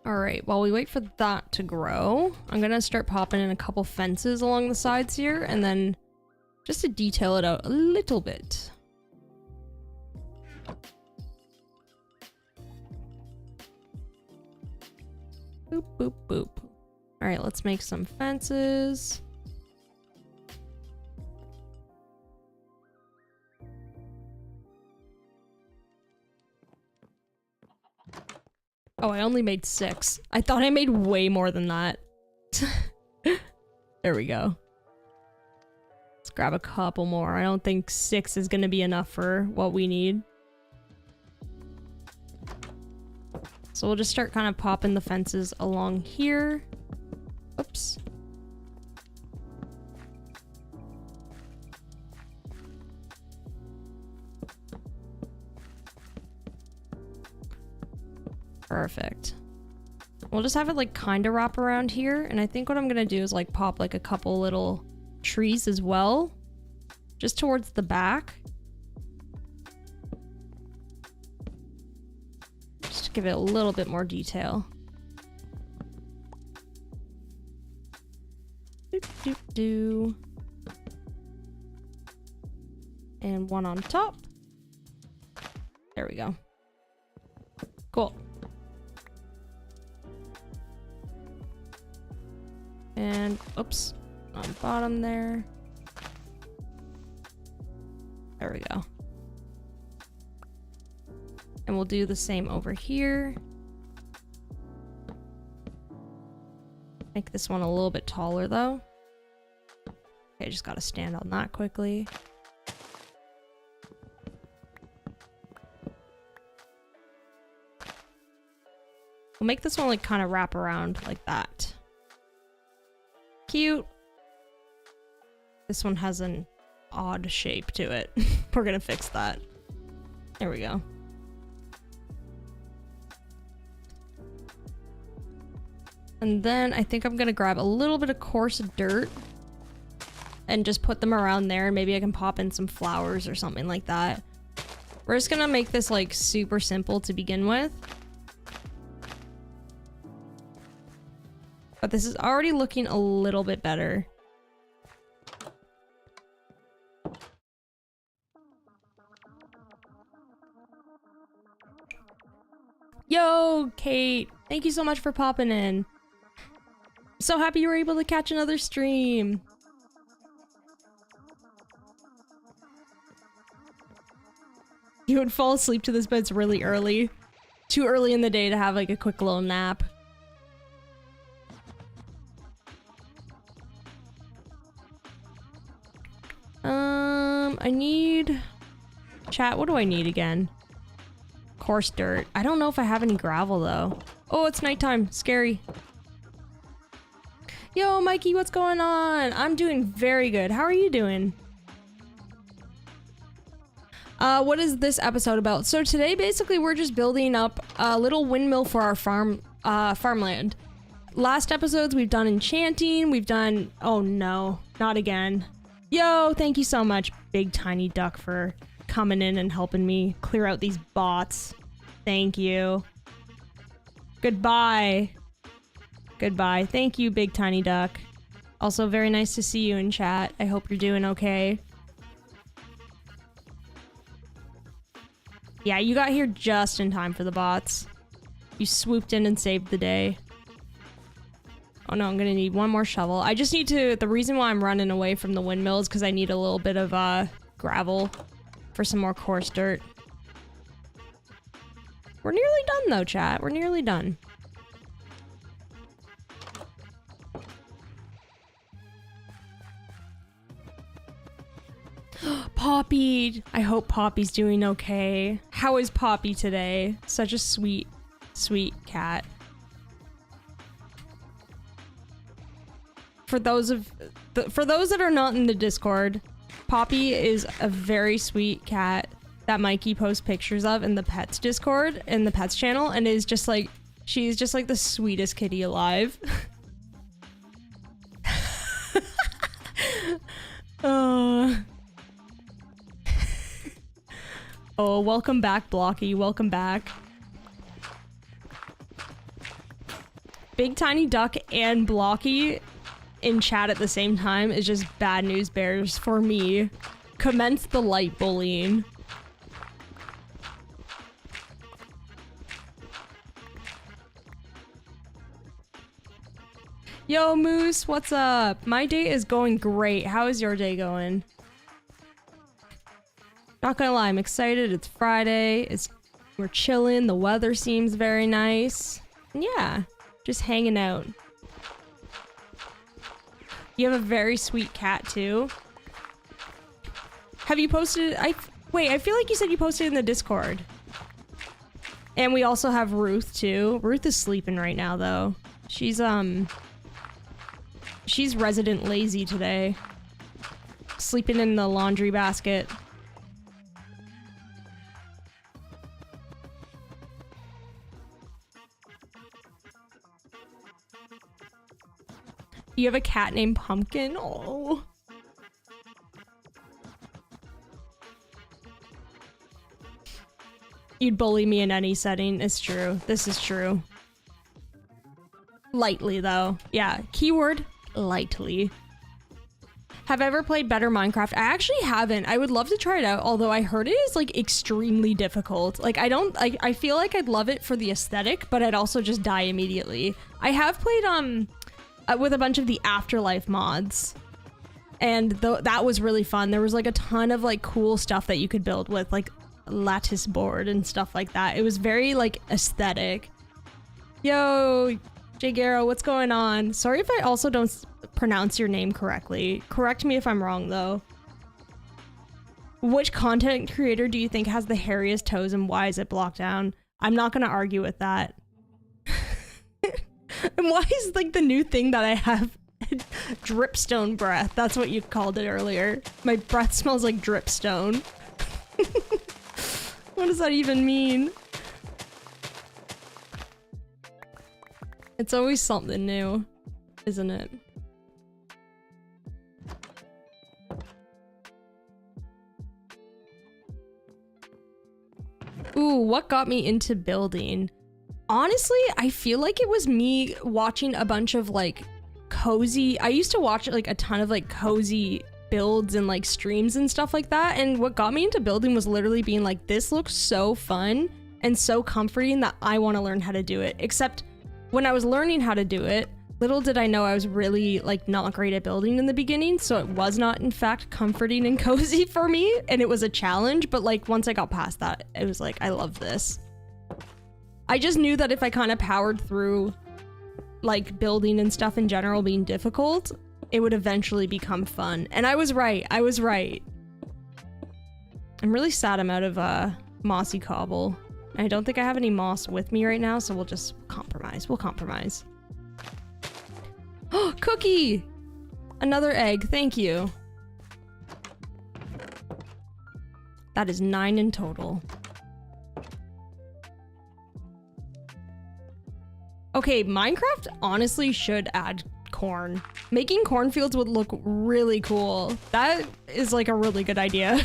All right, while we wait for that to grow, I'm gonna start popping in a couple fences along the sides here, and then just to detail it out a little bit. Boop, boop, boop. All right, let's make some fences. Oh, I only made 6. I thought I made way more than that. There we go. Let's grab a couple more. I don't think 6 is going to be enough for what we need. So we'll just start kind of popping the fences along here. Oops. Perfect. We'll just have it like kind of wrap around here, and I think what I'm gonna do is like pop like a couple little trees as well, just towards the back. Just to give it a little bit more detail. Doop, doop, doo. And one on top. There we go. Cool. And, oops, on bottom there. There we go. And we'll do the same over here. Make this one a little bit taller though. Okay, just gotta stand on that quickly. We'll make this one like kind of wrap around like that. Cute. This one has an odd shape to it. We're gonna fix that. There we go. And then I think I'm gonna grab a little bit of coarse dirt and just put them around there, and maybe I can pop in some flowers or something like that. We're just gonna make this like super simple to begin with. But this is already looking a little bit better. Yo, Kate! Thank you so much for popping in. So happy you were able to catch another stream. You would fall asleep to this, but it's really early. Too early in the day to have like a quick little nap. I need... Chat, what do I need again? Coarse dirt. I don't know if I have any gravel though. Oh, it's nighttime. Scary. Yo, Mikey, what's going on? I'm doing very good. How are you doing? What is this episode about? So today, basically, we're just building up a little windmill for our farmland. Last episodes, we've done enchanting. We've done... Oh no, not again. Yo, thank you so much, Big Tiny Duck, for coming in and helping me clear out these bots. Thank you. Goodbye. Goodbye. Thank you, Big Tiny Duck. Also, very nice to see you in chat. I hope you're doing okay. Yeah, you got here just in time for the bots. You swooped in and saved the day. Oh no, I'm gonna need one more shovel. I just need to... The reason why I'm running away from the windmill is because I need a little bit of gravel for some more coarse dirt. We're nearly done though, chat. We're nearly done. Poppy! I hope Poppy's doing okay. How is Poppy today? Such a sweet, sweet cat. For those that are not in the Discord, Poppy is a very sweet cat that Mikey posts pictures of in the pets Discord, in the pets channel, and is just like, she's just like the sweetest kitty alive. Oh, welcome back, Blocky. Welcome back. Big Tiny Duck and Blocky in chat at the same time is just bad news bears for me. Commence the light bullying. Yo, Moose, what's up? My day is going great. How is your day going? Not gonna lie, I'm excited. It's Friday. We're chilling. The weather seems very nice. And yeah, just hanging out. You have a very sweet cat too. Have you posted? Wait, I feel like you said you posted in the Discord. And we also have Ruth too. Ruth is sleeping right now though. She's resident lazy today. Sleeping in the laundry basket. You have a cat named Pumpkin? Oh. You'd bully me in any setting. It's true. This is true. Lightly, though. Yeah, keyword lightly. Have I ever played better Minecraft? I actually haven't. I would love to try it out, although I heard it is like extremely difficult. Like I feel like I'd love it for the aesthetic, but I'd also just die immediately. I have played with a bunch of the Afterlife mods, and that was really fun. There was like a ton of like cool stuff that you could build with, like lattice board and stuff like that. It was very like aesthetic. Yo, Jay Garrow, what's going on? Sorry if I also don't pronounce your name correctly. Correct me if I'm wrong, though. Which content creator do you think has the hairiest toes and why is it blocked down? I'm not gonna argue with that. And why is like the new thing that I have dripstone breath? That's what you called it earlier. My breath smells like dripstone. What does that even mean? It's always something new, isn't it? Ooh, what got me into building? Honestly, I feel like it was me watching a bunch of like cozy, I used to watch like a ton of like cozy builds and like streams and stuff like that, and what got me into building was literally being like, this looks so fun and so comforting that I want to learn how to do it. Except when I was learning how to do it, little did I know I was really like not great at building in the beginning, so it was not in fact comforting and cozy for me, and it was a challenge. But like once I got past that, it was like, I love this. I just knew that if I kind of powered through like building and stuff in general being difficult, it would eventually become fun. And I was right. I was right. I'm really sad I'm out of mossy cobble. I don't think I have any moss with me right now, so we'll just compromise. We'll compromise. Oh, cookie! Another egg, thank you. That is 9 in total. Okay, Minecraft honestly should add corn. Making cornfields would look really cool. That is like a really good idea.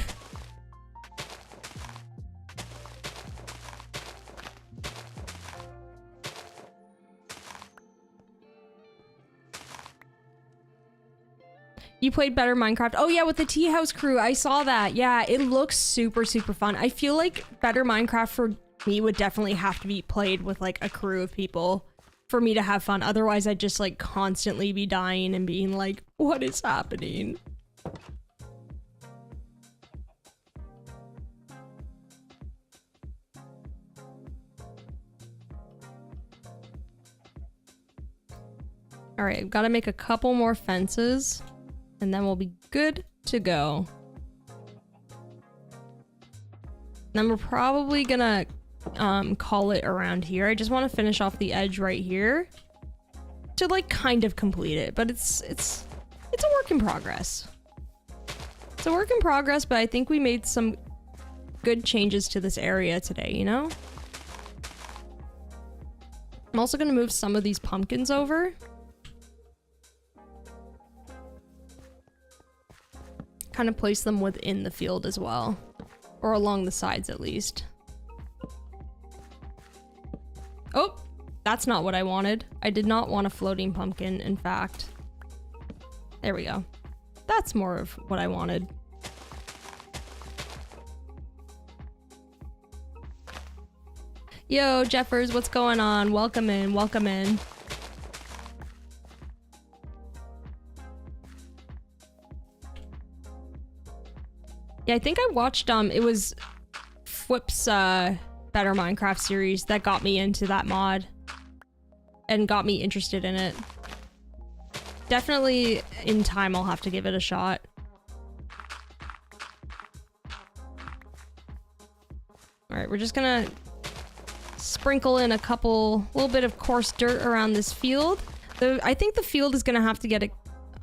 You played better Minecraft. Oh yeah, with the tea house crew. I saw that. Yeah, it looks super, super fun. I feel like better Minecraft for me would definitely have to be played with like a crew of people for me to have fun. Otherwise, I'd just like constantly be dying and being like, what is happening? All right, I've got to make a couple more fences and then we'll be good to go. Then we're probably gonna call it around here. I just want to finish off the edge right here to like kind of complete it, but it's a work in progress. It's a work in progress, but I think we made some good changes to this area today, you know? I'm also gonna move some of these pumpkins over. Kind of place them within the field as well, or along the sides at least. Oh, that's not what I wanted. I did not want a floating pumpkin, in fact. There we go. That's more of what I wanted. Yo, Jeffers, what's going on? Welcome in, welcome in. Yeah, I think I watched, it was Fwip's, Better Minecraft series that got me into that mod and got me interested in it. Definitely in time I'll have to give it a shot. Alright, we're just gonna sprinkle in a little bit of coarse dirt around this field. I think the field is gonna have to get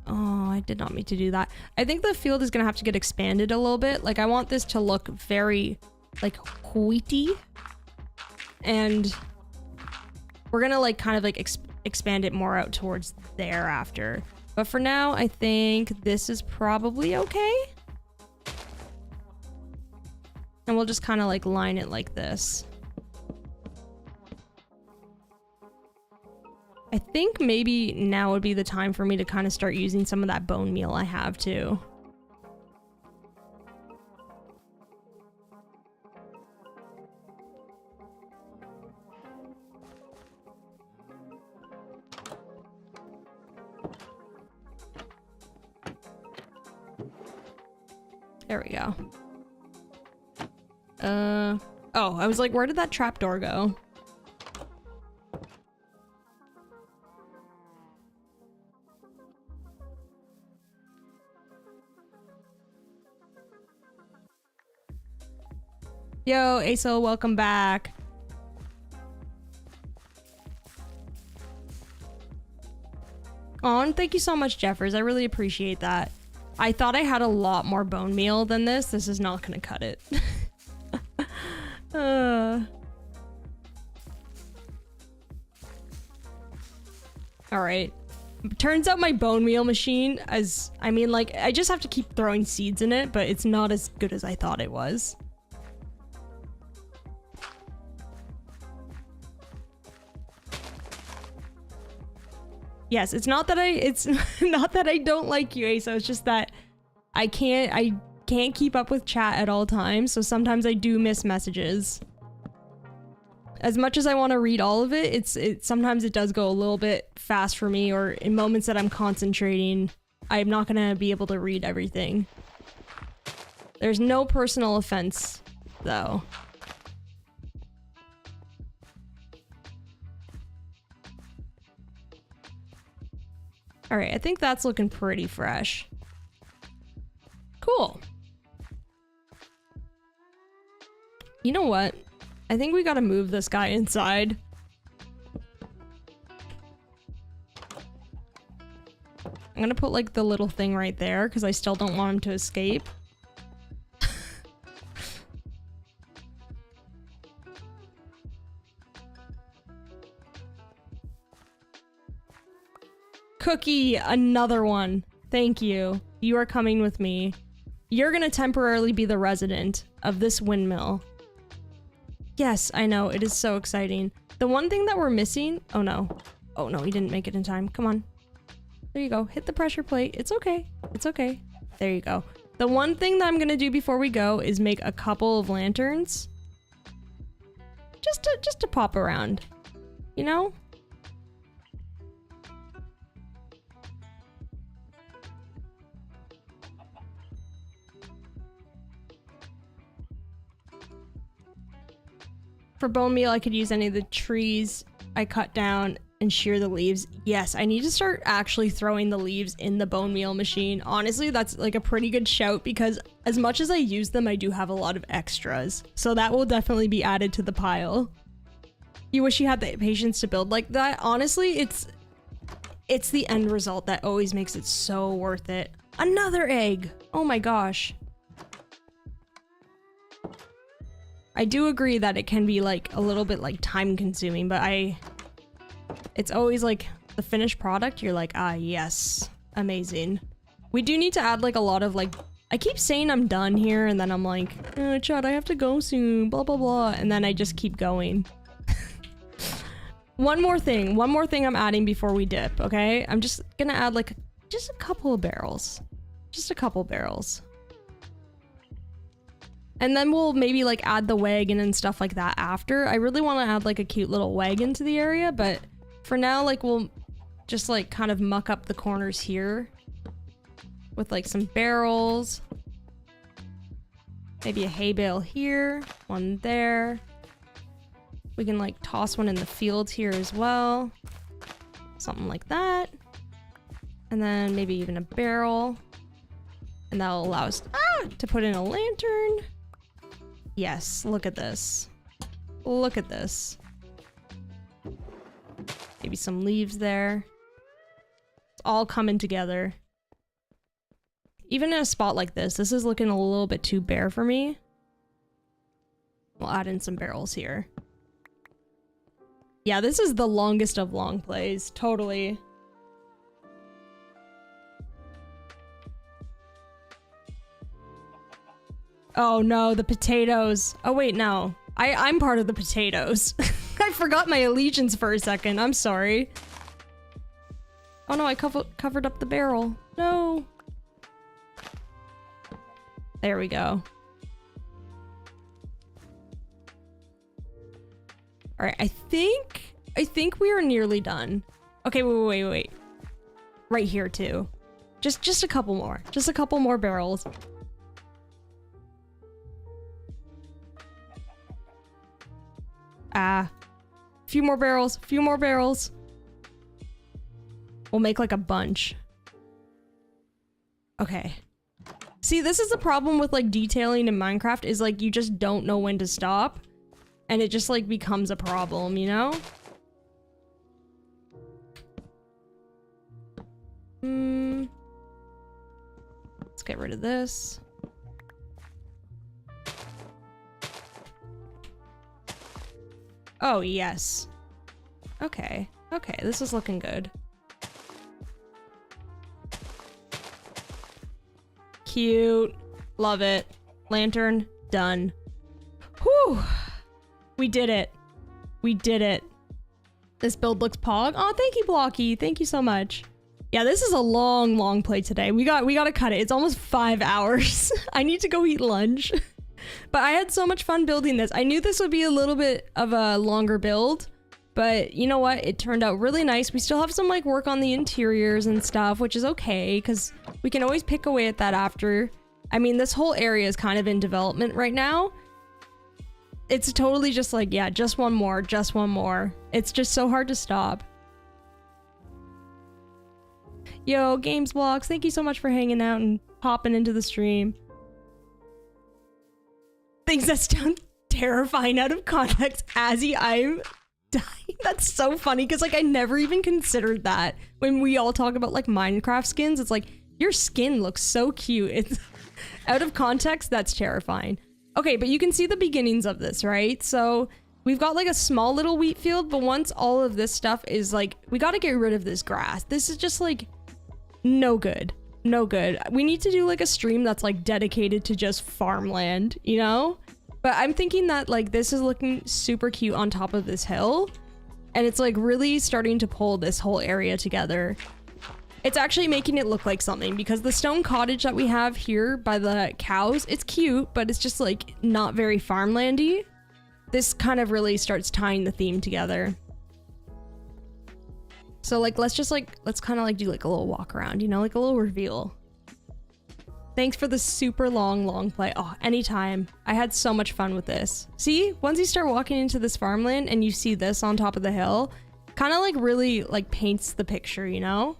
oh, I did not mean to do that. I think the field is gonna have to get expanded a little bit. Like, I want this to look very, like, wheaty. And we're gonna, like, kind of, like, expand it more out towards there after. But for now, I think this is probably okay. And we'll just kind of like line it like this. I think maybe now would be the time for me to kind of start using some of that bone meal I have too. There we go. Oh, I was like, where did that trapdoor go? Yo, Aso, welcome back. Oh, and thank you so much, Jeffers. I really appreciate that. I thought I had a lot more bone meal than this. This is not gonna cut it. Alright. Turns out my bone meal machine, I mean, like, I just have to keep throwing seeds in it, but it's not as good as I thought it was. Yes, it's not that I don't like you, Asa. It's just that I can't keep up with chat at all times, so sometimes I do miss messages. As much as I want to read all of it, sometimes it does go a little bit fast for me, or in moments that I'm concentrating, I'm not gonna be able to read everything. There's no personal offense, though. Alright, I think that's looking pretty fresh. Cool. You know what? I think we gotta move this guy inside. I'm gonna put like the little thing right there because I still don't want him to escape. Cookie, another one. Thank you. You are coming with me. You're gonna temporarily be the resident of this windmill. Yes, I know. It is so exciting. The one thing that we're missing... Oh, no. Oh, no. He didn't make it in time. Come on. There you go. Hit the pressure plate. It's okay. It's okay. There you go. The one thing that I'm gonna do before we go is make a couple of lanterns. Just to pop around. You know? For bone meal, I could use any of the trees I cut down and shear the leaves. Yes, I need to start actually throwing the leaves in the bone meal machine. Honestly, that's like a pretty good shout because as much as I use them, I do have a lot of extras. So that will definitely be added to the pile. You wish you had the patience to build like that. Honestly, it's the end result that always makes it so worth it. Another egg! Oh my gosh. I do agree that it can be like a little bit like time consuming, but it's always like the finished product, you're like, ah, yes, amazing. We do need to add like a lot of like, I keep saying I'm done here and then I'm like, Chad, I have to go soon, blah, blah, blah. And then I just keep going. One more thing I'm adding before we dip, okay? I'm just gonna add like just a couple of barrels. Just a couple barrels. And then we'll maybe like add the wagon and stuff like that after. I really want to add like a cute little wagon to the area, but for now, like we'll just like kind of muck up the corners here with like some barrels. Maybe a hay bale here, one there. We can like toss one in the field here as well. Something like that. And then maybe even a barrel. And that'll allow us to put in a lantern. Yes, look at this. Look at this. Maybe some leaves there. It's all coming together. Even in a spot like this is looking a little bit too bare for me. We'll add in some barrels here. Yeah, this is the longest of long plays, totally. Oh no, the potatoes. Oh wait, no. I'm part of the potatoes. I forgot my allegiance for a second. I'm sorry. Oh no, I covered up the barrel. No. There we go. All right, I think we are nearly done. Okay, wait. Right here too. Just a couple more. Just a couple more barrels. Few more barrels. We'll make like a bunch. Okay. See, this is the problem with like detailing in Minecraft is like you just don't know when to stop. And it just like becomes a problem, you know? Let's get rid of this. Oh, yes. Okay, this is looking good. Cute. Love it. Lantern, done. Whew! We did it. We did it. This build looks pog. Oh, thank you, Blocky. Thank you so much. Yeah, this is a long play today. We gotta cut it. It's almost 5 hours. I need to go eat lunch. But I had so much fun building this. I knew this would be a little bit of a longer build, but you know what? It turned out really nice. We still have some like work on the interiors and stuff, which is okay because we can always pick away at that after. I mean, this whole area is kind of in development right now. It's totally just like, yeah, just one more. It's just so hard to stop. Yo, Games Vlogs, thank you so much for hanging out and popping into the stream. Things that sound terrifying out of context, Azzy, I'm dying. That's so funny because like I never even considered that. When we all talk about like Minecraft skins, it's like your skin looks so cute. It's out of context, that's terrifying. Okay, but you can see the beginnings of this, right? So we've got like a small little wheat field, but once all of this stuff is like, we got to get rid of this grass. This is just like no good. No good. We need to do like a stream that's like dedicated to just farmland, you know? But I'm thinking that like this is looking super cute on top of this hill. And it's like really starting to pull this whole area together. It's actually making it look like something because the stone cottage that we have here by the cows, it's cute, but it's just like not very farmlandy. This kind of really starts tying the theme together. So like, let's kind of like do like a little walk around, you know, like a little reveal. Thanks for the super long play. Oh, anytime. I had so much fun with this. See, once you start walking into this farmland and you see this on top of the hill, kind of like really like paints the picture, you know?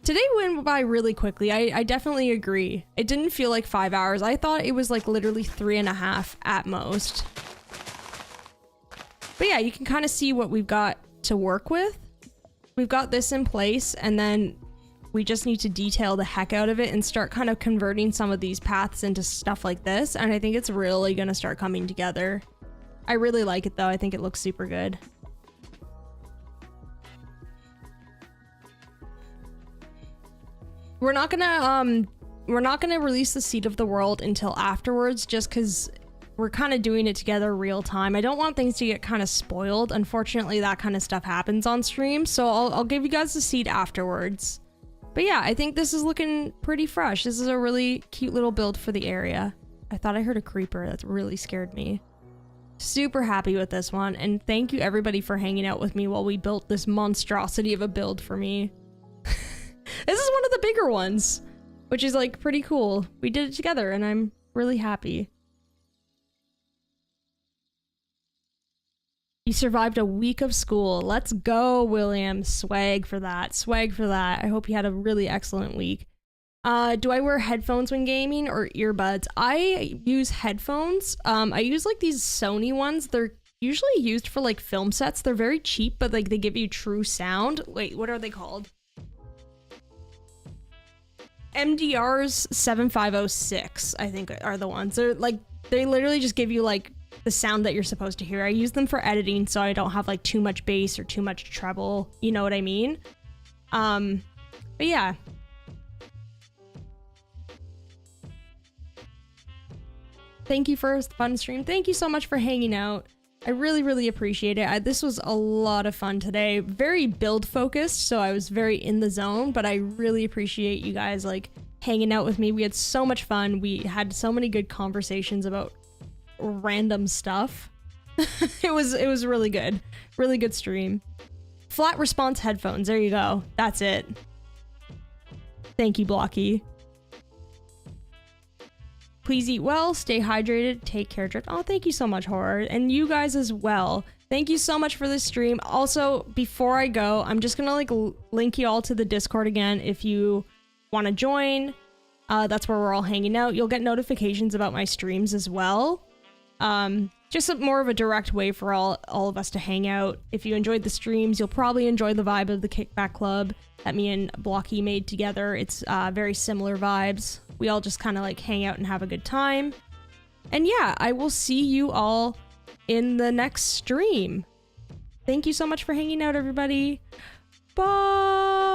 Today went by really quickly. I definitely agree. It didn't feel like 5 hours. I thought it was like literally 3.5 at most. But yeah, you can kind of see what we've got to work with. We've got this in place, and then we just need to detail the heck out of it and start kind of converting some of these paths into stuff like this. And I think it's really gonna start coming together. I really like it though. I think it looks super good. We're not gonna release the Seed of the World until afterwards, just because we're kind of doing it together real time. I don't want things to get kind of spoiled. Unfortunately, that kind of stuff happens on stream, so I'll give you guys the seed afterwards. But yeah, I think this is looking pretty fresh. This is a really cute little build for the area. I thought I heard a creeper. That really scared me. Super happy with this one, and thank you everybody for hanging out with me while we built this monstrosity of a build for me. This is one of the bigger ones, which is like pretty cool. We did it together, and I'm really happy. You survived a week of school. Let's go, William. Swag for that. Swag for that. I hope you had a really excellent week. Do I wear headphones when gaming or earbuds? I use headphones. I use like these Sony ones. They're usually used for like film sets. They're very cheap, but like they give you true sound. Wait, what are they called? MDR's 7506, I think, are the ones. They're like, they literally just give you like the sound that you're supposed to hear. I use them for editing so I don't have like too much bass or too much treble. You know what I mean? But yeah. Thank you for a fun stream. Thank you so much for hanging out. I really, really appreciate it. This was a lot of fun today. Very build focused, so I was very in the zone, but I really appreciate you guys like hanging out with me. We had so much fun. We had so many good conversations about random stuff. It was really good. Really good stream. Flat response headphones. There you go. That's it. Thank you, Blocky. Please eat well, stay hydrated, take care, Drift. Oh, thank you so much, Horror. And you guys as well. Thank you so much for this stream. Also, before I go, I'm just gonna like link you all to the Discord again if you want to join. That's where we're all hanging out. You'll get notifications about my streams as well. Just more of a direct way for all of us to hang out. If you enjoyed the streams, you'll probably enjoy the vibe of the Kickback Club that me and Blocky made together. It's very similar vibes. We all just kind of like hang out and have a good time. And yeah, I will see you all in the next stream. Thank you so much for hanging out, everybody. Bye!